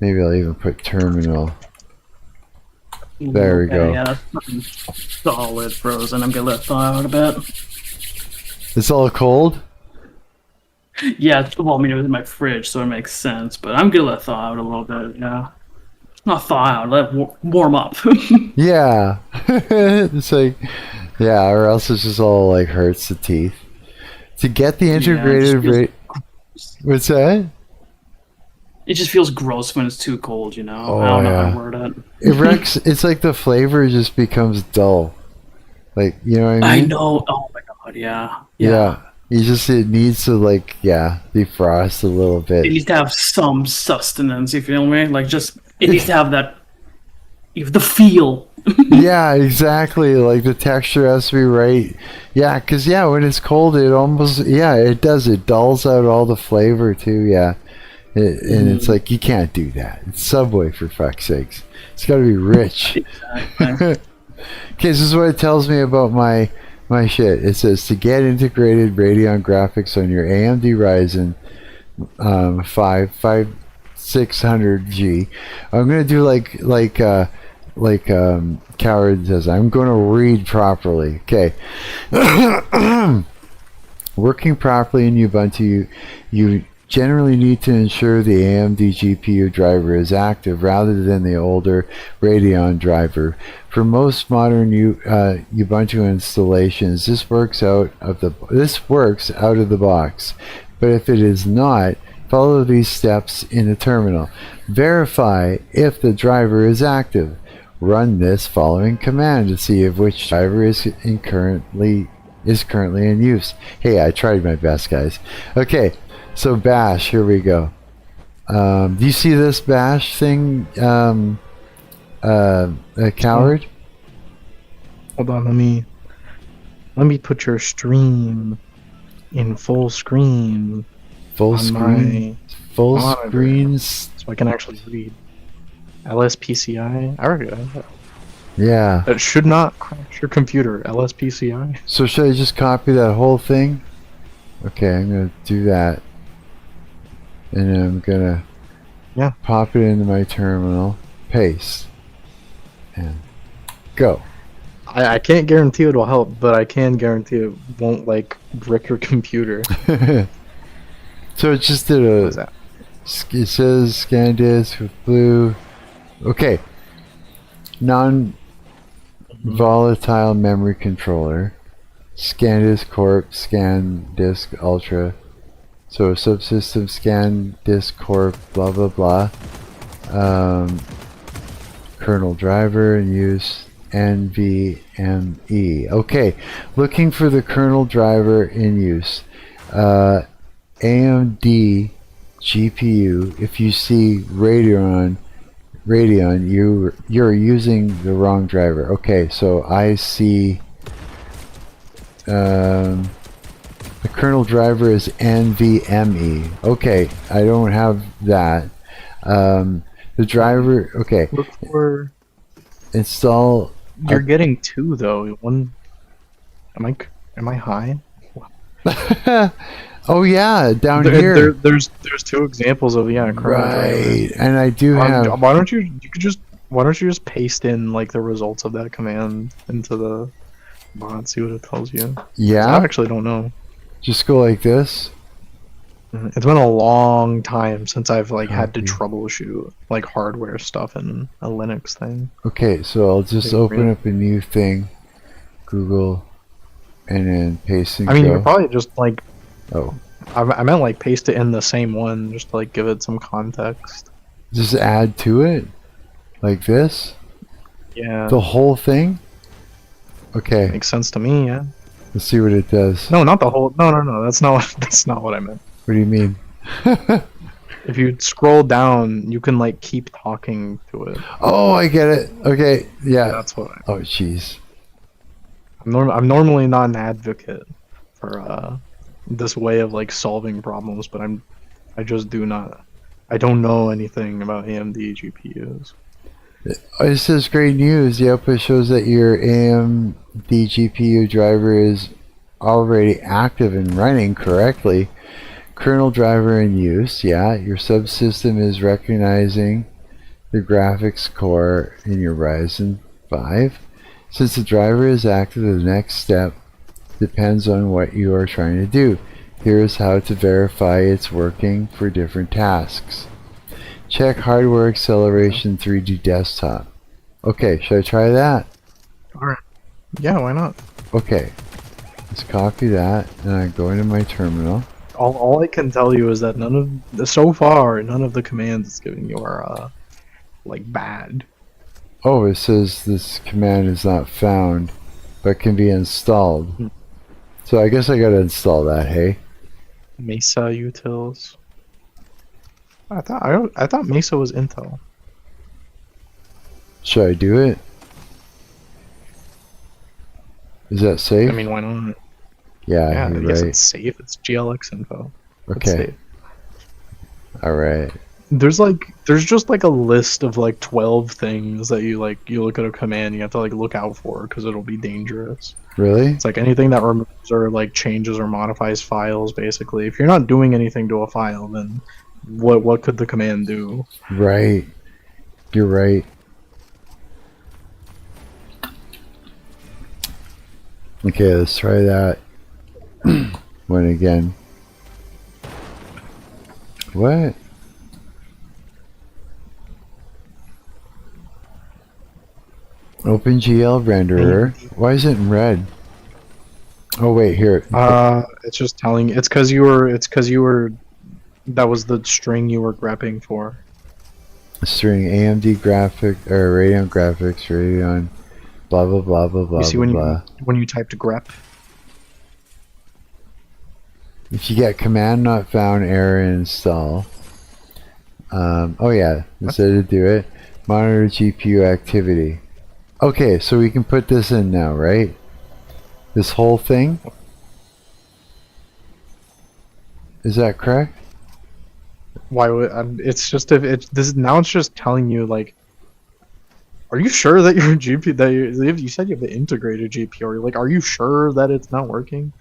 Maybe I'll even put terminal. There we go. Yeah, that's fucking solid frozen. I'm gonna let it thaw out a bit. It's all cold? Yeah, well, I mean, it was in my fridge, so it makes sense, but I'm gonna let it thaw out a little bit, yeah. Not thaw out, let it warm up. Yeah. It's like, yeah, or else it's just all like hurts the teeth. To get the integrated what's that? It just feels gross when it's too cold, you know? Oh, I don't know yeah. how to word it. It wrecks. It's like the flavor just becomes dull. Like, you know what I mean? I know. Oh my god, yeah. Yeah. It needs to like, defrost a little bit. It needs to have some sustenance, you feel me? Like, just, it needs to have that, the feel. Yeah, exactly. Like the texture has to be right. Yeah, because when it's cold, it almost it does. It dulls out all the flavor too. Yeah, and it's like you can't do that. It's Subway, for fuck's sakes. It's got to be rich. Exactly. Okay, this is what it tells me about my shit. It says to get integrated Radeon graphics on your AMD Ryzen 5600G. I'm gonna do like Coward says, I'm going to read properly. Okay. Working properly in Ubuntu, you generally need to ensure the AMD GPU driver is active rather than the older Radeon driver. For most modern Ubuntu installations, this works out of the box. But if it is not, follow these steps in the terminal. Verify if the driver is active. Run this following command to see if which driver is currently in use. Hey, I tried my best, guys. Okay, so bash, here we go. Do you see this bash thing, Coward? Hold on, let me put your stream in full screen. Full screen? Full screens? So I can actually read. LSPCI? I recognize that. Yeah. It should not crash your computer. LSPCI. So should I just copy that whole thing? Okay, I'm gonna do that. And then I'm gonna pop it into my terminal, paste, and go. I can't guarantee it'll help, but I can guarantee it won't like brick your computer. So it just did a. What is that? It says scan disk with blue. Okay. Non-volatile memory controller. ScanDisk Corp, ScanDisk Ultra. So subsystem ScanDisk Corp, blah blah blah. Kernel driver in use, NVMe. Okay, looking for the kernel driver in use. AMD GPU. If you see Radeon, you're using the wrong driver. Okay, so I see the kernel driver is NVMe. Okay, I don't have that. The driver. Okay. Look for. Install. You're getting two though. One. Am I high? Oh yeah, down here. There's two examples of kernel right, driver. and I do have. Why don't you just paste in like the results of that command into the bot, see what it tells you? Yeah. I actually don't know. Just go like this. It's been a long time since I've like had to troubleshoot like hardware stuff in a Linux thing. Okay, so I'll just open up a new thing, Google, and then paste and I mean, go. you could probably just like. Oh. I meant like paste it in the same one, just to, like give it some context. Just add to it, like this. Yeah. The whole thing. Okay. Makes sense to me. Yeah. Let's see what it does. No, not the whole. No. That's not what I meant. What do you mean? If you scroll down, you can like keep talking to it. Oh, I get it. Okay. Yeah. That's what. Oh, jeez. I'm normally not an advocate for this way of like solving problems, but I just do not. I don't know anything about AMD GPUs. It says great news. The output shows that your AMD GPU driver is already active and running correctly. Kernel driver in use. Yeah, your subsystem is recognizing the graphics core in your Ryzen 5. Since the driver is active, the next step depends on what you are trying to do. Here is how to verify it's working for different tasks. Check hardware acceleration 3D desktop. Okay, should I try that? Alright. Yeah, why not? Okay. Let's copy that, and I go into my terminal. All I can tell you is that none of the commands it's giving you are like bad. Oh, it says this command is not found, but can be installed. So I guess I gotta install that, hey? Mesa utils. I thought Mesa was Intel. Should I do it? Is that safe? I mean, why not? Yeah, I you're guess right. it's safe. It's GLX info. It's Okay. safe. Alright. There's just like a list of like 12 things that you look at a command you have to like look out for because it'll be dangerous. Really? It's like anything that removes or like changes or modifies files basically. If you're not doing anything to a file, then what could the command do? Right. You're right. Okay, let's try that one again. What? OpenGL renderer. Why is it in red? Oh wait, here. It's just telling. It's because you were. That was the string you were grepping for. String AMD graphic or Radeon graphics, Radeon, blah blah blah blah blah. You see when you typed grep. If you get command not found, error install. Oh yeah, it said to do it. Monitor GPU activity. Okay, so we can put this in now, right? This whole thing? Is that correct? Why would it's just if it's this now it's just telling you like, are you sure that your GPU that you said you have the integrated GPU? Like, are you sure that it's not working?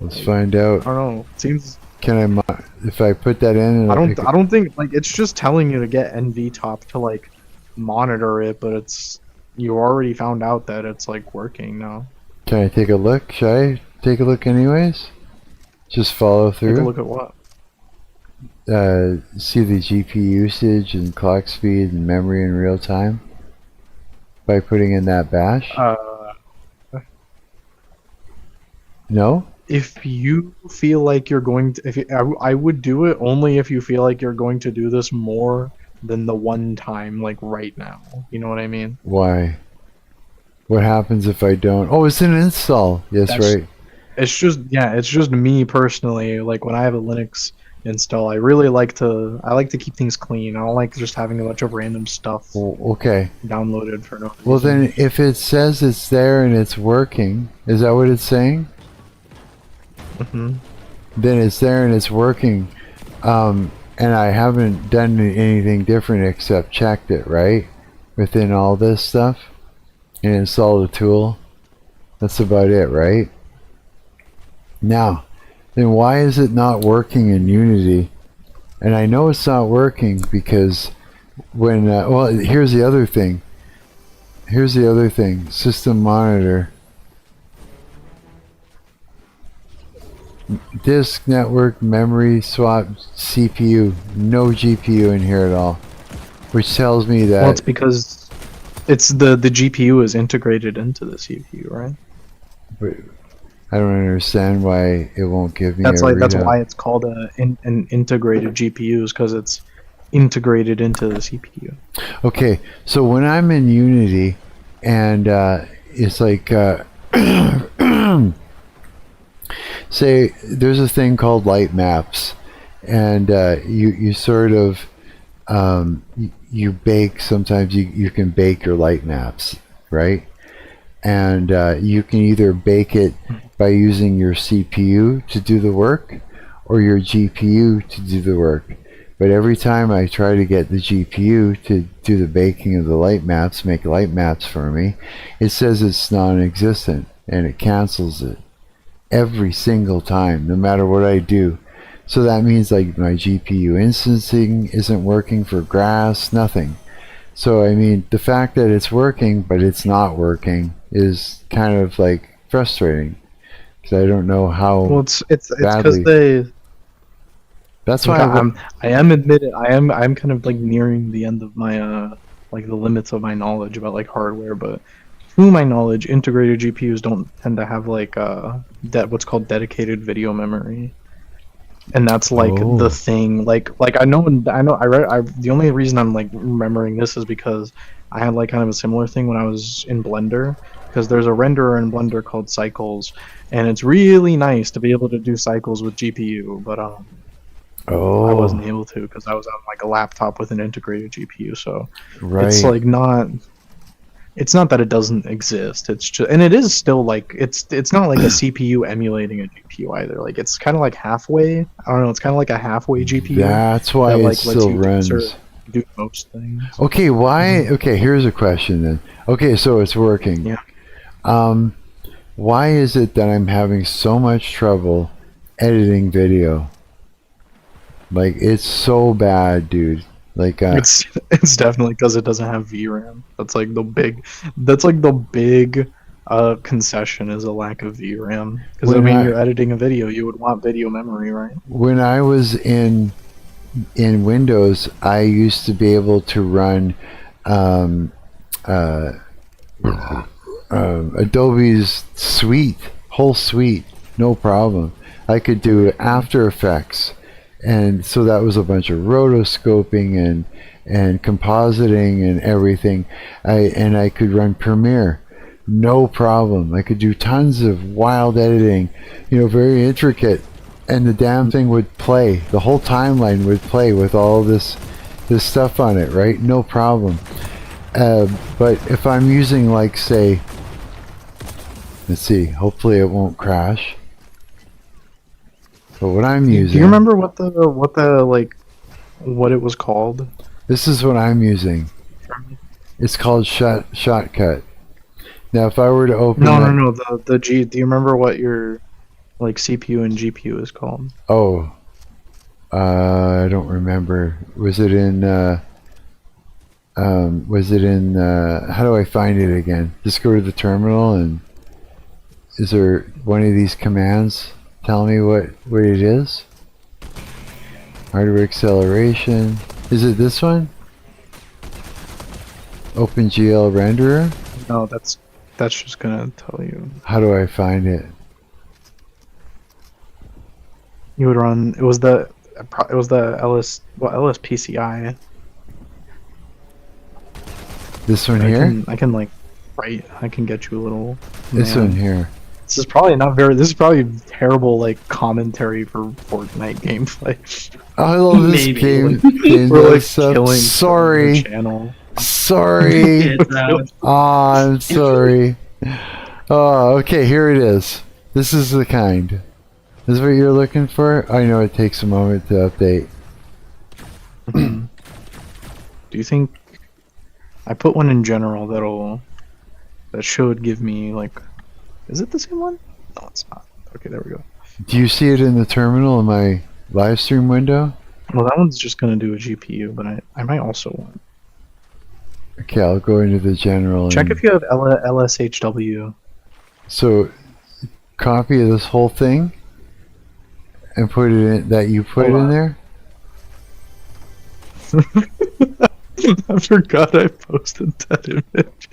Let's find out. I don't know. It seems. Can I if I put that in? I don't think like it's just telling you to get NVTop to like monitor it, but it's you already found out that it's like working now. Can I take a look? Should I take a look anyways? Just follow through. Take a look at what? See the GPU usage and clock speed and memory in real time by putting in that bash. No. If you feel like you're going to, I would do it only if you feel like you're going to do this more than the one time, like right now. You know what I mean? Why? What happens if I don't? Oh, it's an install. Yes, right. It's just me personally. Like when I have a Linux install, I like to keep things clean. I don't like just having a bunch of random stuff. Okay. Downloaded for no reason. Well, then if it says it's there and it's working, is that what it's saying? Mm-hmm. Then it's there and it's working, and I haven't done anything different except checked it, right? Within all this stuff, and installed a tool. That's about it, right? Now, then why is it not working in Unity? And I know it's not working because when, well, here's the other thing. System monitor. Disk, network, memory, swap, CPU. No GPU in here at all. Which tells me that... Well, it's because it's the GPU is integrated into the CPU, right? But I don't understand why it won't give me that's a that's readout. why it's called an integrated GPU, is because it's integrated into the CPU. Okay, so when I'm in Unity and it's like say there's a thing called light maps, and you sort of you bake. Sometimes you can bake your light maps, right? And you can either bake it by using your CPU to do the work or your GPU to do the work. But every time I try to get the GPU to do the baking of the light maps, make light maps for me, it says it's non-existent and it cancels it every single time, no matter what I do. So that means like my GPU instancing isn't working for grass, nothing. So I mean, the fact that it's working but it's not working is kind of like frustrating, because I don't know how. Well, it's because That's Like, why I'm kind of like nearing the end of my like the limits of my knowledge about like hardware, but to my knowledge, integrated GPUs don't tend to have like what's called dedicated video memory. And that's like the thing. Like I know the only reason I'm like remembering this is because I had like kind of a similar thing when I was in Blender, because there's a renderer in Blender called Cycles, and it's really nice to be able to do cycles with GPU, but I wasn't able to because I was on like a laptop with an integrated GPU, so it's like not. It's not that it doesn't exist. It's just, and it is still like it's not like a CPU emulating a GPU either. Like it's kind of like halfway. I don't know. It's kind of like a halfway GPU. That's why that, it like, still runs. Do most things. Okay, why? Okay, here's a question then. Okay, so it's working. Yeah. Why is it that I'm having so much trouble editing video? Like it's so bad, dude. Like it's definitely because it doesn't have VRAM. That's like the big concession is a lack of VRAM. Because I mean, you're editing a video, you would want video memory, right? When I was in Windows, I used to be able to run Adobe's whole suite, no problem. I could do After Effects. And so that was a bunch of rotoscoping and compositing and everything. I could run Premiere, no problem. I could do tons of wild editing, very intricate, and the damn thing would play. The whole timeline would play with all this stuff on it, right? No problem. But if I'm using, like, say, let's see, hopefully it won't crash. But what I'm using... Do you remember what it was called? This is what I'm using. It's called Shotcut. Now, if I were to open... No. The G... Do you remember what your, like, CPU and GPU is called? Oh. I don't remember. Was it in... how do I find it again? Just go to the terminal and... Is there one of these commands? Tell me what it is. Hardware acceleration. Is it this one? OpenGL renderer? No, that's just gonna tell you. How do I find it? You would run. It was the LSPCI. This one here? I can like write. I can get you a little. This one here. This is probably this is probably terrible, like, commentary for Fortnite gameplay. I love this game. We're like killing sorry. the channel. Sorry. I'm sorry. Oh, okay, here it is. This is the kind. This is what you're looking for? I know it takes a moment to update. Do you think I put one in general that should give me, like, is it the same one? No, it's not. Okay, there we go. Do you see it in the terminal in my live stream window? Well, that one's just going to do a GPU, but I might also want... Okay, I'll go into the general. Check if you have LSHW. So, copy this whole thing and put it in, that you put it in there? I forgot I posted that image.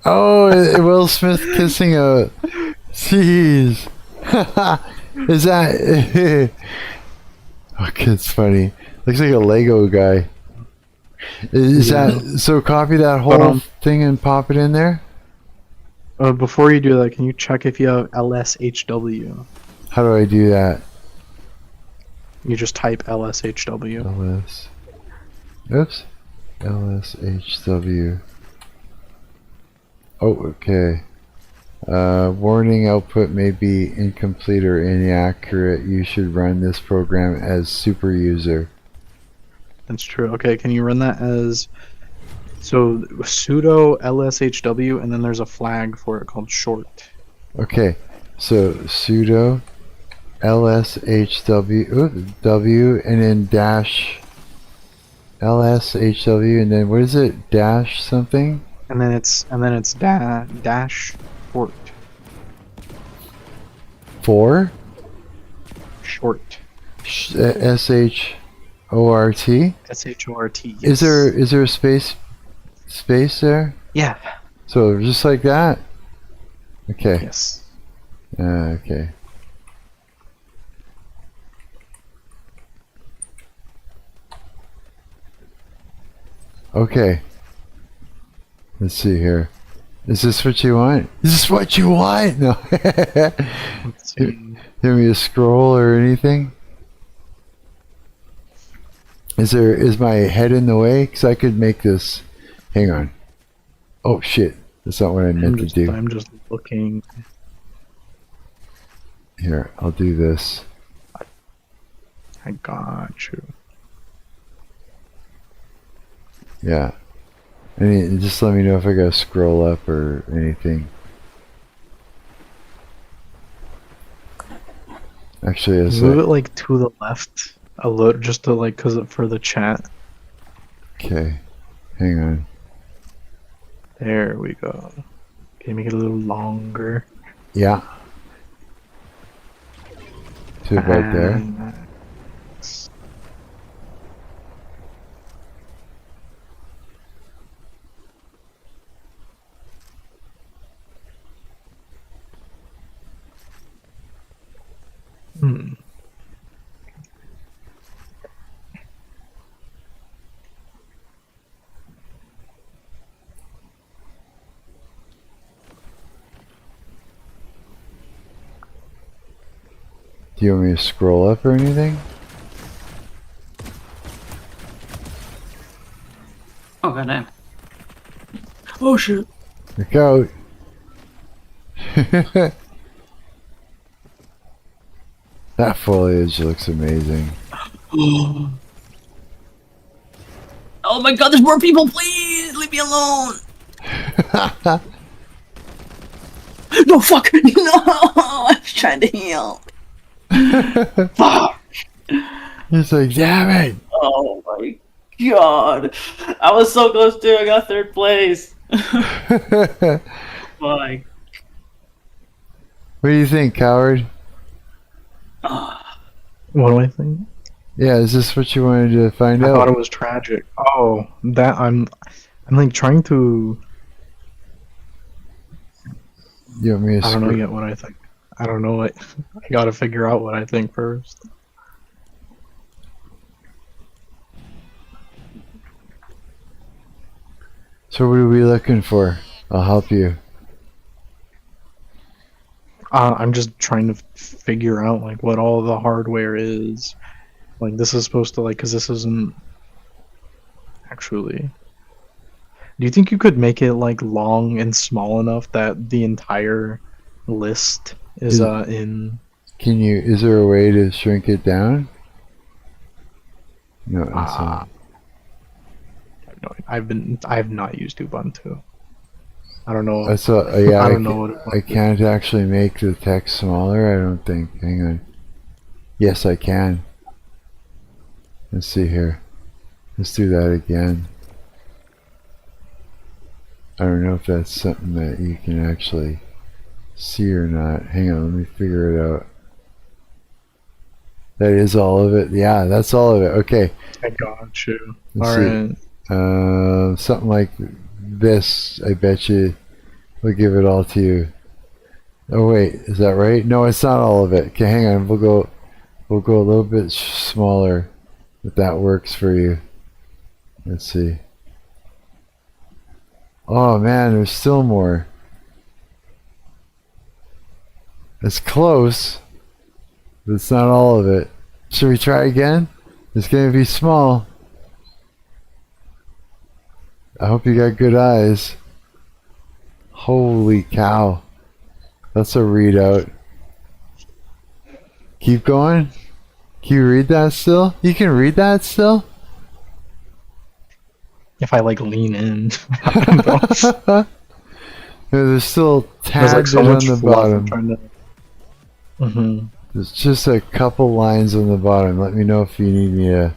Oh, Will Smith kissing a... Jeez. Is that... Okay, it's funny. Looks like a Lego guy. Is that... So copy that whole thing and pop it in there? Before you do that, can you check if you have LSHW? How do I do that? You just type LSHW. Oops. LSHW. Oh, okay. Warning, output may be incomplete or inaccurate. You should run this program as super user. That's true. Okay, can you run that as... So, sudo LSHW, and then there's a flag for it called short. Okay, so sudo LSHW, W, and then dash LSHW, and then what is it? Dash something? And then it's dash fort. 4? Short. S-H-O-R-T? S-H-O-R-T. Is there a space there? Yeah. So just like that? Okay. Yes. Okay. Okay. Let's see here. Is this what you want? Is this what you want? No. Give me a scroll or anything? Is my head in the way? Because I could make this. Hang on. Oh shit. That's not what I meant to do. I'm just looking. Here, I'll do this. I got you. Yeah. Just let me know if I gotta scroll up or anything. Actually, move it like to the left a little, just to like, for the chat. Okay, hang on. There we go. Can you make it a little longer? Yeah. To about there. Hmm. Do you want me to scroll up or anything? Oh goddamn. Oh shit. Look out. That foliage looks amazing. Oh my god, there's more people, please! Leave me alone! No, fuck! No! I was trying to heal. Fuck! It's like, damn it! Oh my god. I was so close to it. I got third place. Fuck. What do you think, coward? What do I think? Yeah, is this what you wanted to find out? I thought it was tragic. Oh, that I'm like trying to. You want me to I don't know yet what I think. I don't know what. I gotta figure out what I think first. So what are we looking for? I'll help you. I'm just trying to figure out like what all the hardware is. Like this is supposed to like, because this isn't actually. Do you think you could make it like long and small enough that the entire list is in? Can you? Is there a way to shrink it down? No. I have not used Ubuntu. I don't know. That's yeah. I don't know what I can't actually make the text smaller. I don't think. Hang on. Yes, I can. Let's see here. Let's do that again. I don't know if that's something that you can actually see or not. Hang on, let me figure it out. That is all of it. Yeah, that's all of it. Okay. I got you. Let's Alright. see. Something like this, I bet you will give it all to you. Oh wait, is that right? No, it's not all of it. Okay, hang on. We'll go a little bit smaller, if that works for you. Let's see. Oh man, there's still more. It's close, but it's not all of it. Should we try again? It's gonna be small. I hope you got good eyes. Holy cow. That's a readout. Keep going. Can you read that still? You can read that still? If I like lean in. There's still There's tad like so bit on much the fluff. I'm bottom. trying to... Mhm. There's just a couple lines on the bottom. Let me know if you need me to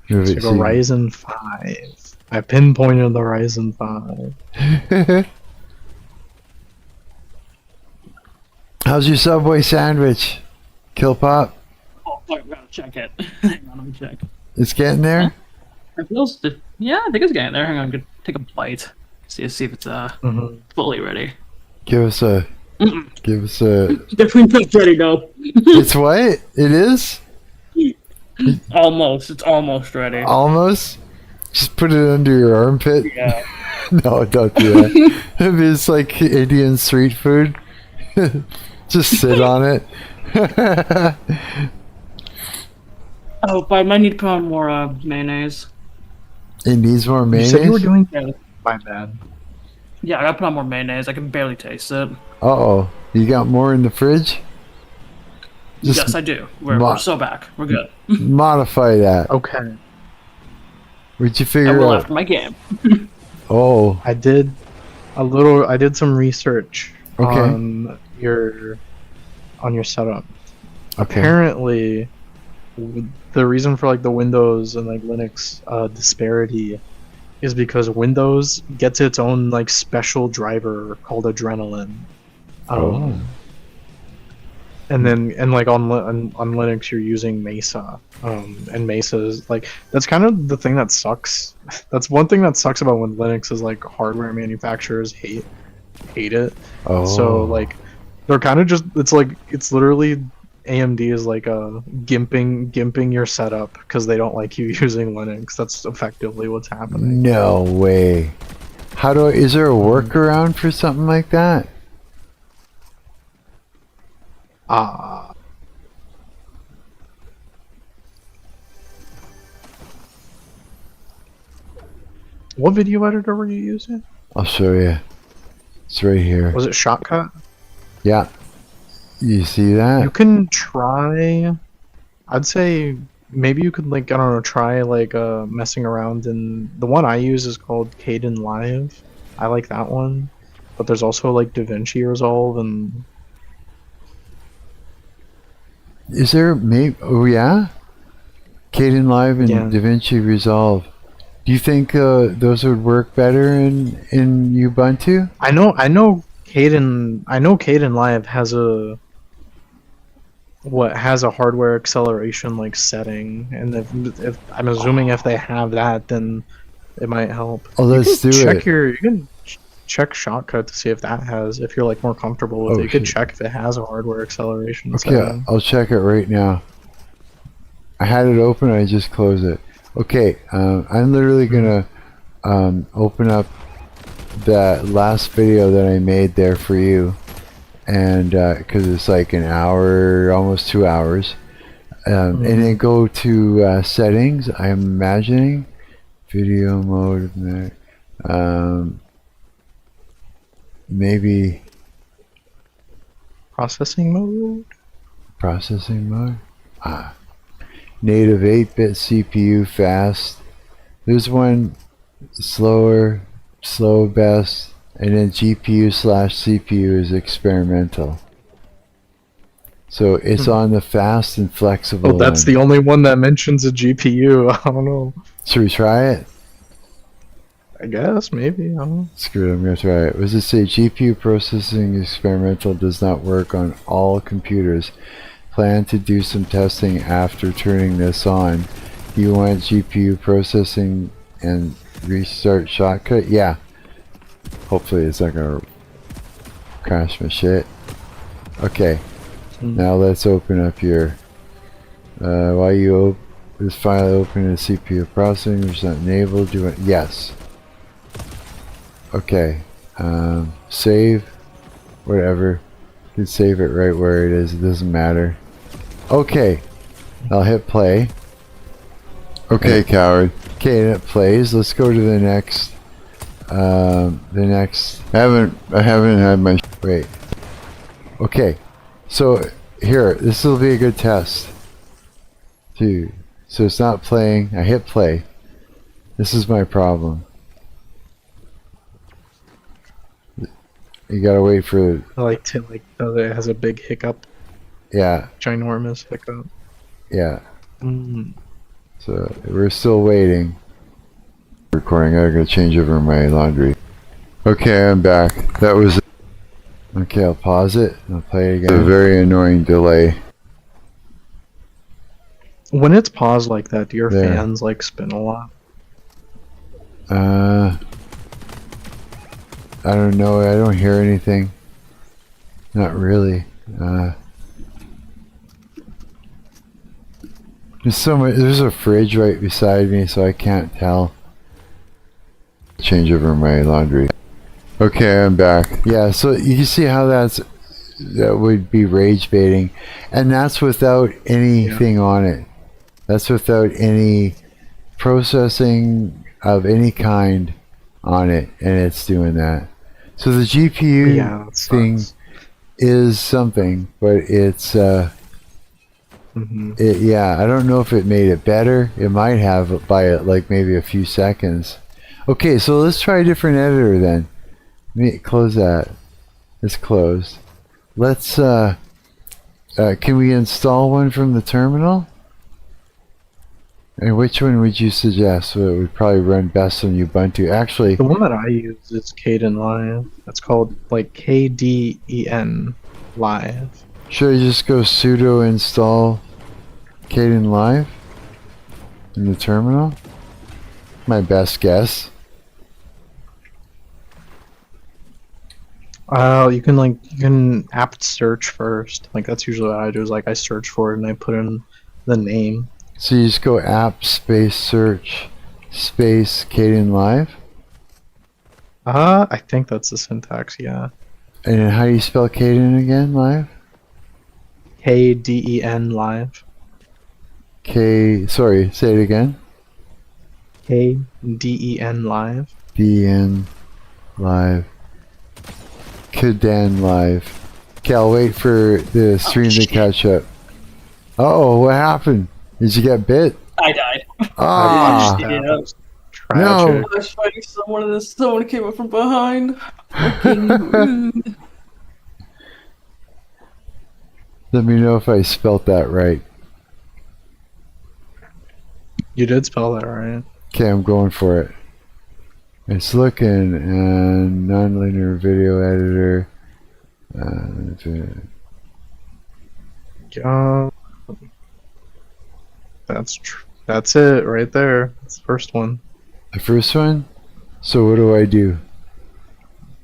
move it. So go Ryzen 5. I pinpointed the Ryzen 5. How's your Subway sandwich? Kill Pop? I gotta check it. Hang on, let me check. It's getting there? It feels, yeah, I think it's getting there. Hang on, I'm gonna take a bite. See if it's fully ready. Give us a. Definitely not ready though. It's what? It is? Almost. It's almost ready. Almost? Just put it under your armpit? Yeah. No, don't do that. It's like Indian street food. Just sit on it. Oh, but I might need to put on more mayonnaise. It needs more mayonnaise? You said you were doing that. My bad. Yeah, I gotta put on more mayonnaise. I can barely taste it. Uh-oh. You got more in the fridge? Just Yes, I do. We're so back. We're good. modify that. Okay. Where'd you I figure will out? after my game. Oh. I did some research on your setup. Okay. Apparently the reason for like the Windows and like Linux disparity is because Windows gets its own like special driver called Adrenaline. And like on Linux you're using Mesa, and Mesa is like, that's kind of the thing that sucks. That's one thing that sucks about when Linux is like hardware manufacturers hate it. So like they're kind of just, it's literally AMD is like gimping your setup because they don't like you using Linux. That's effectively what's happening. No way. Is there a workaround for something like that? What video editor were you using? I'll show you. It's right here. Was it Shotcut? Yeah. You see that? You can try. I'd say maybe you could like, I don't know, try like messing around, and the one I use is called Kden Live. I like that one, but there's also like DaVinci Resolve and. Is there maybe? Oh yeah, Kden Live and DaVinci Resolve. Do you think those would work better in Ubuntu? I know Kden Live has a hardware acceleration like setting, and if I'm assuming if they have that, then it might help. Oh, let's do it. You can check Shotcut to see if that has, if you're like more comfortable with it. You could check if it has a hardware acceleration setting. I'll check it right now. I had it open, I just closed it. Okay, I'm literally gonna open up that last video that I made there for you, and because it's like an hour, almost 2 hours, and then go to settings. I'm imagining video mode, maybe processing mode. Native 8-bit CPU fast. There's one slow best, and then GPU/CPU is experimental. So it's on the fast and flexible. Oh, that's the only one that mentions a GPU. I don't know. Should we try it? I guess, maybe. I don't know. Screw it, I'm gonna try it. What does it say? GPU processing experimental does not work on all computers. Plan to do some testing after turning this on. You want GPU processing and restart Shotcut? Yeah. Hopefully it's not gonna crash my shit. Okay. Now let's open up your while you this file open in CPU processing, which is not enabled. Do it. Yes. Okay. Save. Whatever. You can save it right where it is. It doesn't matter. Okay. I'll hit play. Okay, coward. Okay, and it plays. Let's go to the next. I haven't had my. Wait. Okay. So here, this will be a good test. Dude. So it's not playing. I hit play. This is my problem. You gotta wait for. I like to it has a big hiccup. Yeah. Ginormous hiccup. Yeah. So we're still waiting. Recording. I gotta change over my laundry. Okay, I'm back. That was. Okay, I'll pause it. I'll play it again. A very annoying delay. When it's paused like that, do your There. fans like spin a lot? I don't know. I don't hear anything. Not really. There's so much. There's a fridge right beside me, so I can't tell. Change over my laundry. Okay, I'm back. Yeah, so you see how that would be rage baiting, and that's without anything on it. That's without any processing of any kind on it, and it's doing that. So the GPU thing is something, but it's yeah, I don't know if it made it better. It might have by like maybe a few seconds. Okay, so let's try a different editor then. Let me close that. It's closed. Let's can we install one from the terminal? And which one would you suggest? So it would probably run best on Ubuntu. Actually, The one that I use is Kden Live. It's called like KDEN Live. should I just go sudo install Kden Live in the terminal? My best guess. You can apt search first. Like that's usually what I do. Is like I search for it and I put in the name. So you just go app space search space Kden Live? I think that's the syntax. Yeah. And then how do you spell Kden again? Live? KDEN Live. Sorry, say it again. KDEN Live. DN Live. Kden Live. Okay, I'll wait for the stream to catch up. Uh-oh, what happened? Did you get bit? I died. Ah, Yeah. no. I was fighting someone and then someone came up from behind. Fucking rude. Let me know if I spelt that right. You did spell that right. Okay, I'm going for it. It's looking and nonlinear video editor. Yeah. That's it right there. That's the first one. The first one? So what do I do?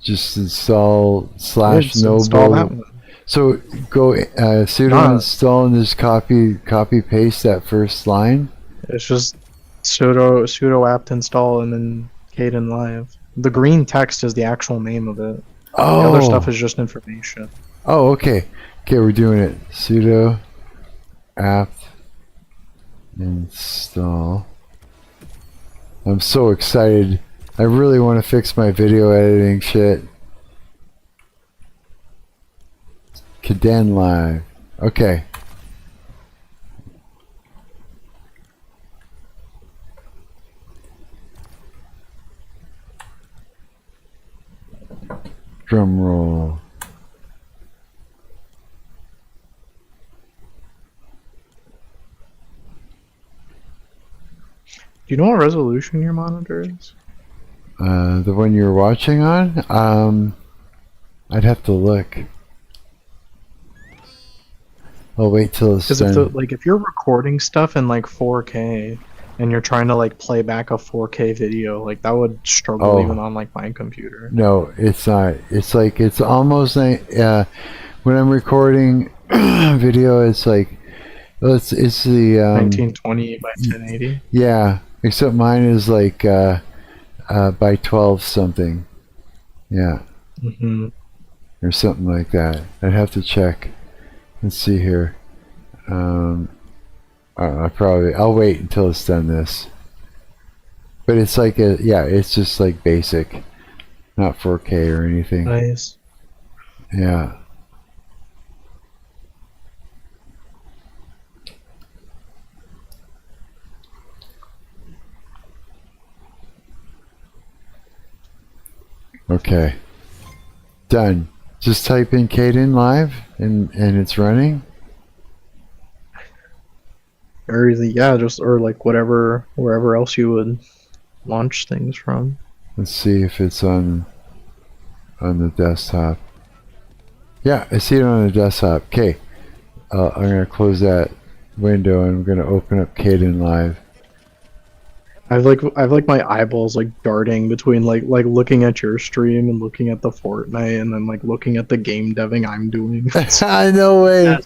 Just install slash Just install that noble. one. So go sudo install and just copy paste that first line. It's just sudo apt install and then Kden Live. The green text is the actual name of it. Oh. The other stuff is just information. Oh, okay. Okay, we're doing it. Sudo apt install. I'm so excited. I really want to fix my video editing shit. Kden Live. Okay. Drum roll. Do you know what resolution your monitor is? The one you're watching on? I'd have to look. I'll wait till it's Because done. if you're recording stuff in like 4K and you're trying to like play back a 4K video, like that would struggle Oh. even on like my computer. No, it's not. It's like it's almost like when I'm recording video, it's like it's the 1920 by 1080. yeah. Except mine is like by 12 something. Yeah, Mm-hmm. or something like that. I'd have to check. Let's see here. I'll wait until it's done this. But it's like it's just like basic, not 4K or anything. Nice. Yeah. Okay. Done. Just type in Kden Live and it's running. Or yeah, or like wherever else you would launch things from. Let's see if it's on the desktop. Yeah, I see it on the desktop. Okay. I'm gonna close that window and I'm gonna open up Caden Live. I've like my eyeballs like darting between like looking at your stream and looking at the Fortnite and then like looking at the game deving I'm doing. No way.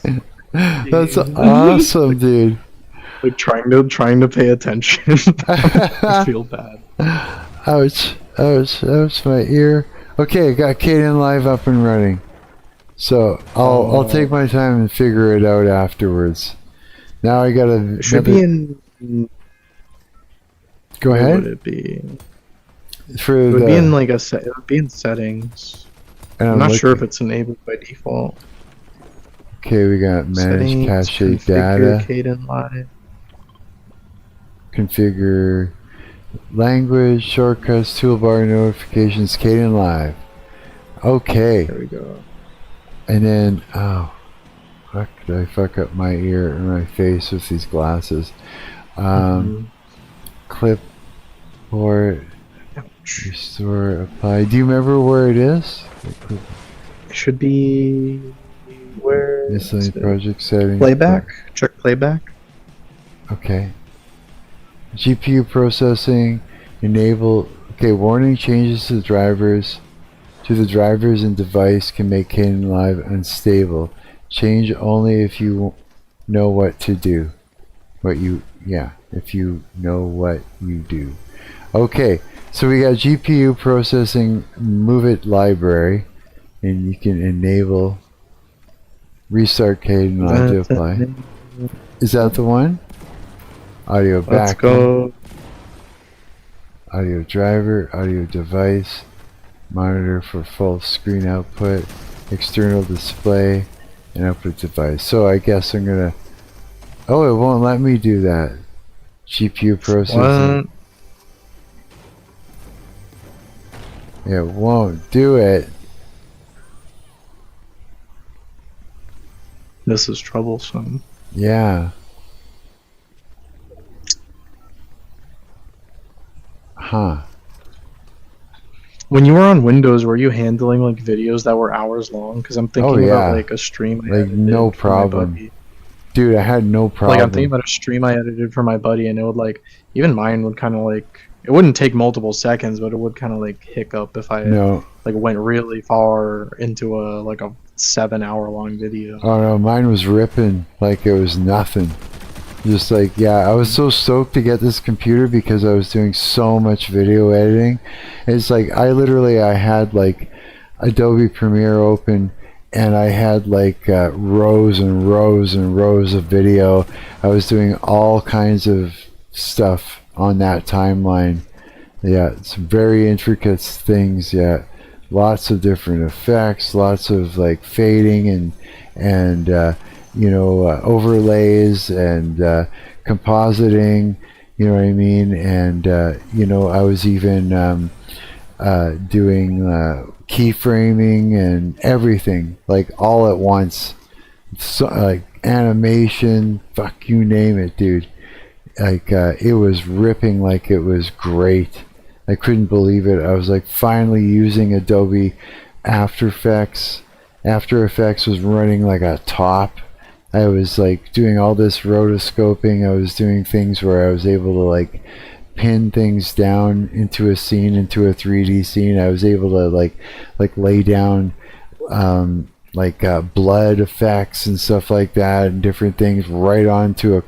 That's awesome, dude. Like trying to pay attention. I feel bad. Ouch, my ear. Okay, I got Caden Live up and running. So I'll take my time and figure it out afterwards. Now I gotta. Should be in. Go where ahead. Would it be? It would be in like a set. It would be in settings. I'm not sure if it's enabled by default. Okay, we got manage Settings, cache configure data. Caden Live. Configure language, shortcuts, toolbar, notifications, Caden Live. Okay. There we go. And then, oh, fuck, did I fuck up my ear and my face with these glasses? Clipboard, restore, apply. Do you remember where it is? It should be where? Miscellaneous project settings. Playback. Check playback. Okay. GPU processing, enable. Okay, warning changes to the drivers and device can make Caden Live unstable. Change only if you know what to do. If you know what you do. Okay, so we got GPU processing, move it library, and you can enable restart Caden Live to apply. Is that the one? Audio back. Let's go. Audio driver, audio device, monitor for full screen output, external display, and output device. So I guess I'm gonna. Oh, it won't let me do that. GPU processing. It won't do it. This is troublesome. Yeah. Huh. When you were on Windows, were you handling like videos that were hours long? Because I'm thinking about like a stream. Like no problem. Dude, I had no problem. Like I'm thinking about a stream I edited for my buddy, and it would like even mine would kind of like it wouldn't take multiple seconds, but it would kind of like hiccup if I like went really far into a 7-hour long video. Oh no, mine was ripping like it was nothing. Just like, yeah, I was so stoked to get this computer because I was doing so much video editing. It's like I had like Adobe Premiere open and I had like rows and rows and rows of video. I was doing all kinds of stuff on that timeline. Yeah, some very intricate things. Yeah, lots of different effects, lots of like fading and overlays and compositing, you know what I mean, and I was even doing keyframing and everything, like all at once. So, like animation, fuck you name it, dude. Like it was ripping like it was great. I couldn't believe it. I was like finally using Adobe After Effects. After Effects was running like a top. I was like doing all this rotoscoping. I was doing things where I was able to like pin things down into a scene, into a 3D scene. I was able to like lay down blood effects and stuff like that and different things right onto a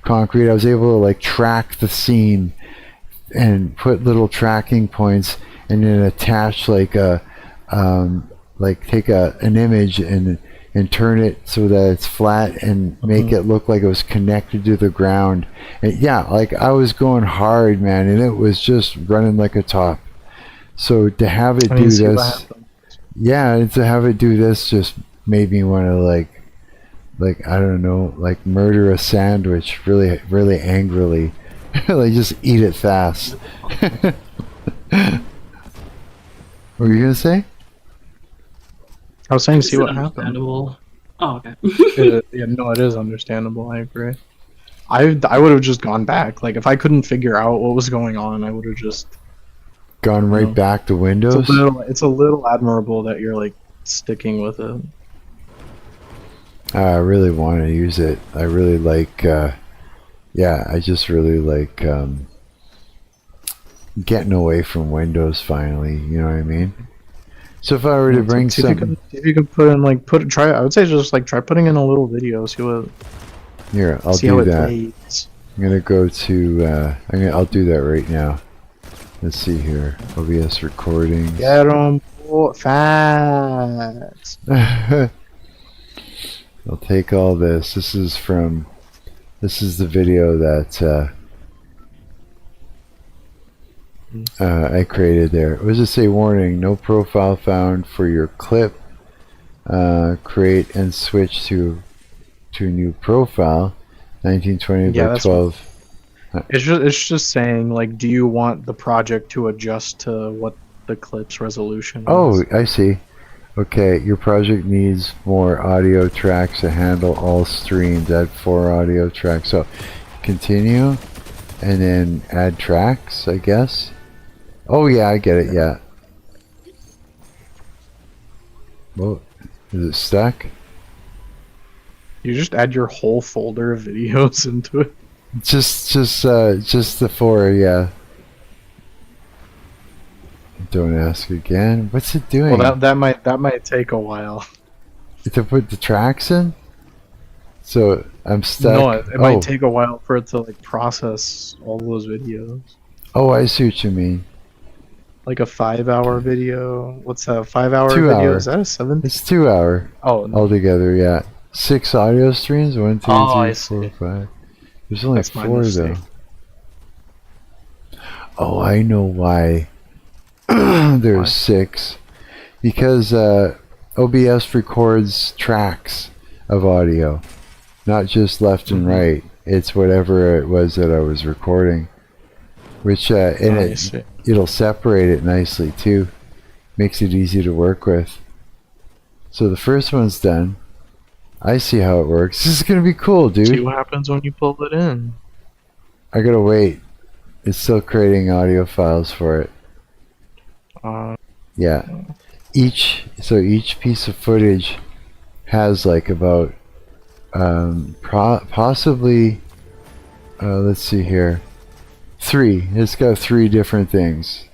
concrete. I was able to like track the scene and put little tracking points and then attach like a take an image and turn it so that it's flat and make it look like it was connected to the ground. And yeah, like I was going hard, man, and it was just running like a top. So to have it do this, yeah, and to have it do this just made me want to like I don't know, like murder a sandwich really, really angrily. Like just eat it fast. What were you gonna say? I was saying, see what happened. Oh, okay. No, it is understandable. I agree. I would have just gone back. Like if I couldn't figure out what was going on, I would have just gone right back to Windows. It's a little admirable that you're like sticking with it. I really want to use it. I really like, yeah, I just really like getting away from Windows finally, you know what I mean? So if I were to bring see some... if you can put in like try. I would say just like try putting in a little video. See what. Here, I'll see how do it that. plays. I'm gonna go to. I'll do that right now. Let's see here. OBS recording. Get on board fast. I'll take all this. This is the video that I created there. What does it say? Warning: no profile found for your clip. Create and switch to a new profile. 1920 by 12. It's just saying like, do you want the project to adjust to what the clip's resolution is? Oh, I see. Okay, your project needs more audio tracks to handle all streams. Add 4 audio tracks. So continue and then add tracks, I guess. Oh yeah, I get it, yeah. Whoa, is it stuck? You just add your whole folder of videos into it. Just the 4, yeah. Don't ask again. What's it doing? Well, that might take a while. To put the tracks in? So I'm stuck. No, it might take a while for it to like process all those videos. Oh, I see what you mean. Like a 5-hour video. What's that? 5-hour 2 video? hour. Is that a 7? It's 2 hour. Oh, no. Altogether, yeah. 6 audio streams. 1, 2, Oh, 3, 4, 5. There's only That's my 4 mistake. though. Oh, I know why. There's 6. Because OBS records tracks of audio, not just left and right. It's whatever it was that I was recording, which and it'll separate it nicely too. Makes it easy to work with. So the first one's done. I see how it works. This is gonna be cool, dude. See what happens when you pull it in. I gotta wait. It's still creating audio files for it. Yeah. Each piece of footage has like about possibly let's see here, 3. It's got 3 different things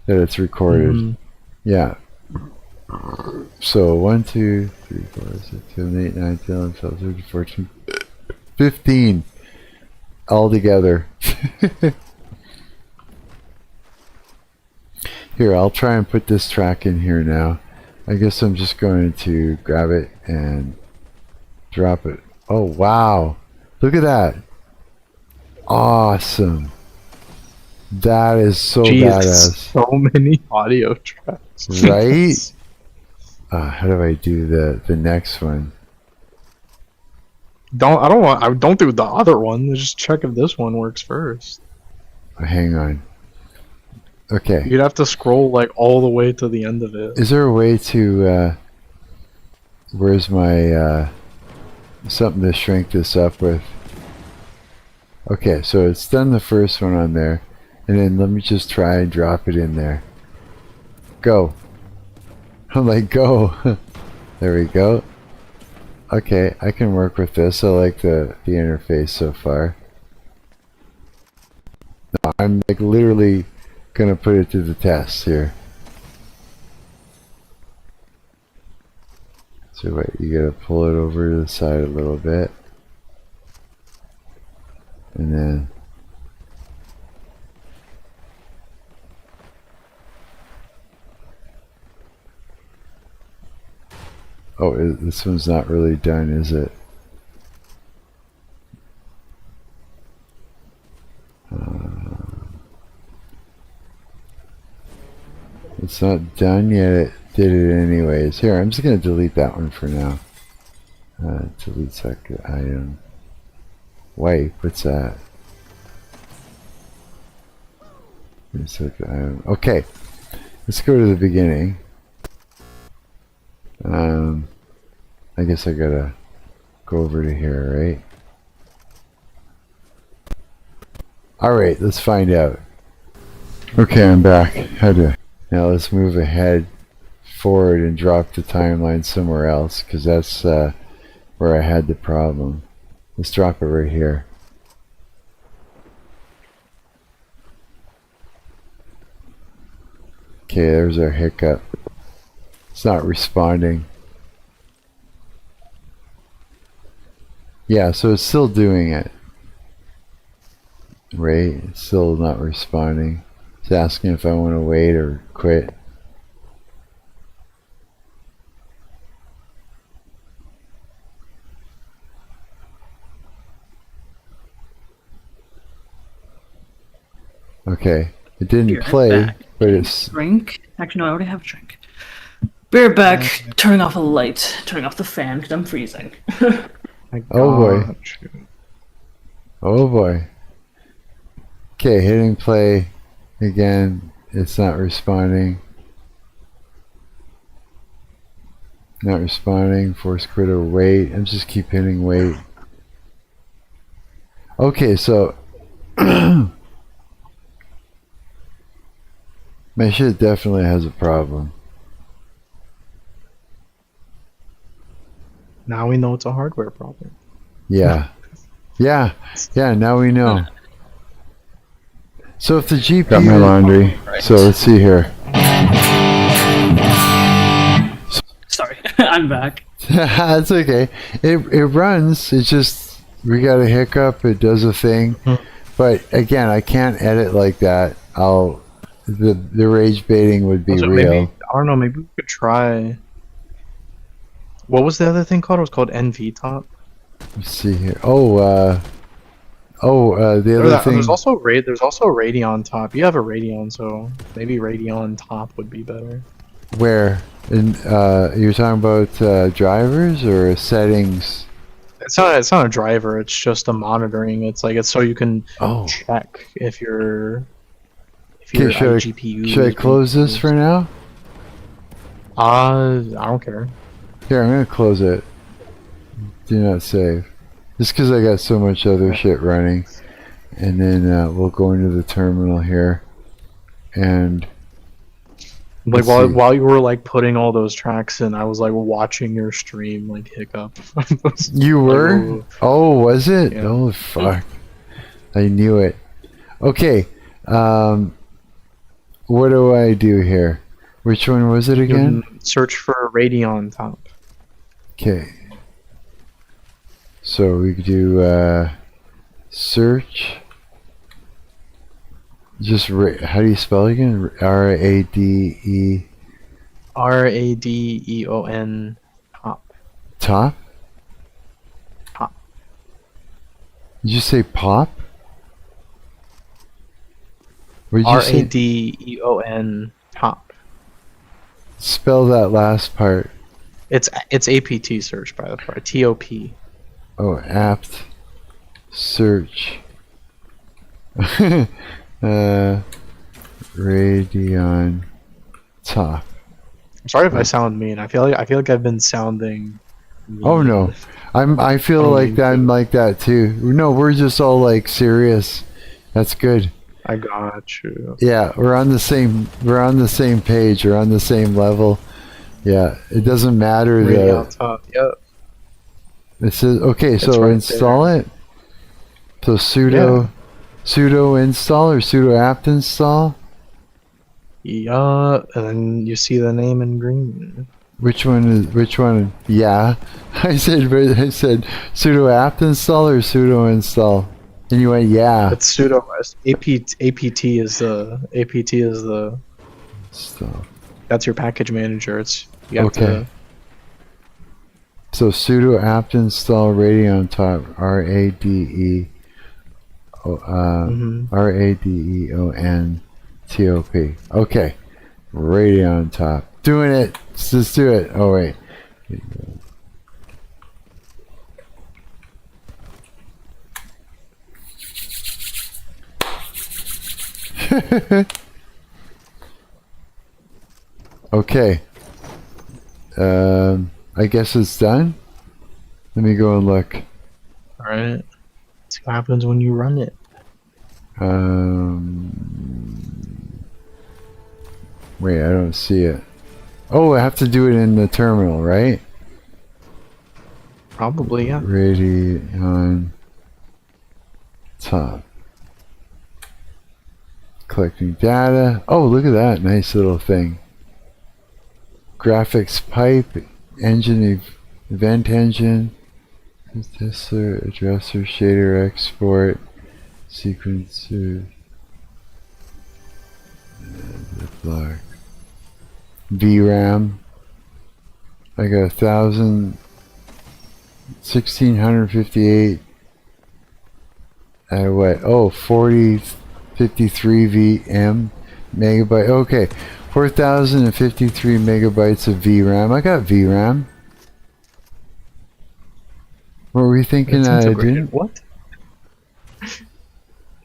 that it's recorded. Yeah. So 1, 2, 3, 4, 6, 7, 8, 9, 10, 11, 12, 13, 14, 15 all together. Here, I'll try and put this track in here now. I guess I'm just going to grab it and drop it. Oh, wow. Look at that. Awesome. That is so badass. So many audio tracks. Right? How do I do the next one? Don't do the other one. Just check if this one works first. Hang on. Okay. You'd have to scroll like all the way to the end of it. Is there a way to where's my something to shrink this up with? Okay, so it's done the first one on there, and then let me just try and drop it in there. Go. I'm like, go. There we go. Okay, I can work with this. I like the interface so far. No, I'm like literally gonna put it to the test here. So wait, you gotta pull it over to the side a little bit, and then oh, this one's not really done, is it? It's not done yet. It did it anyways. Here, I'm just gonna delete that one for now. Delete second item. Wipe. What's that? Second item. Okay. Let's go to the beginning. I guess I gotta go over to here, right? Alright, let's find out. Okay, I'm back. Now let's move ahead forward and drop the timeline somewhere else, because that's where I had the problem. Let's drop it right here. Okay, there's our hiccup. It's not responding. Yeah, so it's still doing it. Right? It's still not responding. It's asking if I want to wait or quit. Okay, it didn't Here, play, back. but it's... Drink? Actually, no, I already have a drink. Beer back, turning off a light, turning off the fan because I'm freezing. Oh boy. Oh boy. Okay, hitting play again. It's not responding. Not responding. Force quit or wait. I'm just keep hitting wait. Okay, so my shit definitely has a problem. Now we know it's a hardware problem. Yeah. Yeah. Yeah, now we know. So if the GPU... Got my laundry. So let's see here. Sorry, I'm back. That's okay. It runs. It's just we got a hiccup. It does a thing, but again, I can't edit like that. The rage baiting would be Also, real. maybe, I don't know. Maybe we could try. What was the other thing called? It was called NV Top. Let's see here. The other thing. There's also Radeon Top. You have a Radeon, so maybe Radeon Top would be better. Where you're talking about drivers or settings? It's not a driver. It's just a monitoring. It's so you can check if your GPU. Should I close this for now? I don't care. Here, I'm gonna close it. Do not save. Just because I got so much other shit running, and then we'll go into the terminal here, and. Like while you were putting all those tracks in, I was watching your stream hiccup. You were? Oh, was it? Yeah. Oh fuck! I knew it. Okay, what do I do here? Which one was it again? Search for Radeon Top. Okay. So we could do search. Just how do you spell it again? R-A-D-E... R-A-D-E-O-N Top. Top? Top. Did you say pop? What did you say? R-A-D-E-O-N Top. Spell that last part. It's APT search by the part. T-O-P. Oh, apt search. Radeon Top. I'm sorry if I sound mean. I feel like I've been sounding mean. Oh no. I feel like I'm like that too. No, we're just all serious. That's good. I got you. Yeah, we're on the same page, we're on the same level. Yeah, it doesn't matter Radeon Top. Yep. It says okay, so right install it. So sudo install or sudo apt install? Yeah, and then you see the name in green. Which one? Yeah. I said sudo apt install or sudo install? And you went yeah. It's sudo apt is the Stop. That's your package manager. You have okay. So sudo apt install Radeon Top R-A-D-E-O-N-T-O-P. Okay. Radeon Top. Doing it. Let's just do it. Oh, wait. Okay. I guess it's done. Let me go and look. Alright. See what happens when you run it. Wait, I don't see it. Oh, I have to do it in the terminal, right? Probably, yeah. Radeon top. Collecting data. Oh, look at that nice little thing. Graphics pipe, engine, event engine, tester, addresser, shader, export, sequencer, block, VRAM. I got 1658 at what? Oh, 4053 VM megabyte. Okay, 4053 megabytes of VRAM. I got VRAM. What were we thinking I didn't? What?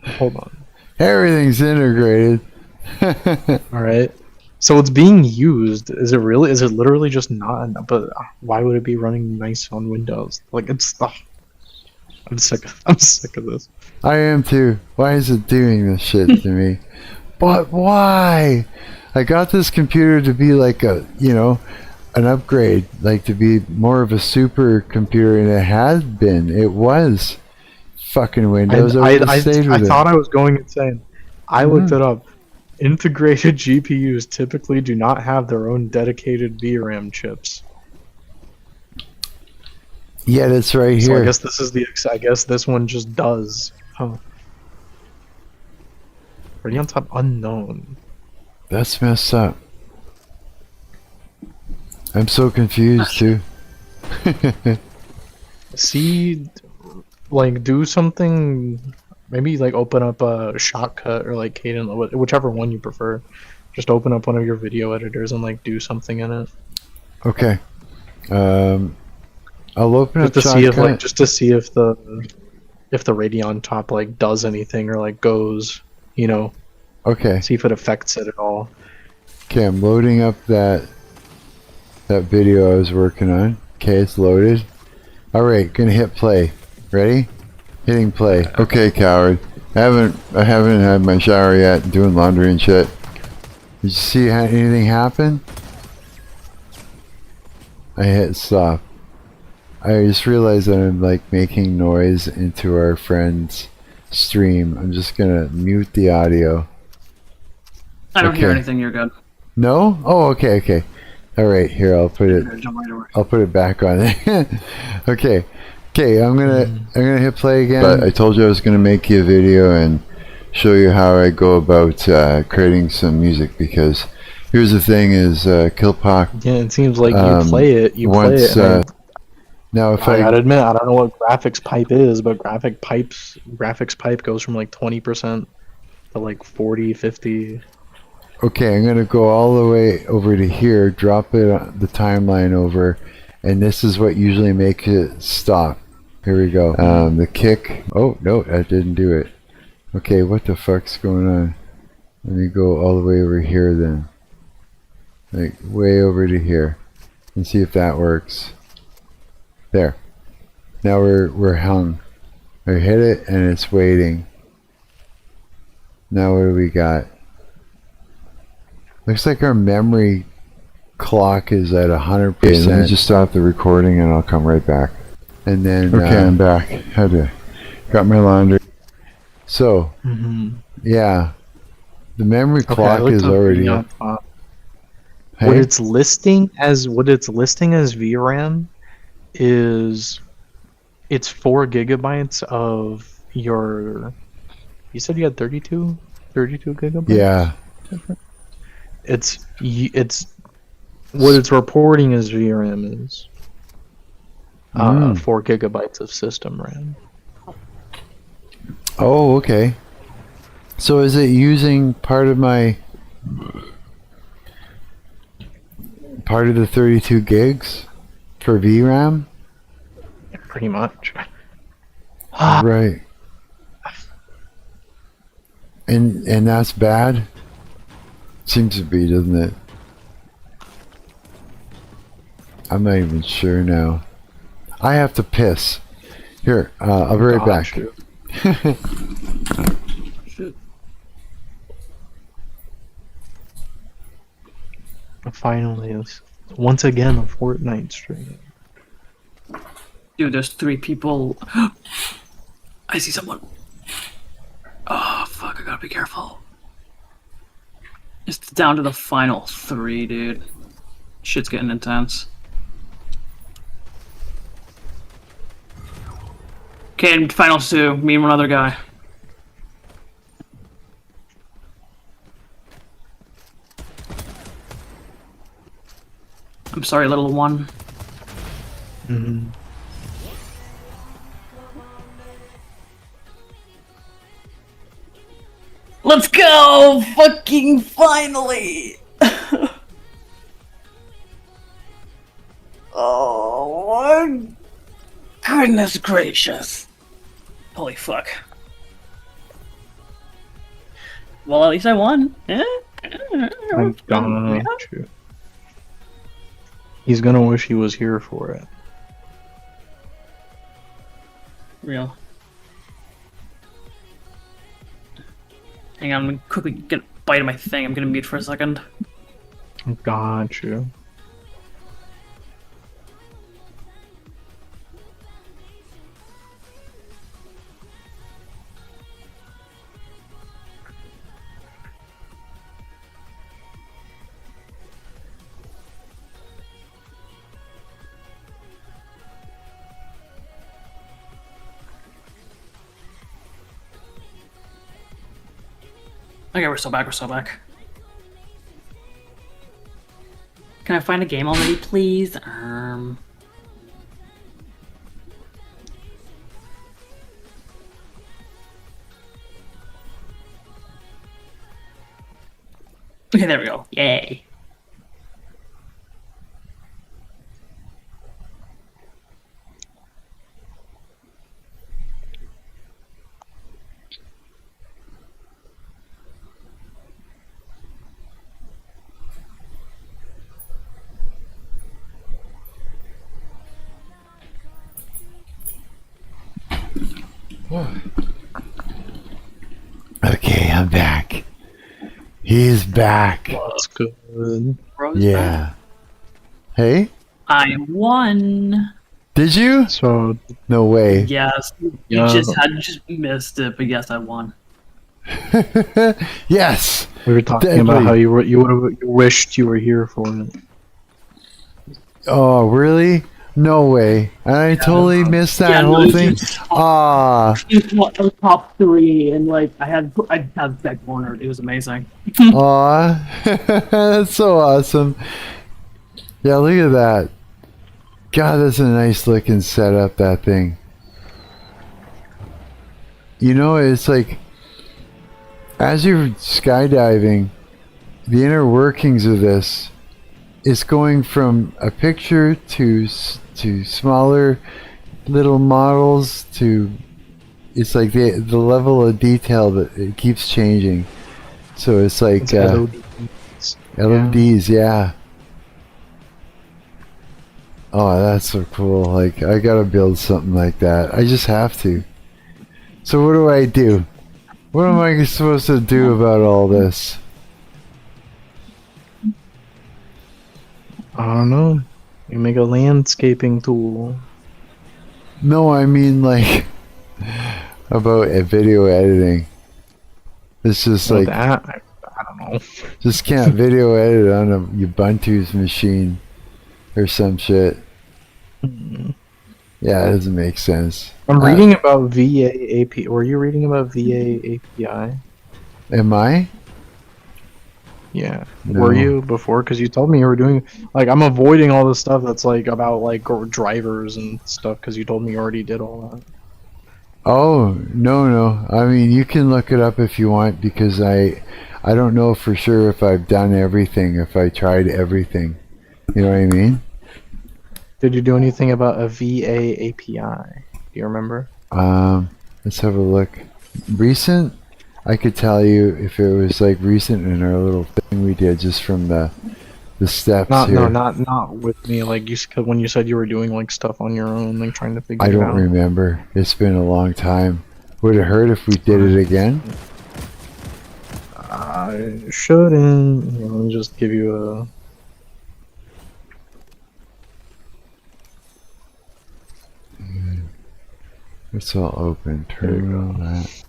Hold on. Everything's integrated. Alright. So it's being used. Is it really? Is it literally just not? But why would it be running nice on Windows? Like, it's. I'm sick of this. I am too. Why is it doing this shit to me? But why? I got this computer to be like a, an upgrade, like to be more of a super computer, and it has been. It was fucking Windows. I thought I was going insane. I looked it up. Integrated GPUs typically do not have their own dedicated VRAM chips. Yeah, that's right So here. I guess this is I guess this one just does. Huh. Radeon top unknown. That's messed up. I'm so confused too. See, like, do something. Maybe like open up a Shotcut or like Cadence, whichever one you prefer. Just open up one of your video editors and like do something in it. Okay. I'll open up just to see if the Radeon top like does anything or like goes, Okay. See if it affects it at all. Okay, I'm loading up that video I was working on. Okay, it's loaded. Alright, gonna hit play. Ready? Hitting play. Okay, coward. I haven't had my shower yet. Doing laundry and shit. Did you see anything happen? I hit stop. I just realized that I'm like making noise into our friend's stream. I'm just gonna mute the audio. I don't hear anything. You're good. No? Oh, okay. All right, here I'll put it. I'll put it back on. Okay, I'm gonna hit play again. But I told you I was gonna make you a video and show you how I go about creating some music, because here's the thing: is Killpock. Yeah, it seems like you play it. Now, if I gotta admit, I don't know what graphics pipe is, but graphics pipe goes from like 20% to like 40, 50. Okay, I'm gonna go all the way over to here, drop it on the timeline over, and this is what usually makes it stop. Here we go. The kick. Oh no, that didn't do it. Okay, what the fuck's going on? Let me go all the way over here then, like way over to here, and see if that works. There. Now we're hung. I hit it and it's waiting. Now what do we got? Looks like our memory clock is at 100%. Okay, let me just stop the recording and I'll come right back. And then I'm back. Got my laundry. So yeah, the memory clock is already up. Hey? What it's listing as VRAM is it's 4 gigabytes of your. You said you had 32 gigabytes. Yeah. It's what it's reporting as VRAM is 4 gigabytes of system RAM. Oh, okay. So is it using part of the 32 gigs for VRAM? Pretty much. Right. And that's bad? Seems to be, doesn't it? I'm not even sure now. I have to piss. Here, I'll be right back. Shit. Finally, it's once again a Fortnite stream. Dude, there's 3 people. I see someone. Oh, fuck, I gotta be careful. It's down to the final 3, dude. Shit's getting intense. Okay, final 2. Me and one other guy. I'm sorry, little one. Mm-hmm. Let's go! Fucking finally! Oh my goodness gracious. Holy fuck. Well, at least I won. Eh? I got you. He's gonna wish he was here for it. Real. Hang on, I'm gonna quickly get a bite of my thing. I'm gonna mute for a second. Got you. Okay, we're still back, Can I find a game already, please? Okay, there we go. Yay. Okay, I'm back. He's back. That's good. Yeah. Hey? I won. Did you? So no way. Yes. You just missed it, but yes, I won. Yes. We were talking about how you would have wished you were here for it. Oh, really? No way. I totally missed that whole thing. Ah. It was top 3, and like I had that cornered. It was amazing. Aw. That's so awesome. Yeah, look at that. God, that's a nice looking setup, that thing. You know, it's like, as you're skydiving, the inner workings of this is going from a picture to smaller little models to, it's like the level of detail that it keeps changing. So it's like It's LODs. LODs, yeah. Oh, that's so cool. Like, I gotta build something like that. I just have to. So what do I do? What am I supposed to do about all this? I don't know. You make a landscaping tool. No, I mean like about video editing. It's just like that, I don't know. Just can't video edit on a Ubuntu's machine or some shit. Yeah, it doesn't make sense. I'm reading about VA API. Were you reading about VA API? Am I? Yeah. No. Were you before? Because you told me you were doing. Like, I'm avoiding all the stuff that's like about like drivers and stuff because you told me you already did all that. Oh, no. I mean, you can look it up if you want, because I don't know for sure if I've done everything, if I tried everything. You know what I mean? Did you do anything about a VA API? Do you remember? Let's have a look. Recent? I could tell you if it was like recent in our little thing we did just from the steps here. Not with me. Like when you said you were doing like stuff on your own, like trying to figure I it out. don't remember. It's been a long time. Would it hurt if we did it again? I shouldn't. Let me just give you a. It's all open. Terminal that.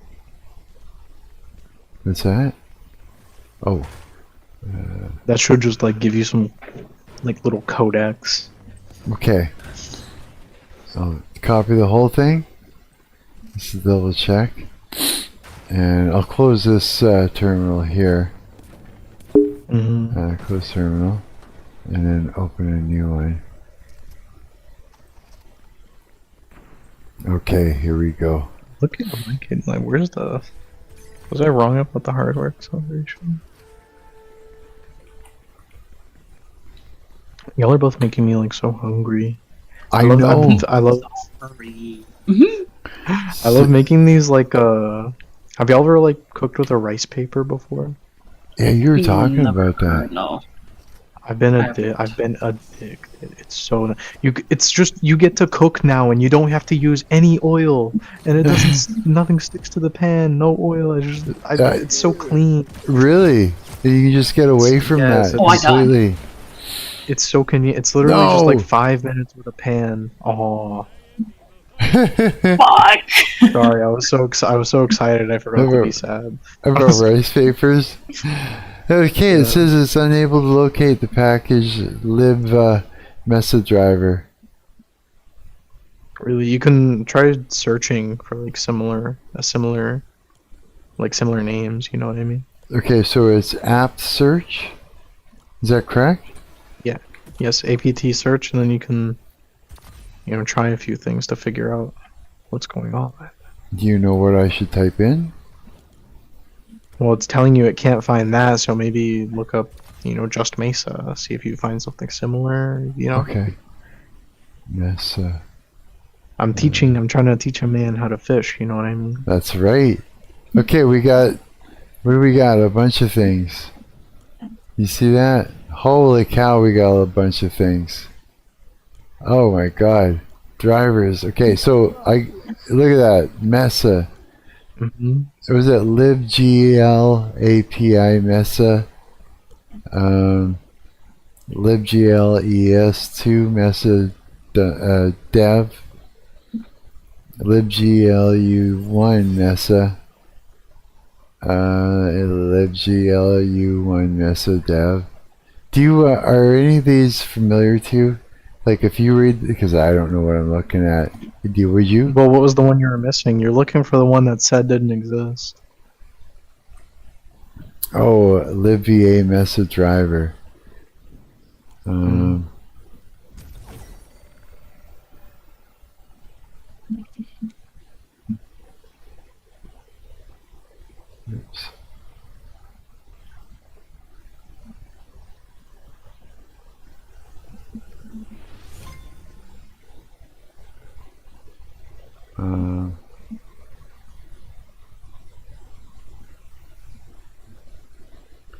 What's that? Oh. That should just like give you some like little codecs. Okay. I'll copy the whole thing. This is double check. And I'll close this terminal here. Close terminal. And then open a new one. Okay, here we go. Look at my kid. Like, where's the? Was I wrong about the hardware acceleration? Y'all are both making me like so hungry. I know. I love. I love making these like Have y'all ever like cooked with a rice paper before? Yeah, you were talking about that. No. I've been addicted. It's so it's just you get to cook now and you don't have to use any oil and it doesn't nothing sticks to the pan. No oil. It's so clean. Really? You can just get away from that completely. It's so convenient. It's literally just like 5 minutes with a pan. Oh. Fuck. Sorry, I was so excited. I forgot to be sad. About rice papers. Okay, it says it's unable to locate the package lib method driver. Really, you can try searching for like similar names. You know what I mean? Okay, so it's apt search. Is that correct? Yeah. Yes, apt search, and then you can, try a few things to figure out what's going on. Do you know what I should type in? Well, it's telling you it can't find that, so maybe look up, just Mesa, see if you find something similar, Okay. Mesa. I'm trying to teach a man how to fish, you know what I mean? That's right. Okay, what do we got? A bunch of things. You see that? Holy cow, we got a bunch of things. Oh my god. Drivers. Okay, so look at that. Mesa. Was it libgl API Mesa? Libgl ES2 Mesa dev. libglu1 Mesa. libglu1 Mesa dev. Are any of these familiar to you? Like if you read, because I don't know what I'm looking at. Would you? Well, what was the one you were missing? You're looking for the one that said didn't exist. Oh, libva Mesa driver. Oops.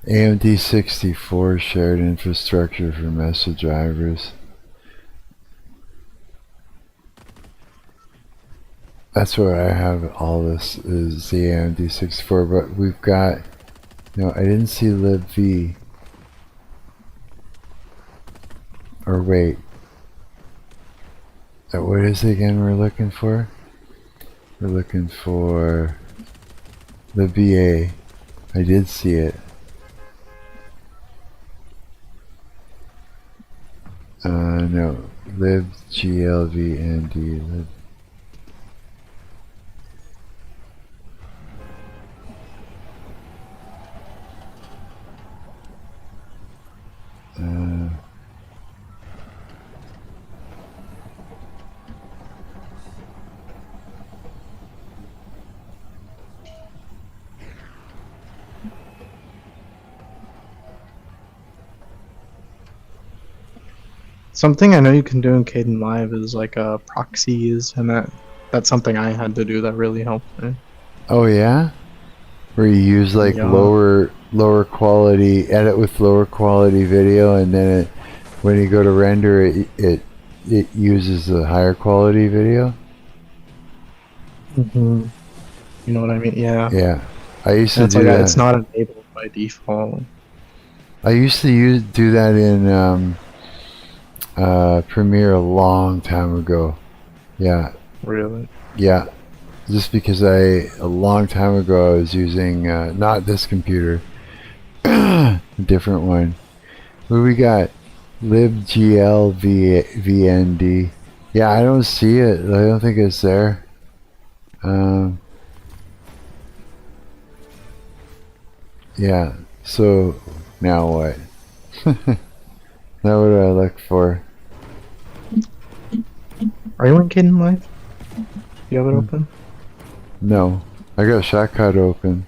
AMD 64 shared infrastructure for Mesa drivers. That's what I have. All this is the AMD 64, but we've got. No, I didn't see libv. Or wait. What is it again we're looking for? We're looking for the VA. I did see it. No. libglvnd. Lib. Something I know you can do in Caden Live is like proxies, and that's something I had to do that really helped me. Oh yeah? Where you use like lower quality, edit with lower quality video, and then when you go to render it uses the higher quality video? You know what I mean? Yeah. Yeah. I used to do that. It's not enabled by default. I used to do that in Premiere a long time ago. Yeah. Really? Yeah. just because a long time ago I was using not this computer, a different one. What we got? libglvnd. Yeah, I don't see it. I don't think it's there. Yeah. So now what? Now what do I look for? Are you in Kingdom Life? You have it open? No, I got Shotcut open.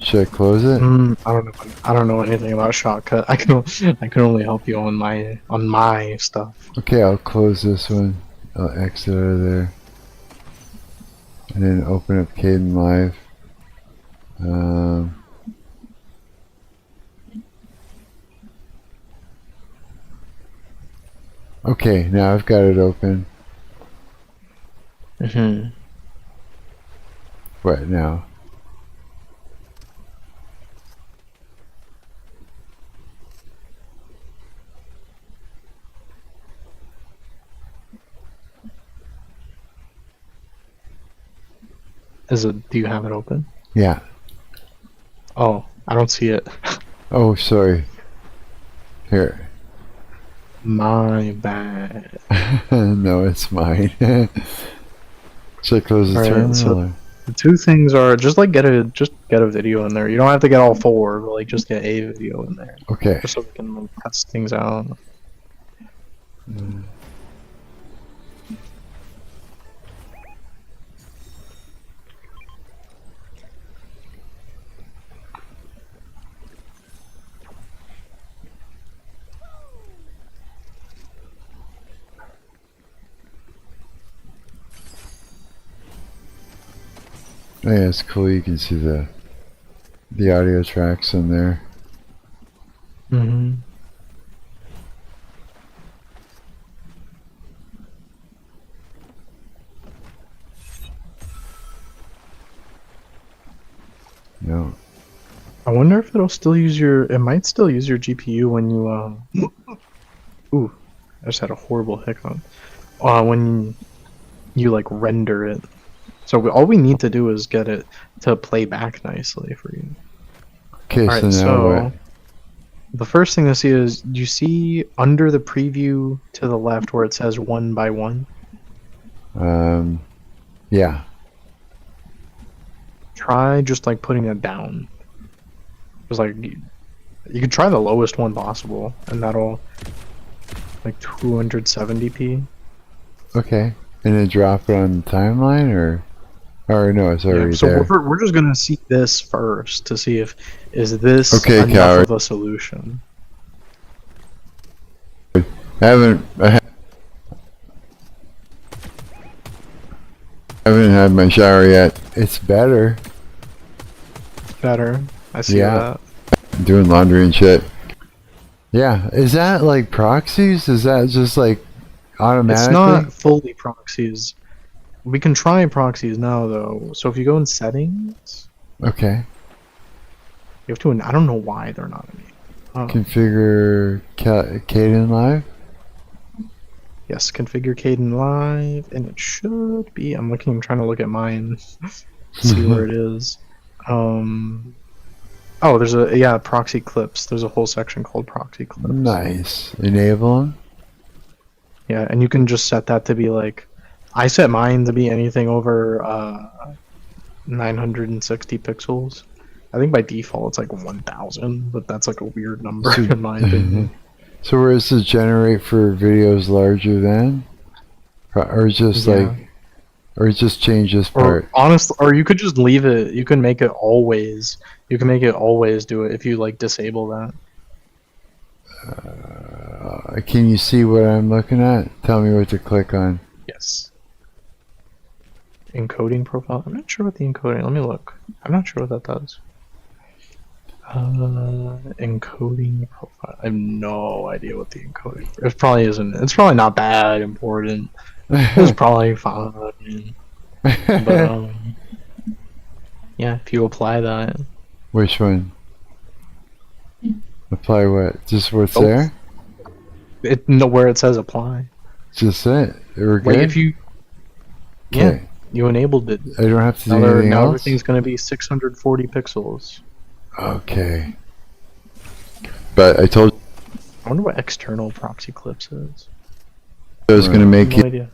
Should I close it? I don't know. I don't know anything about Shotcut. I can only help you on my stuff. Okay, I'll close this one. I'll exit out of there, and then open up Caden Live. Okay, now I've got it open. What now? Do you have it open? Yeah. Oh, I don't see it. Oh, sorry. Here. My bad. No, it's mine. Should I close the terminal? So the two things are just get a video in there. You don't have to get all four, but just get a video in there. Okay. Just so we can test things out. Oh, yeah, it's cool. You can see the audio tracks in there. No. I wonder if it'll still use your. It might still use your GPU when you. Ooh, I just had a horrible hiccup. When you render it. So all we need to do is get it to play back nicely for you. Okay, Alright, so now what? The first thing to see is, do you see under the preview to the left where it says 1 by 1? Yeah. Try just putting it down. Just you can try the lowest one possible, and that'll 270p. Okay, and then drop it on the timeline, or no, it's already so there. we're just gonna see this first to see if is Okay, enough coward. of a solution. I haven't had my shower yet. It's better. Better. I see Yeah. that. I'm doing laundry and shit. Yeah, is that proxies? Is that just automatically? It's not fully proxies. We can try proxies now though. So if you go in settings, Okay. you have to. I don't know why they're not in. Configure Caden Live. Yes, configure Caden Live, and it should be. I'm trying to look at mine, see where it is. Oh, there's proxy clips. There's a whole section called proxy clips. Nice. Enable them. Yeah, and you can just set that to be I set mine to be anything over 960 pixels. I think by default it's 1000, but that's a weird number in my opinion. So where does it generate for videos larger than? Or just or just change this part? Or you could just leave it. You can make it always. You can make it always do it if you disable that. Can you see what I'm looking at? Tell me what to click on. Yes. Encoding profile. I'm not sure what the encoding. Let me look. I'm not sure what that does. Encoding profile. I have no idea what the encoding. It probably isn't. It's probably not that important. It's probably fine. But yeah, if you apply that. Which one? Apply what? Just what's there? Where it says apply. Just it. We're good. If you. Yeah. You enabled it. I don't have to do Now, anything now else? everything's going to be 640 pixels. Okay. But I told I wonder what external proxy clips is. I was going to make No it. idea.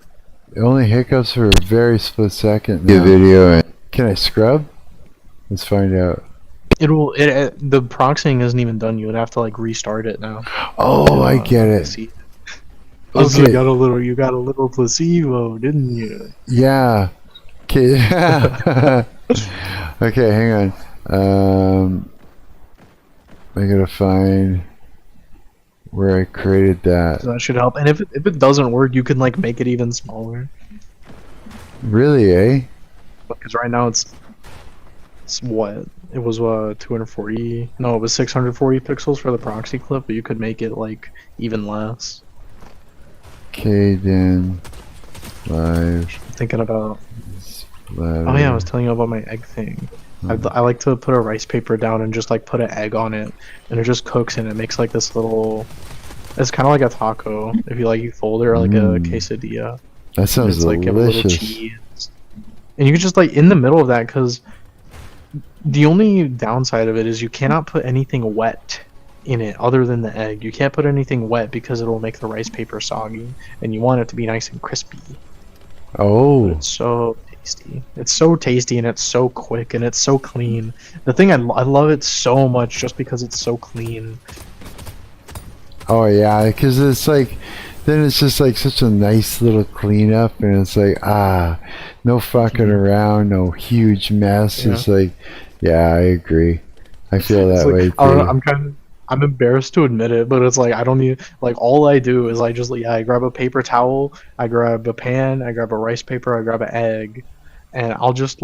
It only hiccups for a very split second. The video. And can I scrub? Let's find out. The proxying isn't even done. You would have to like restart it now. Oh, I get it. See. Also, Okay. you got a little placebo, didn't you? Yeah. Okay. Okay, hang on. I gotta find where I created that. So that should help. And if it doesn't work, you can like make it even smaller. Really, eh? Because right now it's what? It was 240. No, it was 640 pixels for the proxy clip, but you could make it like even less. Okay, then live. Thinking about. Splatter. Oh yeah, I was telling you about my egg thing. I like to put a rice paper down and just like put an egg on it, and it just cooks and it makes like this little. It's kind of like a taco if you fold it, or like a quesadilla. That sounds It's like a little delicious. cheese, and you can just like in the middle of that, because the only downside of it is you cannot put anything wet in it other than the egg. You can't put anything wet because it'll make the rice paper soggy, and you want it to be nice and crispy. Oh. But it's so tasty. It's so tasty, and it's so quick, and it's so clean. The thing I love it so much just because it's so clean. Oh yeah, because it's like, then it's just like such a nice little cleanup, and it's like no fucking around, no huge mess. Yeah. It's like, yeah, I agree. I feel that It's like, way I don't too. know, I'm embarrassed to admit it, but it's like I don't need all I do is I grab a paper towel, I grab a pan, I grab a rice paper, I grab an egg, and I'll just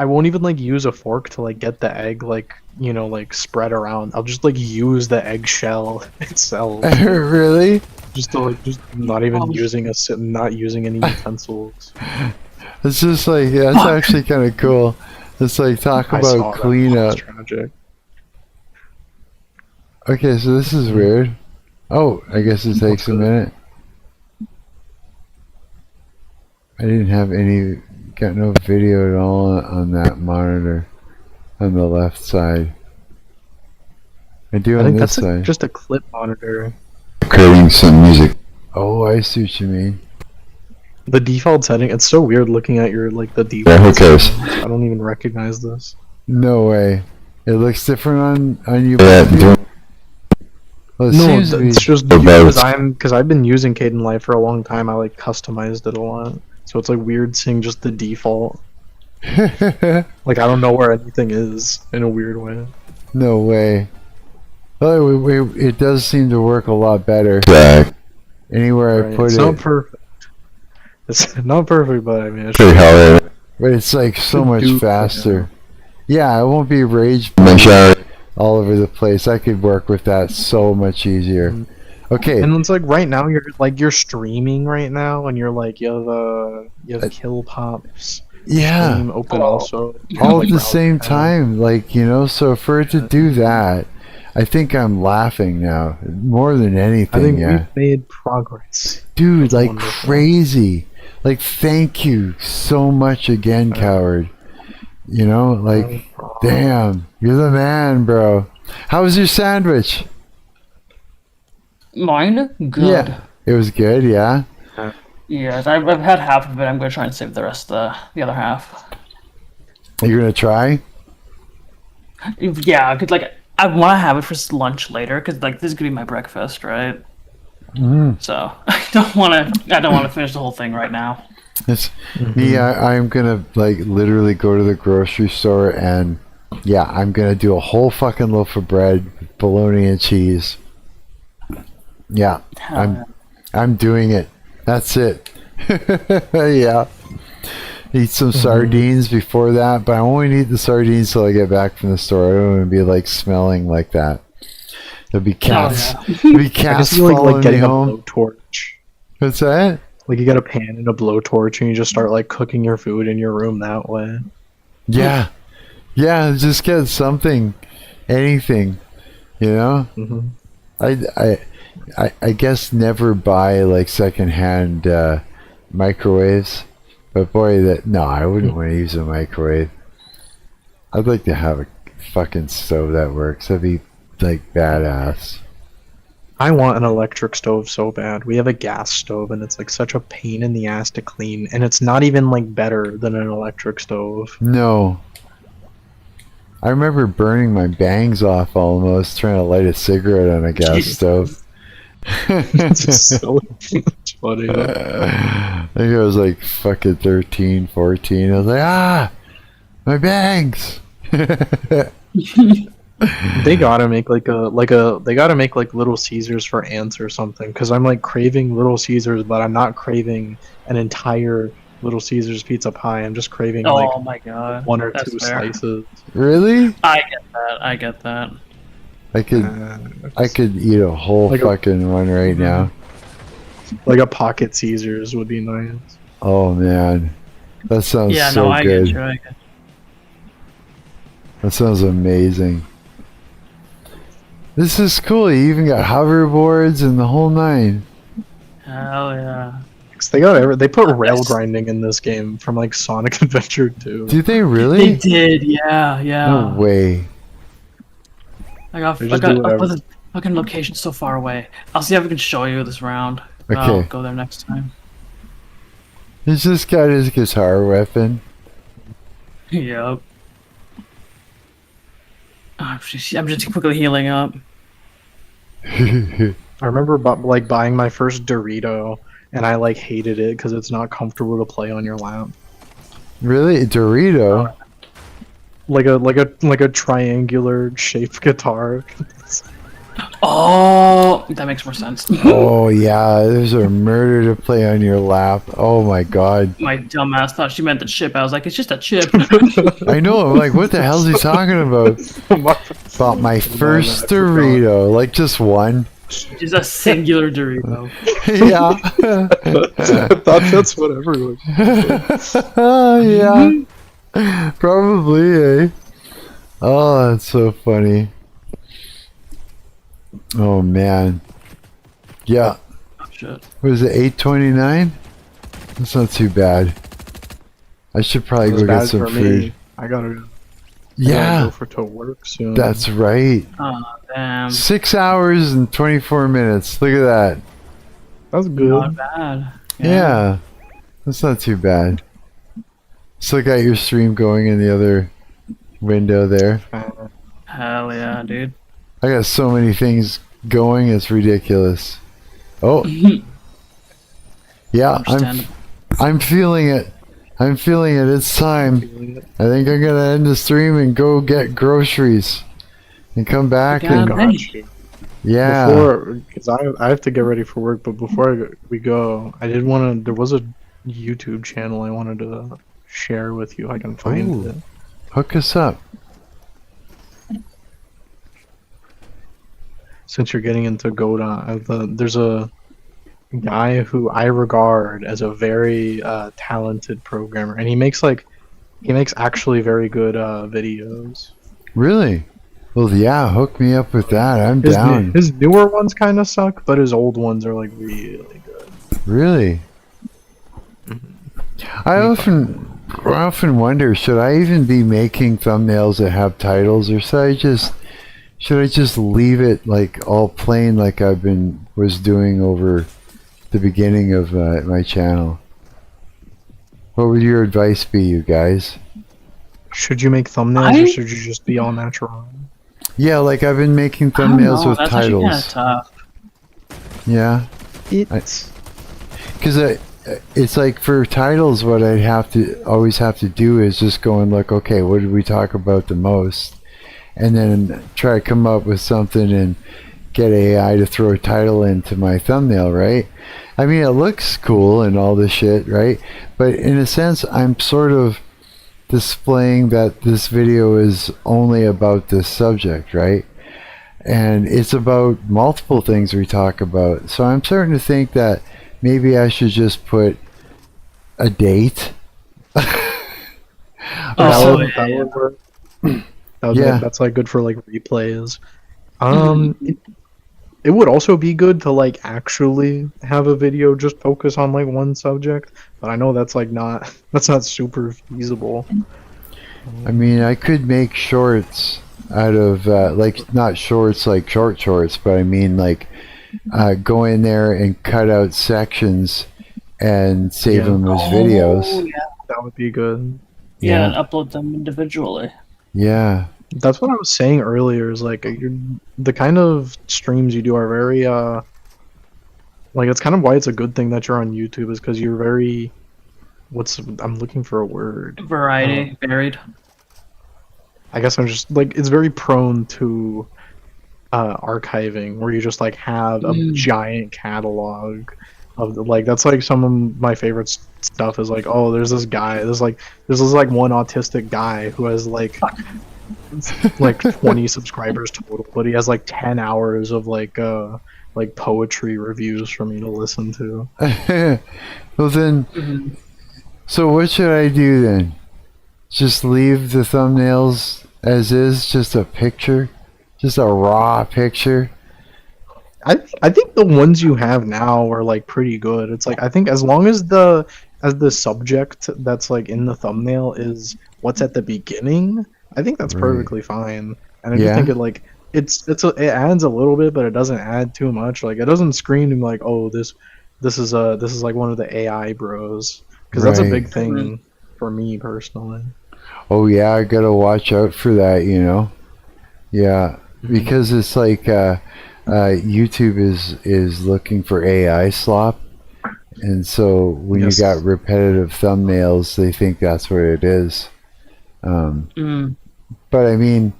I won't even use a fork to get the egg spread around. I'll just use the eggshell itself. Really? Just not even not using any utensils. It's just like, yeah, it's actually kind of cool. It's like, talk I saw about that. cleanup. It's tragic. Okay, so this is weird. Oh, I guess it takes a minute. I didn't have got no video at all on that monitor on the left side. I do I on think this that's side. just a clip monitor. Creating some music. Oh, I see what you mean. The default setting, it's so weird looking at your the default. Yeah, who cares? settings. I don't even recognize this. No way. It looks different on you. Yeah, Well, it No, seems to be it's just because I've been using Caden Live for a long time. I customized it a lot, so it's weird seeing just the default. I don't know where anything is in a weird way. No way. Well, it does seem to work a lot better. Anywhere I Right, put it's it. not perfect. It's not perfect, but I mean, it's But it's so Should much do- faster. Yeah, I won't be rage all over the place. I could work with that so much easier. Okay. And it's right now you're streaming right now, and you're you have Kill Pops. Yeah. Stream open also. All at the same time, so for it to do that, I think I'm laughing now more than anything. I think yeah. we've made progress. Dude, wonderful. crazy. Thank you so much again, Coward. Damn, you're the man, bro. How was your sandwich? Mine? Good. Yeah. It was good, yeah? Yes, I've had half of it. I'm going to try and save the rest, the other half. You're gonna try? Yeah, because I want to have it for lunch later, because this is gonna be my breakfast, right? So I don't want to finish the whole thing right now. It's me. I'm gonna literally go to the grocery store and I'm gonna do a whole fucking loaf of bread, bologna and cheese. Yeah, I'm doing it. That's it. Yeah. Eat some sardines before that, but I won't eat the sardines till I get back from the store. I don't want to be smelling like that. There'll be cats. There'll be cats following me getting home. a blowtorch. What's that? You get a pan and a blowtorch, and you just start cooking your food in your room that way. Yeah, yeah. Just get something, anything. I guess never buy secondhand microwaves, But boy, no, I wouldn't want to use a microwave. I'd like to have a fucking stove that works. That'd be like badass. I want an electric stove so bad. We have a gas stove and it's like such a pain in the ass to clean, and it's not even like better than an electric stove. No. I remember burning my bangs off almost trying to light a cigarette on a gas stove. It's so funny. I think I was like fucking 13, 14. I was like, my bangs. They gotta make they gotta make like Little Caesars for ants or something, because I'm like craving Little Caesars, but I'm not craving an entire Little Caesars pizza pie. I'm just craving Oh my god. one or That's two fair. slices. Really? I get that. I could eat a whole like fucking one right now. Like a pocket Caesars would be nice. Oh man, that sounds Yeah, so no, I good. get you. I get you. That sounds amazing. This is cool. You even got hoverboards and the whole nine. Hell yeah. They put rail grinding in this game from like Sonic Adventure 2. Did they really? They did, yeah. No way. I got They just do whatever. the fucking location so far away. I'll see if I can show you this round. Okay. I'll go there next time. He's just got his guitar weapon. Yep. I'm just quickly healing up. I remember buying my first Dorito, and I like hated it because it's not comfortable to play on your lap. Really? Dorito? Like a triangular shaped guitar. Oh, that makes more sense. Oh yeah, there's a murder to play on your lap. Oh my god. My dumbass thought she meant the chip. I was like, it's just a chip. I know, I'm like, what the hell's he talking about? About my first Dorito, like just one. Just a singular Dorito. Yeah. I thought that's what everyone yeah. Probably, eh? Oh, that's so funny. Oh man. Yeah. Oh, shit. What is it, 8:29? That's not too bad. I should probably go get some food. I gotta Yeah. go to work soon. That's right. Oh, damn. 6 hours and 24 minutes. Look at that. That's good. Not bad. Yeah. That's not too bad. Still got your stream going in the other window there. Hell yeah, dude. I got so many things going, it's ridiculous. Oh. Yeah, I'm feeling it. I'm feeling it. It's time. I think I'm gonna end the stream and go get groceries and come back yeah. Because I have to get ready for work, but before we go, I did want to. There was a YouTube channel I wanted to share with you. I can find it. Hook us up. Since you're getting into Godot, there's a guy who I regard as a very talented programmer, and he makes actually very good videos. Really? Well, yeah, hook me up with that. I'm down. His newer ones kind of suck, but his old ones are like really good. Really? I often wonder, should I even be making thumbnails that have titles, or should I just leave it like all plain like was doing over the beginning of my channel? What would your advice be, you guys? Should you make thumbnails or should you just be all natural? Yeah, like I've been making thumbnails with That's titles. Tough. Yeah. Because it's like for titles, what I'd always have to do is just go and look, okay, what did we talk about the most? And then try to come up with something and get AI to throw a title into my thumbnail, right? I mean, it looks cool and all this shit, right? But in a sense, I'm sort of displaying that this video is only about this subject, right? And it's about multiple things we talk about. So I'm starting to think that maybe I should just put a date. That would work. That's like good for like replays. it would also be good to like actually have a video just focus on like one subject, but I know that's like not that's not super feasible. I mean, I could make shorts out of like not shorts like shorts, but I mean like go in there and cut out sections and save them as videos. Yeah. That would be good. Yeah, and upload them individually. Yeah. That's what I was saying earlier. Is like the kind of streams you do are very like it's kind of why it's a good thing that you're on YouTube is because you're very I'm looking for a word. Variety, varied. I guess I'm just like it's very prone to archiving where you just like have a giant catalog of like that's like some of my favorite stuff is like there's this guy there's this one autistic guy who has like 20 subscribers total, but he has like 10 hours of like poetry reviews for me to listen to. Well then, so what should I do then? Just leave the thumbnails as is, just a picture, just a raw picture. I think the ones you have now are like pretty good. It's like I think as long as the subject that's like in the thumbnail is what's at the beginning, I think that's perfectly fine. And I just think it like it adds a little bit, but it doesn't add too much. Like it doesn't scream like this is like one of the AI bros, because that's a big thing for me personally. Oh yeah, I gotta watch out for that, you know. Yeah, because it's like YouTube is looking for AI slop, and so when you got repetitive thumbnails, they think that's what it is. But I mean,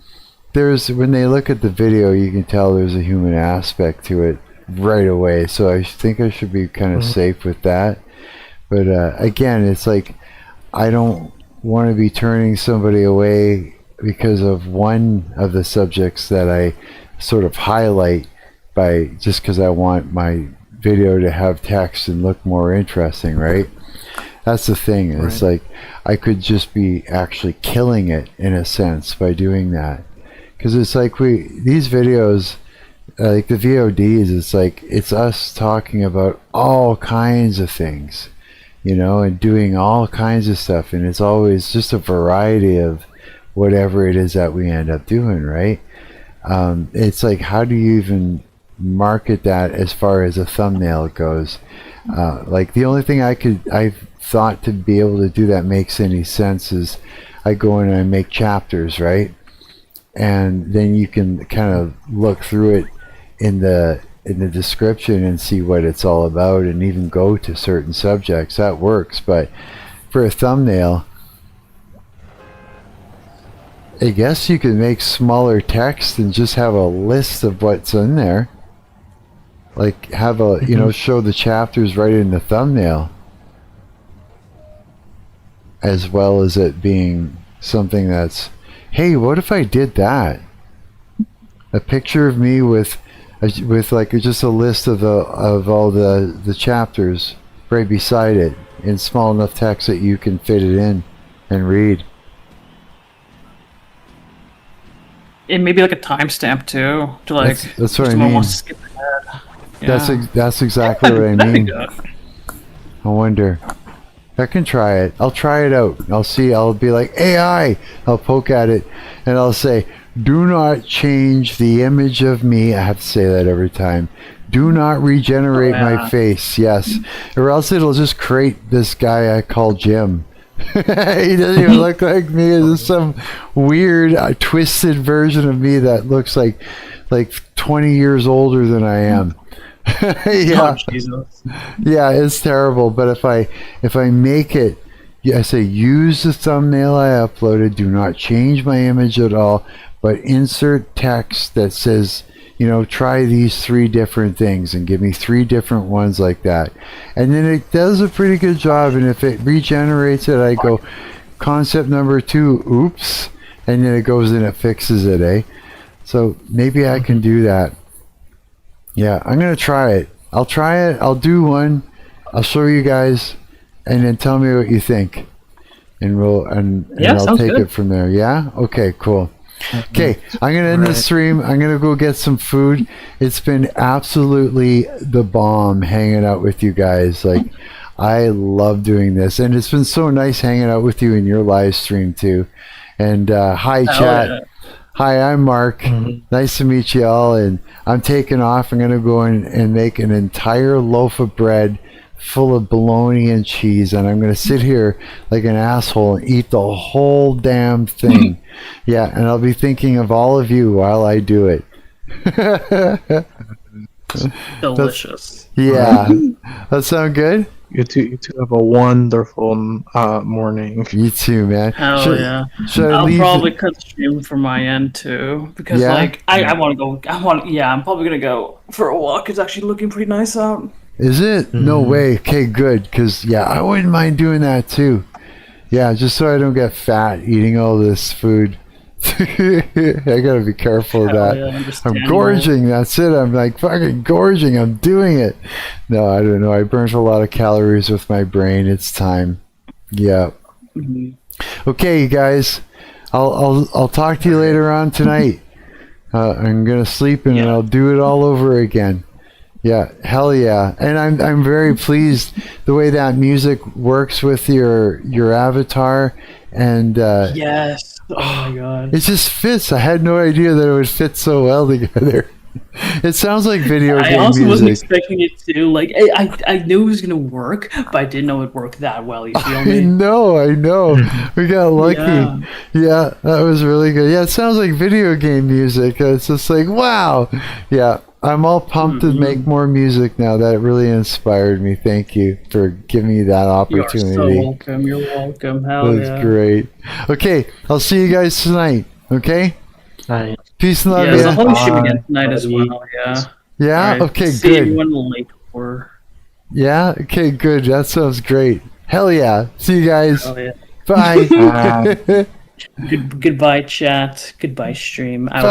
when they look at the video, you can tell there's a human aspect to it right away. So I think I should be kind of safe with that. But again, it's like I don't want to be turning somebody away because of one of the subjects that I sort of highlight just because I want my video to have text and look more interesting, right? That's the thing. It's like I could just be actually killing it in a sense by doing that, because it's like these videos, like the VODs, it's like it's us talking about all kinds of things, you know, and doing all kinds of stuff, and it's always just a variety of whatever it is that we end up doing, right? It's like, how do you even market that as far as a thumbnail goes? Like the only thing I've thought to be able to do that makes any sense is I go in and I make chapters, right? And then you can kind of look through it in the description and see what it's all about, and even go to certain subjects. That works. But for a thumbnail, I guess you could make smaller text and just have a list of what's in there. Like have a, you know, show the chapters right in the thumbnail, as well as it being something that's, hey, what if I did that? A picture of me with like just a list of all the chapters right beside it in small enough text that you can fit it in and read. It may be like a timestamp too, to like. That's what I mean. Skip ahead. Yeah. That's exactly what I mean. I wonder. I can try it. I'll try it out. I'll see. I'll be like AI. I'll poke at it, and I'll say, "Do not change the image of me." I have to say that every time. Do not regenerate my face. Yes, or else it'll just create this guy I call Jim. He doesn't even look like me. It's some weird, twisted version of me that looks like 20 years older than I am. Yeah. Oh, Jesus. Yeah, it's terrible. But if I make it, I say use the thumbnail I uploaded. Do not change my image at all, but insert text that says, you know, try these 3 different things and give me 3 different ones like that. And then it does a pretty good job. And if it regenerates it, I go concept number 2, oops, and then it goes and it fixes it, eh? So maybe I can do that. Yeah, I'm gonna try it. I'll try it. I'll do one. I'll show you guys, and then tell me what you think, and I'll take it from there. Yeah. Okay. Cool. Okay, I'm gonna end the stream. I'm gonna go get some food. It's been absolutely the bomb hanging out with you guys. Like, I love doing this, and it's been so nice hanging out with you in your live stream too. And hi, chat. Yeah. Hi, I'm Mark. Nice to meet you all. And I'm taking off. I'm gonna go in and make an entire loaf of bread full of bologna and cheese, and I'm gonna sit here like an asshole and eat the whole damn thing. Yeah, and I'll be thinking of all of you while I do it. Delicious. Yeah. That sound good? You two have a wonderful morning. You too, man. Hell yeah. Should I I'll leave probably cut the stream from my end too, because Yeah? like I want to go. I'm probably gonna go for a walk. It's actually looking pretty nice out. Is it? No way. Okay, good. Because, yeah, I wouldn't mind doing that too. Yeah, just so I don't get fat eating all this food. I gotta be careful of that. Yeah, I'm understandable. gorging. That's it. I'm like fucking gorging. I'm doing it. No, I don't know. I burnt a lot of calories with my brain. It's time. Yeah. Okay, you guys. I'll talk to you later on tonight. I'm gonna sleep and I'll do it all over again. Yeah, hell yeah. And I'm very pleased the way that music works with your avatar, and Yes. Oh my god. it just fits. I had no idea that it would fit so well together. It sounds like video I game also wasn't music. expecting it to. Like, I knew it was gonna work, but I didn't know it worked that well. You feel I me? know. We got lucky. Yeah. Yeah, that was really good. Yeah, it sounds like video game music. It's just like, wow. Yeah, I'm all pumped to make more music now. That really inspired me. Thank you for giving me that You're opportunity. so welcome. You're welcome. Hell That's yeah. great. Okay, I'll see you guys tonight. Okay? Night. Peace and love. Yeah, there's a Yeah. whole stream again tonight as well. Yeah. Yeah? Alright, Okay, see good. you in the lake or. Yeah? Okay, good. That sounds great. Hell yeah. See you guys. Hell yeah. Bye. Goodbye, chat. Goodbye, stream. I will